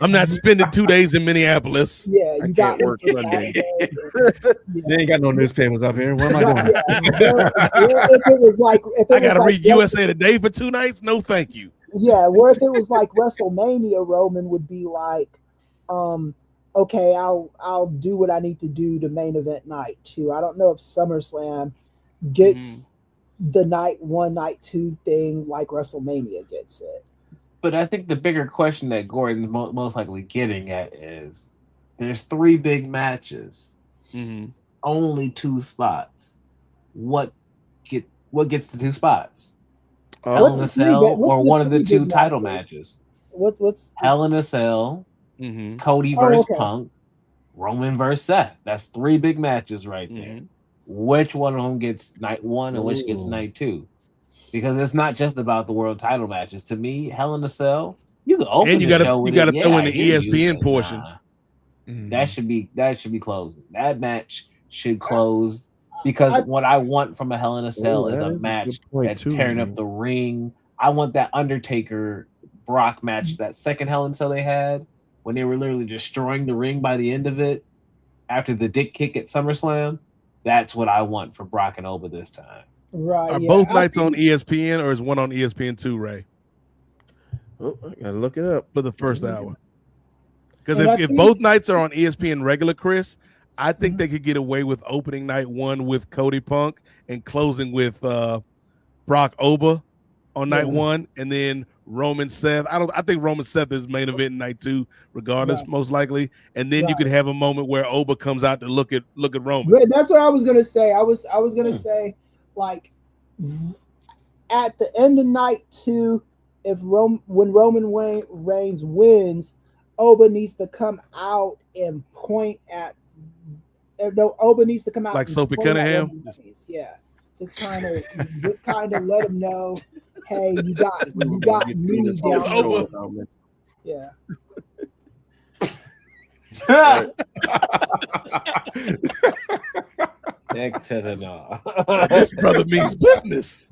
[SPEAKER 2] I'm not spending 2 days in Minneapolis.
[SPEAKER 1] Yeah, you got
[SPEAKER 5] work Sunday.
[SPEAKER 10] They ain't got no newspapers up here. What am I doing?
[SPEAKER 1] If it was like,
[SPEAKER 2] I gotta read USA Today for 2 nights. No, thank you.
[SPEAKER 1] Yeah, where if it was like WrestleMania, Roman would be like, okay, I'll do what I need to do to main event night 2. I don't know if SummerSlam gets the night 1, night 2 thing like WrestleMania gets it.
[SPEAKER 11] But I think the bigger question that Gordon's most likely getting at is there's 3 big matches, only 2 spots. What gets the 2 spots? Hell in a Cell or one of the 2 title matches?
[SPEAKER 1] What's
[SPEAKER 11] Hell in a Cell, Cody versus Punk, Roman versus Seth. That's 3 big matches right there. Which one of them gets night 1 and which gets night 2? Because it's not just about the world title matches. To me, Hell in a Cell, you can open
[SPEAKER 2] and you
[SPEAKER 11] the
[SPEAKER 2] gotta,
[SPEAKER 11] show with
[SPEAKER 2] you got to
[SPEAKER 11] it.
[SPEAKER 2] throw
[SPEAKER 11] Yeah,
[SPEAKER 2] in the ESPN portion.
[SPEAKER 11] That should be closing. That match should close because what I want from a Hell in a Cell is a match that's tearing up the ring. I want that Undertaker Brock match, that second Hell in a Cell they had when they were literally destroying the ring by the end of it after the dick kick at SummerSlam. That's what I want for Brock and Oba this time.
[SPEAKER 1] Right.
[SPEAKER 2] Are both nights on ESPN or is one on ESPN2, Ray?
[SPEAKER 5] Oh, I gotta look it up
[SPEAKER 2] for the first hour. Because if both nights are on ESPN regular, Chris, I think they could get away with opening night 1 with Cody Punk and closing with Brock Oba on night 1, and then Roman Seth. I think Roman Seth is main event night 2, regardless, most likely. And then you could have a moment where Oba comes out to look at Roman.
[SPEAKER 1] That's what I was gonna say. I was gonna say, like, at the end of night 2, when Roman Reigns wins, Oba needs to come out and point at. No, Oba needs to come out
[SPEAKER 2] like Sophie Cunningham.
[SPEAKER 1] Yeah, just kind of let him know, hey, you got me down. Yeah.
[SPEAKER 11] Next to the no.
[SPEAKER 2] This brother means business.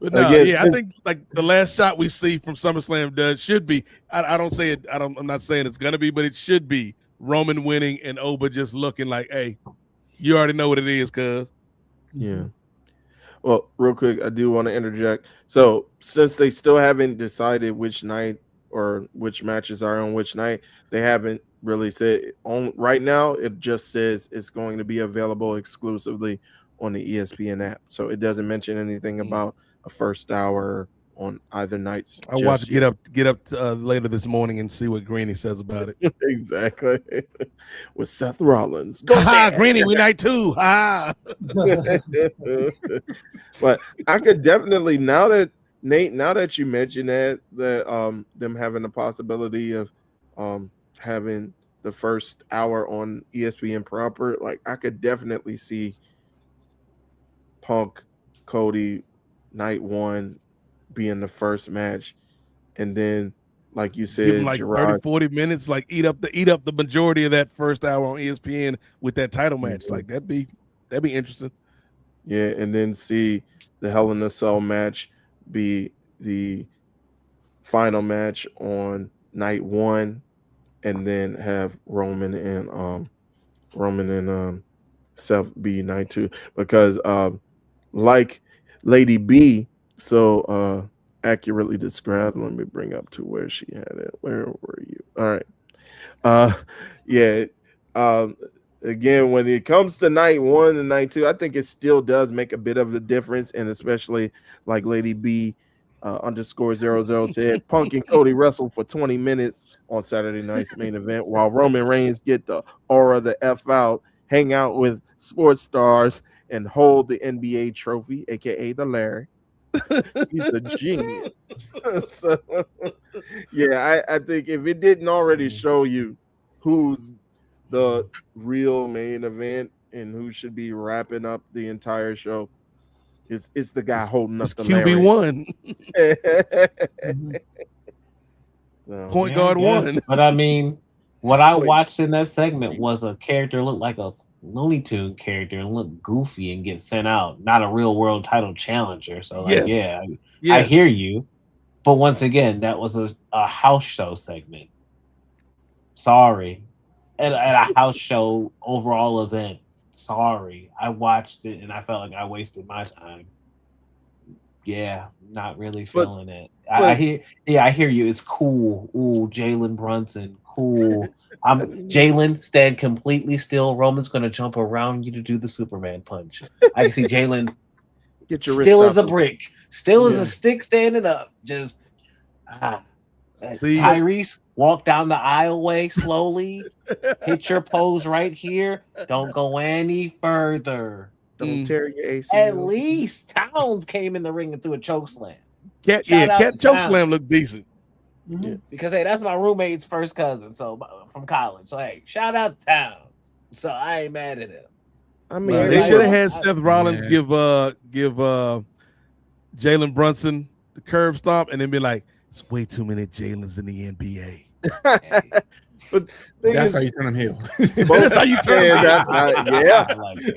[SPEAKER 2] But no, I think like the last shot we see from SummerSlam should be. I don't say it. I'm not saying it's gonna be, but it should be Roman winning and Oba just looking like, hey, you already know what it is, cuz.
[SPEAKER 5] Yeah. Well, real quick, I do want to interject. So since they still haven't decided which night or which matches are on which night, they haven't really said on right now. It just says it's going to be available exclusively on the ESPN app. So it doesn't mention anything about a first hour on either nights.
[SPEAKER 2] I watched Get Up later this morning and see what Greeny says about it.
[SPEAKER 5] Exactly. With Seth Rollins.
[SPEAKER 2] Greeny, we night 2. Ha.
[SPEAKER 5] But I could definitely, now that you mentioned that them having the possibility of having the first hour on ESPN proper, like I could definitely see Punk, Cody, night 1 being the first match, and then like you said,
[SPEAKER 2] give them like 30-40 minutes, like eat up the majority of that first hour on ESPN with that title match. Like that'd be interesting.
[SPEAKER 5] Yeah, and then see the Hell in a Cell match be the final match on night 1, and then have Roman and Seth be night 2, because like Lady B so accurately described. Let me bring up to where she had it. Where were you? All right. again, when it comes to night 1 and night 2, I think it still does make a bit of a difference, and especially like Lady B _00 said, Punk and Cody wrestled for 20 minutes on Saturday night's main event, while Roman Reigns get the aura the F out, hang out with sports stars, and hold the NBA trophy, aka the Larry. He's a genius. So, yeah, I think if it didn't already show you who's the real main event and who should be wrapping up the entire show, it's the guy holding up the
[SPEAKER 2] QB1.
[SPEAKER 5] So,
[SPEAKER 2] Point guard one.
[SPEAKER 11] But I mean, what I watched in that segment was a character look like a Looney Tune character and look goofy and get sent out, not a real world title challenger. So like, I hear you. But once again, that was a house show segment. Sorry. At a house show overall event. Sorry. I watched it and I felt like I wasted my time. Yeah, not really feeling it. I hear you. It's cool. Ooh, Jalen Brunson. Cool. Jalen, stand completely still. Roman's gonna jump around you to do the Superman punch. I can see Jalen still as a brick, still as a stick standing up. Just Tyrese, walk down the aisleway slowly. Hit your pose right here. Don't go any further.
[SPEAKER 5] Don't tear your ACL.
[SPEAKER 11] At least Towns came in the ring and threw a choke slam.
[SPEAKER 2] Cat choke slam looked decent.
[SPEAKER 11] Mm-hmm. Yeah. Because hey, that's my roommate's first cousin, so from college. So hey, shout out to Towns. So I ain't mad at him.
[SPEAKER 5] I mean,
[SPEAKER 2] they should have had Seth Rollins give Jalen Brunson the curb stomp and then be like, it's way too many Jalen's in the NBA.
[SPEAKER 5] But
[SPEAKER 10] that's how you turn him heel.
[SPEAKER 2] That's how you turn him heel.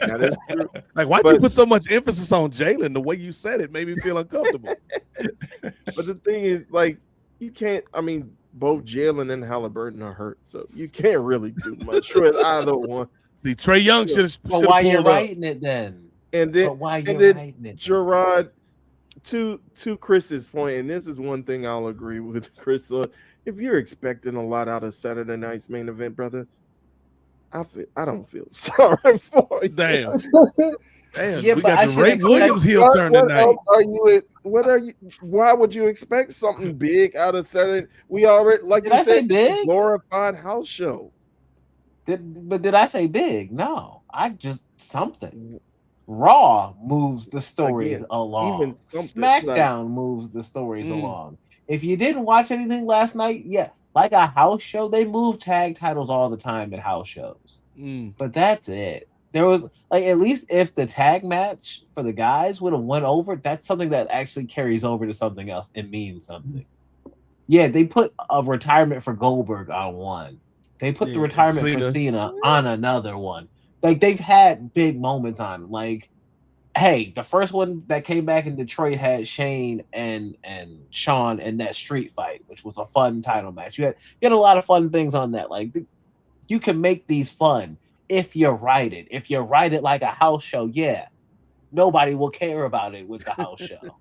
[SPEAKER 5] That is true.
[SPEAKER 2] Like, why'd you put so much emphasis on Jalen? The way you said it made me feel uncomfortable.
[SPEAKER 5] But the thing is, like, you can't. I mean, both Jalen and Halliburton are hurt, so you can't really do much with either one.
[SPEAKER 2] See, Trae Young should have.
[SPEAKER 11] But why you writing it then?
[SPEAKER 5] And then,
[SPEAKER 11] but why you writing it?
[SPEAKER 5] Gerard, to Chris's point, and this is one thing I'll agree with Chris on. If you're expecting a lot out of Saturday night's main event, brother, I don't feel sorry for you.
[SPEAKER 2] Damn.
[SPEAKER 11] Yeah,
[SPEAKER 2] we got the Ray Williams heel turn tonight.
[SPEAKER 5] Why would you expect something big out of Saturday? We already, like you said,
[SPEAKER 11] big?
[SPEAKER 5] Glorified house show.
[SPEAKER 11] Did I say big? No, I just something. Raw moves the stories along. SmackDown moves the stories along. If you didn't watch anything last night, like a house show, they move tag titles all the time at house shows. But that's it. There was like, at least if the tag match for the guys would have went over, that's something that actually carries over to something else and means something. Yeah, they put a retirement for Goldberg on one. They put the retirement for Cena on another one. Like, they've had big moments on. Like, hey, the first one that came back in Detroit had Shane and Shawn in that street fight, which was a fun title match. You had a lot of fun things on that. Like, you can make these fun if you write it. If you write it like a house show, nobody will care about it with the house show.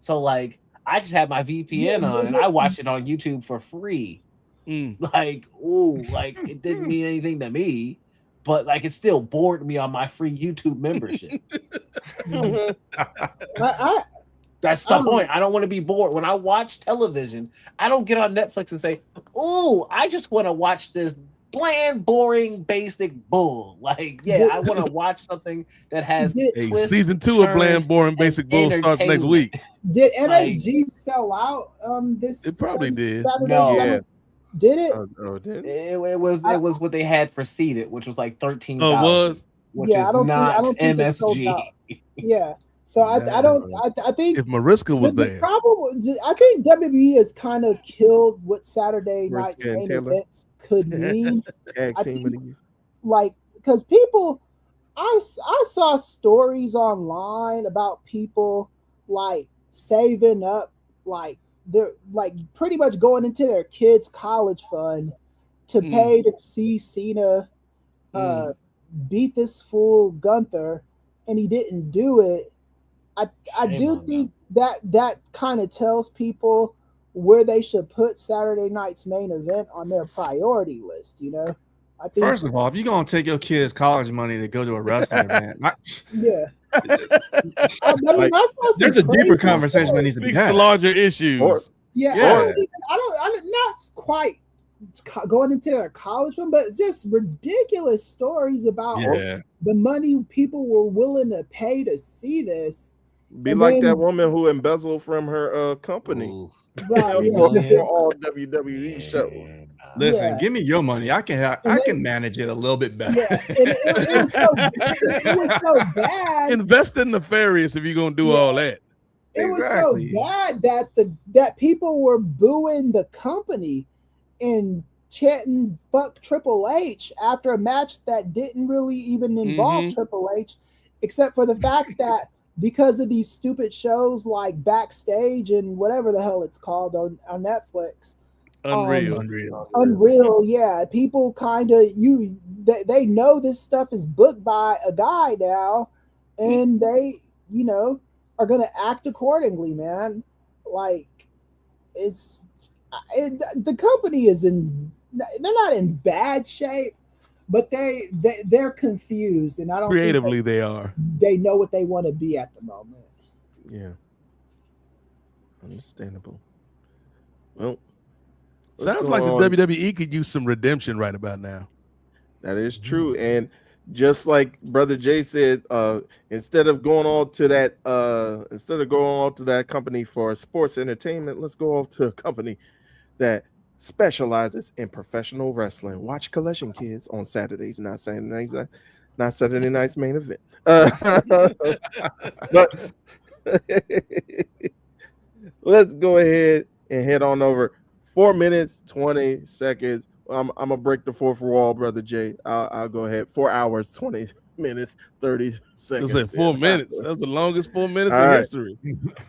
[SPEAKER 11] So, like, I just had my VPN on and I watched it on YouTube for free. Like, it didn't mean anything to me. But like, it still bored me on my free YouTube membership. That's the point. I don't want to be bored. When I watch television, I don't get on Netflix and say, "Ooh, I just want to watch this bland, boring, basic bull." Like, I want to watch something that has twists,
[SPEAKER 2] season 2 of bland, boring, basic bull starts next week.
[SPEAKER 1] Did NXG sell out? This
[SPEAKER 2] it probably did.
[SPEAKER 11] No.
[SPEAKER 1] Did it?
[SPEAKER 11] It was what they had for seated, which was like 13.
[SPEAKER 2] Oh, it was.
[SPEAKER 11] Which is not MSG.
[SPEAKER 1] Yeah. So I think
[SPEAKER 2] if Mariska was
[SPEAKER 1] the
[SPEAKER 2] there,
[SPEAKER 1] problem, I think WWE has kind of killed what Saturday night's main events could mean. Like, because people, I saw stories online about people like saving up, like they're like pretty much going into their kids' college fund to pay to see Cena beat this fool Gunther, and he didn't do it. I do think that kind of tells people where they should put Saturday night's main event on their priority list, you know? I think.
[SPEAKER 10] First of all, if you're gonna take your kids' college money to go to a wrestling event,
[SPEAKER 1] yeah.
[SPEAKER 10] Like, there's a deeper conversation that needs to be
[SPEAKER 2] Speaks
[SPEAKER 10] had.
[SPEAKER 2] to larger issues.
[SPEAKER 1] Yeah,
[SPEAKER 10] Yeah.
[SPEAKER 1] I don't not quite going into their college one, but it's just ridiculous stories about the money people were willing to pay to see this.
[SPEAKER 5] Be
[SPEAKER 1] And
[SPEAKER 5] like
[SPEAKER 1] then-
[SPEAKER 5] that woman who embezzled from her company.
[SPEAKER 1] Right, yeah.
[SPEAKER 5] For all WWE shows.
[SPEAKER 10] Listen,
[SPEAKER 1] Yeah.
[SPEAKER 10] give me your money. I can manage it a little bit better.
[SPEAKER 1] Yeah, and it was so it was so bad.
[SPEAKER 2] Invest in Nefarious if you're gonna do all that.
[SPEAKER 1] It was so bad that people were booing the company and chanting "fuck Triple H" after a match that didn't really even involve Triple H, except for the fact that because of these stupid shows like Backstage and whatever the hell it's called on Netflix. Unreal, yeah. People kind of they know this stuff is booked by a guy now, and they are gonna act accordingly, man. Like the company is they're not in bad shape, but they're confused, and I don't
[SPEAKER 2] creatively they are.
[SPEAKER 1] They know what they want to be at the moment.
[SPEAKER 5] Yeah, understandable. Well.
[SPEAKER 2] Sounds like the WWE could use some redemption right about now.
[SPEAKER 5] That is true. And just like Brother Jay said, instead of going on to that company for sports entertainment, let's go off to a company that specializes in professional wrestling. Watch Collision Kids on Saturdays, not Saturday night's main event. But let's go ahead and head on over. 4 minutes, 20 seconds. I'm gonna break the fourth wall, Brother Jay. I'll go ahead. 4 hours, 20 minutes, 30 seconds.
[SPEAKER 2] I said 4 minutes. That's the longest 4 minutes
[SPEAKER 5] All
[SPEAKER 2] in
[SPEAKER 5] right.
[SPEAKER 2] history.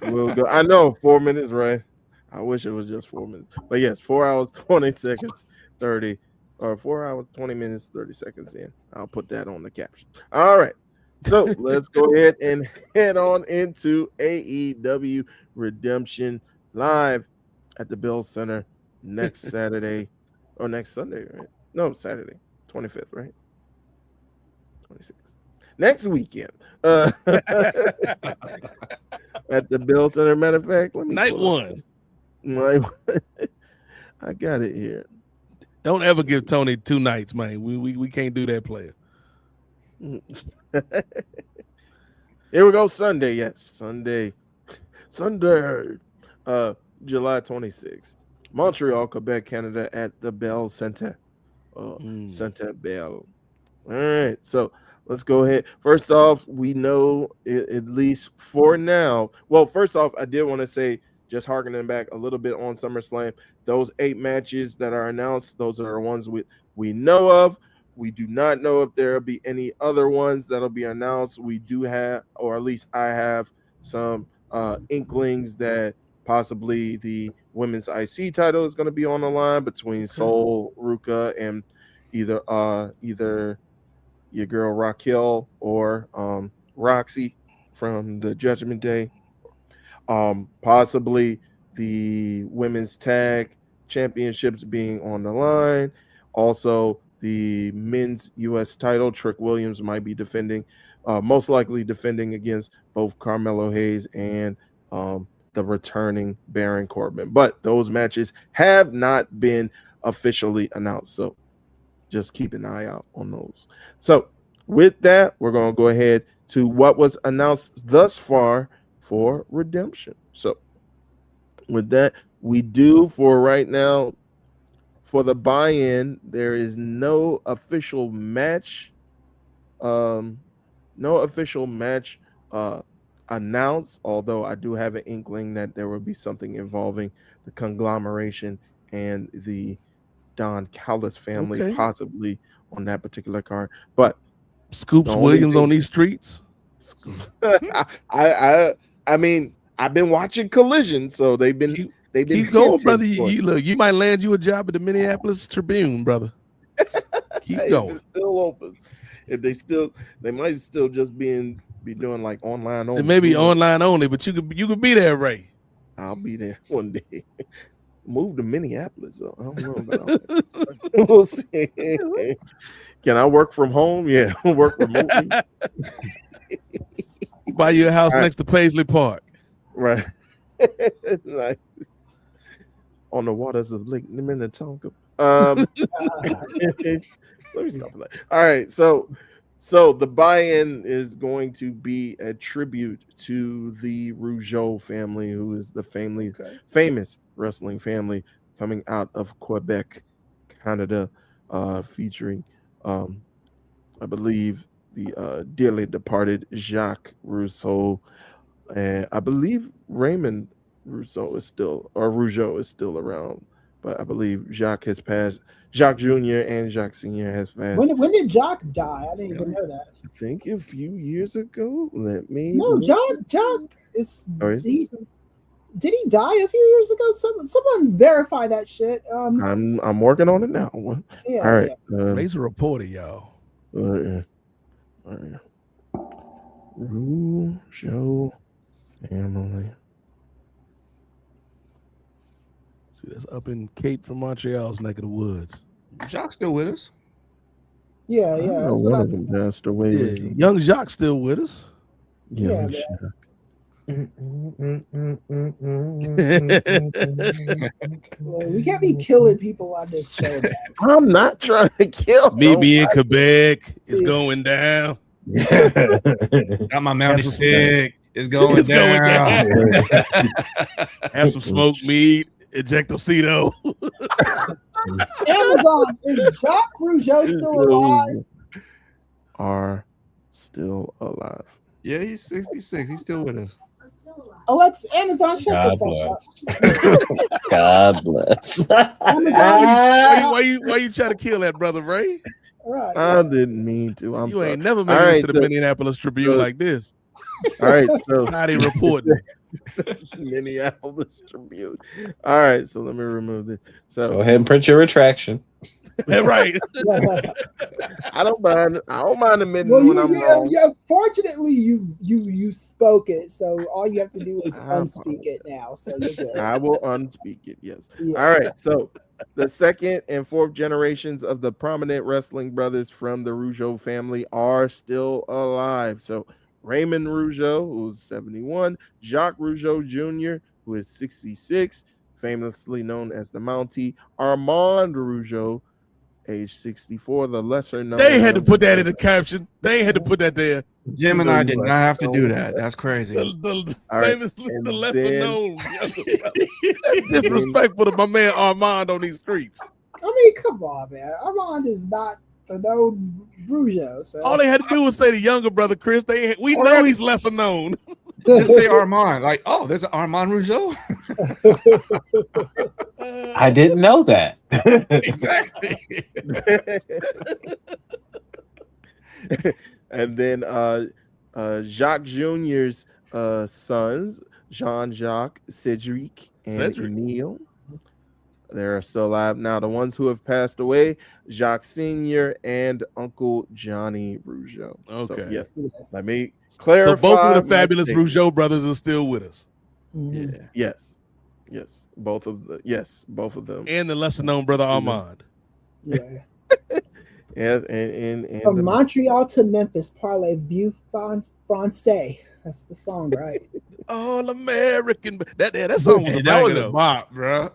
[SPEAKER 5] We'll go. I know 4 minutes, right? I wish it was just 4 minutes, but yes, 4 hours, 20 seconds, 30, or 4 hours, 20 minutes, 30 seconds in. I'll put that on the caption. All right. So let's go ahead and head on into AEW Redemption live at the Bell Center next Saturday or next Sunday, right? No, Saturday, 25th, right? 26th. Next weekend. At the Bell Center. Matter of fact, let me
[SPEAKER 2] Night one.
[SPEAKER 5] I got it here.
[SPEAKER 2] Don't ever give Tony 2 nights, man. We can't do that, player.
[SPEAKER 5] Here we go. Sunday, yes. Sunday. July 26th. Montreal, Quebec, Canada at the Bell Center. Center Bell. All right. So let's go ahead. First off, we know at least for now. Well, first off, I did want to say, just harkening back a little bit on SummerSlam, those 8 matches that are announced, those are the ones we know of. We do not know if there will be any other ones that'll be announced. We do have, or at least I have, some inklings that possibly the women's IC title is going to be on the line between Sol, Ruka, and either your girl Raquel or Roxy from the Judgment Day. Possibly the women's tag championships being on the line. Also, the men's U.S. title, Trick Williams might be defending, most likely defending against both Carmelo Hayes and the returning Baron Corbin. But those matches have not been officially announced, so just keep an eye out on those. So with that, we're going to go ahead to what was announced thus far for Redemption. So with that, we do for right now, for the buy-in, there is no official match. Announced, although I do have an inkling that there will be something involving the conglomeration and the Don Callis family, possibly on that particular card. But
[SPEAKER 2] Scoops Williams on these streets.
[SPEAKER 5] I mean, I've been watching Collision, so they've been
[SPEAKER 2] keep going, brother. You might land you a job at the Minneapolis Tribune, brother. Keep going.
[SPEAKER 5] It's still open. If they might still just be doing like online only.
[SPEAKER 2] It may be online only, but you could be there, Ray.
[SPEAKER 5] I'll be there one day. move to Minneapolis. So I don't know about that. We'll see. Can I work from home? Yeah, work remotely.
[SPEAKER 2] Buy you a house next to Paisley Park.
[SPEAKER 5] Right. Like on the waters of Lake Minnetonka. Let me stop it. All right, so the buy-in is going to be a tribute to the Rougeau family, who is the famous wrestling family coming out of Quebec, Canada, featuring I believe the dearly departed Jacques Rousseau, and I believe Raymond Rougeau is still around, but I believe Jacques has passed. Jacques Jr. and Jacques Sr. has passed.
[SPEAKER 1] When did Jacques die? I didn't even know that.
[SPEAKER 5] I think a few years ago.
[SPEAKER 1] Jacques is. Did he die a few years ago? Someone verify that shit.
[SPEAKER 5] I'm working on it now.
[SPEAKER 1] Yeah,
[SPEAKER 5] all right.
[SPEAKER 2] Raise a reporter, y'all.
[SPEAKER 5] Rougeau family.
[SPEAKER 2] See, that's up in Kate from Montreal's neck of the woods.
[SPEAKER 10] Jacques still with us?
[SPEAKER 1] Yeah.
[SPEAKER 5] One of them passed away.
[SPEAKER 2] Yeah, young Jacques still with us.
[SPEAKER 1] Yeah, we can't be killing people on this show, man.
[SPEAKER 5] I'm not trying to kill.
[SPEAKER 2] Me in Quebec is going down.
[SPEAKER 10] Got my mountain stick. It's going down.
[SPEAKER 2] Have some smoked meat. Ejectocito.
[SPEAKER 1] Amazon, is Jacques Rougeau still alive?
[SPEAKER 5] Are still alive.
[SPEAKER 10] Yeah, he's 66. He's still with us.
[SPEAKER 1] Alexa, Amazon, shut the fuck up.
[SPEAKER 11] God bless.
[SPEAKER 2] Why you try to kill that brother, Ray?
[SPEAKER 1] Right.
[SPEAKER 5] I didn't mean to. I'm sorry.
[SPEAKER 2] Ain't never made it to the Minneapolis Tribune like this.
[SPEAKER 5] All right, so
[SPEAKER 2] how they reporting?
[SPEAKER 5] Minneapolis Tribune. All right, so let me remove this. So
[SPEAKER 11] go ahead and print your retraction.
[SPEAKER 2] Right.
[SPEAKER 5] I don't mind admitting when I'm wrong.
[SPEAKER 1] Yeah, fortunately, you spoke it, so all you have to do is unspeak it now. So you're good.
[SPEAKER 5] I will unspeak it. Yes.
[SPEAKER 1] Yeah.
[SPEAKER 5] All right. So the second and fourth generations of the prominent wrestling brothers from the Rougeau family are still alive. So Raymond Rougeau, who's 71, Jacques Rougeau Jr., who is 66, famously known as the Mountie, Armand Rougeau, age 64, the lesser known.
[SPEAKER 2] They had to put that in the caption. They had to put that there.
[SPEAKER 10] Jim and I did not have to do that. That's crazy.
[SPEAKER 2] The lesser known. That's disrespectful to my man Armand on these streets.
[SPEAKER 1] I mean, come on, man. Armand is not the known Rougeau. So.
[SPEAKER 2] All they had to do was say the younger brother, Chris. We know he's lesser known.
[SPEAKER 10] Just say Armand. Like, oh, there's an Armand Rougeau.
[SPEAKER 11] I didn't know that.
[SPEAKER 2] Exactly.
[SPEAKER 5] And then Jacques Jr.'s sons, Jean-Jacques, Cedric, and Neil. They're still alive now. The ones who have passed away, Jacques Sr. and Uncle Johnny Rougeau.
[SPEAKER 2] Okay.
[SPEAKER 5] So, yes. Let me clarify.
[SPEAKER 2] So both of the fabulous Rougeau brothers are still with us.
[SPEAKER 5] Yeah. Yes. Both of them.
[SPEAKER 2] And the lesser known brother Armand.
[SPEAKER 1] Yeah.
[SPEAKER 5] and
[SPEAKER 1] from Montreal to Memphis, Parlez-vous Français. That's the song, right?
[SPEAKER 2] All American. That song was a banger, though.
[SPEAKER 10] Bop, bro.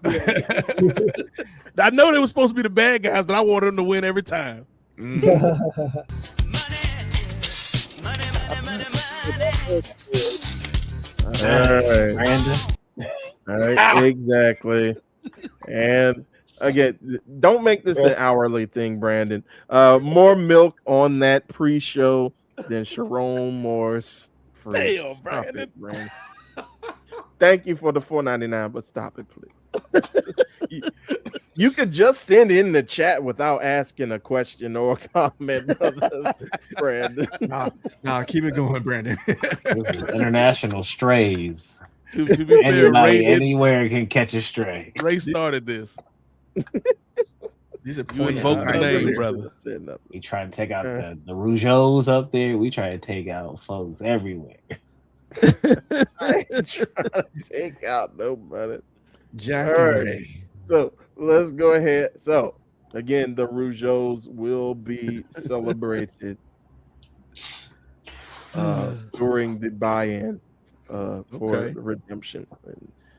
[SPEAKER 2] I know they were supposed to be the bad guys, but I wanted them to win every time.
[SPEAKER 5] All right, exactly. And again, don't make this an hourly thing, Brandon. More milk on that pre-show than Sharon Morse.
[SPEAKER 2] Damn, Brandon.
[SPEAKER 5] Thank you for the $4.99, but stop it, please. You could just send in the chat without asking a question or a comment, Brandon.
[SPEAKER 10] Nah, keep it going, Brandon.
[SPEAKER 11] International strays.
[SPEAKER 2] To be fair, Ray
[SPEAKER 11] anywhere can catch a stray.
[SPEAKER 2] Ray started this.
[SPEAKER 10] These are
[SPEAKER 2] you invoked the name, brother.
[SPEAKER 11] We try to take out the Rougeaus up there. We try to take out folks everywhere.
[SPEAKER 5] I ain't trying to take out nobody.
[SPEAKER 10] Jackie Ray.
[SPEAKER 5] So let's go ahead. So again, the Rougeaus will be celebrated during the buy-in for the redemption.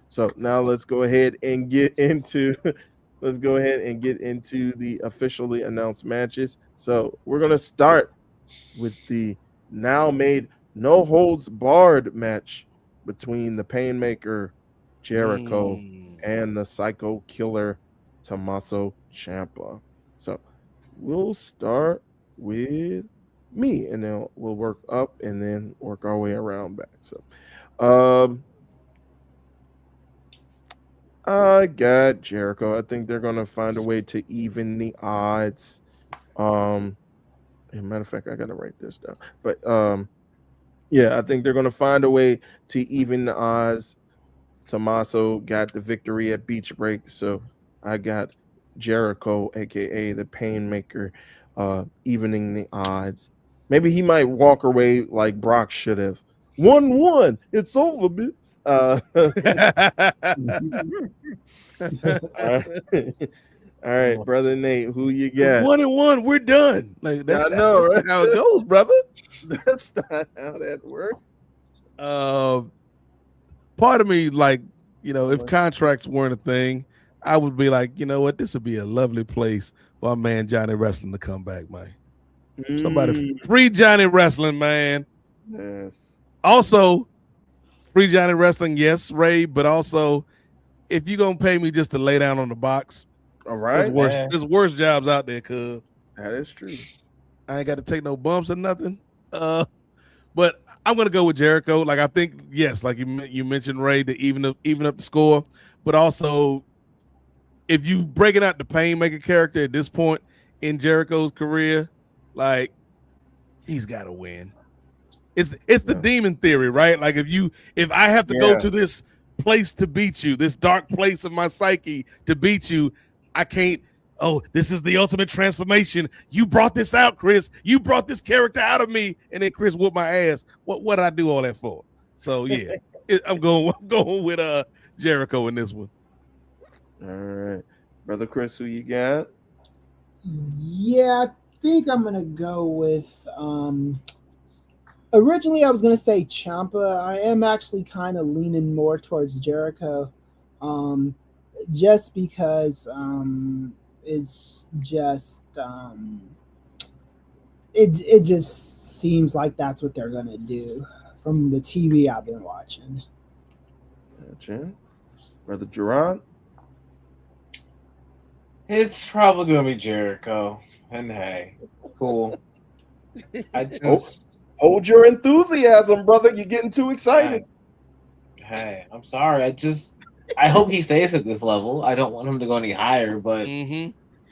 [SPEAKER 5] So now let's go ahead and get into the officially announced matches. So we're gonna start with the now made no holds barred match between the Painmaker Jericho and the Psycho Killer Tommaso Ciampa. So we'll start with me, and then we'll work up and then work our way around back. So I got Jericho. I think they're gonna find a way to even the odds. As a matter of fact, I gotta write this down. But yeah, I think they're gonna find a way to even the odds. Tommaso got the victory at Beach Break, so I got Jericho, aka the Painmaker, evening the odds. Maybe he might walk away like Brock should have. 1-1. It's over, bitch. All right, brother Nate, who you got?
[SPEAKER 2] 1-1, we're done. Like that,
[SPEAKER 5] I know, right?
[SPEAKER 2] That's how it goes, brother.
[SPEAKER 5] That's not how that works.
[SPEAKER 2] Part of me, like, you know, if contracts weren't a thing, I would be like, you know what, this would be a lovely place for our man Johnny Wrestling to come back, man. Somebody free Johnny Wrestling, man.
[SPEAKER 5] Yes.
[SPEAKER 2] Also, free Johnny Wrestling, yes, Ray, but also if you're gonna pay me just to lay down on the box,
[SPEAKER 5] all right.
[SPEAKER 2] There's worse jobs out there, cuz.
[SPEAKER 5] That is true.
[SPEAKER 2] I ain't got to take no bumps or nothing. But I'm gonna go with Jericho. Like, I think, yes, like you mentioned, Ray, to even up the score. But also, if you breaking out the Painmaker character at this point in Jericho's career, like, he's got to win. It's the demon theory, right? Like, if I have to go to this place to beat you, this dark place of my psyche to beat you, I can't. Oh, this is the ultimate transformation. You brought this out, Chris. You brought this character out of me, and then Chris whooped my ass. What did I do all that for? So yeah, I'm going with Jericho in this one.
[SPEAKER 5] All right, brother Chris, who you got?
[SPEAKER 1] Yeah, I think I'm gonna go with. Originally, I was gonna say Ciampa. I am actually kind of leaning more towards Jericho, just because it's just it just seems like that's what they're gonna do from the TV I've been watching.
[SPEAKER 5] Gotcha. Brother Gerard?
[SPEAKER 7] It's probably gonna be Jericho. And hey, cool. I just
[SPEAKER 5] hold your enthusiasm, brother. You're getting too excited.
[SPEAKER 7] Hey, I'm sorry. I hope he stays at this level. I don't want him to go any higher, but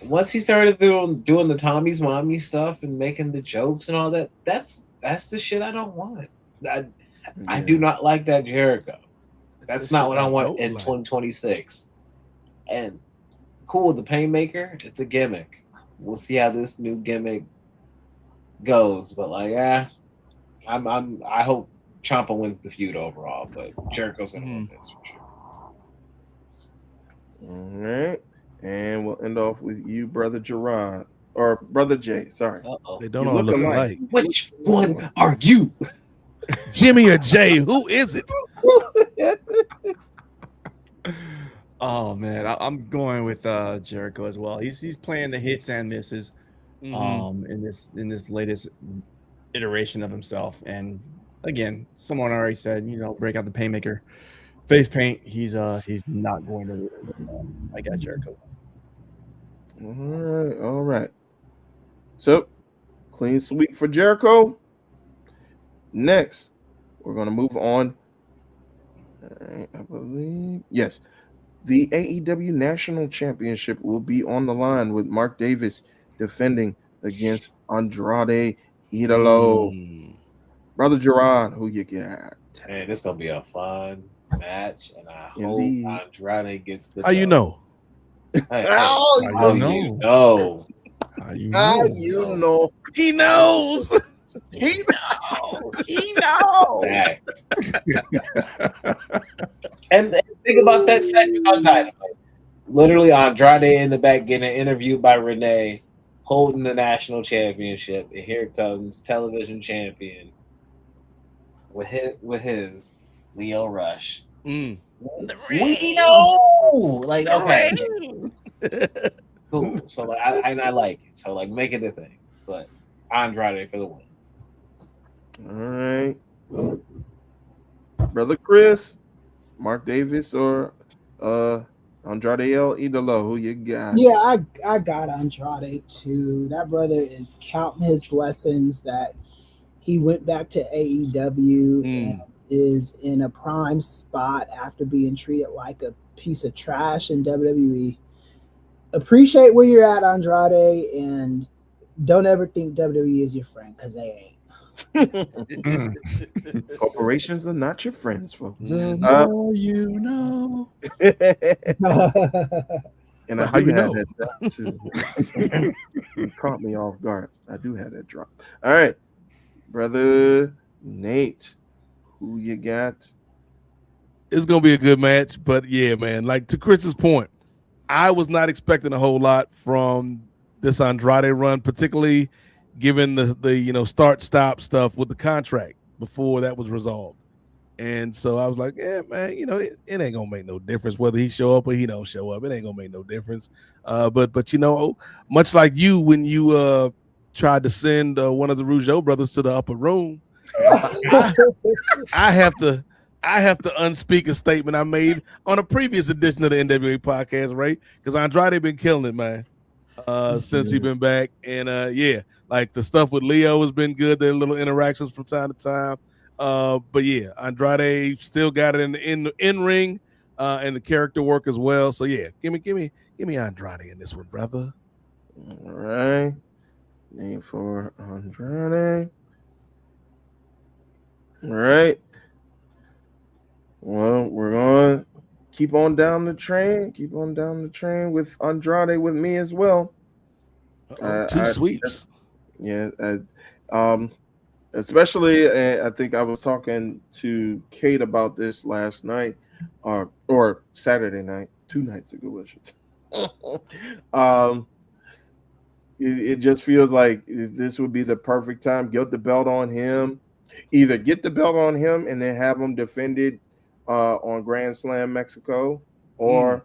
[SPEAKER 7] once he started doing the Tommy's mommy stuff and making the jokes and all that, that's the shit I don't want. I do not like that Jericho. That's not what I want in 2026. And cool, the Painmaker, it's a gimmick. We'll see how this new gimmick goes, but like, I hope Ciampa wins the feud overall, but Jericho's gonna win this for sure.
[SPEAKER 5] All right, and we'll end off with you, brother Gerard, or brother Jay. Sorry,
[SPEAKER 2] they don't all look alike.
[SPEAKER 7] Which one are you,
[SPEAKER 2] Jimmy or Jay? Who is it?
[SPEAKER 10] Oh man, I'm going with Jericho as well. He's playing the hits and misses in this latest iteration of himself. And again, someone already said, break out the Painmaker face paint. He's not going to. I got Jericho.
[SPEAKER 5] All right. So clean sweep for Jericho. Next, we're going to move on. I believe the AEW National Championship will be on the line with Mark Davis defending against Andrade Idolo. Brother Gerard, who you got?
[SPEAKER 7] Hey, this gonna be a fun match, and I hope Andrade gets the.
[SPEAKER 2] How you know?
[SPEAKER 7] How you know?
[SPEAKER 2] He knows.
[SPEAKER 7] He knows. He knows. And think about that segment on Dynamite.
[SPEAKER 11] Literally, Andrade in the back getting interviewed by Renee, holding the national championship, and here comes television champion with his Leo Rush.
[SPEAKER 2] Mm.
[SPEAKER 11] We know, like, okay, cool. So like, I like it. So like, make it a thing. But Andrade for the win.
[SPEAKER 5] All right, brother Chris, Mark Davis, or Andrade El Idolo, who you got?
[SPEAKER 1] Yeah, I got Andrade too. That brother is counting his blessings that he went back to AEW and is in a prime spot after being treated like a piece of trash in WWE. Appreciate where you're at, Andrade, and don't ever think WWE is your friend, because they ain't.
[SPEAKER 5] Corporations are not your friends, folks.
[SPEAKER 2] You know.
[SPEAKER 5] And I do have that drop too. You caught me off guard. I do have that drop. All right, brother Nate, who you got?
[SPEAKER 2] It's gonna be a good match, but yeah, man. Like to Chris's point, I was not expecting a whole lot from this Andrade run, particularly given the start-stop stuff with the contract before that was resolved. And so I was like, yeah, man, it ain't gonna make no difference whether he show up or he don't show up. It ain't gonna make no difference. But much like you when you tried to send one of the Rougeau brothers to the upper room, I have to unspeak a statement I made on a previous edition of the NWA podcast, right? Because Andrade been killing it, man, since he been back. And like the stuff with Leo has been good. Their little interactions from time to time. But yeah, Andrade still got it in the in ring and the character work as well. So yeah, give me Andrade in this one, brother.
[SPEAKER 5] All right, name for Andrade. All right. Well, we're gonna keep on down the train. Keep on down the train with Andrade with me as well.
[SPEAKER 2] Two sweeps.
[SPEAKER 5] Yeah. Especially, I think I was talking to Kate about this last night, or Saturday night, 2 nights ago, I should say. It just feels like this would be the perfect time. Get the belt on him. Either get the belt on him and then have him defended on Grand Slam Mexico, or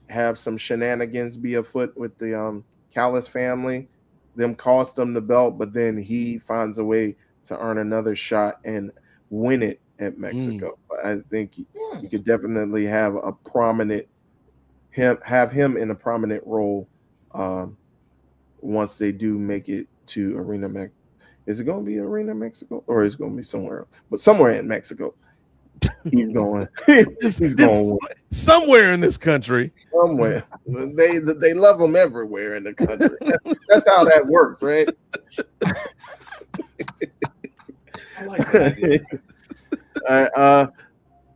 [SPEAKER 5] have some shenanigans be afoot with the Callis family. Them cost them the belt, but then he finds a way to earn another shot and win it at Mexico. I think you could definitely have a prominent have him in a prominent role once they do make it to Arena Mexico. Is it going to be Arena Mexico, or is it going to be somewhere else? But somewhere in Mexico, he's going. He's going
[SPEAKER 2] somewhere in this country.
[SPEAKER 5] Somewhere they love him everywhere in the country. That's how that works, right?
[SPEAKER 11] I like that.
[SPEAKER 5] All right,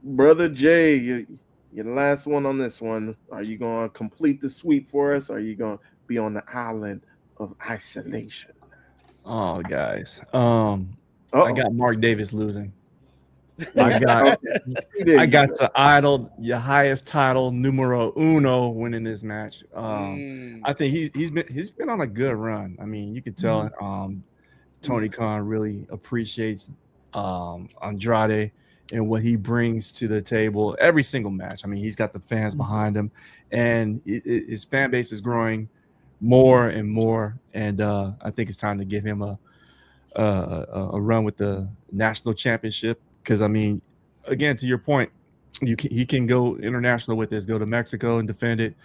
[SPEAKER 5] brother Jay, you're the last one on this one. Are you going to complete the sweep for us? Or are you going to be on the island of isolation?
[SPEAKER 10] Oh, guys. I got Mark Davis losing. I got the idol, your highest title, numero uno, winning this match. I think he's been on a good run. I mean, you can tell Tony Khan really appreciates Andrade and what he brings to the table every single match. I mean, he's got the fans behind him, and his fan base is growing more and more. And I think it's time to give him a run with the national championship. Because I mean, again, to your point, he can go international with this. Go to Mexico and defend it.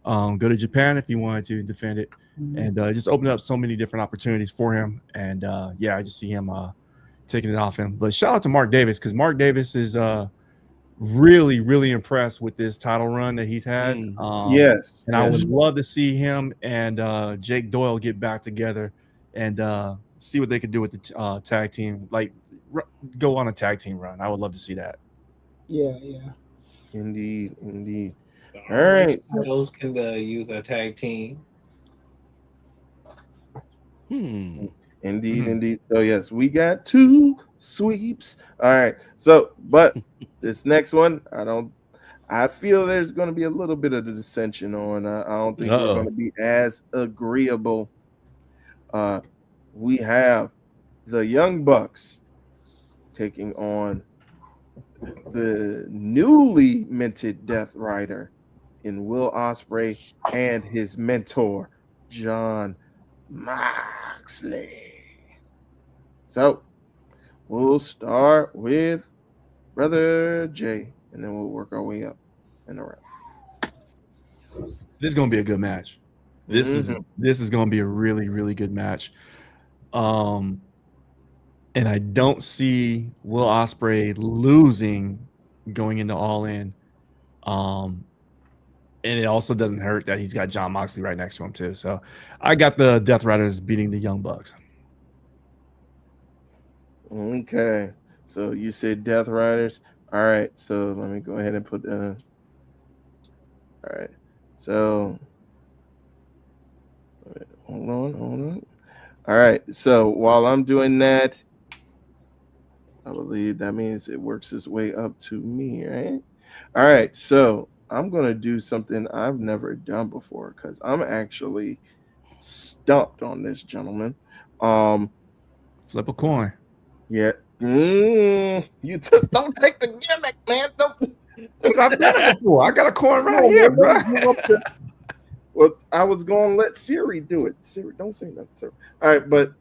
[SPEAKER 10] Go to Japan if he wanted to defend it, and just open up so many different opportunities for him. And I just see him taking it off him. But shout out to Mark Davis, because Mark Davis is really, really impressed with this title run that he's had.
[SPEAKER 5] Yes,
[SPEAKER 10] and I would love to see him and Jake Doyle get back together and see what they could do with the tag team. Like, go on a tag team run. I would love to see that.
[SPEAKER 1] Yeah.
[SPEAKER 5] Indeed. All right.
[SPEAKER 11] Those can use a tag team.
[SPEAKER 5] Indeed. So yes, we got 2 sweeps. All right. So, but this next one, I feel there's going to be a little bit of the dissension on. I don't think we're going to be as agreeable. We have the Young Bucks taking on the newly minted Death Rider in Will Ospreay and his mentor, John Moxley. So we'll start with Brother Jay, and then we'll work our way up and around.
[SPEAKER 10] This is going to be a good match. This is going to be a really, really good match. And I don't see Will Ospreay losing going into All In. And it also doesn't hurt that he's got John Moxley right next to him too. So I got the Death Riders beating the Young Bucks.
[SPEAKER 5] Okay. So you said Death Riders. All right. So let me go ahead and put all right. So hold on. All right. So while I'm doing that, I believe that means it works its way up to me, right? All right. So I'm going to do something I've never done before because I'm actually stumped on this, gentlemen.
[SPEAKER 10] Flip a coin.
[SPEAKER 5] Yeah. You just don't take the gimmick, man.
[SPEAKER 10] I've done it before. I got a coin right here, bro.
[SPEAKER 5] Well, I was going to let Siri do it. Siri, don't say nothing, Siri. All right, but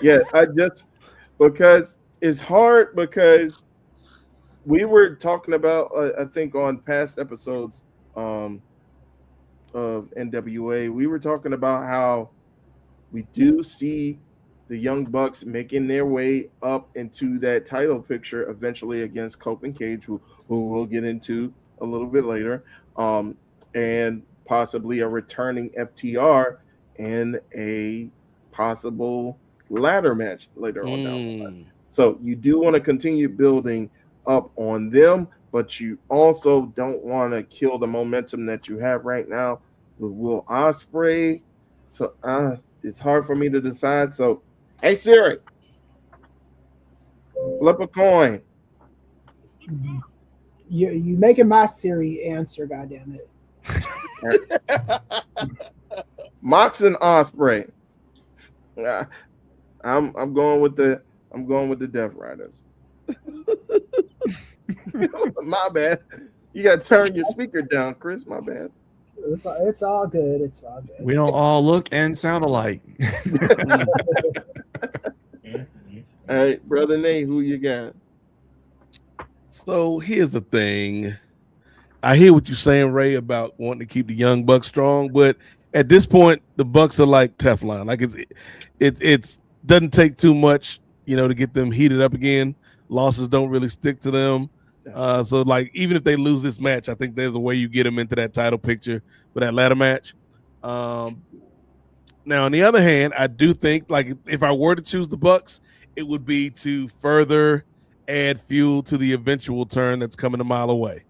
[SPEAKER 5] yeah, because it's hard because we were talking about, I think on past episodes of NWA, we were talking about how we do see the Young Bucks making their way up into that title picture eventually against Cope and Cage, who we'll get into a little bit later, and possibly a returning FTR and a possible ladder match later on down the line. So you do want to continue building up on them, but you also don't want to kill the momentum that you have right now with Will Ospreay. So it's hard for me to decide. So, hey Siri, flip a coin.
[SPEAKER 1] You making my Siri answer? Goddamn it!
[SPEAKER 5] Mox and Ospreay. I'm going with the Death Riders. My bad. You got to turn your speaker down, Chris. My bad.
[SPEAKER 1] It's all good. It's all good.
[SPEAKER 10] We don't all look and sound alike.
[SPEAKER 5] All right, Brother Nate, who you got?
[SPEAKER 2] So here's the thing. I hear what you're saying, Ray, about wanting to keep the Young Bucks strong, but at this point, the Bucks are like Teflon. Like it's doesn't take too much, to get them heated up again. Losses don't really stick to them. So like even if they lose this match, I think there's a way you get them into that title picture for that ladder match. Now on the other hand, I do think like if I were to choose the Bucks, it would be to further add fuel to the eventual turn that's coming a mile away.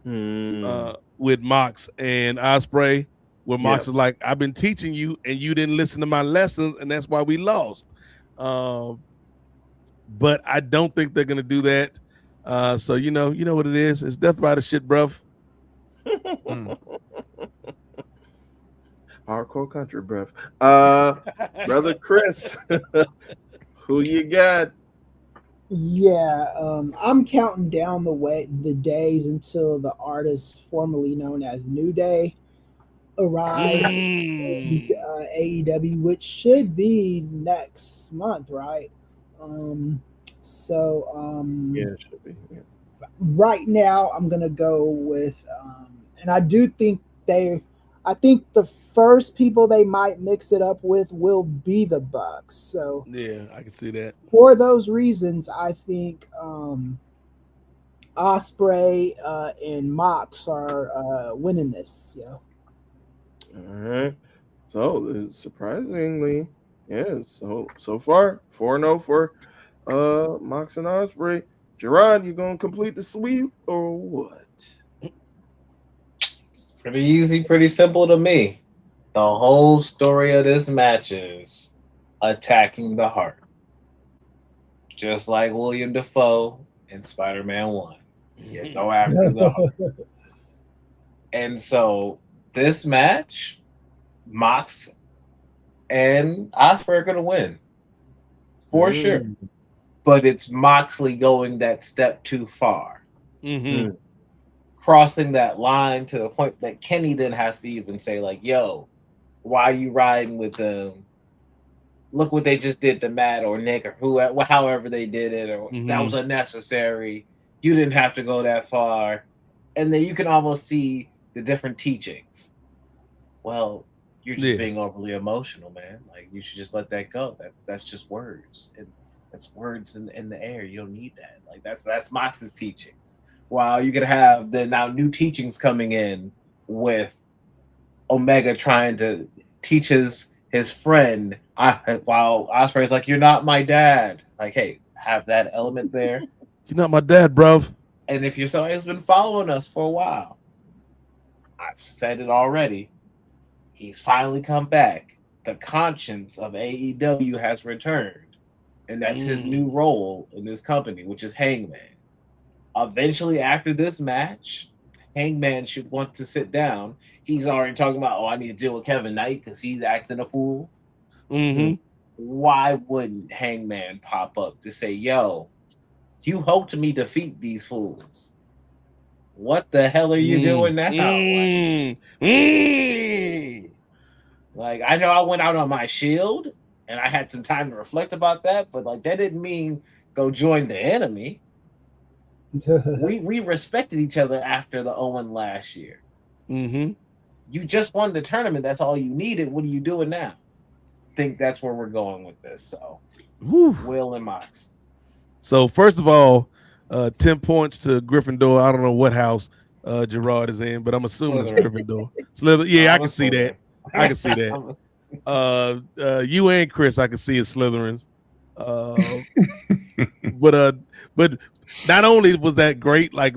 [SPEAKER 2] With Mox and Ospreay, where Mox is like, I've been teaching you and you didn't listen to my lessons, and that's why we lost. But I don't think they're gonna do that. So you know what it is. It's Death Rider shit, bruv.
[SPEAKER 5] Hardcore country, bruv. Brother Chris, who you got?
[SPEAKER 1] Yeah, I'm counting down the days until the artist formerly known as New Day arrives in AEW, which should be next month, right?
[SPEAKER 5] Yeah, it should be. Yeah.
[SPEAKER 1] Right now, I'm gonna go with, and I do think I think the first people they might mix it up with will be the Bucks. So
[SPEAKER 2] yeah, I can see that.
[SPEAKER 1] For those reasons, I think Ospreay and Mox are winning this. Yeah.
[SPEAKER 5] All right. So surprisingly, so far 4-0 for Mox and Ospreay. Gerard, you gonna complete the sweep or what?
[SPEAKER 7] It's pretty easy, pretty simple to me. The whole story of this match is attacking the heart. Just like William Dafoe in Spider-Man 1. You go after the heart. And so this match, Mox and Ospreay are going to win for sure. But it's Moxley going that step too far. Crossing that line to the point that Kenny then has to even say, like, yo, why are you riding with them? Look what they just did to Matt or Nick or however they did it, or that was unnecessary. You didn't have to go that far. And then you can almost see the different teachings. Well, you're just being overly emotional, man. Like, you should just let that go. That's just words. And that's words in the air. You don't need that. Like, that's Mox's teachings. While you could have the now new teachings coming in with Omega trying to teach his friend, while Ospreay's like, you're not my dad. Like, hey, have that element there.
[SPEAKER 2] You're not my dad, bro.
[SPEAKER 7] And if you're somebody who's been following us for a while, I've said it already. He's finally come back. The conscience of AEW has returned. And that's his new role in this company, which is Hangman. Eventually, after this match, Hangman should want to sit down. He's already talking about, I need to deal with Kevin Knight because he's acting a fool. Why wouldn't Hangman pop up to say, yo, you helped me defeat these fools. What the hell are you doing now? Like, I know I went out on my shield and I had some time to reflect about that, but like that didn't mean go join the enemy. we respected each other after the Owen last year. You just won the tournament. That's all you needed. What are you doing now? I think that's where we're going with this. So, Will and Mox.
[SPEAKER 2] So first of all, 10 points to Gryffindor. I don't know what house Gerard is in, but I'm assuming it's Gryffindor. Slither. Yeah, I can see that. I can see that. You and Chris, I can see is Slytherins. But not only was that great, like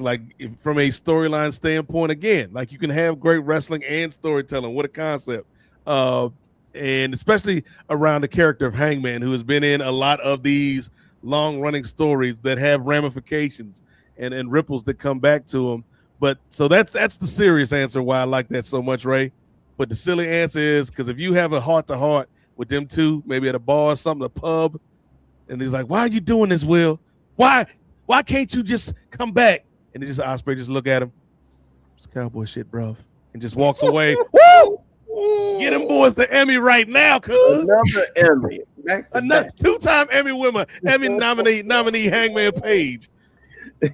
[SPEAKER 2] from a storyline standpoint, again, like you can have great wrestling and storytelling. What a concept. And especially around the character of Hangman, who has been in a lot of these long-running stories that have ramifications and ripples that come back to them. But so that's the serious answer why I like that so much, Ray. But the silly answer is because if you have a heart-to-heart with them two, maybe at a bar or something, a pub, and he's like, why are you doing this, Will? Why can't you just come back? And then Ospreay just look at him. It's cowboy shit, bro. And just walks away. Woo! Get them boys the Emmy right now, cuz.
[SPEAKER 5] Another Emmy.
[SPEAKER 2] Another two-time Emmy winner, Emmy nominee Hangman Page.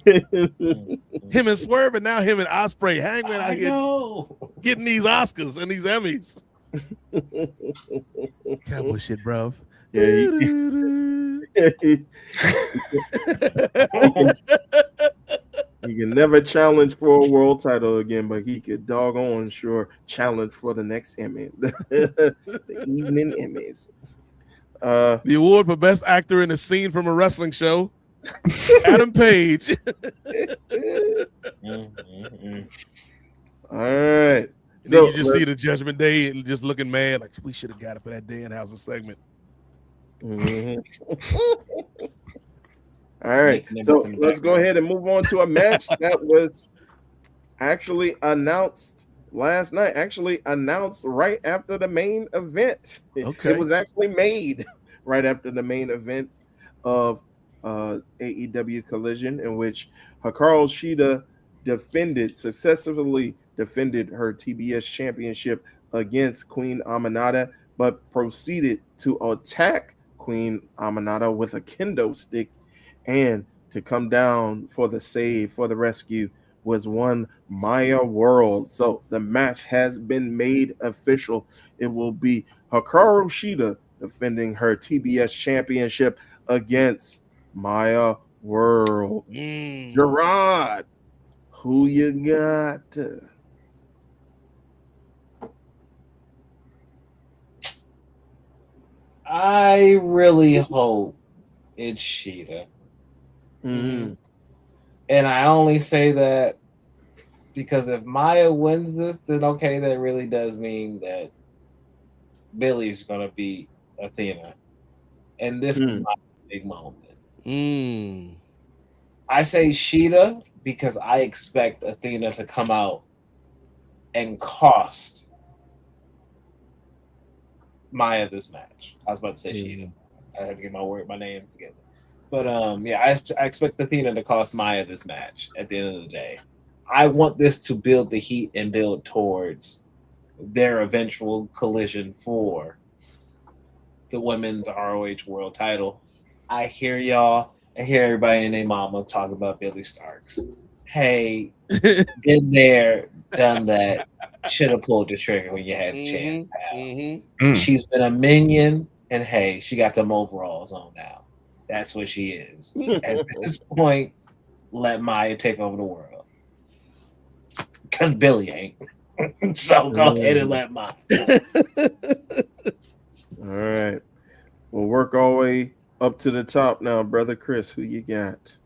[SPEAKER 2] Him and Swerve, and now him and Ospreay. Hangman out here getting these Oscars and these Emmys. Cowboy shit, bro.
[SPEAKER 5] Yeah, he can never challenge for a world title again, but he could doggone sure challenge for the next Emmy, the evening Emmys.
[SPEAKER 2] The award for best actor in a scene from a wrestling show, Adam Page.
[SPEAKER 5] All right.
[SPEAKER 2] So you just see the Judgment Day and just looking mad, like we should have got it for that Danhausen segment.
[SPEAKER 5] All right, so let's go ahead and move on to a match that was actually announced last night. Actually announced right after the main event. It was actually made right after the main event of AEW Collision, in which Hikaru Shida successfully defended her TBS championship against Queen Aminata, but proceeded to attack Queen Aminata with a kendo stick, and to come down for the save, for the rescue, was one Maya World. So the match has been made official. It will be Hikaru Shida defending her TBS championship against Maya World. Gerard, who you got?
[SPEAKER 7] I really hope it's Shida. And I only say that because if Maya wins this, then okay, that really does mean that Billy's going to beat Athena. And this is my big moment. I say Shida because I expect Athena to come out
[SPEAKER 11] and cost Maya this match. I was about to say Sheeta. I have to get my name together. But yeah, I expect Athena to cost Maya this match at the end of the day. I want this to build the heat and build towards their eventual collision for the women's ROH world title. I hear y'all. I hear everybody and their mama talk about Billy Starks. Hey, been there, done that. Should have pulled the trigger when you had the chance, pal. She's been a minion, and hey, she got them overalls on now. That's what she is. At this point, let Maya take over the world. Because Billy ain't. So go ahead and let Maya.
[SPEAKER 5] All right. We'll work our way up to the top now, brother Chris. Who you got?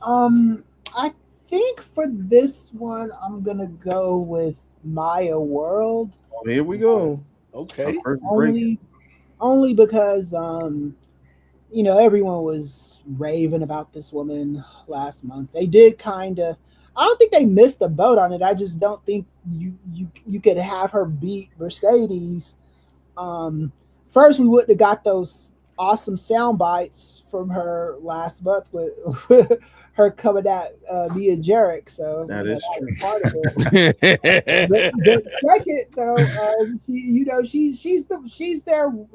[SPEAKER 1] I think for this one, I'm gonna go with Maya World.
[SPEAKER 5] Oh, here we go.
[SPEAKER 2] Okay.
[SPEAKER 1] Only because you know, everyone was raving about this woman last month. They did kind of. I don't think they missed the boat on it. I just don't think you could have her beat Mercedes. First, we wouldn't have got those awesome sound bites from her last month with her coming at me and Jarrett. So
[SPEAKER 5] that is true.
[SPEAKER 1] Part of it. but second, though,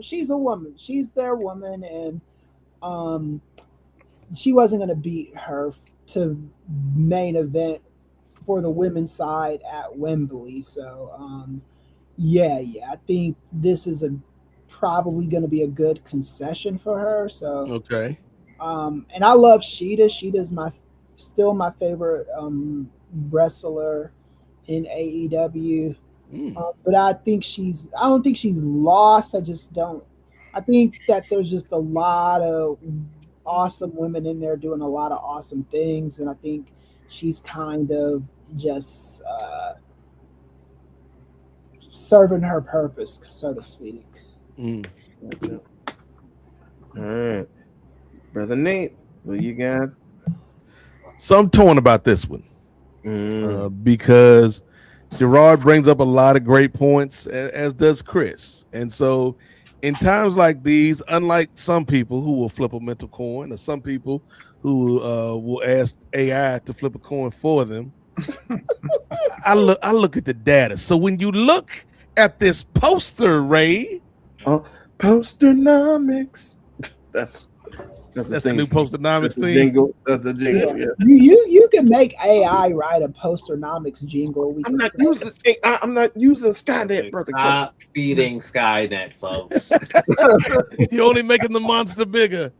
[SPEAKER 1] she's a woman. She's their woman, and she wasn't going to beat her to main event for the women's side at Wembley. So yeah, I think this is probably going to be a good concession for her. So
[SPEAKER 2] okay.
[SPEAKER 1] And I love Sheeta. Sheeta's still my favorite wrestler in AEW. But I don't think she's lost. I think that there's just a lot of awesome women in there doing a lot of awesome things, and I think she's kind of just serving her purpose, so to speak.
[SPEAKER 5] All right, brother Nate, what you got?
[SPEAKER 2] So I'm torn about this one because Gerard brings up a lot of great points, as does Chris, and so in times like these, unlike some people who will flip a mental coin, or some people who will ask AI to flip a coin for them, I look at the data. So when you look at this poster, Ray,
[SPEAKER 5] Posternomics. That's
[SPEAKER 2] the new Posternomics thing.
[SPEAKER 5] Jingle. That's the jingle. Yeah.
[SPEAKER 1] You can make AI write a Posternomics jingle.
[SPEAKER 5] I'm not using Skynet, brother.
[SPEAKER 11] Stop feeding Skynet, folks.
[SPEAKER 2] You're only making the monster bigger.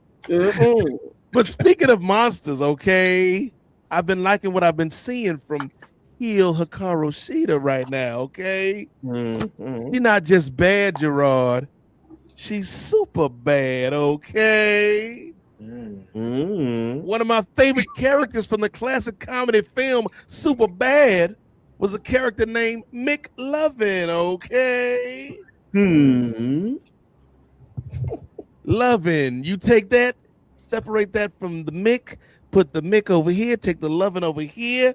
[SPEAKER 2] But speaking of monsters, okay, I've been liking what I've been seeing from heel Hikaru Shida right now. Okay, she's not just bad, Gerard. She's super bad. Okay. One of my favorite characters from the classic comedy film Super Bad was a character named Mick Lovin', okay? Lovin', you take that, separate that from the Mick, put the Mick over here, take the Lovin' over here.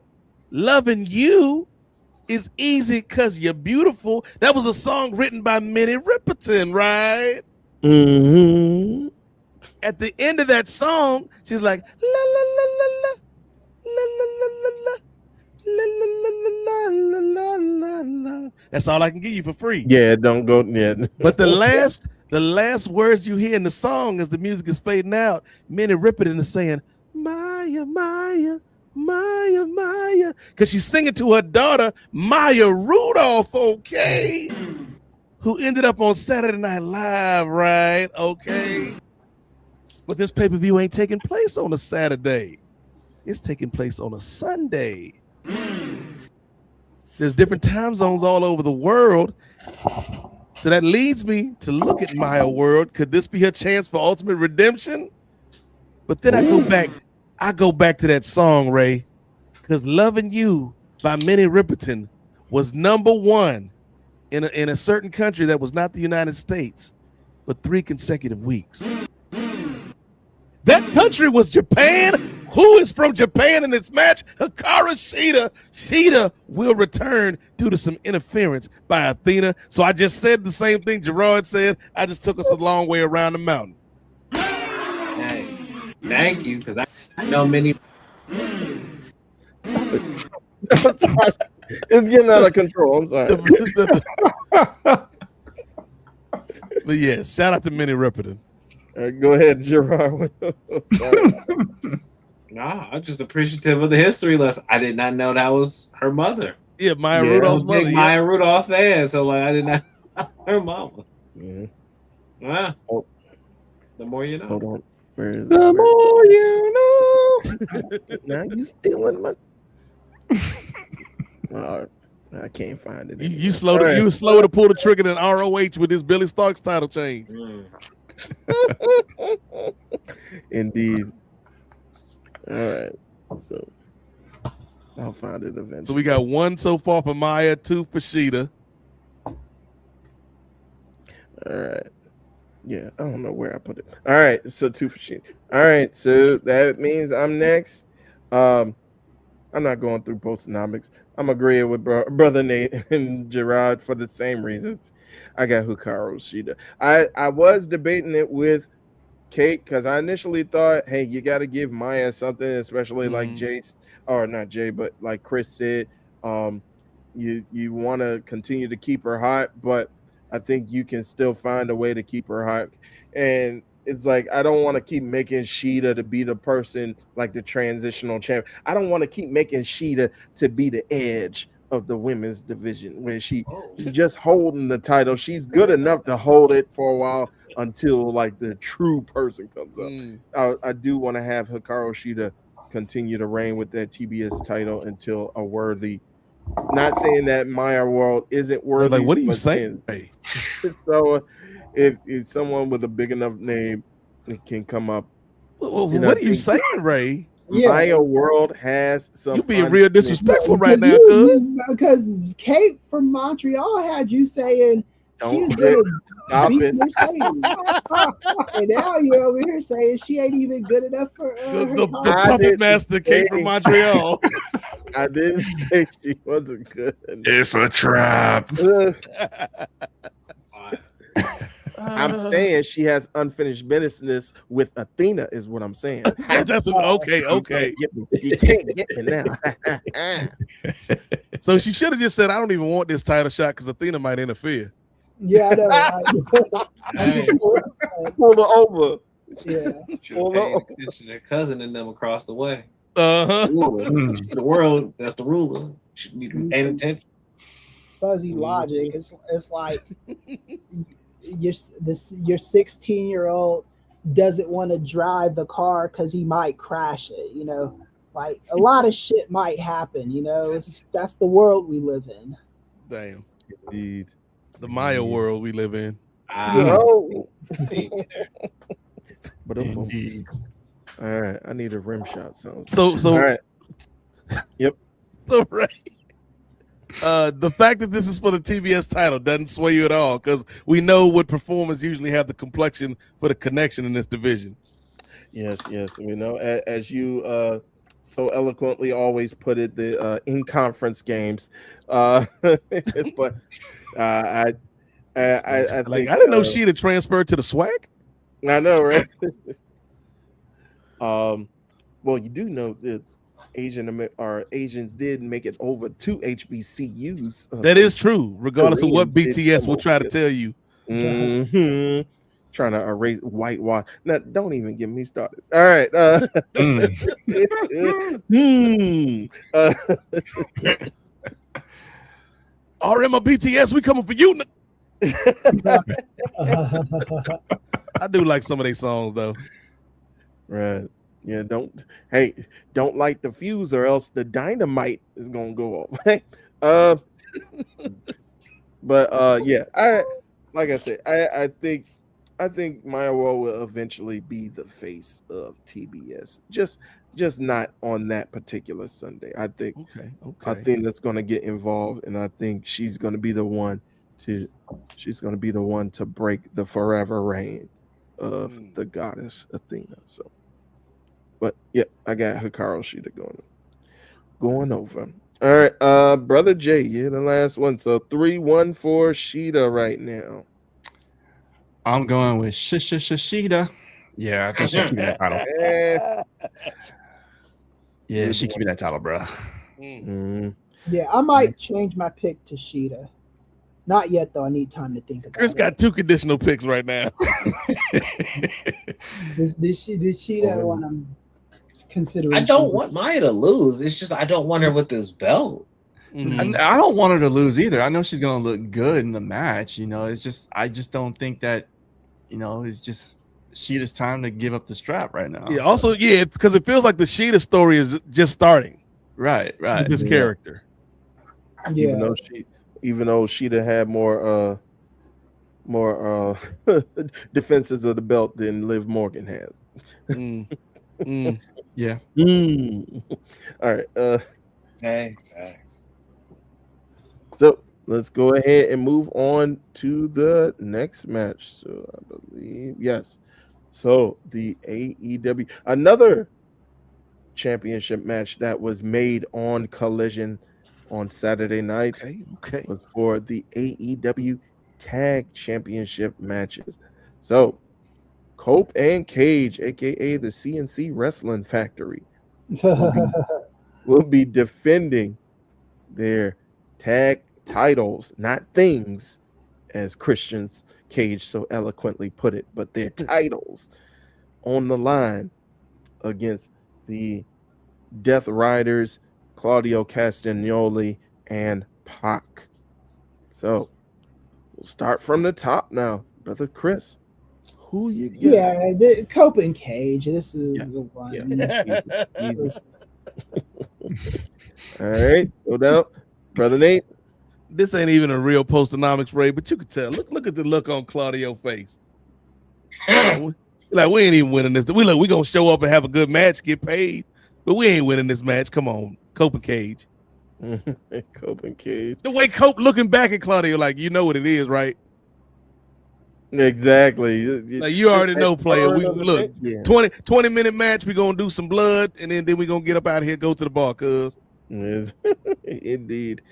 [SPEAKER 2] Loving you is easy because you're beautiful. That was a song written by Minnie Riperton, right? At the end of that song, she's like, la la la la la, la la la la la, la la la la la la. That's all I can give you for free.
[SPEAKER 5] Yeah, don't go. Yeah.
[SPEAKER 2] But the last words you hear in the song as the music is fading out, Minnie Riperton is saying, Maya, Maya, Maya, Maya, because she's singing to her daughter, Maya Rudolph, okay, who ended up on Saturday Night Live, right? Okay. But this pay-per-view ain't taking place on a Saturday. It's taking place on a Sunday. There's different time zones all over the world. So that leads me to look at Maya World. Could this be her chance for ultimate redemption? But then I go back to that song, Ray, because Loving You by Minnie Riperton was #1 in a certain country that was not the United States for 3 consecutive weeks. That country was Japan. who is from Japan in this match? Hikaru Shida. Shida will return due to some interference by Athena. So I just said the same thing Gerard said. I just took us a long way around the mountain.
[SPEAKER 11] Hey, thank you, because I know many.
[SPEAKER 5] Stop it. It's getting out of control. I'm sorry.
[SPEAKER 2] But yeah, shout out to Minnie Riperton.
[SPEAKER 5] Go ahead, Gerard.
[SPEAKER 11] Nah, I'm just appreciative of the history lesson. I did not know that was her mother.
[SPEAKER 2] Yeah, Maya Rudolph's mother.
[SPEAKER 11] Big Maya Rudolph fan, so like I did not know her mama.
[SPEAKER 5] Yeah.
[SPEAKER 11] Ah, the more you know.
[SPEAKER 5] Hold on. Where is
[SPEAKER 11] The more you know.
[SPEAKER 5] Now you stealing my. I can't find it.
[SPEAKER 2] You slow to pull the trigger than ROH with this Billy Starks title change.
[SPEAKER 5] Indeed. All right. So I'll find it eventually.
[SPEAKER 2] So we got 1 so far for Maya, 2 for Shida.
[SPEAKER 5] All right. Yeah, I don't know where I put it. All right, so 2 for Shida. All right, so that means I'm next. I'm not going through post-nomics. I'm agreeing with Brother Nate and Gerard for the same reasons. I got Hikaru Shida. I was debating it with Kate because I initially thought, hey, you got to give Maya something, especially like Jace, or not Jay, but like Chris said, you want to continue to keep her hot, but I think you can still find a way to keep her hot. And it's like, I don't want to keep making Shida to be the person like the transitional champ. I don't want to keep making Shida to be the edge of the women's division where she's just holding the title. She's good enough to hold it for a while until like the true person comes up. I do want to have Hikaru Shida continue to reign with that TBS title until a worthy. Not saying that Maya World isn't worthy.
[SPEAKER 2] Like, what are you saying?
[SPEAKER 5] So if someone with a big enough name can come up.
[SPEAKER 2] What are you saying, Ray?
[SPEAKER 5] Maya World has some.
[SPEAKER 2] You being real disrespectful right now,
[SPEAKER 1] because Kate from Montreal had you saying she was
[SPEAKER 5] Stop
[SPEAKER 1] it. And now you're over here saying she ain't even good enough for
[SPEAKER 2] the puppet master Kate from Montreal.
[SPEAKER 5] I didn't say she wasn't good enough.
[SPEAKER 10] It's a trap.
[SPEAKER 5] I'm saying she has unfinished business with Athena, is what I'm saying.
[SPEAKER 2] That's okay.
[SPEAKER 5] You can't get me now.
[SPEAKER 2] So she should have just said, I don't even want this title shot because Athena might interfere.
[SPEAKER 1] Yeah, I know.
[SPEAKER 5] Pull her over.
[SPEAKER 1] Yeah.
[SPEAKER 11] Their cousin and them across the way.
[SPEAKER 2] The
[SPEAKER 11] world, that's the ruler. Should be paying attention.
[SPEAKER 1] Fuzzy logic. It's like your 16-year-old doesn't want to drive the car because he might crash it. You know, like a lot of shit might happen. You know, that's the world we live in.
[SPEAKER 2] Damn.
[SPEAKER 5] Indeed.
[SPEAKER 2] The Maya world we live in.
[SPEAKER 5] But all right, I need a rim shot. So
[SPEAKER 2] all
[SPEAKER 5] right. Yep.
[SPEAKER 2] All right. The fact that this is for the TBS title doesn't sway you at all because we know what performers usually have the complexion for the connection in this division.
[SPEAKER 5] Yes. We know, as you so eloquently always put it, the in conference games. But I think
[SPEAKER 2] I didn't know she'd have transferred to the swag.
[SPEAKER 5] I know, right? Well, you do know that Asians did make it over to HBCUs.
[SPEAKER 2] That is true, regardless of what BTS will try to tell you.
[SPEAKER 5] Mm-hmm. Trying to erase whitewash. Now, don't even get me started. All right.
[SPEAKER 2] RM or BTS, we coming for you. I do like some of their songs though.
[SPEAKER 5] Right. Yeah, don't light the fuse or else the dynamite is gonna go off. But yeah, I think Maya World will eventually be the face of TBS. Just not on that particular Sunday. I think that's gonna get involved, and I think she's gonna be the one to break the forever reign of the goddess Athena. So But yeah, I got Hikaru Shida going over. All right, brother Jay, you're the last one. So 3-1 for Shida right now.
[SPEAKER 10] I'm going with Shida. Yeah, I think she's keeping that title. Yeah, she keeping that title, bro.
[SPEAKER 1] Yeah, I might change my pick to Shida. Not yet, though. I need time to think about
[SPEAKER 2] Chris
[SPEAKER 1] it.
[SPEAKER 2] got 2 conditional picks right now.
[SPEAKER 1] This Shida one I'm considering.
[SPEAKER 11] I don't want Maya to lose. It's just I don't want her with this belt.
[SPEAKER 10] I don't want her to lose either. I know she's gonna look good in the match. You know, it's just I just don't think that. You know, it's just Shida's time to give up the strap right now.
[SPEAKER 2] Yeah. Also, yeah, because it feels like the Shida story is just starting.
[SPEAKER 10] Right.
[SPEAKER 2] With this character.
[SPEAKER 1] Yeah.
[SPEAKER 5] Even though Shida had more defenses of the belt than Liv Morgan has.
[SPEAKER 10] Yeah.
[SPEAKER 5] All right.
[SPEAKER 7] Okay. Thanks.
[SPEAKER 5] So let's go ahead and move on to the next match. So I believe yes. So the AEW, another championship match that was made on Collision on Saturday night.
[SPEAKER 2] Okay.
[SPEAKER 5] Was for the AEW Tag Championship matches. So Cope and Cage, aka the CNC Wrestling Factory, will be defending their tag titles, not things, as Christian's Cage so eloquently put it, but their titles on the line against the Death Riders, Claudio Castagnoli, and Pac. So we'll start from the top now, brother Chris. Who you got?
[SPEAKER 1] Yeah, the Cope and Cage. This is the one.
[SPEAKER 5] Easy. All right, go down, brother Nate.
[SPEAKER 2] This ain't even a real Postonomics raid, but you could tell. Look at the look on Claudio's face. Like we ain't even winning this. We gonna show up and have a good match, get paid, but we ain't winning this match. Come on, Cope and Cage.
[SPEAKER 5] Cope and Cage.
[SPEAKER 2] The way Cope looking back at Claudio, like you know what it is, right?
[SPEAKER 5] Exactly.
[SPEAKER 2] Like you already know, player. We look 20-minute match. We gonna do some blood, and then we gonna get up out of here, go to the bar, cuz.
[SPEAKER 5] Yes. Indeed.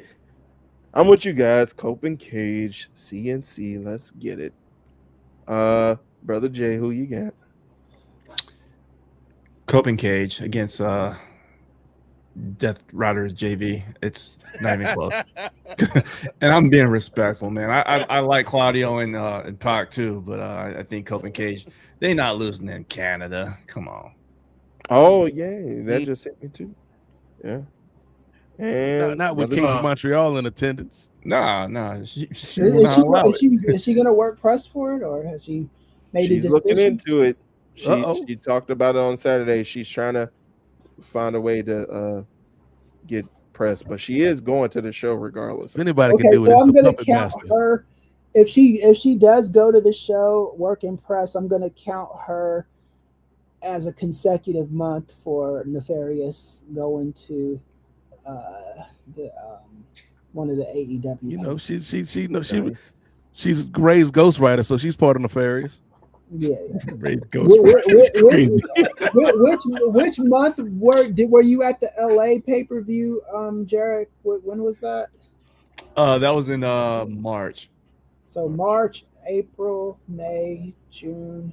[SPEAKER 5] I'm with you guys. Cope and Cage, CNC. Let's get it. Brother Jay, who you got?
[SPEAKER 10] Cope and Cage against Death Riders JV. It's not even close. And I'm being respectful, man. I like Claudio and Pac too, but I think Cope and Cage, they not losing in Canada. Come on.
[SPEAKER 5] Oh yeah, that just hit me too. Yeah. And
[SPEAKER 2] not with King of Montreal in attendance.
[SPEAKER 10] Nah.
[SPEAKER 1] Is she gonna work press for it, or has she made a decision?
[SPEAKER 5] She's looking into it. She talked about it on Saturday. She's trying to find a way to get press, but she is going to the show regardless.
[SPEAKER 2] If anybody can do it,
[SPEAKER 1] so I'm gonna count her. If she does go to the show, work in press, I'm gonna count her as a consecutive month for Nefarious going to one of the AEW.
[SPEAKER 2] You know, she's Gray's ghostwriter, so she's part of Nefarious.
[SPEAKER 1] Yeah.
[SPEAKER 10] Gray's ghostwriter.
[SPEAKER 1] Which month were you at the LA pay-per-view, Jarrett? When was that?
[SPEAKER 10] That was in March.
[SPEAKER 1] So March, April, May, June,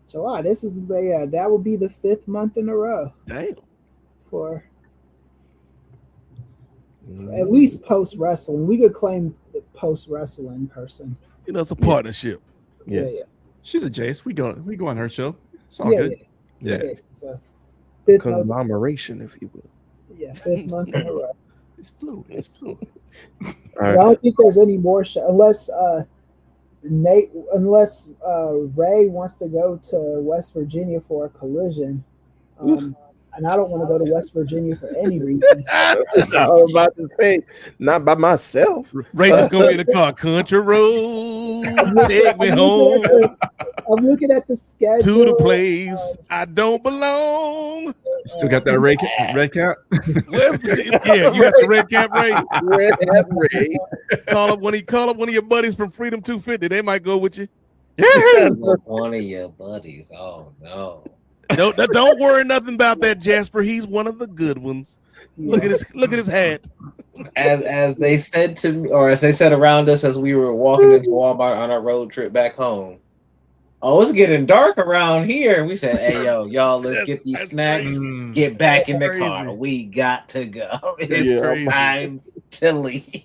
[SPEAKER 1] July. This is that will be the 5th month in a row.
[SPEAKER 2] Damn.
[SPEAKER 1] For at least post wrestling, we could claim the post wrestling person.
[SPEAKER 2] You know, it's a partnership.
[SPEAKER 5] Yes.
[SPEAKER 1] Yeah.
[SPEAKER 10] She's a Jace. We go on her show. It's all good. Yeah.
[SPEAKER 1] So
[SPEAKER 5] conglomeration, if you will.
[SPEAKER 1] Yeah, 5th month in a row.
[SPEAKER 10] It's fluid.
[SPEAKER 5] All
[SPEAKER 1] right. I don't think there's any more unless Ray wants to go to West Virginia for a collision. And I don't want to go to West Virginia for any reason.
[SPEAKER 5] I was about to say, not by myself.
[SPEAKER 2] Ray is going to be in the car. Country road, take me home.
[SPEAKER 1] I'm looking at the schedule.
[SPEAKER 2] To the place I don't belong.
[SPEAKER 10] You still got that red cap?
[SPEAKER 2] Yeah, you got your red cap, Ray.
[SPEAKER 5] Red cap, Ray.
[SPEAKER 2] Call up one of your buddies from Freedom 250. They might go with you.
[SPEAKER 7] One of your buddies. Oh no.
[SPEAKER 2] Don't worry nothing about that, Jasper. He's one of the good ones. Look at his hat.
[SPEAKER 11] As they said to me, or as they said around us as we were walking into Walmart on our road trip back home. Oh, it's getting dark around here. And we said, hey, y'all, let's get these snacks, get back in the car. We got to go. It's time to leave.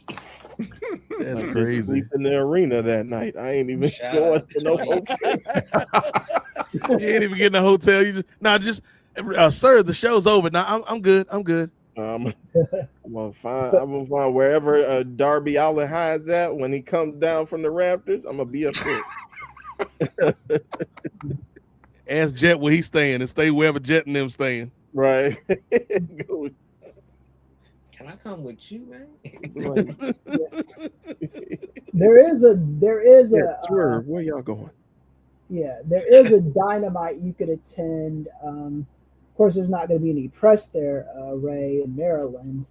[SPEAKER 2] That's crazy.
[SPEAKER 5] Sleep in the arena that night. I ain't even going to no hotel.
[SPEAKER 2] You ain't even getting a hotel. You just sir, the show's over. Now I'm good. I'm gonna find wherever Darby Allin hides at when he comes down from the rafters. I'm gonna be up there. Ask Jet where he's staying and stay wherever Jet and them staying.
[SPEAKER 5] Right.
[SPEAKER 11] Can I come with you, man?
[SPEAKER 1] There is a
[SPEAKER 5] sure. Where y'all going?
[SPEAKER 1] Yeah, there is a Dynamite you could attend. Of course, there's not going to be any press there, Ray, in Maryland.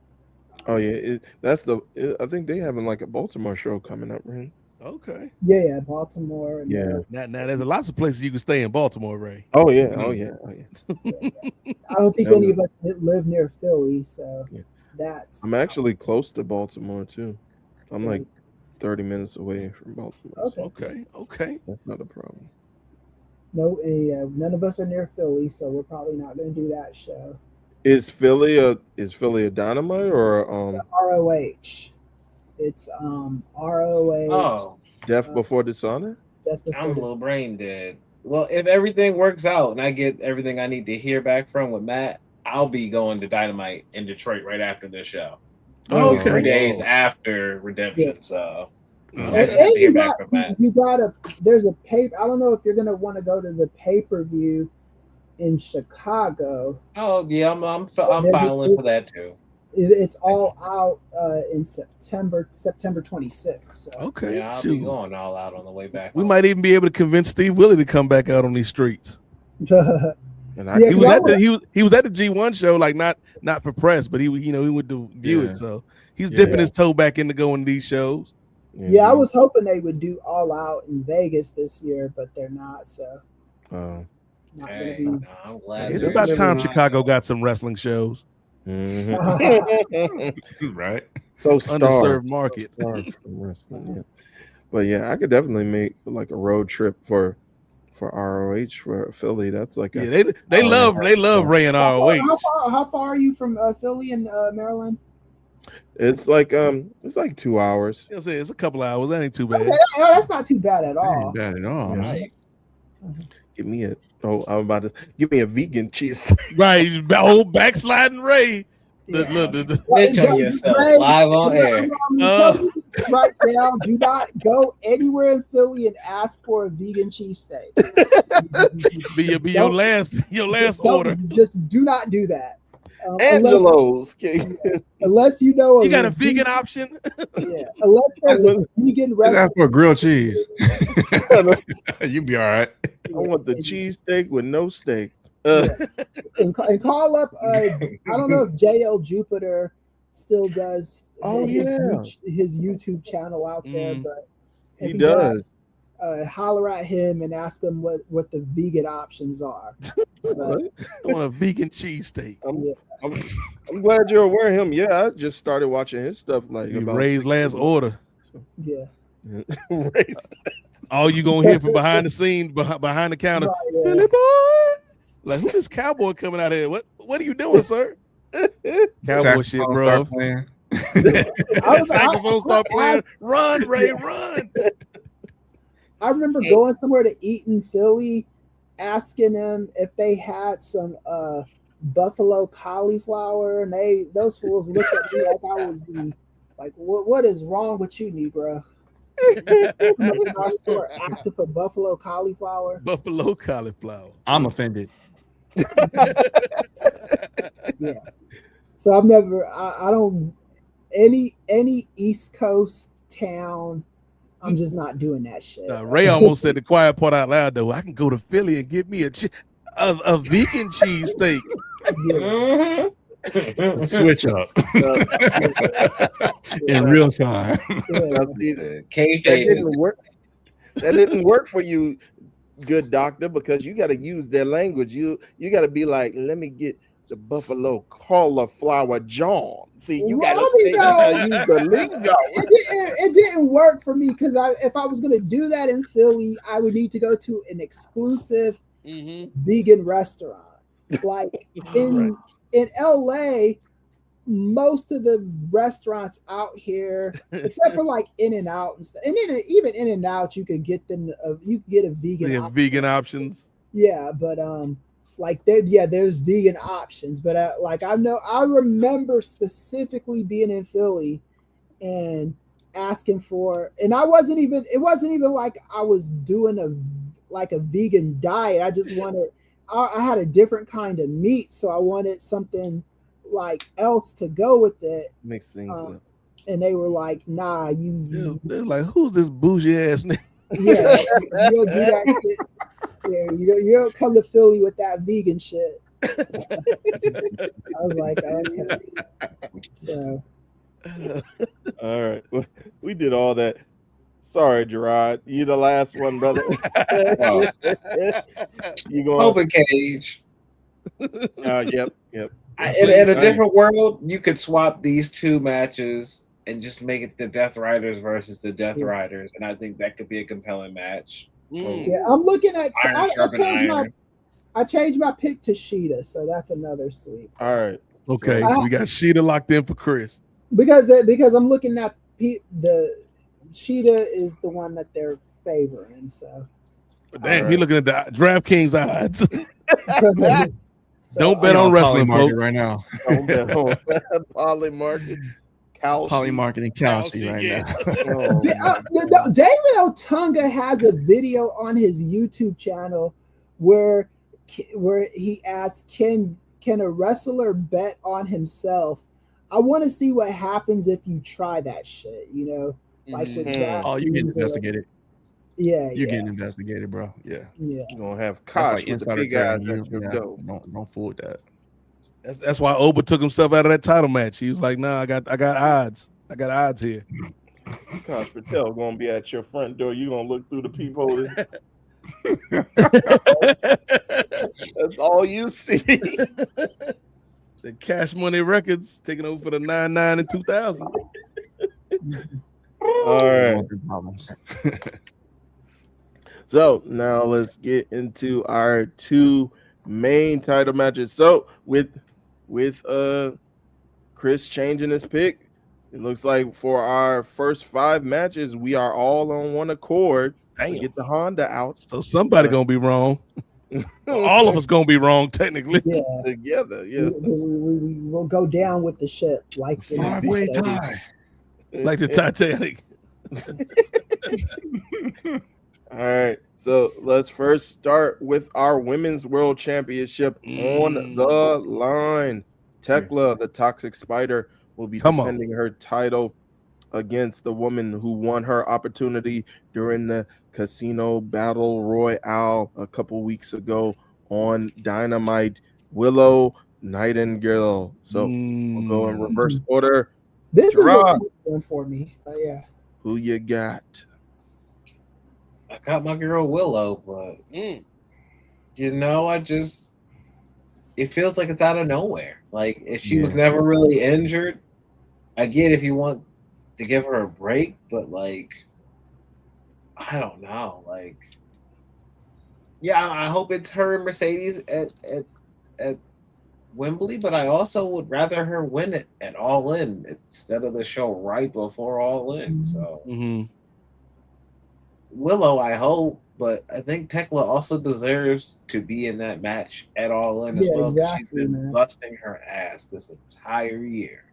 [SPEAKER 5] Oh yeah, I think they having like a Baltimore show coming up, right?
[SPEAKER 2] Okay.
[SPEAKER 1] Yeah, Baltimore. And
[SPEAKER 5] yeah.
[SPEAKER 2] Now there's lots of places you can stay in Baltimore, Ray.
[SPEAKER 5] Oh yeah. I
[SPEAKER 1] don't think any of us live near Philly, so that's.
[SPEAKER 5] I'm actually close to Baltimore too. I'm like 30 minutes away from Baltimore.
[SPEAKER 2] Okay.
[SPEAKER 5] That's not a problem.
[SPEAKER 1] No, none of us are near Philly, so we're probably not going to do that show.
[SPEAKER 5] Is Philly a Dynamite or
[SPEAKER 1] ROH? It's ROH.
[SPEAKER 11] Oh,
[SPEAKER 5] Death Before Dishonor?
[SPEAKER 11] I'm a little brain dead. Well, if everything works out and I get everything I need to hear back from with Matt, I'll be going to Dynamite in Detroit right after this show.
[SPEAKER 2] Okay.
[SPEAKER 11] 3 days after Redemption.
[SPEAKER 1] Yeah.
[SPEAKER 11] So
[SPEAKER 1] there's a paper. I don't know if you're gonna want to go to the pay-per-view in Chicago.
[SPEAKER 11] Oh yeah, I'm filing for that too.
[SPEAKER 1] It's all out in September 26th. So.
[SPEAKER 2] Okay,
[SPEAKER 11] yeah, I'll be going all out on the way back.
[SPEAKER 2] We might even be able to convince Steve Willie to come back out on these streets.
[SPEAKER 5] And
[SPEAKER 2] he was at the G1 show, like not for press, but he went to view it, so he's dipping his toe back into going to these shows.
[SPEAKER 1] Yeah, I was hoping they would do All Out in Vegas this year, but they're not. So,
[SPEAKER 11] I'm glad
[SPEAKER 2] it's about time Chicago got some wrestling shows.
[SPEAKER 5] Mm-hmm.
[SPEAKER 6] Right.
[SPEAKER 5] So
[SPEAKER 2] underserved market.
[SPEAKER 5] Wrestling, yeah. But yeah, I could definitely make like a road trip for ROH for Philly. That's like
[SPEAKER 2] they love Ray and ROH.
[SPEAKER 1] How far are you from Philly and Maryland?
[SPEAKER 5] It's like 2 hours.
[SPEAKER 2] It's a couple hours. That ain't too bad.
[SPEAKER 1] Okay, that's not too bad at all.
[SPEAKER 6] Ain't bad at all.
[SPEAKER 11] Nice.
[SPEAKER 5] Give me I'm about to give me a vegan cheese.
[SPEAKER 2] Right, old backsliding Ray.
[SPEAKER 11] Bitch on yourself live on air.
[SPEAKER 1] Right now, do not go anywhere in Philly and ask for a vegan cheesesteak.
[SPEAKER 2] be your last order.
[SPEAKER 1] Just do not do that.
[SPEAKER 5] Angelo's.
[SPEAKER 1] Unless you know
[SPEAKER 2] you got a vegan option.
[SPEAKER 1] Yeah, unless there's a vegan restaurant
[SPEAKER 6] for grilled cheese. You'll be all right.
[SPEAKER 5] I want the cheesesteak with no steak.
[SPEAKER 1] And call up. I don't know if JL Jupiter still does. His YouTube channel out there, but if
[SPEAKER 5] he does.
[SPEAKER 1] Holler at him and ask him what the vegan options are.
[SPEAKER 2] I want a vegan cheesesteak.
[SPEAKER 5] I'm glad you're aware of him. Yeah, I just started watching his stuff. Like
[SPEAKER 2] Ray's last order.
[SPEAKER 1] Yeah.
[SPEAKER 2] All you gonna hear from behind the scene, behind the counter, Billy boy. Like, who this cowboy coming out here? What are you doing, sir? Cowboy shit, bro. Saxophone start playing. Run, Ray, run.
[SPEAKER 1] I remember going somewhere to eat in Philly, asking them if they had some buffalo cauliflower, and those fools looked at me like I was what is wrong with you, Negro? In our store asking for buffalo cauliflower.
[SPEAKER 2] Buffalo cauliflower.
[SPEAKER 6] I'm offended.
[SPEAKER 1] Yeah. So I've never. I don't any East Coast town. I'm just not doing that shit.
[SPEAKER 2] Ray almost said the quiet part out loud though. I can go to Philly and get me a vegan cheesesteak.
[SPEAKER 11] Mm-hmm.
[SPEAKER 6] Switch up in real time.
[SPEAKER 5] That didn't work for you, good doctor, because you got to use their language. You got to be like, let me get the buffalo cauliflower John. See, you got to use the lingo.
[SPEAKER 1] It didn't work for me because if I was going to do that in Philly, I would need to go to an exclusive vegan restaurant. Like in LA, most of the restaurants out here, except for like In-N-Out and stuff, and even In-N-Out, you could get them. You could get a vegan.
[SPEAKER 2] They have vegan options.
[SPEAKER 1] Yeah, but like there's vegan options. But I remember specifically being in Philly and asking for, and it wasn't even like I was doing a vegan diet. I just wanted. I had a different kind of meat, so I wanted something like else to go with it.
[SPEAKER 5] Mix things up.
[SPEAKER 1] And they were like, "Nah,
[SPEAKER 2] they're like, who's this bougie ass nigga?"
[SPEAKER 1] Yeah, you don't do that shit. Yeah, you don't come to Philly with that vegan shit. I was like, okay. So,
[SPEAKER 5] all right, we did all that. Sorry, Gerard, you the last one, brother.
[SPEAKER 7] You going open cage?
[SPEAKER 5] Yep.
[SPEAKER 7] In a different world, you could swap these two matches and just make it the Death Riders versus the Death Riders, and I think that could be a compelling match.
[SPEAKER 1] Yeah, I'm looking at. I changed my pick to Sheeta, so that's another sweep.
[SPEAKER 5] All right.
[SPEAKER 2] Okay, so we got Sheeta locked in for Chris
[SPEAKER 1] because I'm looking at the Sheeta is the one that they're favoring. So,
[SPEAKER 2] but damn, he looking at the DraftKings odds. Don't bet on wrestling, folks.
[SPEAKER 10] Right now.
[SPEAKER 5] Don't bet on Polymarket.
[SPEAKER 10] Polymarket and Kalshi right
[SPEAKER 1] now. David Otunga has a video on his YouTube channel where he asks, "Can a wrestler bet on himself?" I want to see what happens if you try that shit. You know, like with
[SPEAKER 10] you get investigated.
[SPEAKER 1] Yeah,
[SPEAKER 10] you're getting investigated, bro. Yeah.
[SPEAKER 5] You're gonna have Kosh with the big guys.
[SPEAKER 10] Don't fool with that.
[SPEAKER 2] That's why Oba took himself out of that title match. He was like, "Nah, I got odds. I got odds here."
[SPEAKER 5] Kosh Patel gonna be at your front door. You gonna look through the peephole. That's all you see.
[SPEAKER 2] The Cash Money Records taking over for the 99 and 2000.
[SPEAKER 5] All right. So now let's get into our two main title matches. So with Chris changing his pick, it looks like for our first 5 matches, we are all on one accord.
[SPEAKER 2] Damn.
[SPEAKER 5] Get the Honda out.
[SPEAKER 2] So somebody gonna be wrong. All of us gonna be wrong technically.
[SPEAKER 1] Yeah.
[SPEAKER 5] Together. Yeah.
[SPEAKER 1] We will go down with the ship like the
[SPEAKER 10] 5-way tie.
[SPEAKER 2] Like the Titanic.
[SPEAKER 5] All right, so let's first start with our Women's World Championship on the line. Tekla, the Toxic Spider, will be defending her title against the woman who won her opportunity during the Casino Battle Royale a couple weeks ago on Dynamite, Willow Nightingale. So we'll go in reverse order.
[SPEAKER 1] This is a tough one for me. Yeah.
[SPEAKER 5] Who you got?
[SPEAKER 7] I got my girl Willow, but you know, it feels like it's out of nowhere. Like if she was never really injured, I get if you want to give her a break, but like I don't know. Like I hope it's her and Mercedes at Wembley, but I also would rather her win it at All In instead of the show right before All In. So Willow, I hope, but I think Tekla also deserves to be in that match at All In as well.
[SPEAKER 1] Exactly,
[SPEAKER 7] she's been busting her ass this entire year.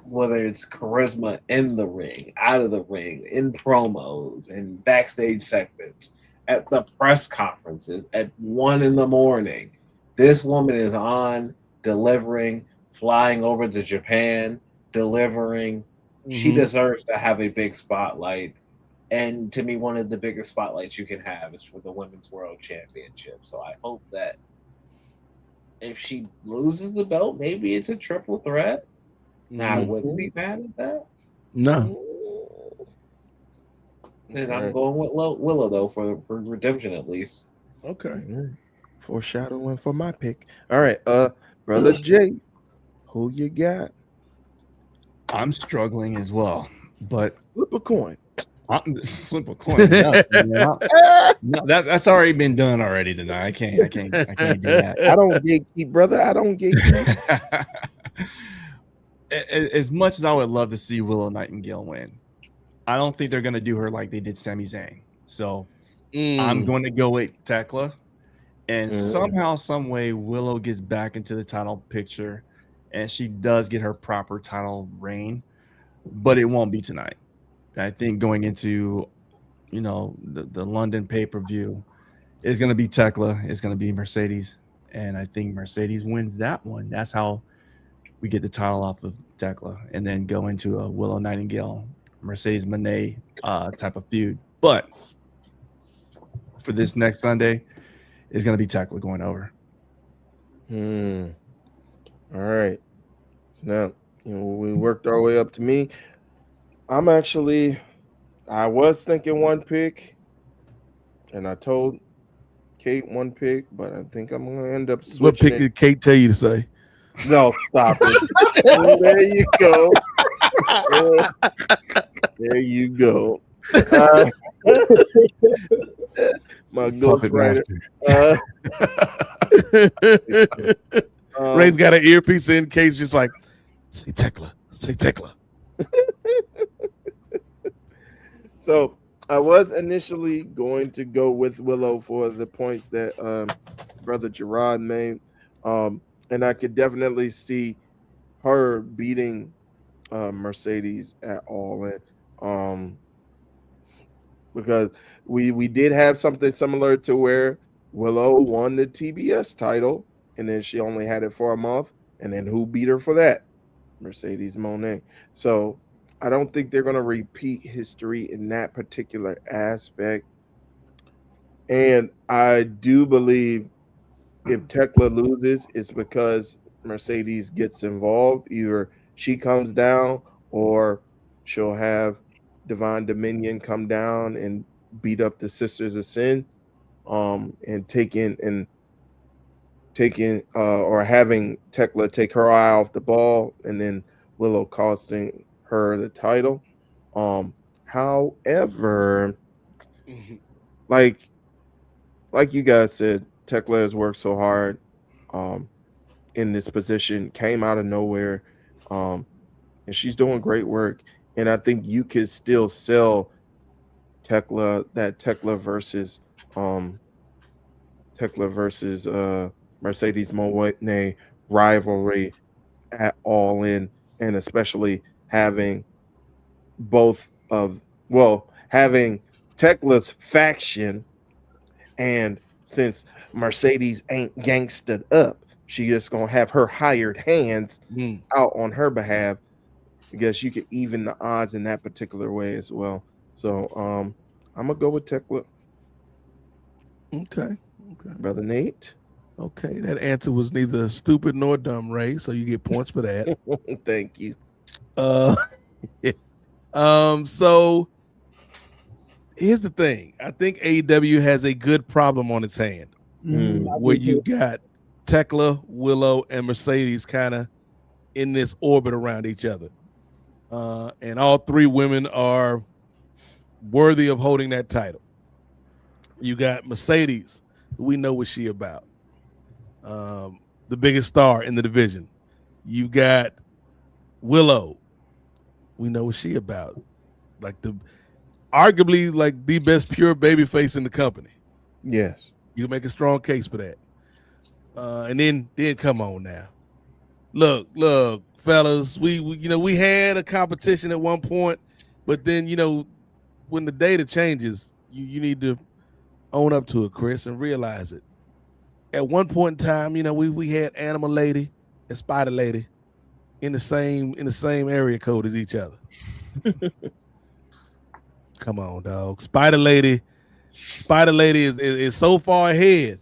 [SPEAKER 7] Whether it's charisma in the ring, out of the ring, in promos, in backstage segments, at the press conferences, at 1 a.m. This woman is on, delivering, flying over to Japan, delivering. She deserves to have a big spotlight. And to me, one of the biggest spotlights you can have is for the Women's World Championship. So I hope that if she loses the belt, maybe it's a triple threat. Now, I wouldn't be mad at that.
[SPEAKER 2] No.
[SPEAKER 7] And I'm going with Willow though for Redemption at least.
[SPEAKER 2] Okay.
[SPEAKER 5] Foreshadowing for my pick. All right, brother Jay, who you got?
[SPEAKER 10] I'm struggling as well, but
[SPEAKER 5] flip a coin.
[SPEAKER 10] Flip a coin. No, that's already been done already tonight. I can't do that.
[SPEAKER 5] I don't gatekeep, brother. I don't gatekeep.
[SPEAKER 10] As much as I would love to see Willow Nightingale win, I don't think they're gonna do her like they did Sami Zayn. So I'm going to go with Tekla, and somehow, some way, Willow gets back into the title picture, and she does get her proper title reign, but it won't be tonight. I think going into, the London pay-per-view is going to be Tekla. It's going to be Mercedes, and I think Mercedes wins that one. That's how we get the title off of Tekla, and then go into a Willow Nightingale, Mercedes Moné type of feud. But for this next Sunday, it's going to be Tekla going over.
[SPEAKER 5] All right. So now, we worked our way up to me. I was thinking one pick, and I told Kate one pick, but I think I'm going to end up switching.
[SPEAKER 2] What pick did Kate tell you to say?
[SPEAKER 5] No, stop it. There you go. There you go. My ghostwriter.
[SPEAKER 2] Ray's got an earpiece in. Kate's just like, say Tekla.
[SPEAKER 5] So I was initially going to go with Willow for the points that Brother Gerard made. And I could definitely see her beating Mercedes at All In. Because we did have something similar to where Willow won the TBS title, and then she only had it for a month. And then who beat her for that? Mercedes Moné. So I don't think they're going to repeat history in that particular aspect. And I do believe if Tekla loses, it's because Mercedes gets involved. Either she comes down or she'll have Divine Dominion come down and beat up the Sisters of Sin, and taking or having Tekla take her eye off the ball, and then Willow costing her the title. However, like you guys said, Tekla has worked so hard in this position, came out of nowhere, and she's doing great work. And I think you could still sell Tekla versus Mercedes Moné rivalry at All In, and especially having having Tekla's faction, and since Mercedes ain't gangstered up, she just gonna have her hired hands out on her behalf. I guess you could even the odds in that particular way as well. So I'm gonna go with Tekla.
[SPEAKER 2] Okay.
[SPEAKER 5] Brother Nate.
[SPEAKER 2] Okay, that answer was neither stupid nor dumb, Ray. So you get points for that.
[SPEAKER 5] Thank you.
[SPEAKER 2] So here's the thing. I think AEW has a good problem on its hand, where you got Tekla, Willow, and Mercedes kind of in this orbit around each other. And all three women are worthy of holding that title. You got Mercedes, we know what she about. The biggest star in the division. You got Willow, we know what she about. Arguably like the best pure babyface in the company.
[SPEAKER 5] Yes.
[SPEAKER 2] You can make a strong case for that. And then come on now. Look, fellas, we had a competition at one point, but then when the data changes, you need to own up to it, Chris, and realize it. At one point in time, we had Animal Lady and Spider Lady in the same area code as each other. Come on, dog. Spider Lady is so far ahead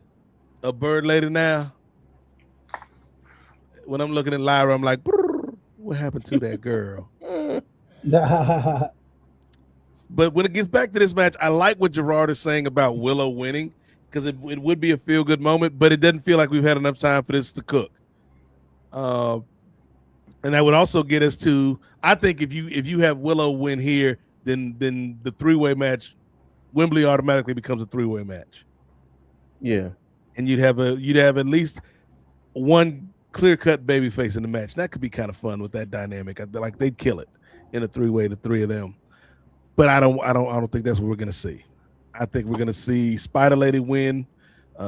[SPEAKER 2] of Bird Lady now. When I'm looking at Lyra, I'm like, what happened to that girl? But when it gets back to this match, I like what Gerard is saying about Willow winning because it would be a feel-good moment, but it doesn't feel like we've had enough time for this to cook. And that would also get us to, I think if you have Willow win here, then the three-way match, Wembley automatically becomes a three-way match.
[SPEAKER 5] Yeah.
[SPEAKER 2] And you'd have at least one clear-cut babyface in the match. That could be kind of fun with that dynamic. Like they'd kill it in a three-way, the three of them. But I don't think that's what we're gonna see. I think we're gonna see Spider Lady win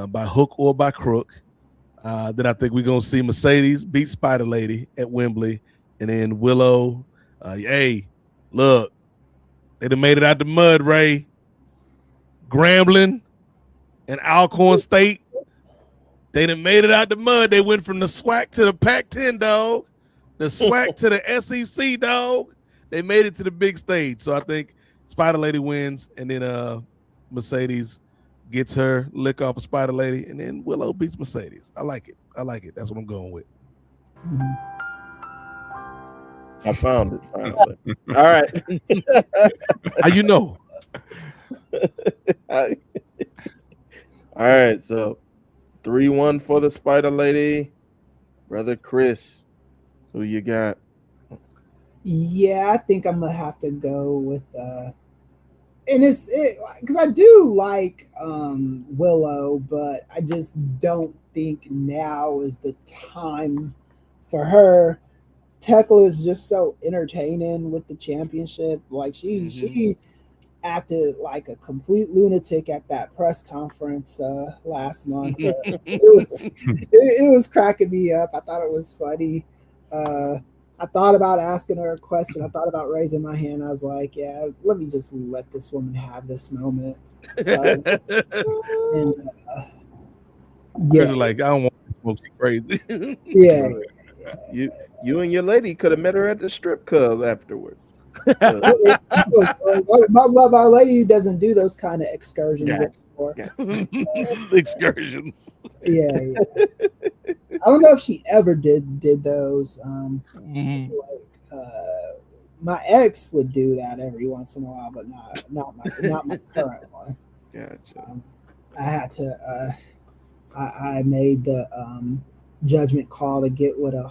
[SPEAKER 2] by hook or by crook. Then I think we're gonna see Mercedes beat Spider Lady at Wembley, and then Willow. Hey, look, they done made it out the mud, Ray. Grambling and Alcorn State. They done made it out the mud. They went from the SWAC to the Pac-10, dog. The SWAC to the SEC, dog. They made it to the big stage. So I think Spider Lady wins, and then Mercedes gets her lick off of Spider Lady, and then Willow beats Mercedes. I like it. That's what I'm going with.
[SPEAKER 5] I found it finally. All right.
[SPEAKER 2] How you know?
[SPEAKER 5] All right, so 3-1 for the Spider Lady. Brother Chris, who you got?
[SPEAKER 1] Yeah, I think I'm gonna have to go with and it's because I do like Willow, but I just don't think now is the time for her. Tekla is just so entertaining with the championship. Like she acted like a complete lunatic at that press conference last month. It was cracking me up. I thought it was funny. I thought about asking her a question. I thought about raising my hand. I was like, yeah, let me just let this woman have this moment.
[SPEAKER 2] Yeah. Like, I don't want to smoke you crazy.
[SPEAKER 1] Yeah.
[SPEAKER 5] You and your lady could have met her at the strip club afterwards.
[SPEAKER 1] My lady doesn't do those kind of excursions anymore.
[SPEAKER 2] Excursions.
[SPEAKER 1] Yeah. I don't know if she ever did those. My ex would do that every once in a while, but not my current one.
[SPEAKER 5] Gotcha.
[SPEAKER 1] I had to. I made the judgment call to get with a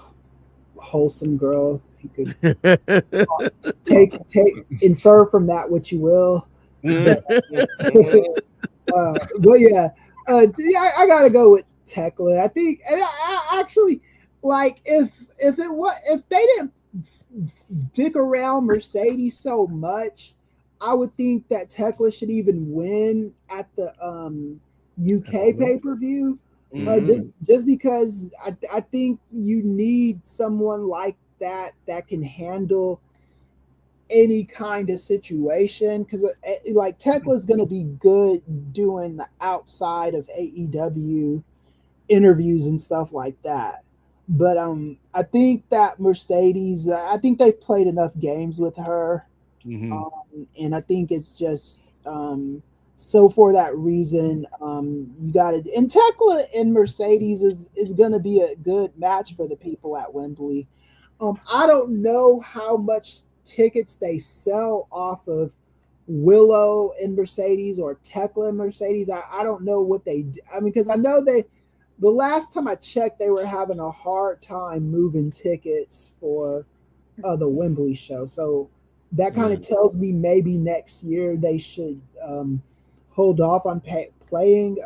[SPEAKER 1] wholesome girl. You could take infer from that what you will. But yeah, I gotta go with Tekla. I think, and I actually like if they didn't dig around Mercedes so much, I would think that Tekla should even win at the UK pay-per-view. Just because I think you need someone like that can handle any kind of situation, because like Tekla's going to be good doing the outside of AEW interviews and stuff like that. But I think that Mercedes, I think they've played enough games with her, and I think it's just so for that reason, you got it. And Tekla and Mercedes is going to be a good match for the people at Wembley. I don't know how much tickets they sell off of Willow and Mercedes or Tekla and Mercedes. I don't know what they do. I mean, because I know the last time I checked, they were having a hard time moving tickets for the Wembley show. So that kind of tells me maybe next year they should hold off on playing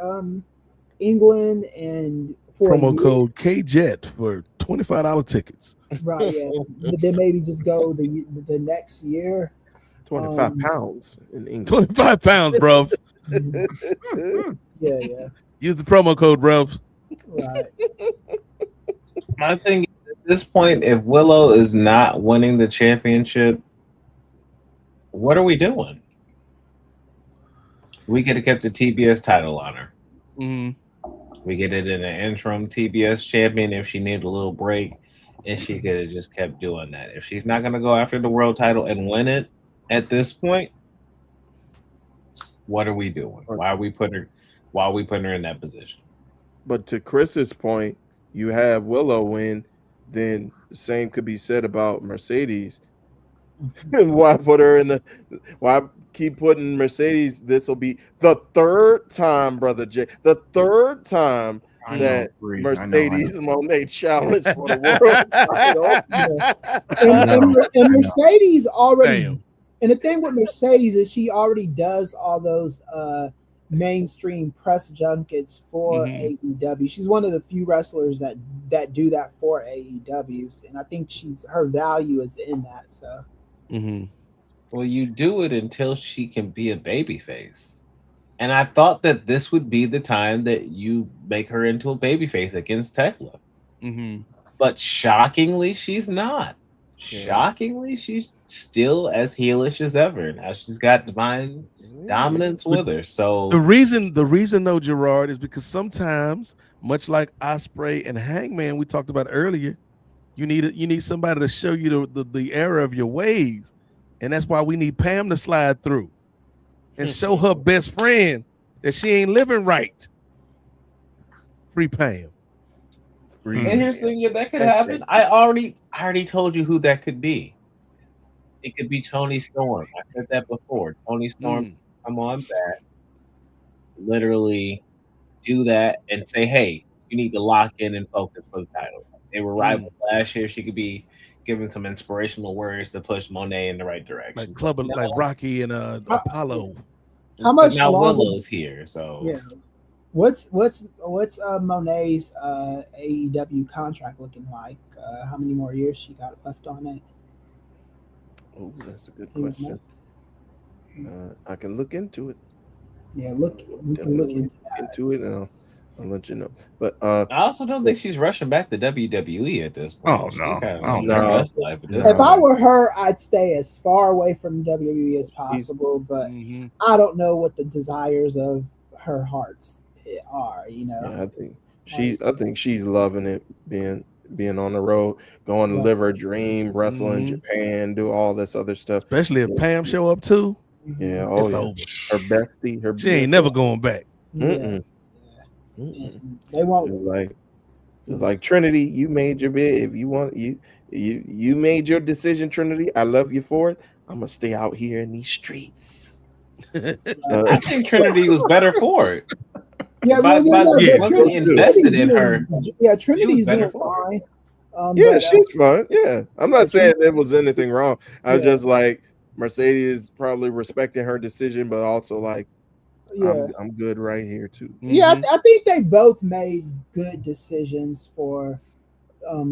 [SPEAKER 1] England and for
[SPEAKER 2] promo code KJET for $25 tickets.
[SPEAKER 1] Right, yeah. But then maybe just go the next year.
[SPEAKER 5] 25 pounds in England.
[SPEAKER 2] 25 pounds, bro.
[SPEAKER 1] Yeah.
[SPEAKER 2] Use the promo code, bro.
[SPEAKER 1] Right.
[SPEAKER 7] My thing is, at this point, if Willow is not winning the championship, what are we doing? We could have kept the TBS title on her. We get it in an interim TBS champion if she needed a little break, and she could have just kept doing that. If she's not going to go after the world title and win it at this point, what are we doing? Why are we putting her in that position?
[SPEAKER 5] But to Chris's point, you have Willow win, then the same could be said about Mercedes. Why put her in the? Why keep putting Mercedes? This will be the third time, brother Jay. The third time that Mercedes Monet challenged for the world title.
[SPEAKER 1] And Mercedes already. And the thing with Mercedes is she already does all those mainstream press junkets for AEW. She's one of the few wrestlers that do that for AEWs, and I think her value is in that. So,
[SPEAKER 11] well, you do it until she can be a babyface, and I thought that this would be the time that you make her into a babyface against Tekla. But shockingly, she's not. Shockingly, she's still as heelish as ever. Now she's got divine dominance with her. So
[SPEAKER 2] the reason though, Gerard, is because sometimes, much like Ospreay and Hangman we talked about earlier, you need somebody to show you the error of your ways, and that's why we need Pam to slide through and show her best friend that she ain't living right. Free Pam.
[SPEAKER 11] And here's the thing that could happen. I already told you who that could be. It could be Tony Storm. I said that before. Tony Storm come on back, literally do that and say, hey, you need to lock in and focus for the title. They were rivals last year. She could be giving some inspirational words to push Monet in the right direction.
[SPEAKER 2] Like Rocky and Apollo.
[SPEAKER 1] How much
[SPEAKER 11] now
[SPEAKER 1] longer?
[SPEAKER 11] Willow's here, so
[SPEAKER 1] yeah. What's Monet's AEW contract looking like? How many more years she got left on it?
[SPEAKER 5] Oh, that's a good question. I can look into it.
[SPEAKER 1] Yeah, we can look into
[SPEAKER 5] it, and I'll let you know. But
[SPEAKER 11] I also don't think she's rushing back to WWE at this point.
[SPEAKER 5] Oh
[SPEAKER 11] no!
[SPEAKER 1] If I were her, I'd stay as far away from WWE as possible. But I don't know what the desires of her hearts are.
[SPEAKER 5] Yeah, I think she's loving it, being on the road, going to live her dream, wrestle in Japan, do all this other stuff.
[SPEAKER 2] Especially if Pam show up too.
[SPEAKER 5] Yeah,
[SPEAKER 2] it's over.
[SPEAKER 5] Her bestie,
[SPEAKER 2] she ain't never going back.
[SPEAKER 1] They won't.
[SPEAKER 5] It's like Trinity. You made your bid. If you want, you made your decision, Trinity. I love you for it. I'm gonna stay out here in these streets.
[SPEAKER 11] I think Trinity was better for it.
[SPEAKER 1] Yeah,
[SPEAKER 11] Trinity invested in her.
[SPEAKER 1] Yeah, Trinity's doing fine.
[SPEAKER 5] She's fine. Yeah, I'm not saying there was anything wrong. I was just like Mercedes probably respecting her decision, but also like, I'm good right here too.
[SPEAKER 1] Yeah, I think they both made good decisions for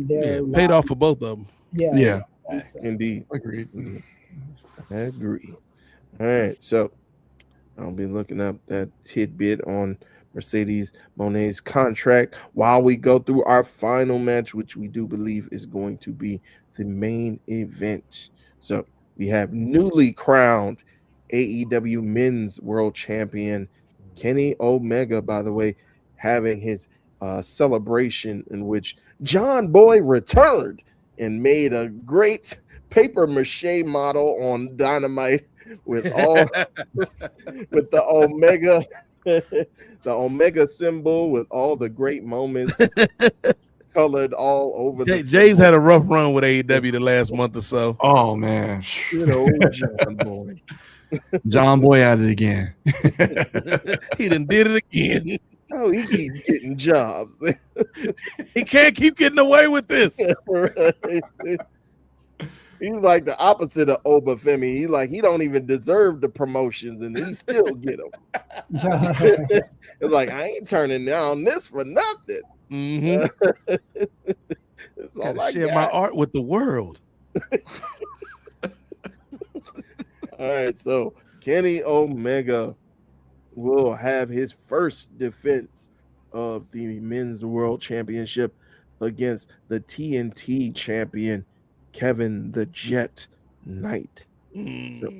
[SPEAKER 1] their
[SPEAKER 2] paid off for both of them.
[SPEAKER 1] Yeah,
[SPEAKER 5] indeed.
[SPEAKER 10] Agreed.
[SPEAKER 5] I agree. All right, so I'll be looking up that tidbit on Mercedes Monet's contract while we go through our final match, which we do believe is going to be the main event. So we have newly crowned AEW Men's World Champion Kenny Omega, by the way, having his celebration in which John Boy returned and made a great paper mache model on Dynamite with all with the Omega symbol with all the great moments colored all over.
[SPEAKER 2] Jay's had a rough run with AEW the last month or so.
[SPEAKER 10] Oh man,
[SPEAKER 5] John Boy.
[SPEAKER 10] John Boy at it again.
[SPEAKER 2] He done did it again.
[SPEAKER 5] Oh, he keeps getting jobs.
[SPEAKER 2] He can't keep getting away with this.
[SPEAKER 5] He's like the opposite of Obafemi. He don't even deserve the promotions, and he still get them. It's like, I ain't turning down this for nothing. It's all I
[SPEAKER 2] share
[SPEAKER 5] got.
[SPEAKER 2] my art with the world.
[SPEAKER 5] All right, so Kenny Omega will have his first defense of the Men's World Championship against the TNT Champion Kevin the Jet Knight. So,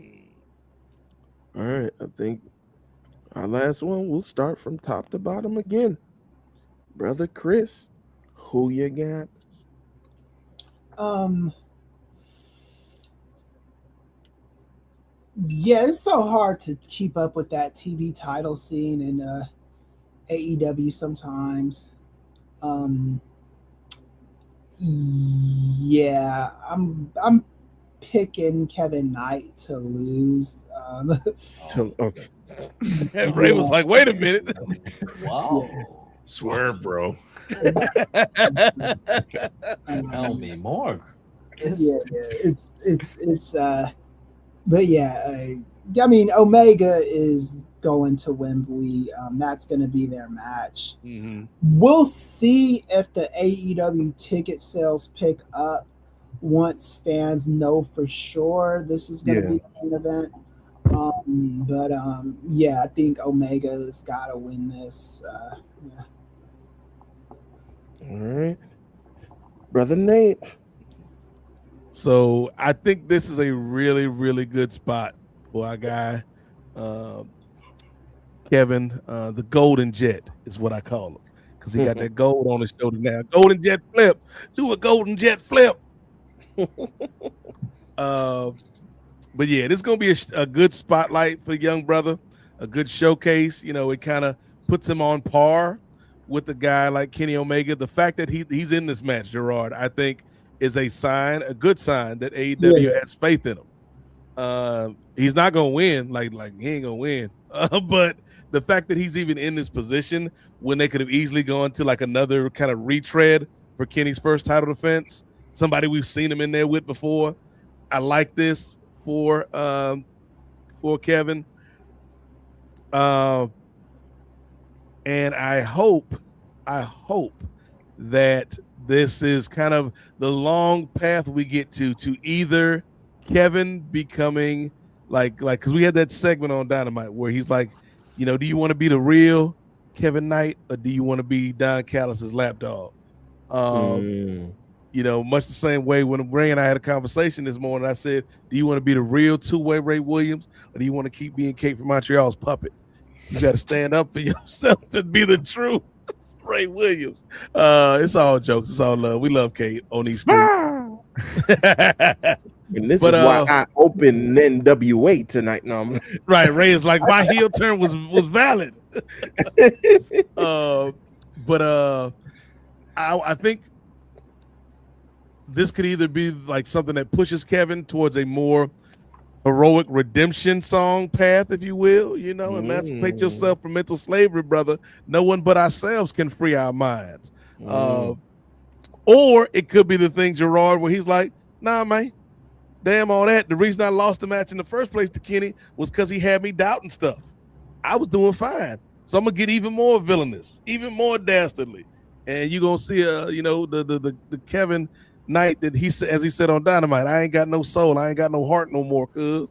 [SPEAKER 5] all right, I think our last one, we'll start from top to bottom again. Brother Chris, who you got?
[SPEAKER 1] Yeah, it's so hard to keep up with that TV title scene in AEW sometimes. Yeah, I'm picking Kevin Knight to lose.
[SPEAKER 5] Okay.
[SPEAKER 2] And Ray was like, "Wait a minute,
[SPEAKER 11] Whoa,
[SPEAKER 2] swerve, bro."
[SPEAKER 11] Tell me more.
[SPEAKER 1] But yeah, I mean, Omega is going to Wembley. That's going to be their match.
[SPEAKER 2] Mm-hmm.
[SPEAKER 1] We'll see if the AEW ticket sales pick up once fans know for sure this is going to be the main event. Yeah, I think Omega's got to win this. Yeah.
[SPEAKER 5] All right, Brother Nate.
[SPEAKER 2] So I think this is a really, really good spot for our guy, Kevin, the Golden Jet is what I call him, because he got that gold on his shoulder now. Golden Jet flip. Do a Golden Jet flip. But yeah, this is going to be a good spotlight for young brother, a good showcase. You know, it kind of puts him on par with a guy like Kenny Omega. The fact that he's in this match, Gerard, I think is a good sign that AEW has faith in him. He's not going to win, like he ain't going to win. But the fact that he's even in this position when they could have easily gone to like another kind of retread for Kenny's first title defense, somebody we've seen him in there with before. I like this for Kevin. And I hope that this is kind of the long path we get to either Kevin becoming like because we had that segment on Dynamite where he's like, you know, do you want to be the real Kevin Knight or do you want to be Don Callis's lapdog? You know, much the same way when Ray and I had a conversation this morning, I said, do you want to be the real two-way Ray Williams or do you want to keep being Kate from Montreal's puppet? You got to stand up for yourself and be the true Ray Williams. It's all jokes. It's all love. We love Kate on these screens.
[SPEAKER 5] And this is why I opened NWA tonight. No,
[SPEAKER 2] right. Ray is like, my heel turn was valid. I think this could either be like something that pushes Kevin towards a more heroic redemption song path, if you will, you know, emancipate yourself from mental slavery, brother. No one but ourselves can free our minds. Or it could be the thing, Gerard, where he's like, nah, man, damn all that. The reason I lost the match in the first place to Kenny was because he had me doubting stuff. I was doing fine. So I'm going to get even more villainous, even more dastardly. And you're going to see, you know, the Kevin Knight that he said, as he said on Dynamite, I ain't got no soul, I ain't got no heart no more, cuz.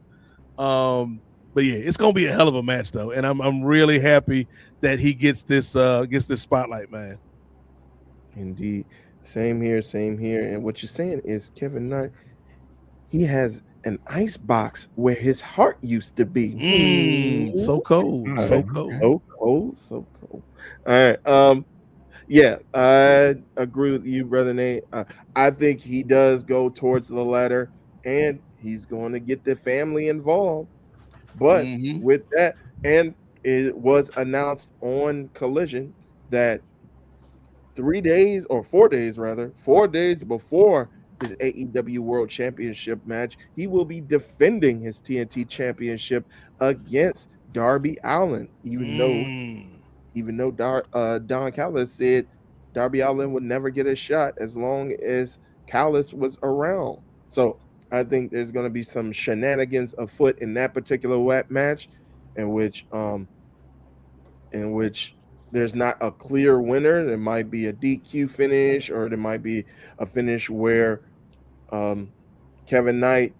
[SPEAKER 2] But yeah, it's gonna be a hell of a match though, and I'm really happy that he gets this spotlight, man.
[SPEAKER 5] Indeed, same here. And what you're saying is Kevin Knight, he has an ice box where his heart used to be.
[SPEAKER 2] So cold, so cold.
[SPEAKER 5] So cold. All right. Yeah, I agree with you, Brother Nate. I think he does go towards the latter, and he's going to get the family involved. But with that, and it was announced on Collision that 4 days before his AEW World Championship match, he will be defending his TNT Championship against Darby Allin, even though Don Callis said Darby Allin would never get a shot as long as Callis was around. So I think there's going to be some shenanigans afoot in that particular match, in which there's not a clear winner. There might be a DQ finish, or there might be a finish where Kevin Knight,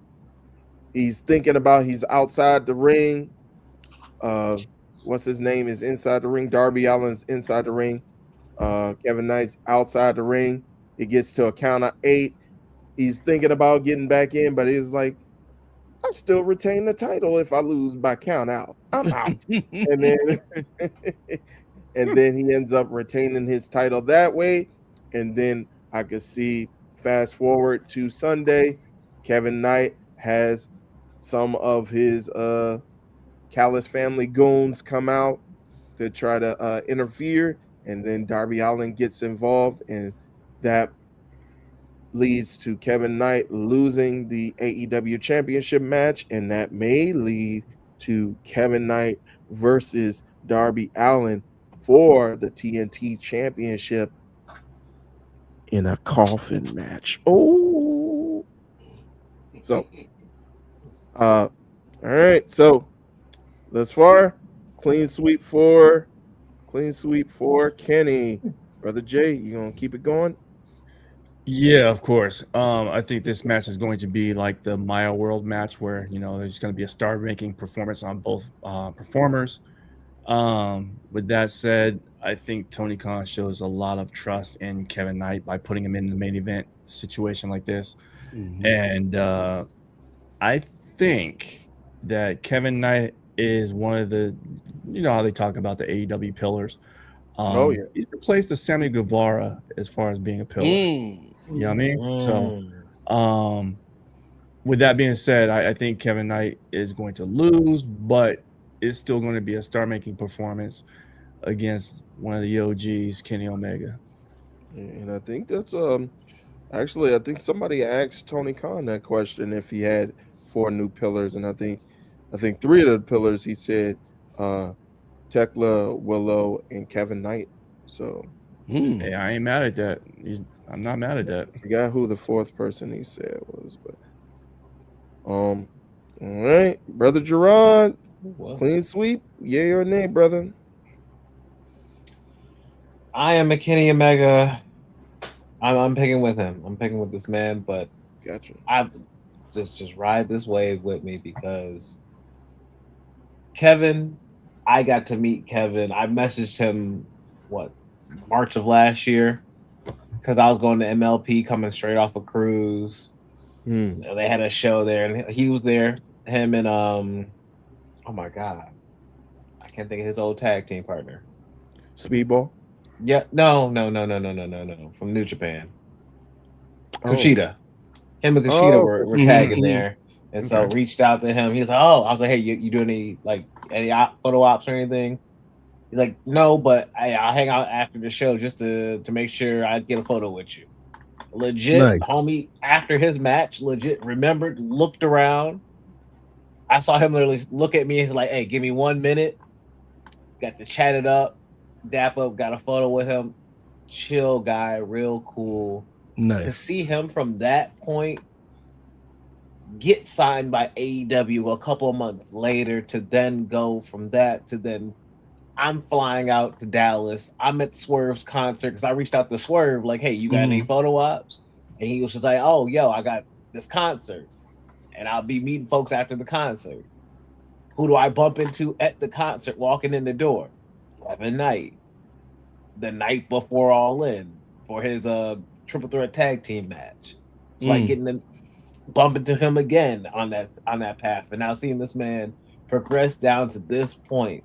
[SPEAKER 5] he's thinking about he's outside the ring. What's his name is inside the ring. Darby Allin's inside the ring. Kevin Knight's outside the ring. It gets to a count of 8. He's thinking about getting back in, but he's like, I still retain the title if I lose by count out. I'm out. and then he ends up retaining his title that way. And then I could see, fast forward to Sunday, Kevin Knight has some of his Callis family goons come out to try to interfere, and then Darby Allin gets involved, and that leads to Kevin Knight losing the AEW Championship match, and that may lead to Kevin Knight versus Darby Allin for the TNT Championship in a coffin match. Oh, so all right. So thus far, clean sweep for Kenny. Brother Jay, you gonna keep it going?
[SPEAKER 10] Yeah, of course. I think this match is going to be like the Maya World match, where there's going to be a star-making performance on both performers. With that said, I think Tony Khan shows a lot of trust in Kevin Knight by putting him in the main event situation like this, and I think that Kevin Knight is one of the, how they talk about the AEW pillars.
[SPEAKER 5] Oh yeah,
[SPEAKER 10] he's replaced the Sammy Guevara as far as being a pillar. You know what I mean? So, with that being said, I think Kevin Knight is going to lose, but it's still going to be a star-making performance against one of the OGs, Kenny Omega.
[SPEAKER 5] And I think that's actually, I think somebody asked Tony Khan that question if he had 4 new pillars, and I think 3 of the pillars he said Tekla, Willow, and Kevin Knight. So
[SPEAKER 10] hey, I ain't mad at that. I'm not mad at that.
[SPEAKER 5] I forgot who the 4th person he said was, but all right, Brother Gerard, clean sweep, yay or nay, brother?
[SPEAKER 11] I am a Kenny Omega. I'm picking with him. I'm picking with this man, but
[SPEAKER 5] gotcha.
[SPEAKER 11] I just ride this wave with me because Kevin, I got to meet Kevin. I messaged him March of last year because I was going to MLP coming straight off a cruise. They had a show there, and he was there. Him and oh my god, I can't think of his old tag team partner.
[SPEAKER 5] Speedball.
[SPEAKER 11] Yeah, no. From New Japan. Kushida. Him and Kushida were tagging there, and so reached out to him. He was like, "Oh," I was like, "Hey, you do any photo ops or anything?" He's like, "No, but I'll hang out after the show just to make sure I get a photo with you." Legit, nice. Homie, after his match, legit remembered, looked around. I saw him literally look at me and he's like, "Hey, give me 1 minute." Got to chat it up, dap up, got a photo with him. Chill guy, real cool.
[SPEAKER 2] Nice.
[SPEAKER 11] To see him from that point get signed by AEW a couple of months later, to then go from that to then I'm flying out to Dallas. I'm at Swerve's concert because I reached out to Swerve like, "Hey, you got any photo ops?" And he was just like, "Oh, yo, I got this concert and I'll be meeting folks after the concert." Who do I bump into at the concert walking in the door? Kevin Knight. The night before All In for his triple threat tag team match. So like bumping to him again on that path. And now seeing this man progress down to this point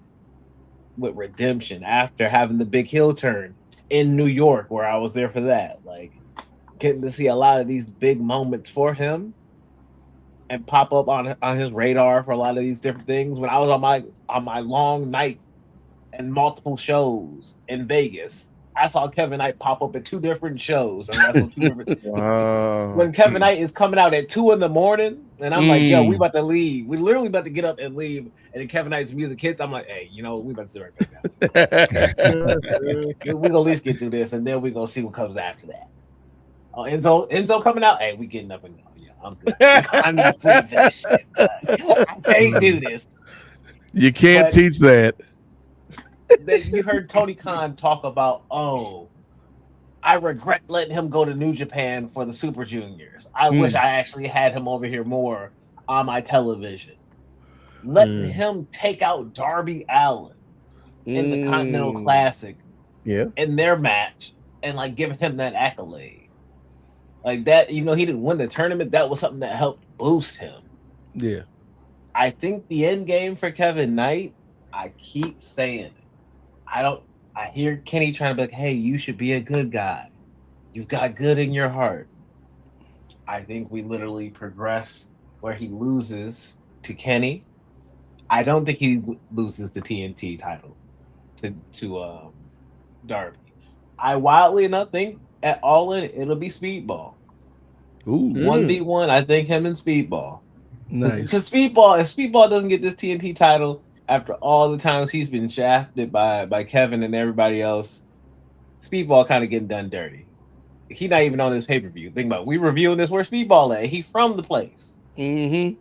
[SPEAKER 11] with Redemption after having the big heel turn in New York, where I was there for that. Like getting to see a lot of these big moments for him and pop up on his radar for a lot of these different things. When I was on my long night and multiple shows in Vegas, I saw Kevin Knight pop up at 2 different shows.
[SPEAKER 5] Wow.
[SPEAKER 11] When Kevin Knight is coming out at 2 in the morning, and I'm like, "Yo, we about to leave. We literally about to get up and leave." And then Kevin Knight's music hits. I'm like, "Hey, we about to sit right back down. We gonna at least get through this, and then we gonna see what comes after that." Oh, Enzo coming out. Hey, we getting up and going. Yeah, I'm good. I'm not seeing that shit. I can't do this.
[SPEAKER 2] You can't teach that.
[SPEAKER 11] You heard Tony Khan talk about, I regret letting him go to New Japan for the Super Juniors. I wish I actually had him over here more on my television. Letting him take out Darby Allin in the Continental Classic in their match and like giving him that accolade. Like that, even though he didn't win the tournament, that was something that helped boost him.
[SPEAKER 2] Yeah.
[SPEAKER 11] I think the end game for Kevin Knight, I keep saying it. I hear Kenny trying to be like, "Hey, you should be a good guy. You've got good in your heart." I think we literally progress where he loses to Kenny. I don't think he loses the TNT title to Darby. I wildly enough think at All In it'll be Speedball.
[SPEAKER 2] Ooh.
[SPEAKER 11] 1v1, I think him and Speedball.
[SPEAKER 2] Nice.
[SPEAKER 11] Because Speedball, if Speedball doesn't get this TNT title after all the times he's been shafted by Kevin and everybody else, Speedball kind of getting done dirty. He not even on this pay-per-view. Think about it. We reviewing this where Speedball at. He from the place.
[SPEAKER 2] Mm-hmm.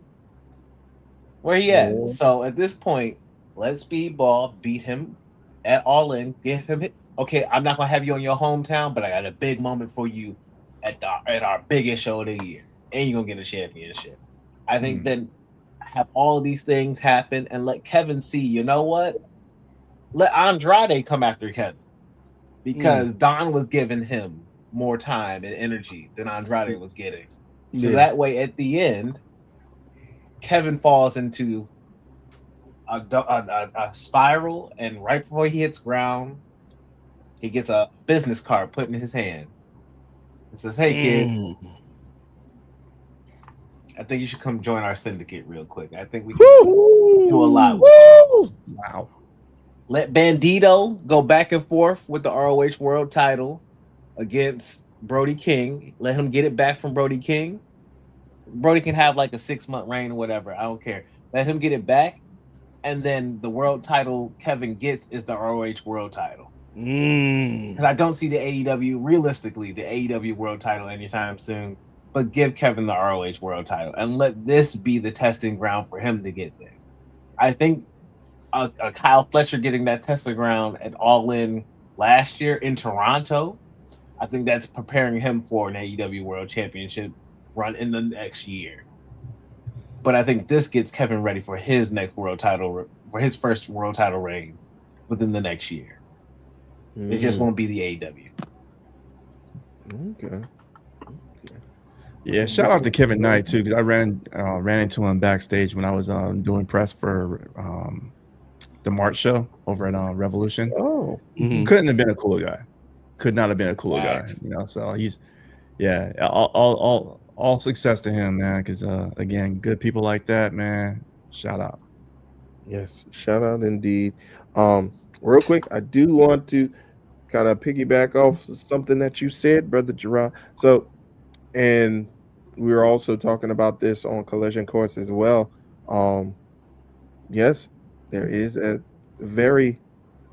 [SPEAKER 11] Where he at? So at this point, let Speedball beat him at All In. Give him hit. Okay, I'm not gonna have you on your hometown, but I got a big moment for you at our biggest show of the year, and you're gonna get a championship. I think then have all these things happen and let Kevin see. You know what? Let Andrade come after Kevin because Don was giving him more time and energy than Andrade was getting. So that way, at the end, Kevin falls into a spiral, and right before he hits ground, he gets a business card put in his hand. It says, "Hey, kid, I think you should come join our syndicate real quick. I think we can do a lot with you." Wow. Let Bandito go back and forth with the ROH World title against Brody King. Let him get it back from Brody King. Brody can have like a 6-month reign or whatever. I don't care. Let him get it back. And then the world title Kevin gets is the ROH World title. Because I don't see the AEW, realistically, the AEW World title anytime soon. But give Kevin the ROH World title and let this be the testing ground for him to get there. I think a Kyle Fletcher getting that testing ground at All In last year in Toronto, I think that's preparing him for an AEW World Championship run in the next year. But I think this gets Kevin ready for his next world title, for his first world title reign within the next year. It just won't be the AEW.
[SPEAKER 5] Okay.
[SPEAKER 10] Yeah, shout out to Kevin Knight too, because I ran into him backstage when I was doing press for the March show over at Revolution.
[SPEAKER 5] Oh,
[SPEAKER 10] couldn't have been a cooler guy. Could not have been a cooler guy. You know, so he's all success to him, man. Because again, good people like that, man. Shout out.
[SPEAKER 5] Yes, shout out indeed. Real quick, I do want to kind of piggyback off something that you said, Brother Gerard. So, and we were also talking about this on Collision Course as well. Yes, there is a very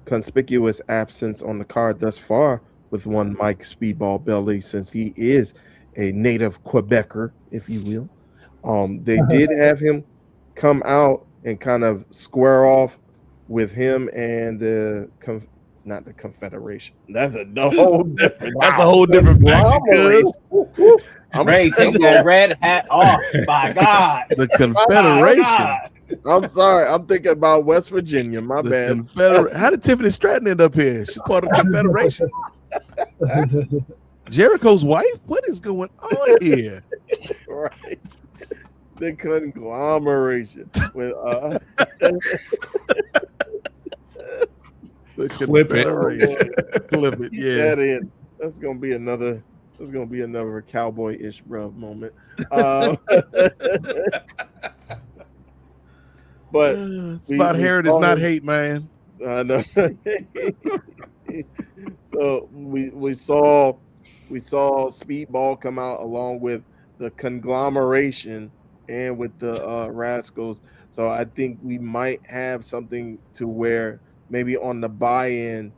[SPEAKER 5] conspicuous absence on the card thus far with one Mike Speedball Belly, since he is a native Quebecer, if you will. They did have him come out and kind of square off with him and not the Confederation. That's a whole different.
[SPEAKER 2] That's a whole different faction.
[SPEAKER 11] Ray, take that red hat off. By God,
[SPEAKER 2] the Confederation.
[SPEAKER 5] I'm sorry. I'm thinking about West Virginia. My bad.
[SPEAKER 2] How did Tiffany Stratton end up here? She's part of the Confederation. Jericho's wife? What is going on here?
[SPEAKER 5] Right. The conglomeration. With
[SPEAKER 2] the
[SPEAKER 10] Clip it.
[SPEAKER 2] Clip it. Yeah.
[SPEAKER 5] That in. That's gonna be another cowboy-ish bruh moment. But
[SPEAKER 2] it's about heritage, not hate, man.
[SPEAKER 5] I know. So we saw Speedball come out along with the conglomeration and with the Rascals. So I think we might have something to where maybe on the buy-in,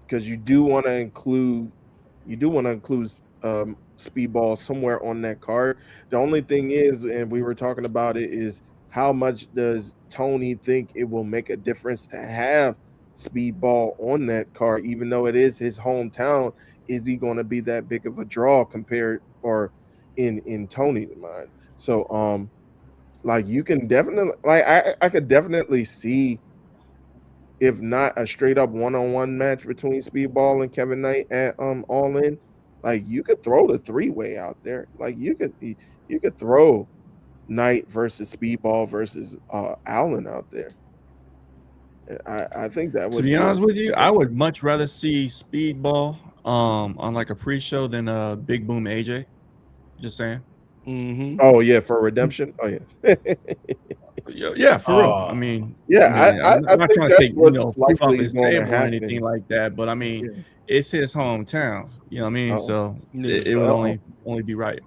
[SPEAKER 5] because you do want to include Speedball somewhere on that card. The only thing is, and we were talking about it, is how much does Tony think it will make a difference to have Speedball on that card, even though it is his hometown? Is he going to be that big of a draw compared, or in Tony's mind? So like you can definitely, like I could definitely see, if not a straight up one-on-one match between Speedball and Kevin Knight at All In, like you could throw the 3-way out there. Like you could throw Knight versus Speedball versus Allen out there. I think that would,
[SPEAKER 10] to be honest with you, I would much rather see Speedball on like a pre-show than Big Boom AJ. Just saying.
[SPEAKER 2] Mm-hmm.
[SPEAKER 5] Oh yeah, for Redemption. Oh yeah.
[SPEAKER 10] Yeah, for real. I mean,
[SPEAKER 5] I'm
[SPEAKER 10] not trying to take off his table or
[SPEAKER 5] happen.
[SPEAKER 10] anything like that, but I mean, it's his hometown. You know what I mean? So it would only be right.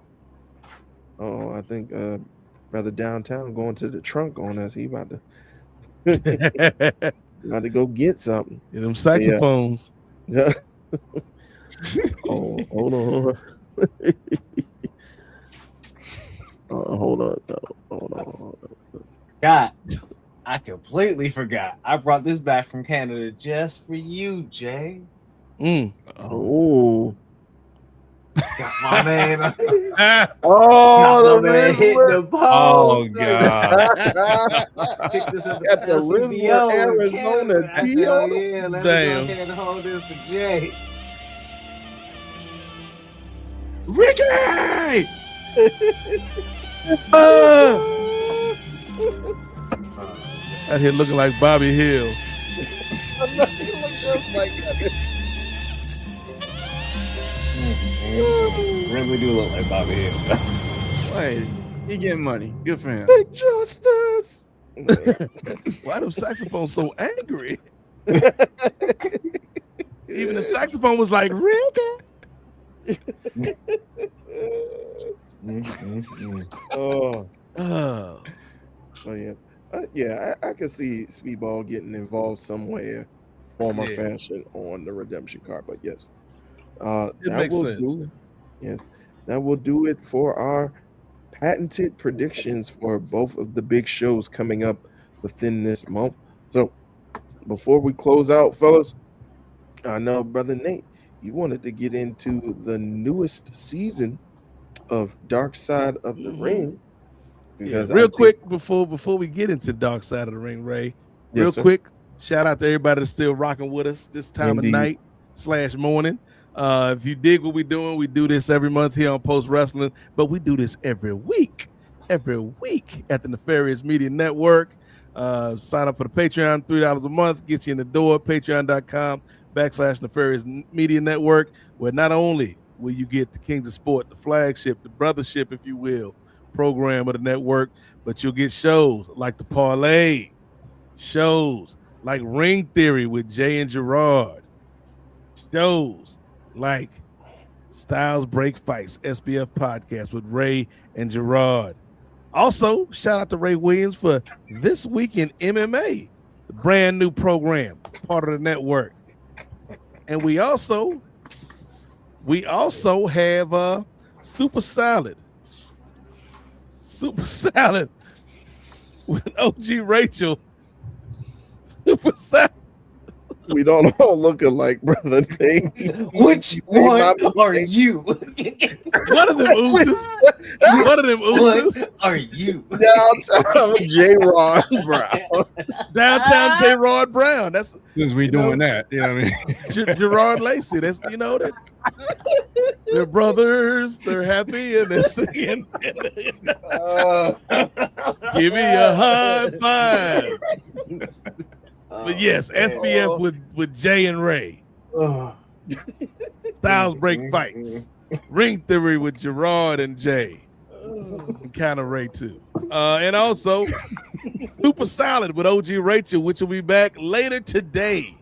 [SPEAKER 5] Oh, I think brother downtown going to the trunk on us. He about to go get something.
[SPEAKER 2] Yeah, them saxophones.
[SPEAKER 5] Yeah. Oh, hold on. Hold on.
[SPEAKER 11] God, I completely forgot. I brought this back from Canada just for you, Jay.
[SPEAKER 5] Oh.
[SPEAKER 11] Got my man.
[SPEAKER 5] Oh,
[SPEAKER 11] got my man hitting the post.
[SPEAKER 6] Oh God!
[SPEAKER 11] Picked this up
[SPEAKER 5] Got the Rizzler, Arizona tea on it?
[SPEAKER 11] Yeah, let me go
[SPEAKER 2] Damn.
[SPEAKER 11] ahead and hold this for Jay.
[SPEAKER 6] Ricky!
[SPEAKER 2] Out here looking like Bobby Hill.
[SPEAKER 5] You look just like that.
[SPEAKER 11] Really do look like Bobby Hill.
[SPEAKER 6] Hey, he getting money. Good for him.
[SPEAKER 5] Big justice.
[SPEAKER 2] Why them saxophones so angry? Even the saxophone was like, Ricky.
[SPEAKER 5] Oh.
[SPEAKER 2] Oh.
[SPEAKER 5] Oh yeah, I can see Speedball getting involved somewhere, form or fashion on the Redemption card. But yes,
[SPEAKER 2] It
[SPEAKER 5] that
[SPEAKER 2] makes
[SPEAKER 5] will
[SPEAKER 2] sense.
[SPEAKER 5] do it. Yes, that will do it for our patented predictions for both of the big shows coming up within this month. So before we close out, fellas, I know brother Nate, you wanted to get into the newest season of Dark Side of the Ring.
[SPEAKER 2] Yeah, real quick before we get into Dark Side of the Ring, Ray. Real
[SPEAKER 5] Yes, sir.
[SPEAKER 2] quick, shout out to everybody that's still rocking with us this time
[SPEAKER 5] Indeed.
[SPEAKER 2] of night / morning. If you dig what we're doing, we do this every month here on Post Wrestling, but we do this every week at the Nefarious Media Network. Sign up for the Patreon, $3 a month, gets you in the door. Patreon.com/Nefarious Media Network, where not only will you get the Kings of Sport, the flagship, the brothership, if you will, program of the network, but you'll get shows like the Parlay, shows like Ring Theory with Jay and Gerard, shows like Styles Break Fights, SBF podcast with Ray and Gerard. Also, shout out to Ray Williams for This Week in MMA, the brand new program, part of the network. And we also have Super Salad with OG Rachel. Super Salad.
[SPEAKER 5] We don't all look alike, brother Nate.
[SPEAKER 11] Which one are you?
[SPEAKER 2] One of them oozes.
[SPEAKER 11] What are you?
[SPEAKER 5] Downtown J. Rod Brown.
[SPEAKER 2] Downtown J. Rod Brown. That's
[SPEAKER 6] Since we doing that, you know what I mean?
[SPEAKER 2] Gerard Lacey. That's that they're brothers. They're happy and they're singing. Give me a high five. But yes, SBF with Jay and Ray. Styles Break Fights. Ring Theory with Gerard and Jay. And kind of Ray too. And also Super Salad with OG Rachel, which will be back later today.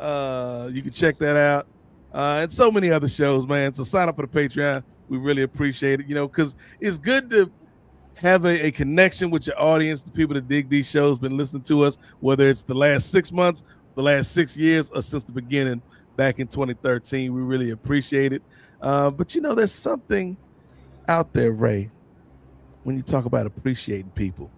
[SPEAKER 2] You can check that out. And so many other shows, man. So sign up for the Patreon. We really appreciate it, because it's good to have a connection with your audience, the people that dig these shows, been listening to us, whether it's the last 6 months, the last 6 years, or since the beginning back in 2013. We really appreciate it. But there's something out there, Ray, when you talk about appreciating people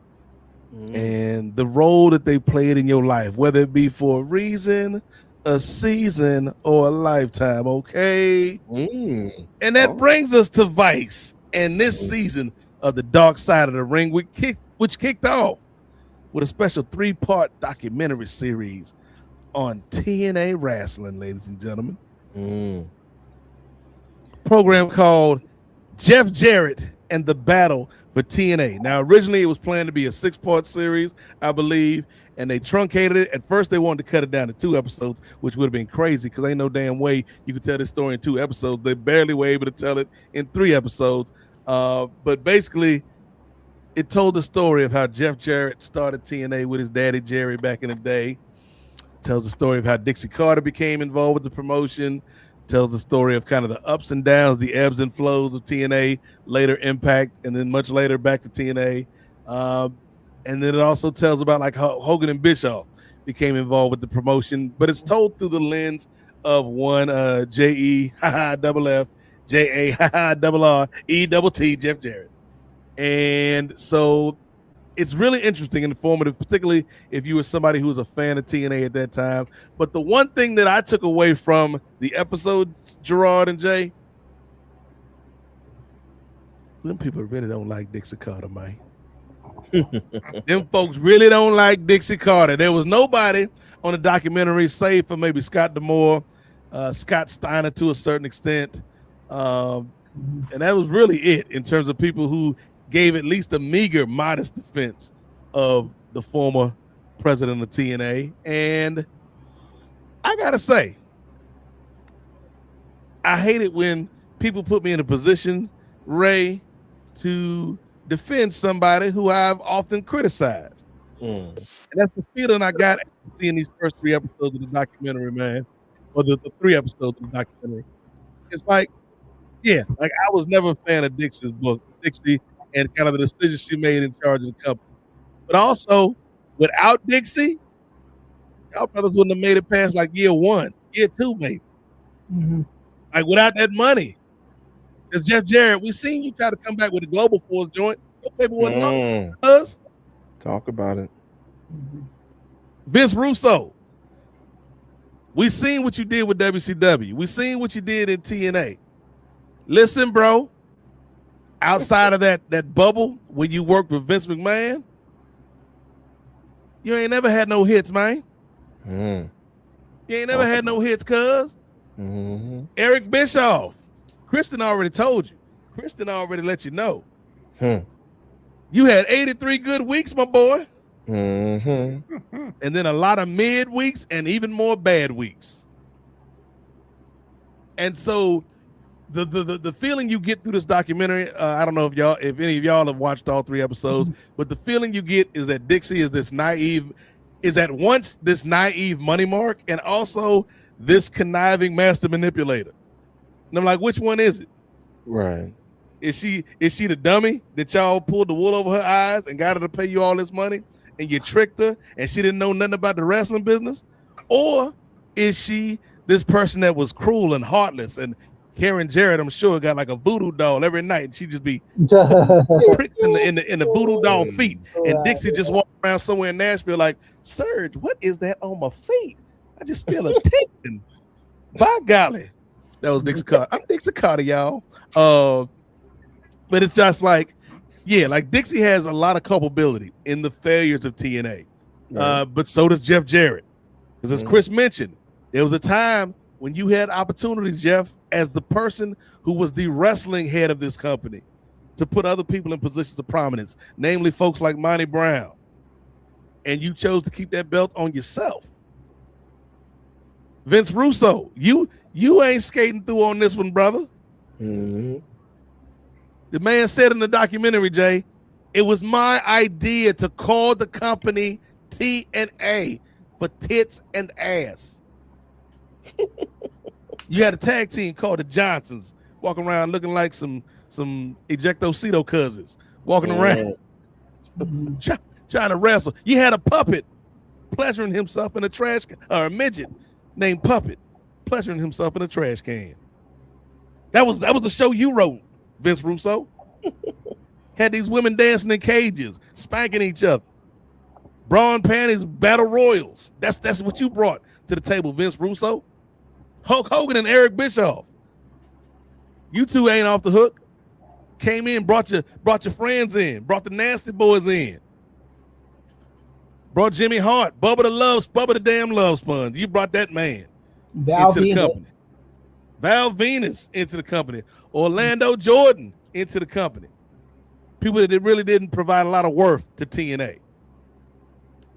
[SPEAKER 2] and the role that they played in your life, whether it be for a reason, a season, or a lifetime, okay? And that brings us to Vice and this season of the Dark Side of the Ring, which kicked off with a special 3-part documentary series on TNA Wrestling, ladies and gentlemen. Program called Jeff Jarrett and the Battle for TNA. Now, originally it was planned to be a 6-part series, I believe, and they truncated it. At first, they wanted to cut it down to 2 episodes, which would have been crazy because ain't no damn way you could tell this story in 2 episodes. They barely were able to tell it in 3 episodes. But basically, it told the story of how Jeff Jarrett started TNA with his daddy, Jerry, back in the day. Tells the story of how Dixie Carter became involved with the promotion. tells the story of kind of the ups and downs, the ebbs and flows of TNA, later Impact, and then much later back to TNA. And then it also tells about like how Hogan and Bischoff became involved with the promotion, but it's told through the lens of one J-E-F-F, J-A-R-R-E-T-T, Jeff Jarrett. And so it's really interesting and informative, particularly if you were somebody who was a fan of TNA at that time. But the one thing that I took away from the episode, Gerard and Jay, them people really don't like Dixie Carter, man. Them folks really don't like Dixie Carter. There was nobody on the documentary, save for maybe Scott D'Amore, Scott Steiner to a certain extent. And that was really it in terms of people who gave at least a meager, modest defense of the former president of TNA. And I gotta say, I hate it when people put me in a position, Ray, to defend somebody who I've often criticized. And that's the feeling I got seeing these first 3 episodes of the documentary, man, or the 3 episodes of the documentary. It's like, yeah, like I was never a fan of Dixie and kind of the decisions she made in charge of the company. But also, without Dixie, y'all brothers wouldn't have made it past like year 1, year 2, maybe. Like without that money. Because Jeff Jarrett, we seen you try to come back with a Global Force joint. No paper wasn't us.
[SPEAKER 5] Talk about it.
[SPEAKER 2] Vince Russo. We seen what you did with WCW. We seen what you did in TNA. Listen, bro. Outside of that bubble where you worked with Vince McMahon, you ain't never had no hits, man. You ain't never had no hits, cuz. Eric Bischoff. Kristen already told you. Kristen already let you know. You had 83 good weeks, my boy. And then a lot of mid weeks and even more bad weeks. And so the feeling you get through this documentary, I don't know if any of y'all have watched all 3 episodes, but the feeling you get is that Dixie is at once this naive money mark and also this conniving master manipulator. And I'm like, which one is it?
[SPEAKER 5] Right.
[SPEAKER 2] Is she the dummy that y'all pulled the wool over her eyes and got her to pay you all this money and you tricked her and she didn't know nothing about the wrestling business? Or is she this person that was cruel and heartless and Karen Jarrett, I'm sure, got like a voodoo doll every night and she just be pricks in the voodoo doll feet. And Dixie just walk around somewhere in Nashville like, Serge, what is that on my feet? I just feel a tension. By golly. That was Dixie Carter. I'm Dixie Carter, y'all. But it's just like, yeah, like Dixie has a lot of culpability in the failures of TNA. But so does Jeff Jarrett. Because as Chris mentioned, there was a time when you had opportunities, Jeff, as the person who was the wrestling head of this company, to put other people in positions of prominence, namely folks like Monty Brown. And you chose to keep that belt on yourself. Vince Russo, you ain't skating through on this one, brother. The man said in the documentary, Jay, it was my idea to call the company TNA for tits and ass. You had a tag team called the Johnsons walking around looking like some ejectocito cousins walking around trying to wrestle. You had a puppet pleasuring himself in a trash can, or a midget named Puppet pleasuring himself in a trash can. That was the show you wrote, Vince Russo. Had these women dancing in cages, spanking each other. Bra and panties battle royals. That's what you brought to the table, Vince Russo. Hulk Hogan and Eric Bischoff. You two ain't off the hook. Came in, brought your friends in, brought the Nasty Boys in. Brought Jimmy Hart, Bubba the damn love sponge. You brought that man into the company. Val Venus into the company. Orlando Jordan into the company. People that really didn't provide a lot of worth to TNA.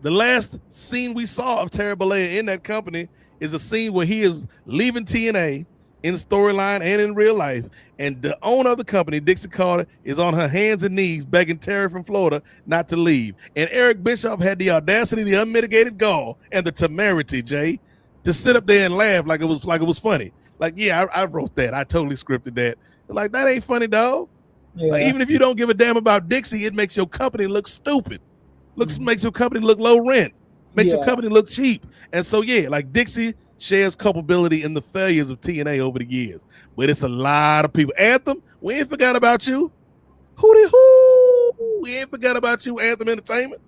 [SPEAKER 2] The last scene we saw of Terry Bollea in that company is a scene where he is leaving TNA in storyline and in real life, and the owner of the company, Dixie Carter, is on her hands and knees begging Terry from Florida not to leave. And Eric Bischoff had the audacity, the unmitigated gall, and the temerity, Jay, to sit up there and laugh like it was funny. Like, yeah, I wrote that. I totally scripted that. Like, that ain't funny, dog.
[SPEAKER 1] Yeah.
[SPEAKER 2] Like, even if you don't give a damn about Dixie, it makes your company look stupid. Makes your company look low rent. Makes your company look cheap. And so, yeah, like Dixie shares culpability in the failures of TNA over the years. But it's a lot of people. Anthem, we ain't forgot about you. We ain't forgot about you, Anthem Entertainment.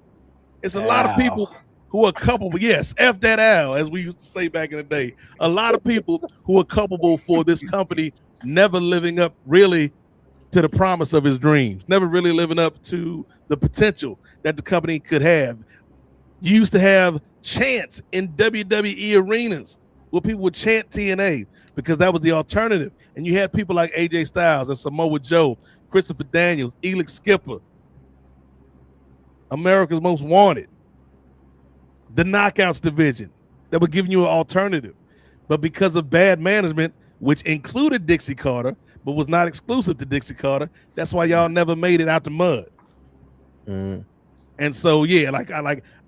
[SPEAKER 2] It's a lot of people who are culpable. Yes, F that Al, as we used to say back in the day. A lot of people who are culpable for this company never living up really to the promise of his dreams, never really living up to the potential that the company could have. You used to have chants in WWE arenas where people would chant TNA because that was the alternative. And you had people like AJ Styles and Samoa Joe, Christopher Daniels, Elix Skipper, America's Most Wanted, the Knockouts division that were giving you an alternative. But because of bad management, which included Dixie Carter, but was not exclusive to Dixie Carter, that's why y'all never made it out the mud. And so, yeah,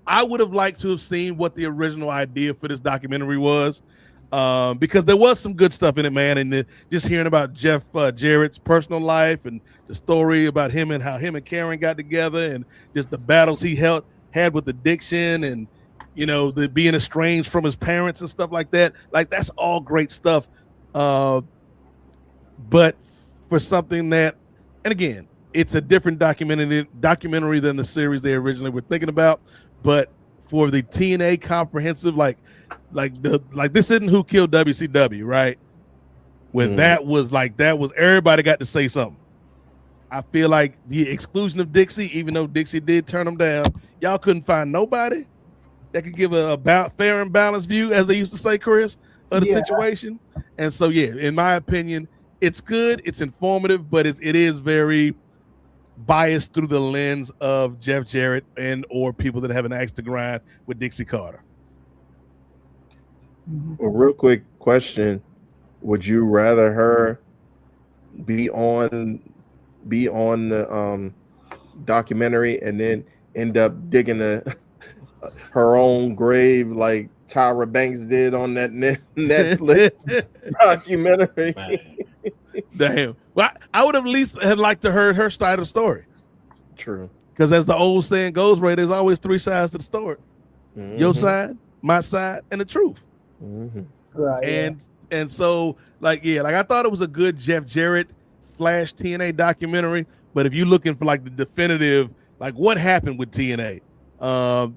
[SPEAKER 2] I would have liked to have seen what the original idea for this documentary was, because there was some good stuff in it, man. And just hearing about Jarrett's personal life and the story about him and how him and Karen got together, and just the battles he had with addiction, and the being estranged from his parents and stuff like that. Like, that's all great stuff. But for something that, and again, it's a different documentary than the series they originally were thinking about. But for the TNA comprehensive, like this isn't Who Killed WCW, right? When that was everybody got to say something. I feel like the exclusion of Dixie, even though Dixie did turn them down, y'all couldn't find nobody that could give a fair and balanced view, as they used to say, Chris, of the situation. And so, yeah, in my opinion, it's good, it's informative, but it is very biased through the lens of Jeff Jarrett and or people that have an axe to grind with Dixie Carter.
[SPEAKER 5] Well, real quick question: would you rather her be on the documentary and then end up digging her own grave like Tyra Banks did on that Netflix documentary?
[SPEAKER 2] Damn. Well, I would have at least had liked to heard her side of the story.
[SPEAKER 5] True.
[SPEAKER 2] Because as the old saying goes, Ray, there's always three sides to the story. Your side, my side, and the truth.
[SPEAKER 1] Right.
[SPEAKER 2] And so, I thought it was a good Jeff Jarrett / TNA documentary. But if you're looking for the definitive, what happened with TNA,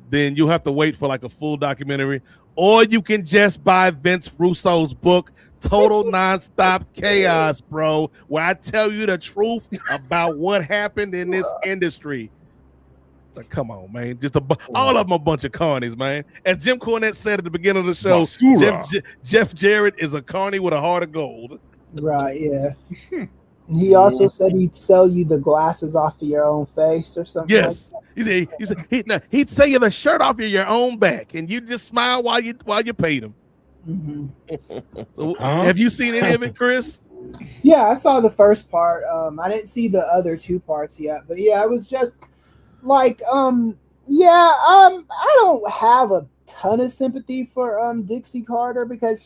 [SPEAKER 2] then you'll have to wait for a full documentary, or you can just buy Vince Russo's book, Total Nonstop Chaos, bro, where I tell you the truth about what happened in this industry. Come on, man. All of them a bunch of carnies, man. As Jim Cornette said at the beginning of the show, Jeff Jarrett is a carny with a heart of gold.
[SPEAKER 1] Right, yeah. He also said he'd sell you the glasses off of your own face or something.
[SPEAKER 2] Yes. He'd sell you the shirt off of your own back, and you just smile while you paid him. So, have you seen any of it, Chris?
[SPEAKER 1] Yeah, I saw the first part. I didn't see the other two parts yet, but yeah, it was just I don't have a ton of sympathy for Dixie Carter, because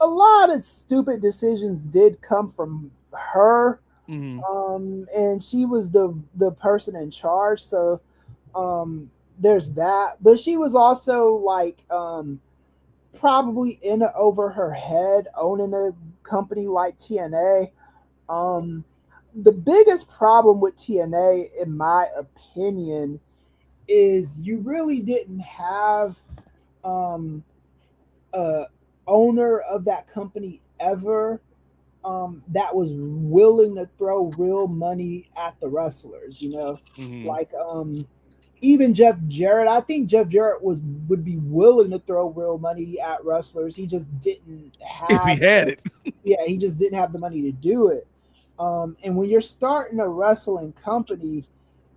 [SPEAKER 1] a lot of stupid decisions did come from her. And she was the person in charge, so there's that. But she was also probably in over her head owning a company like TNA. The biggest problem with TNA, in my opinion, is you really didn't have a owner of that company ever that was willing to throw real money at the wrestlers, even Jeff Jarrett. I think Jeff Jarrett would be willing to throw real money at wrestlers. He just didn't have
[SPEAKER 2] if he had it.
[SPEAKER 1] Yeah, he just didn't have the money to do it. And when you're starting a wrestling company,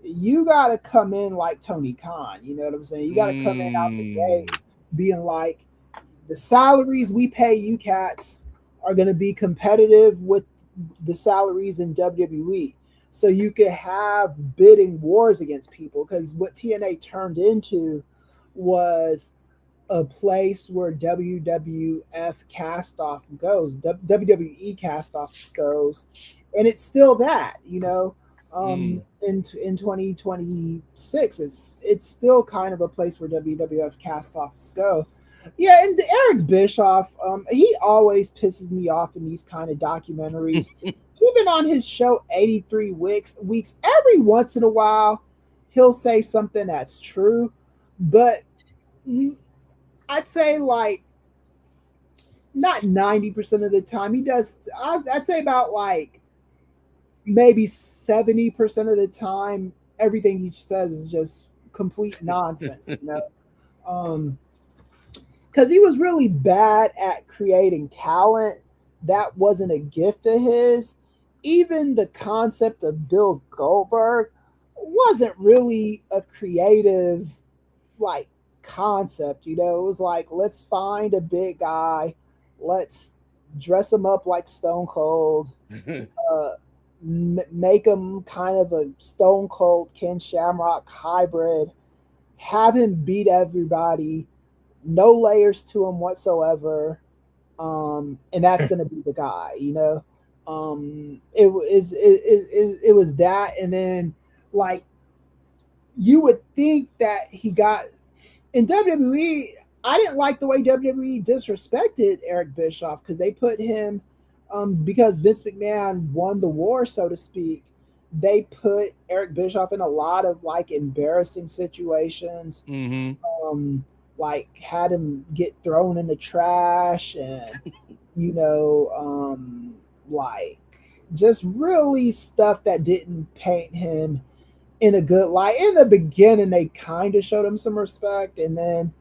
[SPEAKER 1] you got to come in like Tony Khan. You know what I'm saying? You got to come in out the gate being like, the salaries we pay you cats are going to be competitive with the salaries in WWE. So you could have bidding wars against people, because what TNA turned into was a place where WWF cast off goes, WWE cast off goes, and it's still that, you know. In 2026, it's still kind of a place where WWF cast offs go. Yeah, and Eric Bischoff, he always pisses me off in these kind of documentaries. Even on his show 83 weeks, every once in a while, he'll say something that's true, but I'd say like not 90% of the time he does. I'd say about like maybe 70% of the time, everything he says is just complete nonsense, you know. Because he was really bad at creating talent. That wasn't a gift of his. Even the concept of Bill Goldberg wasn't really a creative like concept, you know. It was like, let's find a big guy, let's dress him up like Stone Cold, make him kind of a Stone Cold Ken Shamrock hybrid, have him beat everybody, no layers to him whatsoever, and that's gonna be the guy, you know. It was that, and then like you would think that he got in WWE. I didn't like the way WWE disrespected Eric Bischoff because they put him, because Vince McMahon won the war, so to speak. They put Eric Bischoff in a lot of like embarrassing situations. Like had him get thrown in the trash, and you know, like just really stuff that didn't paint him in a good light. In the beginning, they kind of showed him some respect, and then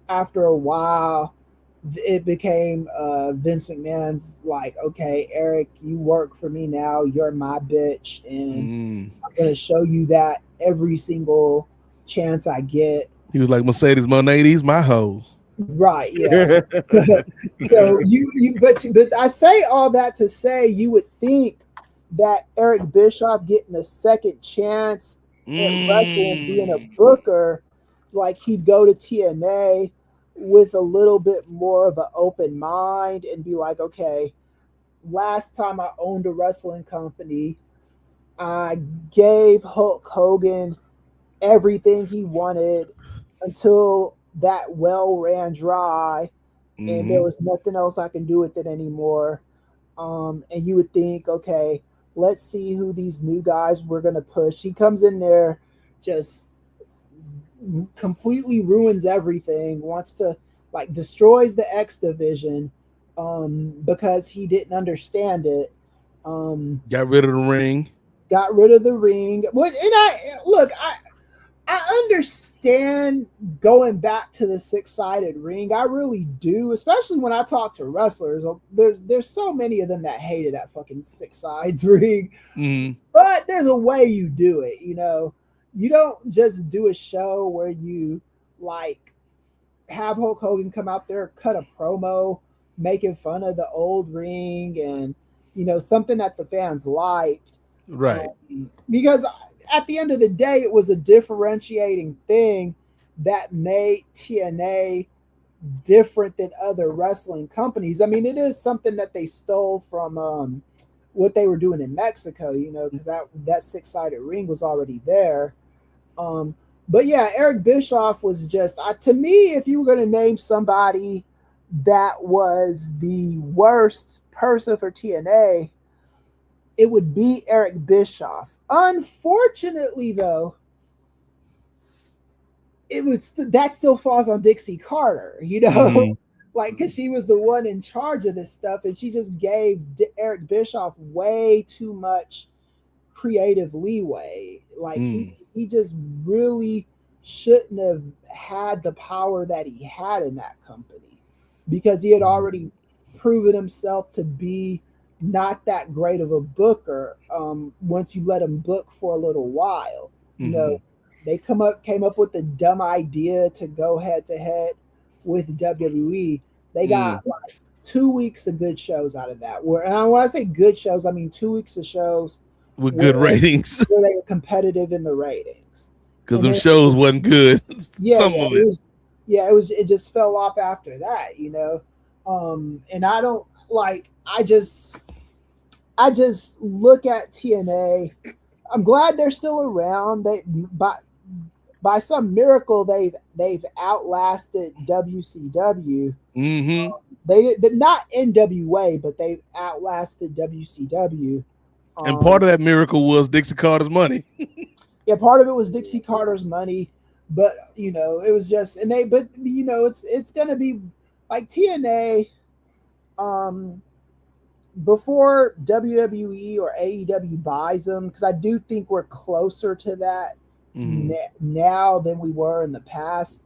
[SPEAKER 1] after a while, it became Vince McMahon's like, okay, Eric, you work for me now. You're my bitch, and I'm gonna show you that every single chance I get.
[SPEAKER 2] He was like, Mercedes Monet, these my hoes.
[SPEAKER 1] Right, yes. So but I say all that to say you would think that Eric Bischoff getting a second chance at wrestling, being a booker, like he'd go to TNA with a little bit more of an open mind and be like, okay, last time I owned a wrestling company, I gave Hulk Hogan everything he wanted until that well ran dry, and there was nothing else I can do with it anymore. And you would think, okay, let's see who these new guys we're gonna push. He comes in there, just completely ruins everything, wants to like destroys the X division because he didn't understand it.
[SPEAKER 2] Got rid of the ring.
[SPEAKER 1] Well, and I understand going back to the 6-sided ring. I really do, especially when I talk to wrestlers. There's so many of them that hated that fucking 6 sides ring. But there's a way you do it, you know. You don't just do a show where you like have Hulk Hogan come out there, cut a promo, making fun of the old ring, and you know, something that the fans liked.
[SPEAKER 2] Right.
[SPEAKER 1] Because at the end of the day, it was a differentiating thing that made TNA different than other wrestling companies. I mean, it is something that they stole from what they were doing in Mexico, you know, because that 6-sided ring was already there. But yeah, Eric Bischoff was just, to me, if you were going to name somebody that was the worst person for TNA, it would be Eric Bischoff. Unfortunately, though, that still falls on Dixie Carter, you know, like, because she was the one in charge of this stuff, and she just gave Eric Bischoff way too much creative leeway. Like, he just really shouldn't have had the power that he had in that company, because he had already proven himself to be not that great of a booker. Once you let him book for a little while, you know, they came up with the dumb idea to go head to head with WWE. They got like 2 weeks of good shows out of that. And when I say good shows, I mean 2 weeks of shows
[SPEAKER 2] with good ratings,
[SPEAKER 1] where they were competitive in the ratings.
[SPEAKER 2] because them shows wasn't good.
[SPEAKER 1] Yeah,
[SPEAKER 2] Some of it.
[SPEAKER 1] yeah, it just fell off after that, you know. And I don't like I just look at TNA. I'm glad they're still around. They by some miracle they've outlasted WCW.
[SPEAKER 2] Mm-hmm.
[SPEAKER 1] They not NWA, but they've outlasted WCW.
[SPEAKER 2] And part of that miracle was Dixie Carter's money.
[SPEAKER 1] Yeah, part of it was Dixie Carter's money, but you know, it was just but you know, it's gonna be like TNA before WWE or AEW buys them, because I do think we're closer to that now than we were in the past.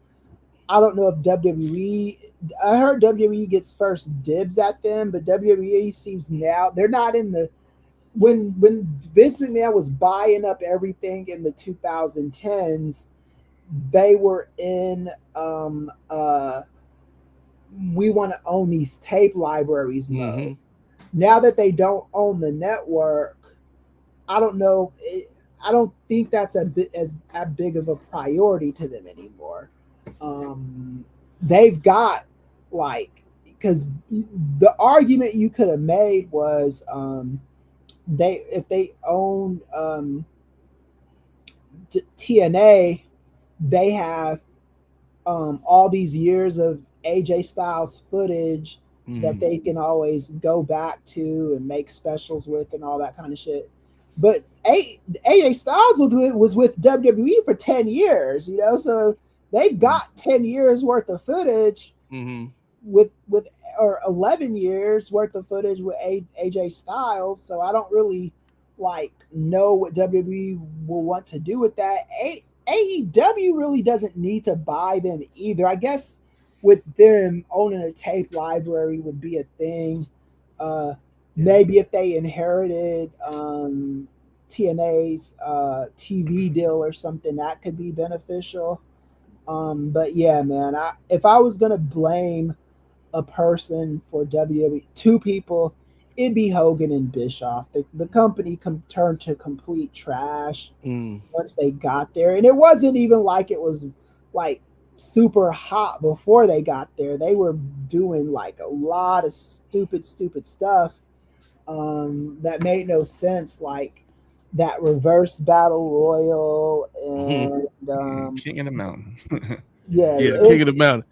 [SPEAKER 1] I don't know if WWE. I heard WWE gets first dibs at them, but WWE seems now they're not in the when Vince McMahon was buying up everything in the 2010s. They were in we want to own these tape libraries mode. Now that they don't own the network, I don't know. I don't think that's as big of a priority to them anymore. They've got because the argument you could have made was if they own TNA, they have all these years of AJ Styles footage that they can always go back to and make specials with and all that kind of shit. But AJ Styles was with WWE for 10 years, you know, so they've got 10 years worth of footage with or 11 years worth of footage with AJ Styles. So I don't really know what WWE will want to do with that. AEW really doesn't need to buy them either. I guess with them owning a tape library would be a thing. Maybe if they inherited TNA's TV deal or something, that could be beneficial. But yeah, man, if I was gonna blame a person for WWE, two people, it'd be Hogan and Bischoff. The company turned to complete trash once they got there, and it wasn't even like it was super hot before they got there. They were doing a lot of stupid stuff that made no sense, like that reverse battle royal and
[SPEAKER 6] King of the Mountain.
[SPEAKER 2] King of the Mountain.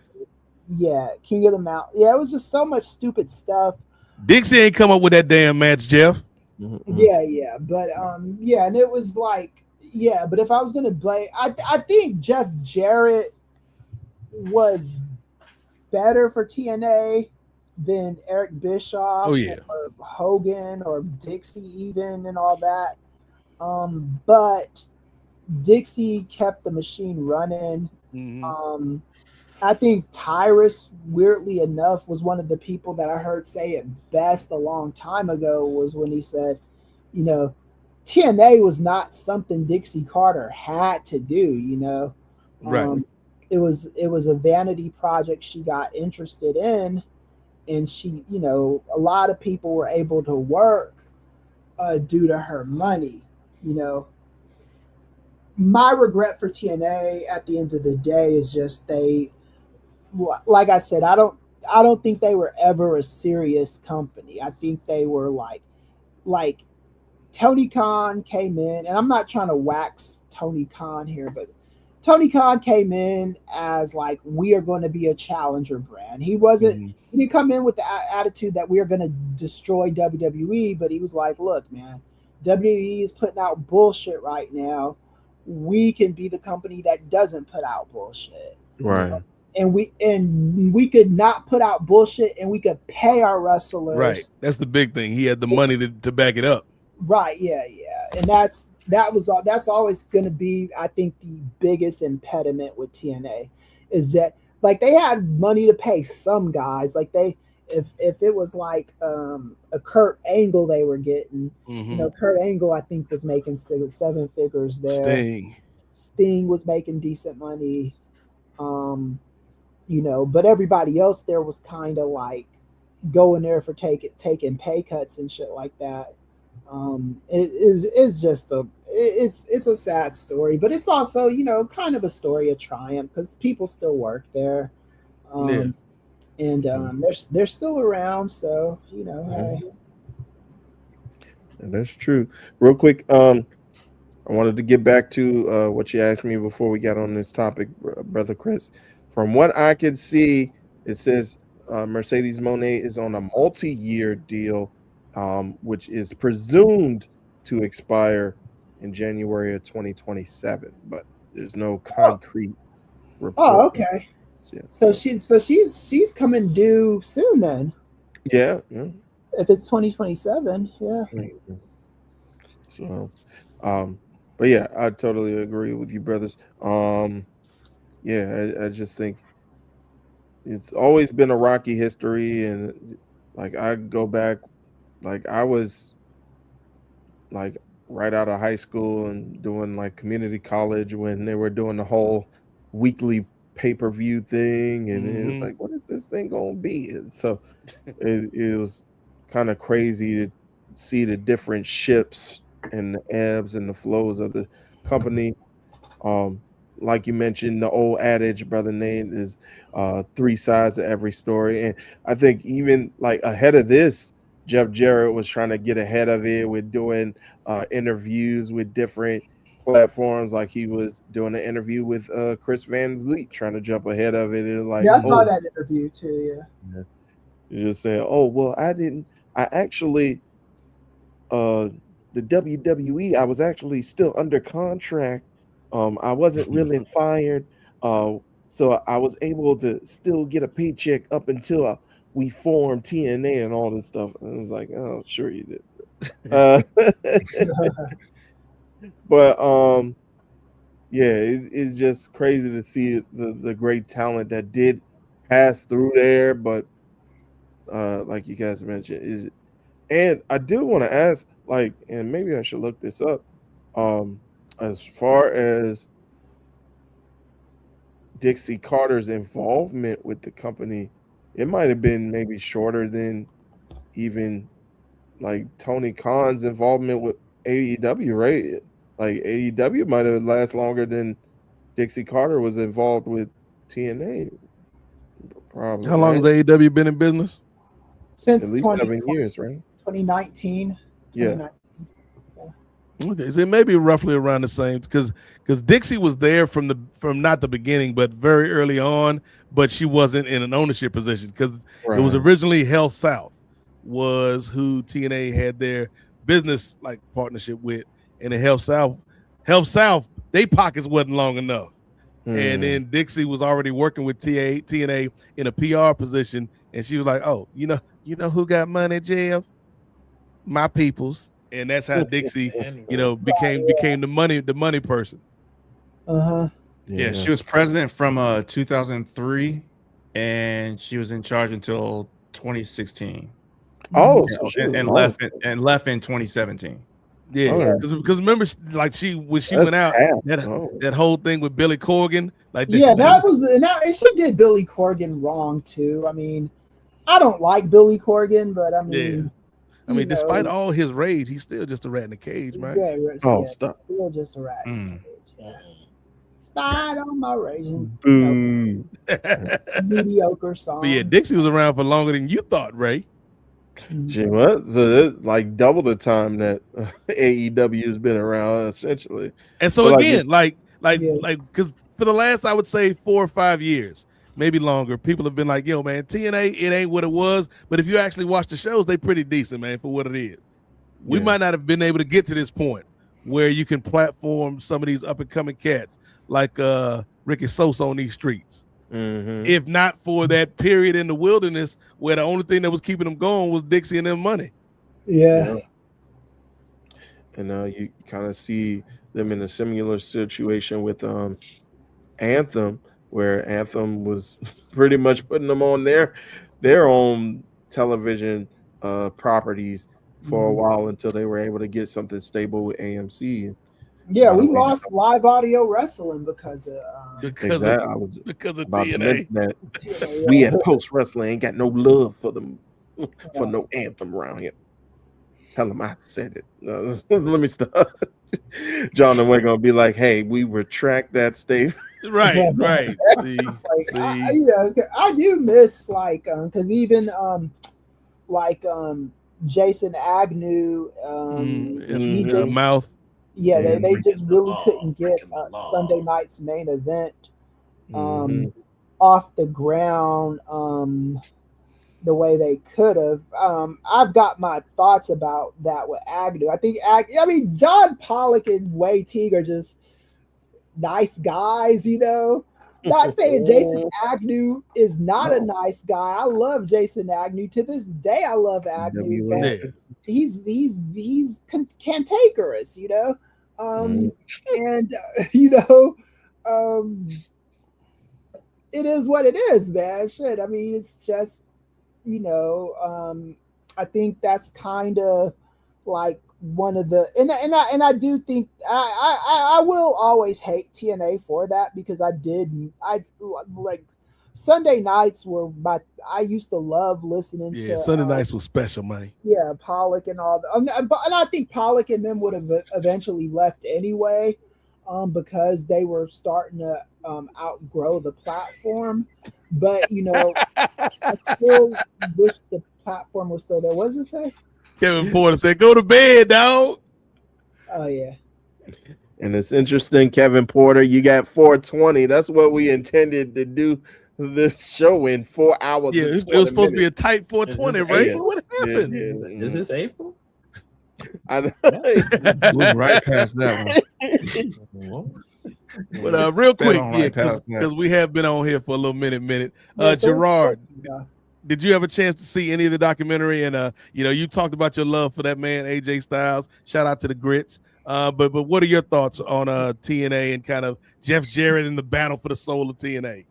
[SPEAKER 1] Yeah, King of the Mountain. Yeah, it was just so much stupid stuff.
[SPEAKER 2] Dixie ain't come up with that damn match, Jeff.
[SPEAKER 1] Yeah, but and it was but if I was gonna blame, I think Jeff Jarrett was better for TNA than Eric Bischoff or Hogan or Dixie even and all that. But Dixie kept the machine running. I think Tyrus, weirdly enough, was one of the people that I heard say it best a long time ago, was when he said, you know, TNA was not something Dixie Carter had to do, you know.
[SPEAKER 2] Right.
[SPEAKER 1] It was a vanity project she got interested in, and she, you know, a lot of people were able to work due to her money, you know. My regret for TNA at the end of the day is just like I said, I don't think they were ever a serious company. I think they were like Tony Khan came in, and I'm not trying to wax Tony Khan here, but Tony Khan came in as we are going to be a challenger brand. He wasn't. He didn't come in with the attitude that we are going to destroy WWE, but he was like, "Look, man, WWE is putting out bullshit right now. We can be the company that doesn't put out bullshit,
[SPEAKER 5] right?
[SPEAKER 1] You know? And we could not put out bullshit, and we could pay our wrestlers.
[SPEAKER 2] Right. That's the big thing. He had the money to back it up.
[SPEAKER 1] Right. Yeah. And that's always going to be, I think, the biggest impediment with TNA is that they had money to pay some guys. If it was a Kurt Angle they were getting, you know, Kurt Angle I think was making 7 figures there. Sting was making decent money. You know, but everybody else there was kind of going there for taking pay cuts and shit like that. It's just it's a sad story, but it's also, you know, kind of a story of triumph because people still work there. And they're still around, so you know, hey.
[SPEAKER 5] And that's true. Real quick, I wanted to get back to what you asked me before we got on this topic, brother Chris. From what I could see, it says Mercedes Moné is on a multi-year deal, which is presumed to expire in January of 2027, but there's no concrete report.
[SPEAKER 1] Oh, okay.
[SPEAKER 5] Yeah.
[SPEAKER 1] So she's coming due soon then.
[SPEAKER 5] Yeah.
[SPEAKER 1] If it's 2027, yeah.
[SPEAKER 5] So, but yeah, I totally agree with you, brothers. Yeah, I just think it's always been a rocky history, and like I go back, like I was like right out of high school and doing like community college when they were doing the whole weekly pay-per-view thing, and it was like, what is this thing gonna be? And so it was kind of crazy to see the different ships and the ebbs and the flows of the company. Like you mentioned, the old adage, brother Nate, is 3 sides to every story. And I think even like ahead of this, Jeff Jarrett was trying to get ahead of it with doing interviews with different platforms. Like he was doing an interview with Chris Van Vliet, trying to jump ahead of it. And like,
[SPEAKER 1] yeah, I saw that interview too. Yeah.
[SPEAKER 5] You just saying, oh well, I actually the WWE, I was actually still under contract. I wasn't really fired, so I was able to still get a paycheck up until we formed TNA and all this stuff. And I was like, oh, sure you did. But yeah, it's just crazy to see the great talent that did pass through there. But like you guys mentioned, and I do want to ask, like, and maybe I should look this up. As far as Dixie Carter's involvement with the company, it might have been maybe shorter than even like Tony Khan's involvement with AEW, right? Like AEW might have lasted longer than Dixie Carter was involved with TNA. Probably.
[SPEAKER 2] How long has AEW been in business?
[SPEAKER 1] Since
[SPEAKER 5] at least 7 years, right?
[SPEAKER 1] 2019.
[SPEAKER 5] Yeah.
[SPEAKER 2] Okay, so it may be roughly around the same because Dixie was there from not the beginning, but very early on, but she wasn't in an ownership position because it was originally Health South was who TNA had their business like partnership with, and in Health South, they pockets wasn't long enough, and then Dixie was already working with TNA in a PR position, and she was like, oh, you know who got money, Jeff? My peoples. And that's how Dixie, became the money person.
[SPEAKER 10] Yeah, she was president from 2003, and she was in charge until 2016.
[SPEAKER 5] Oh,
[SPEAKER 10] and left in 2017.
[SPEAKER 2] Yeah, because remember, like when she went out, that whole thing with Billy Corgan, like
[SPEAKER 1] and she did Billy Corgan wrong too. I mean, I don't like Billy Corgan, but I mean.
[SPEAKER 2] Despite all his rage, he's still just a rat in the cage, man.
[SPEAKER 1] Yeah, stop. Still just a rat in the cage. Yeah. Slide on my rage. Mediocre song.
[SPEAKER 2] But yeah, Dixie was around for longer than you thought, Ray.
[SPEAKER 5] Gee, what? So it's like double the time that AEW has been around, essentially.
[SPEAKER 2] And so again, because for the last, I would say 4 or 5 years, maybe longer, people have been like, yo, man, TNA, it ain't what it was. But if you actually watch the shows, they pretty decent, man, for what it is. We might not have been able to get to this point where you can platform some of these up-and-coming cats like Ricky Sosa on these streets. If not for that period in the wilderness where the only thing that was keeping them going was Dixie and them money.
[SPEAKER 1] Yeah.
[SPEAKER 5] And you kind of see them in a similar situation with Anthem, where Anthem was pretty much putting them on their own television properties for a while until they were able to get something stable with AMC.
[SPEAKER 1] Yeah, we lost live audio wrestling because of
[SPEAKER 2] TNA.
[SPEAKER 5] We at Post Wrestling ain't got no love for them for no Anthem around here. Tell them I said it. Let me stop. John and we're gonna be like, hey, we retract that statement.
[SPEAKER 2] Right. See,
[SPEAKER 1] I do miss because even Jason Agnew, he just
[SPEAKER 2] mouth.
[SPEAKER 1] Yeah, they just really couldn't get Sunday night's main event off the ground the way they could have. I've got my thoughts about that with Agnew. I think John Pollock and Wei Teague are just nice guys, Not saying Jason Agnew is not a nice guy. I love Jason Agnew. To this day, I love Agnew. But he's cantankerous, and it is what it is, man. Shit. I mean, it's just I think that's kind of like one of the and I do think I will always hate TNA for that, because I like Sunday nights were I used to love listening to
[SPEAKER 2] Sunday nights was special, man.
[SPEAKER 1] Yeah, Pollock and all that, and I think Pollock and them would have eventually left anyway, because they were starting to outgrow the platform. But I still wish the platform was still there. What does it say?
[SPEAKER 2] Kevin Porter said, "Go to bed, dog."
[SPEAKER 1] Oh yeah.
[SPEAKER 5] And it's interesting, Kevin Porter. You got 420. That's what we intended to do this show in 4 hours.
[SPEAKER 2] Yeah, it was supposed to be a tight 420, right? What happened?
[SPEAKER 11] Is this April?
[SPEAKER 5] I know.
[SPEAKER 10] Moved right past that one.
[SPEAKER 2] But real quick, because we have been on here for a little minute. Gerard, did you have a chance to see any of the documentary? And you talked about your love for that man, AJ Styles. Shout out to the Grits. But what are your thoughts on TNA and kind of Jeff Jarrett in the battle for the soul of TNA?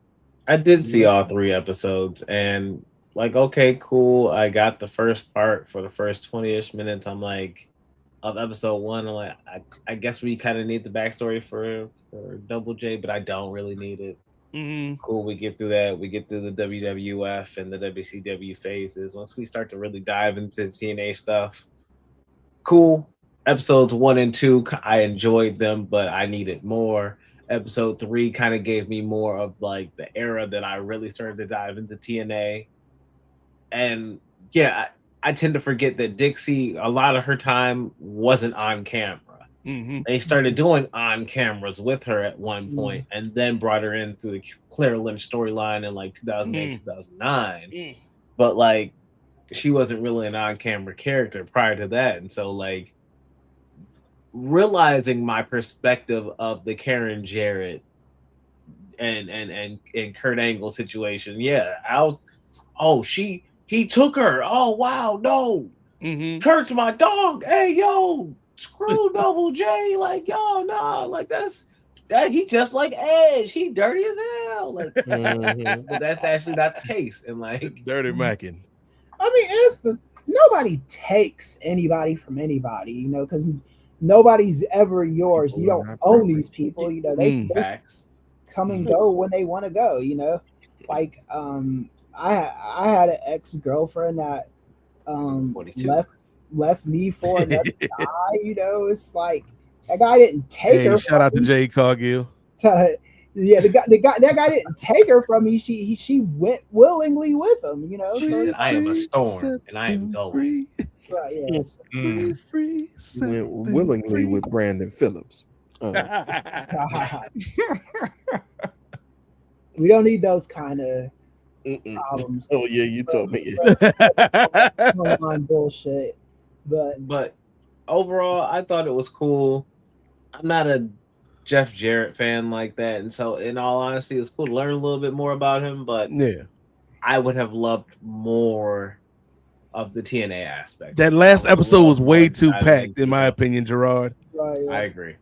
[SPEAKER 11] I did see all 3 episodes, and okay, cool. I got the first part for the first 20-ish minutes. I'm like, of episode 1. I'm like, I guess we kind of need the backstory for Double J, but I don't really need it. Cool, we get through that. We get through the WWF and the WCW phases. Once we start to really dive into TNA stuff, cool. Episodes 1 and 2, I enjoyed them, but I needed more. Episode 3 kind of gave me more of the era that I really started to dive into TNA. And yeah, I tend to forget that Dixie, a lot of her time wasn't on camera. They started doing on cameras with her at one point, and then brought her in through the Claire Lynch storyline in 2008, 2009. But she wasn't really an on-camera character prior to that. And so realizing my perspective of the Karen Jarrett and Kurt Angle situation, he took her. Oh wow, no, Kurt's my dog. Hey yo, screw Double J. That's that. He just like Edge. He dirty as hell. But that's actually not the case. And
[SPEAKER 2] dirty macking.
[SPEAKER 1] I mean, nobody takes anybody from anybody, because nobody's ever yours. You don't own these people. They come and go when they want to go. I had an ex-girlfriend that left me for another guy. It's that guy didn't take her.
[SPEAKER 2] Shout out to Jay Cargill.
[SPEAKER 1] That guy didn't take her from me. She went willingly with him.
[SPEAKER 11] She said, "I am a storm and I am going."
[SPEAKER 1] Right, yes.
[SPEAKER 5] Free, went willingly with Brandon Phillips.
[SPEAKER 1] We don't need those kind of problems.
[SPEAKER 5] Oh yeah, you told me.
[SPEAKER 1] Bullshit.
[SPEAKER 11] But overall, I thought it was cool. I'm not a Jeff Jarrett fan like that, and so in all honesty, it's cool to learn a little bit more about him. But I would have loved more of the TNA aspect.
[SPEAKER 2] That last episode was way too packed, in my opinion, Gerard.
[SPEAKER 11] I agree.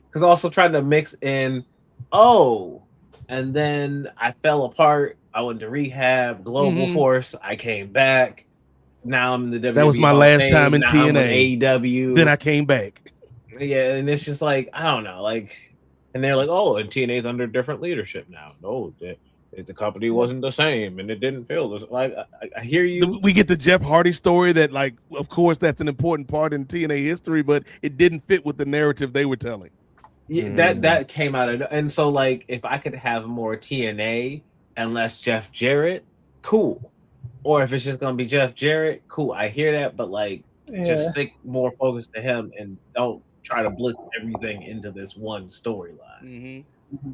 [SPEAKER 11] Because also trying to mix in, and then I fell apart. I went to rehab, Global Force. I came back. Now I'm in the WWE.
[SPEAKER 2] That was my last time in
[SPEAKER 11] now
[SPEAKER 2] TNA.
[SPEAKER 11] AEW.
[SPEAKER 2] Then I came back.
[SPEAKER 11] Yeah, and it's just I don't know, and they're and TNA's under different leadership now. No, the company wasn't the same and it didn't feel like I hear you.
[SPEAKER 2] We get the Jeff Hardy story that, like, of course, that's an important part in TNA history, but it didn't fit with the narrative they were telling.
[SPEAKER 11] Yeah, that came out of, and so like if I could have more TNA and less Jeff Jarrett, cool. Or if it's just gonna be Jeff Jarrett, cool. I hear that, but like just stick more focus to him and don't try to blitz everything into this one storyline.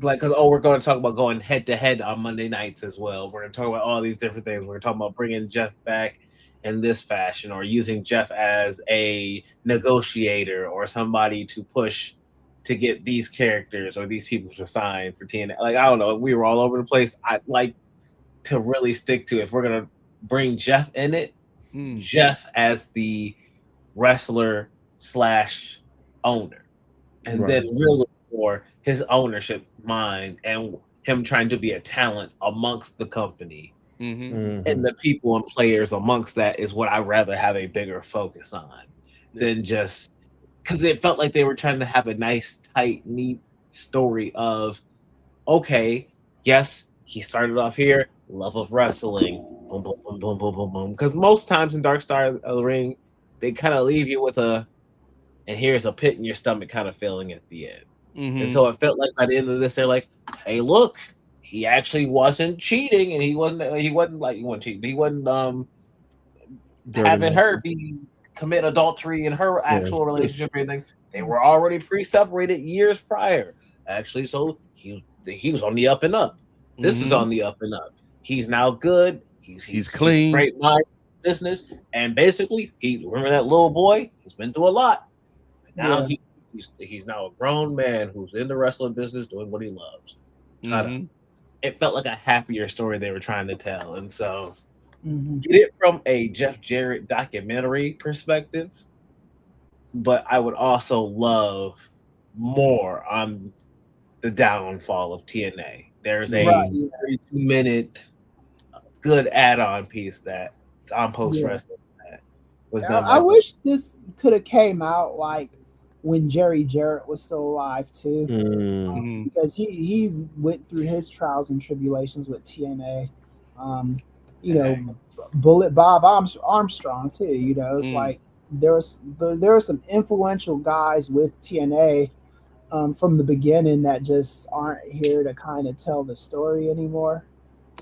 [SPEAKER 11] Like, because we're going to talk about going head to head on Monday nights as well. We're going to talk about all these different things. We're talking about bringing Jeff back in this fashion, or using Jeff as a negotiator or somebody to push to get these characters or these people to sign for TNA. Like, I don't know, we were all over the place. I'd like to really stick to, if we're going to bring Jeff in it, Jeff as the wrestler / owner, and then really for his ownership mind and him trying to be a talent amongst the company, and the people and players amongst that is what I'd rather have a bigger focus on than just, because it felt like they were trying to have a nice, tight, neat story of, okay, yes, he started off here, love of wrestling, boom, boom, boom, boom, boom, boom, boom. Because most times in Dark Star of the Ring, they kind of leave you with a, and here's a pit in your stomach kind of feeling at the end. And so it felt like by the end of this, they're like, hey, look, he actually wasn't cheating, and he wasn't cheating. He wasn't having her commit adultery in her actual relationship or anything. They were already pre-separated years prior, actually. So he was on the up and up. This is on the up and up. He's now good. He's clean. He's great mind business, and basically, remember that little boy. He's been through a lot. Now he's now a grown man who's in the wrestling business doing what he loves. It felt like a happier story they were trying to tell, and so get it from a Jeff Jarrett documentary perspective. But I would also love more on the downfall of TNA. There's a 32-minute good add-on piece that on Post Wrestling that was done.
[SPEAKER 1] I wish this could have came out like when Jerry Jarrett was still alive too, because he went through his trials and tribulations with TNA. You know, Bullet Bob Armstrong too. You know, it's like there were some influential guys with TNA from the beginning that just aren't here to kind of tell the story anymore.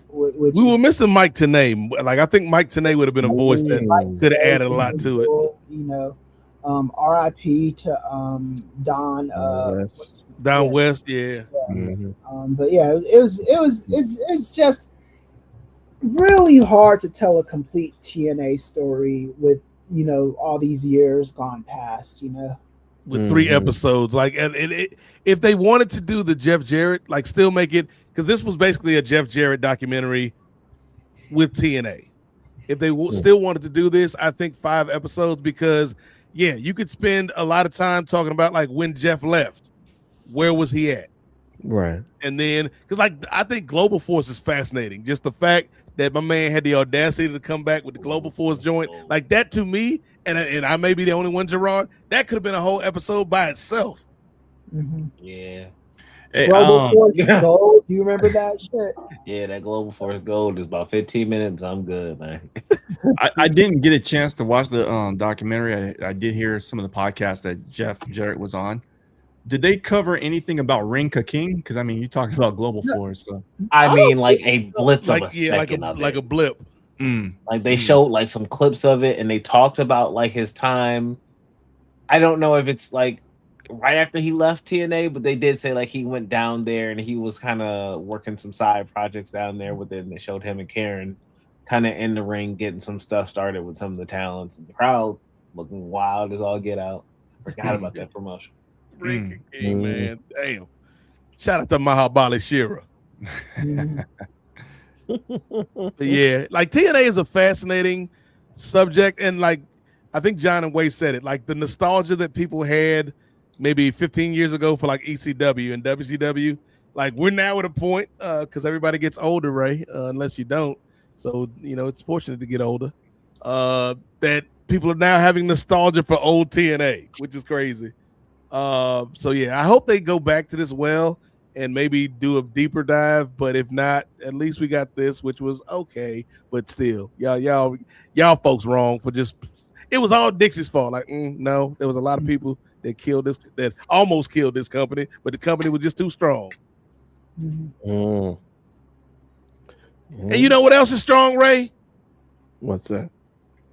[SPEAKER 1] We
[SPEAKER 2] were missing Mike Tenay. Like, I think Mike Tenay would have been a voice that could have added a lot to it.
[SPEAKER 1] You know, R.I.P. to Don
[SPEAKER 2] West, yeah.
[SPEAKER 1] But yeah, it's just really hard to tell a complete TNA story with, you know, all these years gone past, you know,
[SPEAKER 2] with 3 episodes. Like, and if they wanted to do the Jeff Jarrett, like, still make it, because this was basically a Jeff Jarrett documentary with TNA. If they still wanted to do this, I think 5 episodes, because you could spend a lot of time talking about, like, when Jeff left, where was he at?
[SPEAKER 5] Right.
[SPEAKER 2] And then, because, like, I think Global Force is fascinating. Just the fact that my man had the audacity to come back with the Global Force joint, like that to me, and I may be the only one, Gerard, that could have been a whole episode by itself.
[SPEAKER 11] Yeah.
[SPEAKER 10] Hey,
[SPEAKER 1] Global Force Gold. Do you remember that shit?
[SPEAKER 11] Yeah, that Global Force Gold is about 15 minutes. I'm good, man.
[SPEAKER 10] I didn't get a chance to watch the documentary. I did hear some of the podcasts that Jeff Jarrett was on. Did they cover anything about Ring Ka King? Because I mean, you talked about Global Force. So.
[SPEAKER 11] I mean, like a blitz of a second of it.
[SPEAKER 2] Like a blip.
[SPEAKER 11] Like they showed like some clips of it, and they talked about like his time. I don't know if it's like right after he left TNA, but they did say like he went down there and he was kind of working some side projects down there with it. And they showed him and Karen kind of in the ring getting some stuff started with some of the talents, and the crowd looking wild as all get out. Forgot about that promotion.
[SPEAKER 2] Man, damn! Shout out to Mahabali Shira. Yeah, like TNA is a fascinating subject, and like I think John and Wade said it, like the nostalgia that people had maybe 15 years ago for like ECW and WCW, like we're now at a point because everybody gets older, Ray, unless you don't. So you know it's fortunate to get older. That people are now having nostalgia for old TNA, which is crazy. So yeah, I hope they go back to this well and maybe do a deeper dive. But if not, at least we got this, which was okay. But still, y'all folks wrong for just. It was all Dixie's fault. Like, no, there was a lot of people that almost killed this company, but the company was just too strong.
[SPEAKER 5] Mm.
[SPEAKER 2] And you know what else is strong, Ray?
[SPEAKER 5] What's that?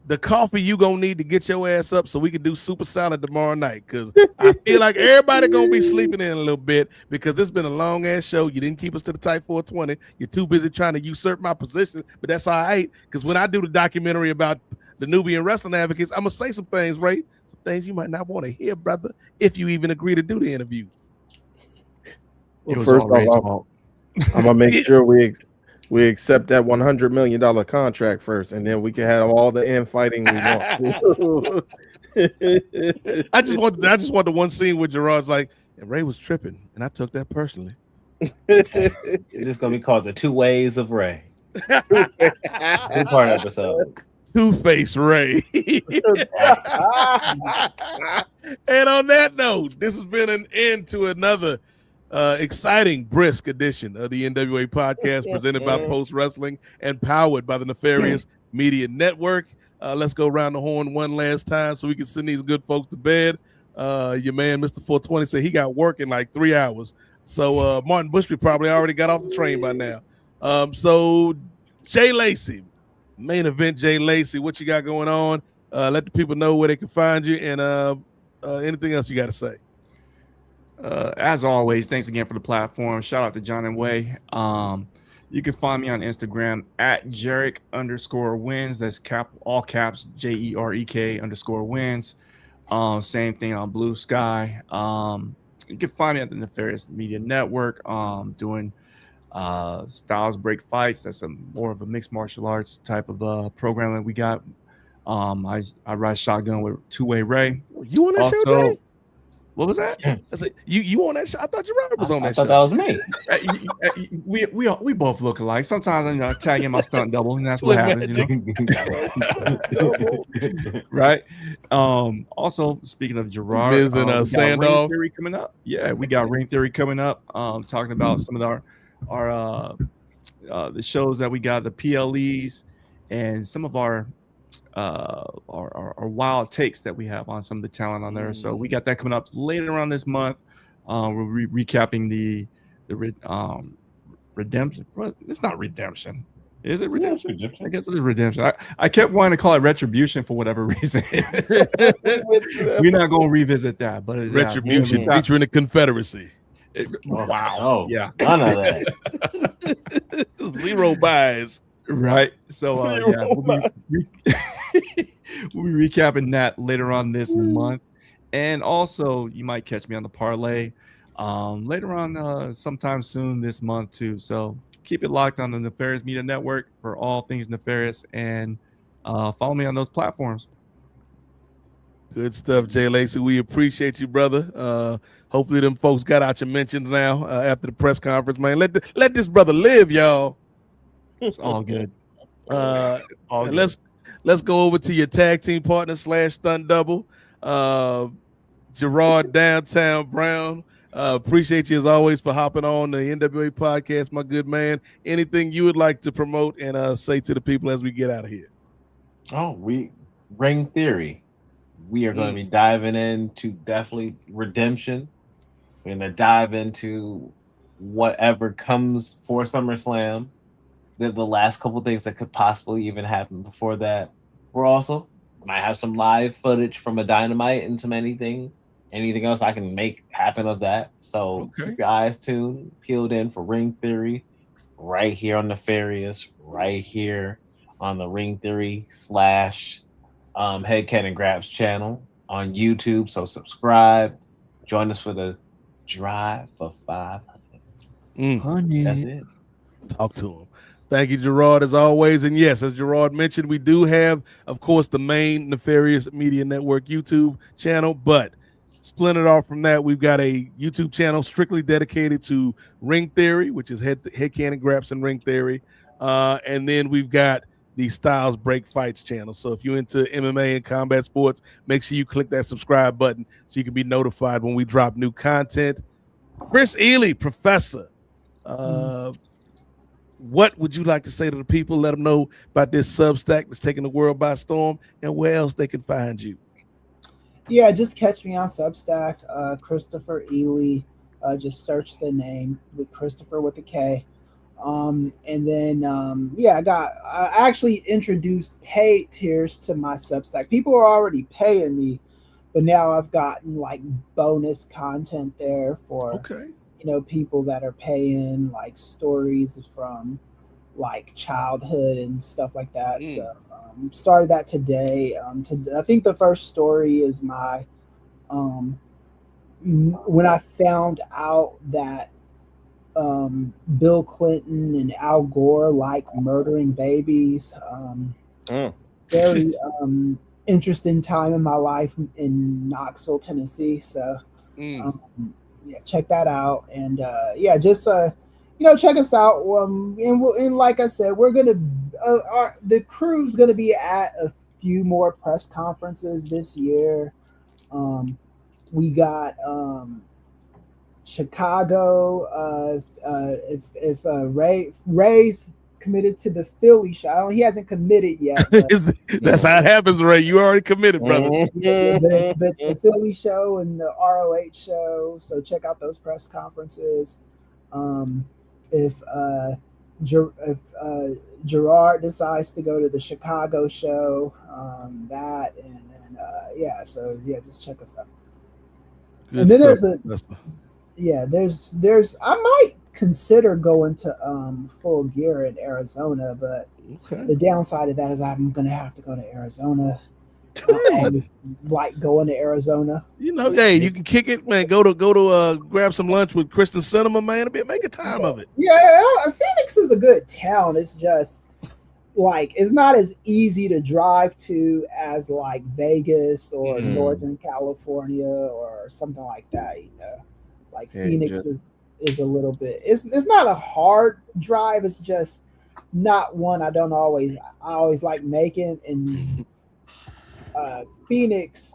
[SPEAKER 2] The coffee you gonna need to get your ass up so we can do Super Salad tomorrow night. Because I feel like everybody gonna be sleeping in a little bit because this been a long ass show. You didn't keep us to the Type 420. You're too busy trying to usurp my position, but that's all right. Because when I do the documentary about the Nubian Wrestling Advocates, I'm gonna say some things, Ray. Some things you might not want to hear, brother, if you even agree to do the interview.
[SPEAKER 5] Well, first off, I'm gonna make sure we accept that $100 million contract first, and then we can have all the infighting we want.
[SPEAKER 2] I just want the one scene where Gerard's like, and Ray was tripping, and I took that personally.
[SPEAKER 11] This is gonna be called the Two Ways of Ray. Two-part episode.
[SPEAKER 2] Two-Face Ray. And on that note, this has been an end to another exciting, brisk edition of the NWA podcast presented by Post Wrestling and powered by the Nefarious Media Network. Let's go around the horn one last time so we can send these good folks to bed. Your man, Mr. 420, said he got work in like 3 hours. So Martin Bushby probably already got off the train by now. So Jay Lacey, main event Jay Lacey, what you got going on? Let the people know where they can find you and anything else you got to say.
[SPEAKER 10] As always, thanks again for the platform. Shout out to John and Way. You can find me on Instagram at Jarrett_wins. That's all caps JEREK_wins. Same thing on Blue Sky. You can find me at the Nefarious Media Network. Doing Styles Break Fights. That's more of a mixed martial arts type of program that we got. I ride shotgun with Two-Way Ray.
[SPEAKER 2] You on that show, Jay?
[SPEAKER 10] What was that?
[SPEAKER 2] I said, you on that show? I thought Gerard was on that show.
[SPEAKER 11] I thought that was me.
[SPEAKER 10] We both look alike. Sometimes I tag in my stunt double, and that's what happens. Right? Also, speaking of Gerard,
[SPEAKER 2] Miz and Sandoff.
[SPEAKER 10] Ring Theory coming up. Yeah, we got Ring Theory coming up. Talking about some of our the shows that we got, the PLEs, and some of our wild takes that we have on some of the talent on there. So we got that coming up later on this month. We're recapping the Redemption. It's not Redemption. Is it Redemption? Yeah, Redemption. I guess it is Redemption. I kept wanting to call it Retribution for whatever reason. We're not going to revisit that. But
[SPEAKER 2] Retribution featuring the Confederacy.
[SPEAKER 10] Wow.
[SPEAKER 11] Oh,
[SPEAKER 10] yeah.
[SPEAKER 11] None of that.
[SPEAKER 2] Zero buys.
[SPEAKER 10] Right. So we'll be recapping that later on this month. And also you might catch me on the parlay later on sometime soon this month too. So keep it locked on the Nefarious Media Network for all things Nefarious, and follow me on those platforms.
[SPEAKER 2] Good stuff, Jay Lacey. We appreciate you, brother. Hopefully them folks got out your mentions now after the press conference, man. Let this brother live, y'all.
[SPEAKER 10] It's all good.
[SPEAKER 2] All good. Let's go over to your tag team partner / stunt double, Gerard Downtown Brown. Appreciate you as always for hopping on the NWA podcast, my good man. Anything you would like to promote and say to the people as we get out of here?
[SPEAKER 11] Ring Theory. We are going to be diving into definitely Redemption. We're going to dive into whatever comes for SummerSlam. The last couple things that could possibly even happen before that. We're also might have some live footage from a Dynamite and some anything else I can make happen of that. So keep your eyes tuned, peeled in for Ring Theory right here on Nefarious, right here on the Ring Theory / Head Cannon Grabs channel on YouTube. So subscribe, join us for the drive for 500. That's it.
[SPEAKER 2] Talk to him. Thank you, Gerard, as always. And yes, as Gerard mentioned, we do have, of course, the main Nefarious Media Network YouTube channel, but splintered off from that, we've got a YouTube channel strictly dedicated to Ring Theory, which is Head Cannon Graps and Ring Theory. And then we've got the Styles Break Fights channel. So if you're into MMA and combat sports, make sure you click that subscribe button so you can be notified when we drop new content. Chris Ely, Professor. What would you like to say to the people? Let them know about this Substack that's taking the world by storm, and where else they can find you.
[SPEAKER 1] Yeah, just catch me on Substack, Christopher Ely. Just search the name with Christopher with a K. And then I actually introduced paid tiers to my Substack. People are already paying me, but now I've gotten like bonus content there for people that are paying, like stories from like childhood and stuff like that. So started that today. I think the first story is my when I found out that Bill Clinton and Al Gore like murdering babies. Very interesting time in my life in Knoxville, Tennessee. So check that out. And just check us out. And like I said, we're gonna the crew's gonna be at a few more press conferences this year. We got Chicago. If Ray's committed to the Philly show, he hasn't committed yet. But,
[SPEAKER 2] that's how it happens, Ray. You already committed, brother.
[SPEAKER 1] but the Philly show and the ROH show. So check out those press conferences. If Gerard decides to go to the Chicago show, just check us out.
[SPEAKER 2] Good
[SPEAKER 1] and then
[SPEAKER 2] stuff.
[SPEAKER 1] there's I might consider going to Full Gear in Arizona, but the downside of that is I'm gonna have to go to Arizona. I always like going to Arizona.
[SPEAKER 2] Hey, you can kick it, man. Go to grab some lunch with Kristen Cinema, man. Make a time of it.
[SPEAKER 1] Yeah, Phoenix is a good town. It's just like it's not as easy to drive to as like Vegas or Northern California or something like that. Like Phoenix is a little bit. It's not a hard drive. It's just not one I always like making. And Phoenix,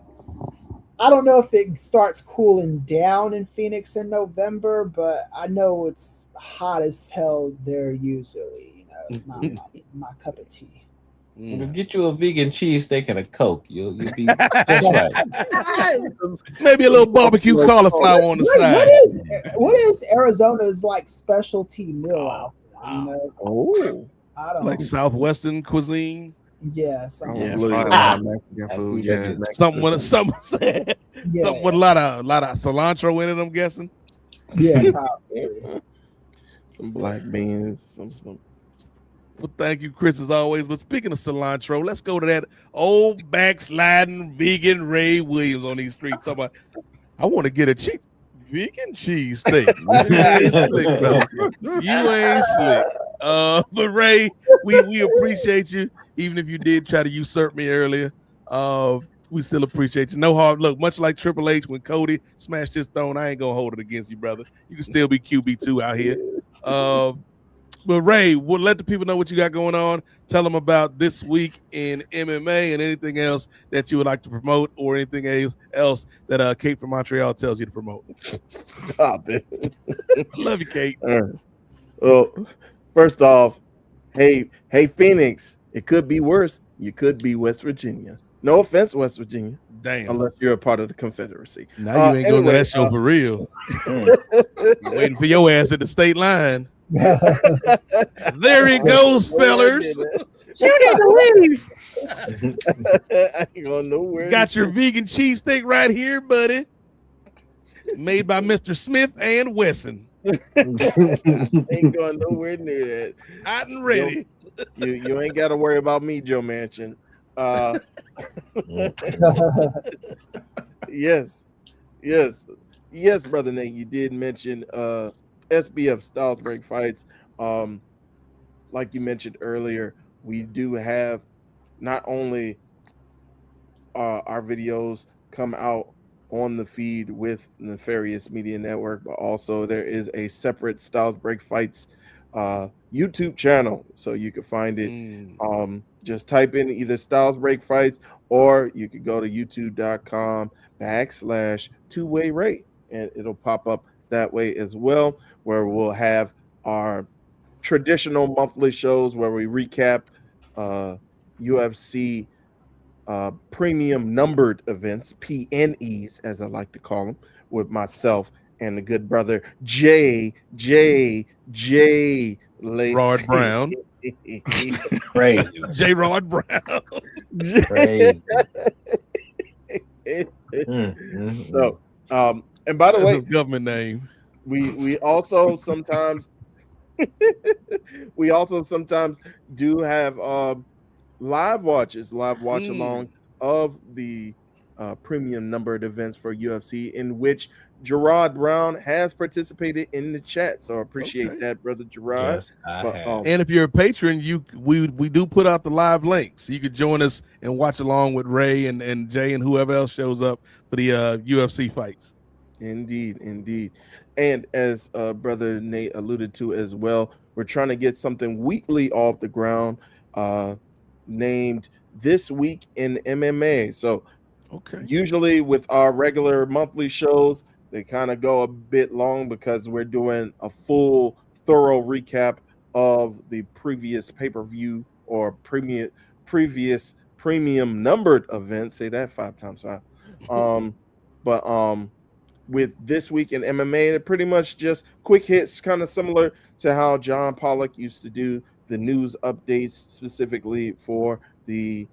[SPEAKER 1] I don't know if it starts cooling down in Phoenix in November, but I know it's hot as hell there usually. It's not my cup of tea.
[SPEAKER 11] We'll get you a vegan cheesesteak and a Coke. You'll be just right.
[SPEAKER 2] Maybe a little barbecue cauliflower on the side.
[SPEAKER 1] What is Arizona's like specialty meal out there? I don't
[SPEAKER 2] like
[SPEAKER 1] know.
[SPEAKER 2] Southwestern cuisine.
[SPEAKER 1] Yeah, something.
[SPEAKER 2] Mexican food. Something with a lot of cilantro in it. I'm guessing.
[SPEAKER 1] Yeah, probably.
[SPEAKER 5] Some black beans. Some.
[SPEAKER 2] Well, thank you, Chris, as always. But speaking of cilantro, let's go to that old backsliding vegan Ray Williams on these streets. I want to get a vegan cheese steak. You ain't slick, brother. You ain't slick. But Ray, we appreciate you, even if you did try to usurp me earlier. We still appreciate you. No hard look, much like Triple H when Cody smashed his throne. I ain't gonna hold it against you, brother. You can still be QB2 out here. But Ray, we'll let the people know what you got going on. Tell them about this week in MMA and anything else that you would like to promote, or anything else that Kate from Montreal tells you to promote.
[SPEAKER 5] Stop it.
[SPEAKER 2] Love you, Kate.
[SPEAKER 5] Well, first off, hey, Phoenix, it could be worse. You could be West Virginia. No offense, West Virginia.
[SPEAKER 2] Damn.
[SPEAKER 5] Unless you're a part of the Confederacy.
[SPEAKER 2] Now you ain't going to that show for real. Waiting for your ass at the state line. There he goes, fellers.
[SPEAKER 5] You need to leave. I ain't going nowhere.
[SPEAKER 2] Got your vegan cheesesteak right here, buddy. Made by Mr. Smith and Wesson.
[SPEAKER 5] Ain't going nowhere near that.
[SPEAKER 2] Hot and ready.
[SPEAKER 5] You ain't got to worry about me, Joe Manchin. Yes, brother Nate. You did mention SBF Styles Break Fights. Like you mentioned earlier, we do have not only our videos come out on the feed with Nefarious Media Network, but also there is a separate Styles Break Fights YouTube channel, so you can find it. Just type in either Styles Break Fights, or you could go to youtube.com/2way Ray, and it'll pop up that way as well, where we'll have our traditional monthly shows where we recap UFC premium numbered events, PNEs as I like to call them, with myself and the good brother J Lacey.
[SPEAKER 2] Rod Brown.
[SPEAKER 11] Crazy.
[SPEAKER 2] J. Rod Brown.
[SPEAKER 11] Crazy.
[SPEAKER 5] So, and by the
[SPEAKER 2] That's
[SPEAKER 5] way,
[SPEAKER 2] his government name.
[SPEAKER 5] We also sometimes do have live watch along of the premium numbered events for UFC, in which Gerard Brown has participated in the chat. So I appreciate that, brother Gerard.
[SPEAKER 11] Yes, I have.
[SPEAKER 2] And if you're a patron, we do put out the live links, so you could join us and watch along with Ray and Jay and whoever else shows up for the UFC fights.
[SPEAKER 5] Indeed. And as brother Nate alluded to as well, we're trying to get something weekly off the ground, named This Week in MMA. So usually with our regular monthly shows, they kind of go a bit long because we're doing a full, thorough recap of the previous pay-per-view or previous premium numbered events. Say that 5 times 5. With This Week in MMA, they're pretty much just quick hits, kind of similar to how John Pollock used to do the news updates specifically for the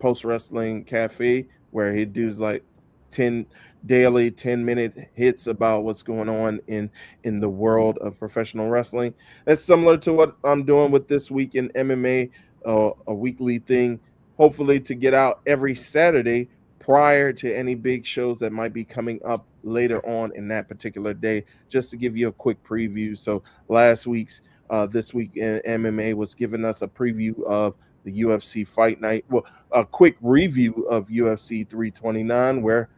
[SPEAKER 5] Post Wrestling Cafe, where he does like 10 daily 10-minute hits about what's going on in the world of professional wrestling. That's similar to what I'm doing with This Week in MMA, a weekly thing, hopefully to get out every Saturday prior to any big shows that might be coming up later on in that particular day, just to give you a quick preview. So last week's This Week in MMA was giving us a preview of the UFC Fight Night, well, a quick review of UFC 329, where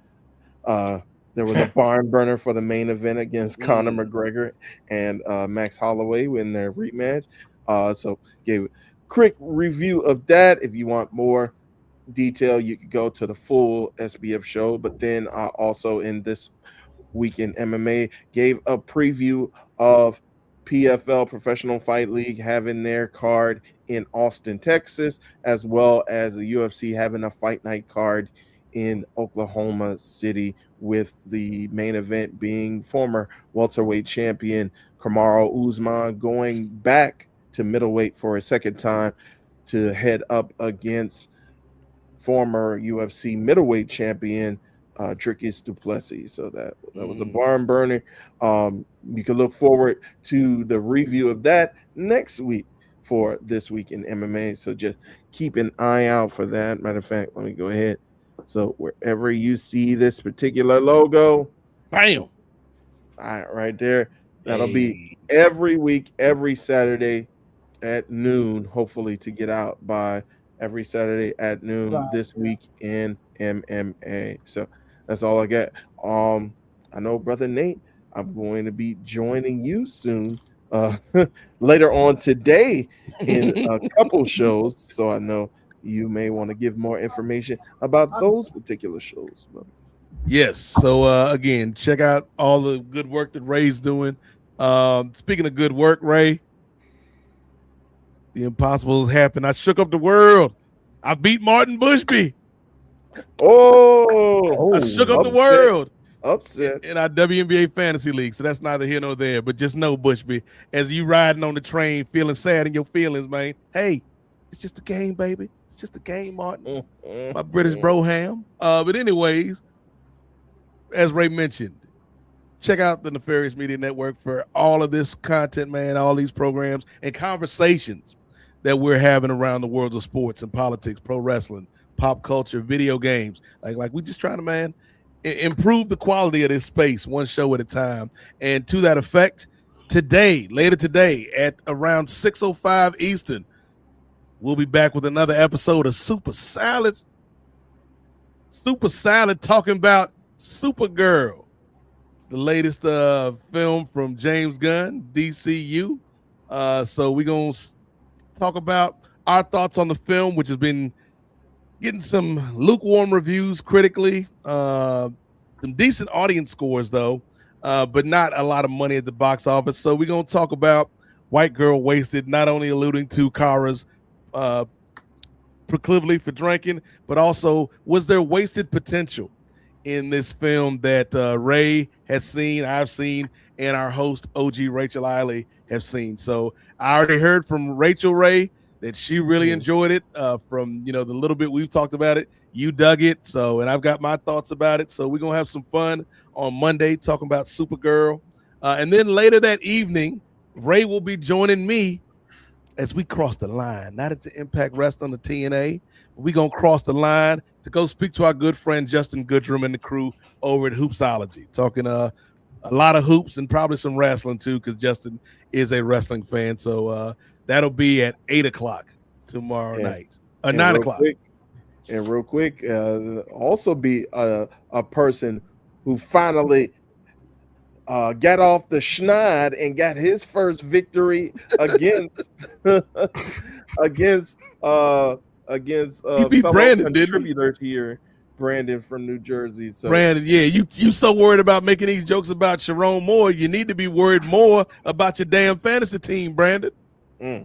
[SPEAKER 5] there was a barn burner for the main event against Conor McGregor and Max Holloway in their rematch. So gave a quick review of that. If you want more detail, you could go to the full SBF show. But then also in This Week in MMA gave a preview of PFL, Professional Fight League, having their card in Austin, Texas, as well as the UFC having a fight night card in Oklahoma City, with the main event being former welterweight champion Kamaru Usman going back to middleweight for a second time to head up against former UFC middleweight champion Dricus du Plessis. So that was a barn burner. You can look forward to the review of that next week for This Week in MMA. So just keep an eye out for that. Matter of fact, let me go ahead. So wherever you see this particular logo,
[SPEAKER 2] bam,
[SPEAKER 5] all right there. That'll be every week, every Saturday at noon, hopefully to get out by every Saturday at noon. This Week in MMA. So that's all I got. I know, brother Nate, I'm going to be joining you soon, later on today in a couple shows. So I know you may want to give more information about those particular shows, brother.
[SPEAKER 2] Yes. So again, check out all the good work that Ray's doing. Speaking of good work, Ray, the impossible has happened. I shook up the world. I beat Martin Bushby. I shook up the world.
[SPEAKER 5] Upset
[SPEAKER 2] in our WNBA fantasy league. So that's neither here nor there. But just know, Bushby, as you riding on the train, feeling sad in your feelings, man. Hey, it's just a game, baby. It's just a game, Martin. My British broham. But anyways, as Ray mentioned, check out the Nefarious Media Network for all of this content, man, all these programs and conversations that we're having around the world of sports and politics, pro wrestling, pop culture, video games. Like we're just trying to, man, improve the quality of this space one show at a time. And to that effect, later today at around 6:05 Eastern, we'll be back with another episode of Super Salad. Super Salad, talking about Supergirl, the latest film from James Gunn, DCU. So we're going to talk about our thoughts on the film, which has been getting some lukewarm reviews critically, some decent audience scores, though. but not a lot of money at the box office. So we're going to talk about White Girl Wasted, not only alluding to Kara's proclivity for drinking, but also was there wasted potential in this film that Ray has seen, I've seen, and our host OG Rachel Eiley have seen. So I already heard from Rachel Ray that she really enjoyed it. From the little bit we've talked about it, you dug it. So, and I've got my thoughts about it. So we're gonna have some fun on Monday talking about Supergirl, and then later that evening, Ray will be joining me as we cross the line, not at the Impact Wrestling, the TNA, but we're going to cross the line to go speak to our good friend Justin Goodrum and the crew over at Hoopsology, talking a lot of hoops and probably some wrestling too, because Justin is a wrestling fan. So that'll be at 8 o'clock tomorrow night, 9 o'clock.
[SPEAKER 5] Real quick, also be a person who finally got off the schneid and got his first victory against
[SPEAKER 2] he beat Brandon,
[SPEAKER 5] contributor here, Brandon from New Jersey. So
[SPEAKER 2] Brandon, yeah, you so worried about making these jokes about Sharon Moore, you need to be worried more about your damn fantasy team, Brandon. How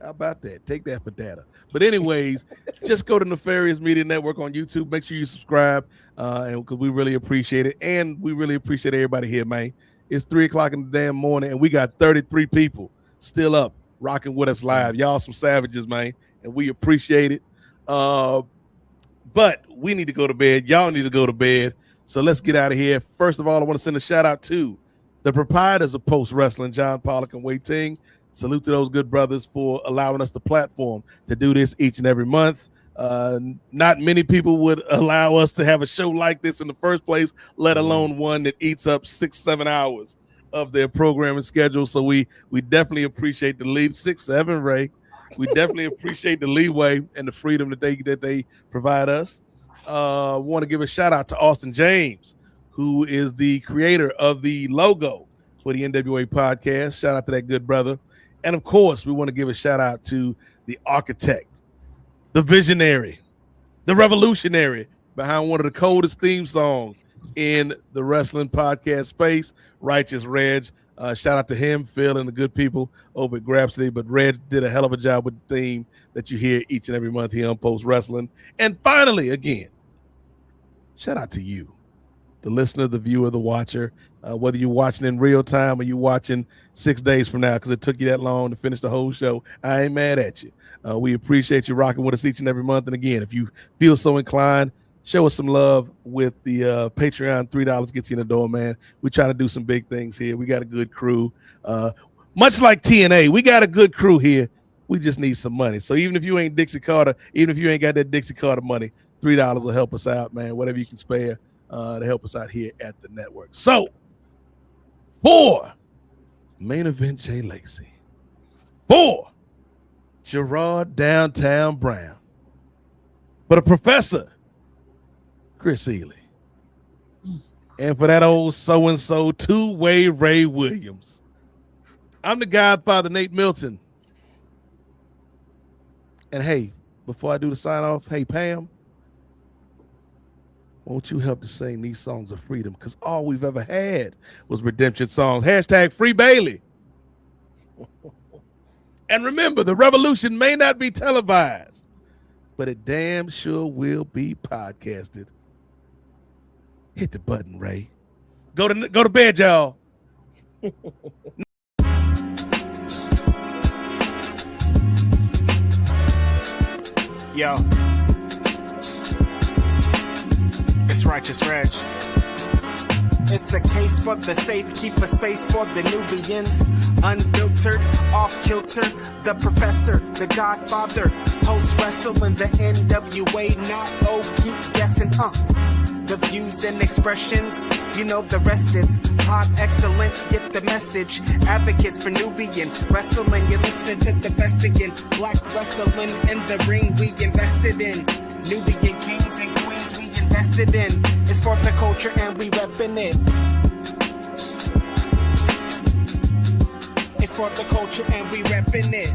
[SPEAKER 2] about that? Take that for data. But anyways, just go to Nefarious Media Network on YouTube. Make sure you subscribe, and because we really appreciate it, and we really appreciate everybody here, man. It's 3 o'clock in the damn morning, and we got 33 people still up rocking with us live. Y'all some savages, man, and we appreciate it. But we need to go to bed. Y'all need to go to bed. So let's get out of here. First of all, I want to send a shout out to the proprietors of Post Wrestling, John Pollock and Wei Ting. Salute to those good brothers for allowing us the platform to do this each and every month. Not many people would allow us to have a show like this in the first place, let alone one that eats up 6-7 hours of their programming schedule. So we definitely appreciate the lead. 6-7, Ray. We definitely appreciate the leeway and the freedom that they provide us. Want to give a shout out to Austin James, who is the creator of the logo for the NWA podcast. Shout out to that good brother. And of course, we want to give a shout out to the architect, the visionary, the revolutionary behind one of the coldest theme songs in the wrestling podcast space, Righteous Reg. Shout out to him, Phil, and the good people over at Grapsody. But Reg did a hell of a job with the theme that you hear each and every month here on Post Wrestling. And finally, again, shout out to you, the listener, the viewer, the watcher, whether you're watching in real time or you're watching 6 days from now because it took you that long to finish the whole show. I ain't mad at you. We appreciate you rocking with us each and every month. And again, if you feel so inclined, show us some love with the Patreon. $3 gets you in the door, man. We try to do some big things here. We got a good crew. Much like TNA, we got a good crew here. We just need some money. So even if you ain't Dixie Carter, even if you ain't got that Dixie Carter money, $3 will help us out, man. Whatever you can spare to help us out here at the network. So for Main Event Jay Lacey, for Gerard Downtown Brown, for the Professor Chris Ely, and for that old so-and-so two-way Ray Williams, I'm the Godfather Nate Milton. And hey, before I do the sign off, hey Pam, won't you help to sing these songs of freedom? Because all we've ever had was redemption songs. # Free Bailey. And remember, the revolution may not be televised, but it damn sure will be podcasted. Hit the button, Ray. Go to bed, y'all.
[SPEAKER 4] Yo, it's Righteous Reg. It's a case for the safe, keep a space for the Nubians. Unfiltered, off kilter, the professor, the godfather. Post wrestling, the NWA, not keep guessing, The views and expressions, you know the rest. It's pod excellence, get the message. Advocates for Nubian wrestling, you're listening to the best again. Black wrestling in the ring we invested in. Nubian kings and queens we invested in. It's for the culture and we reppin' it. It's for the culture and we reppin' it.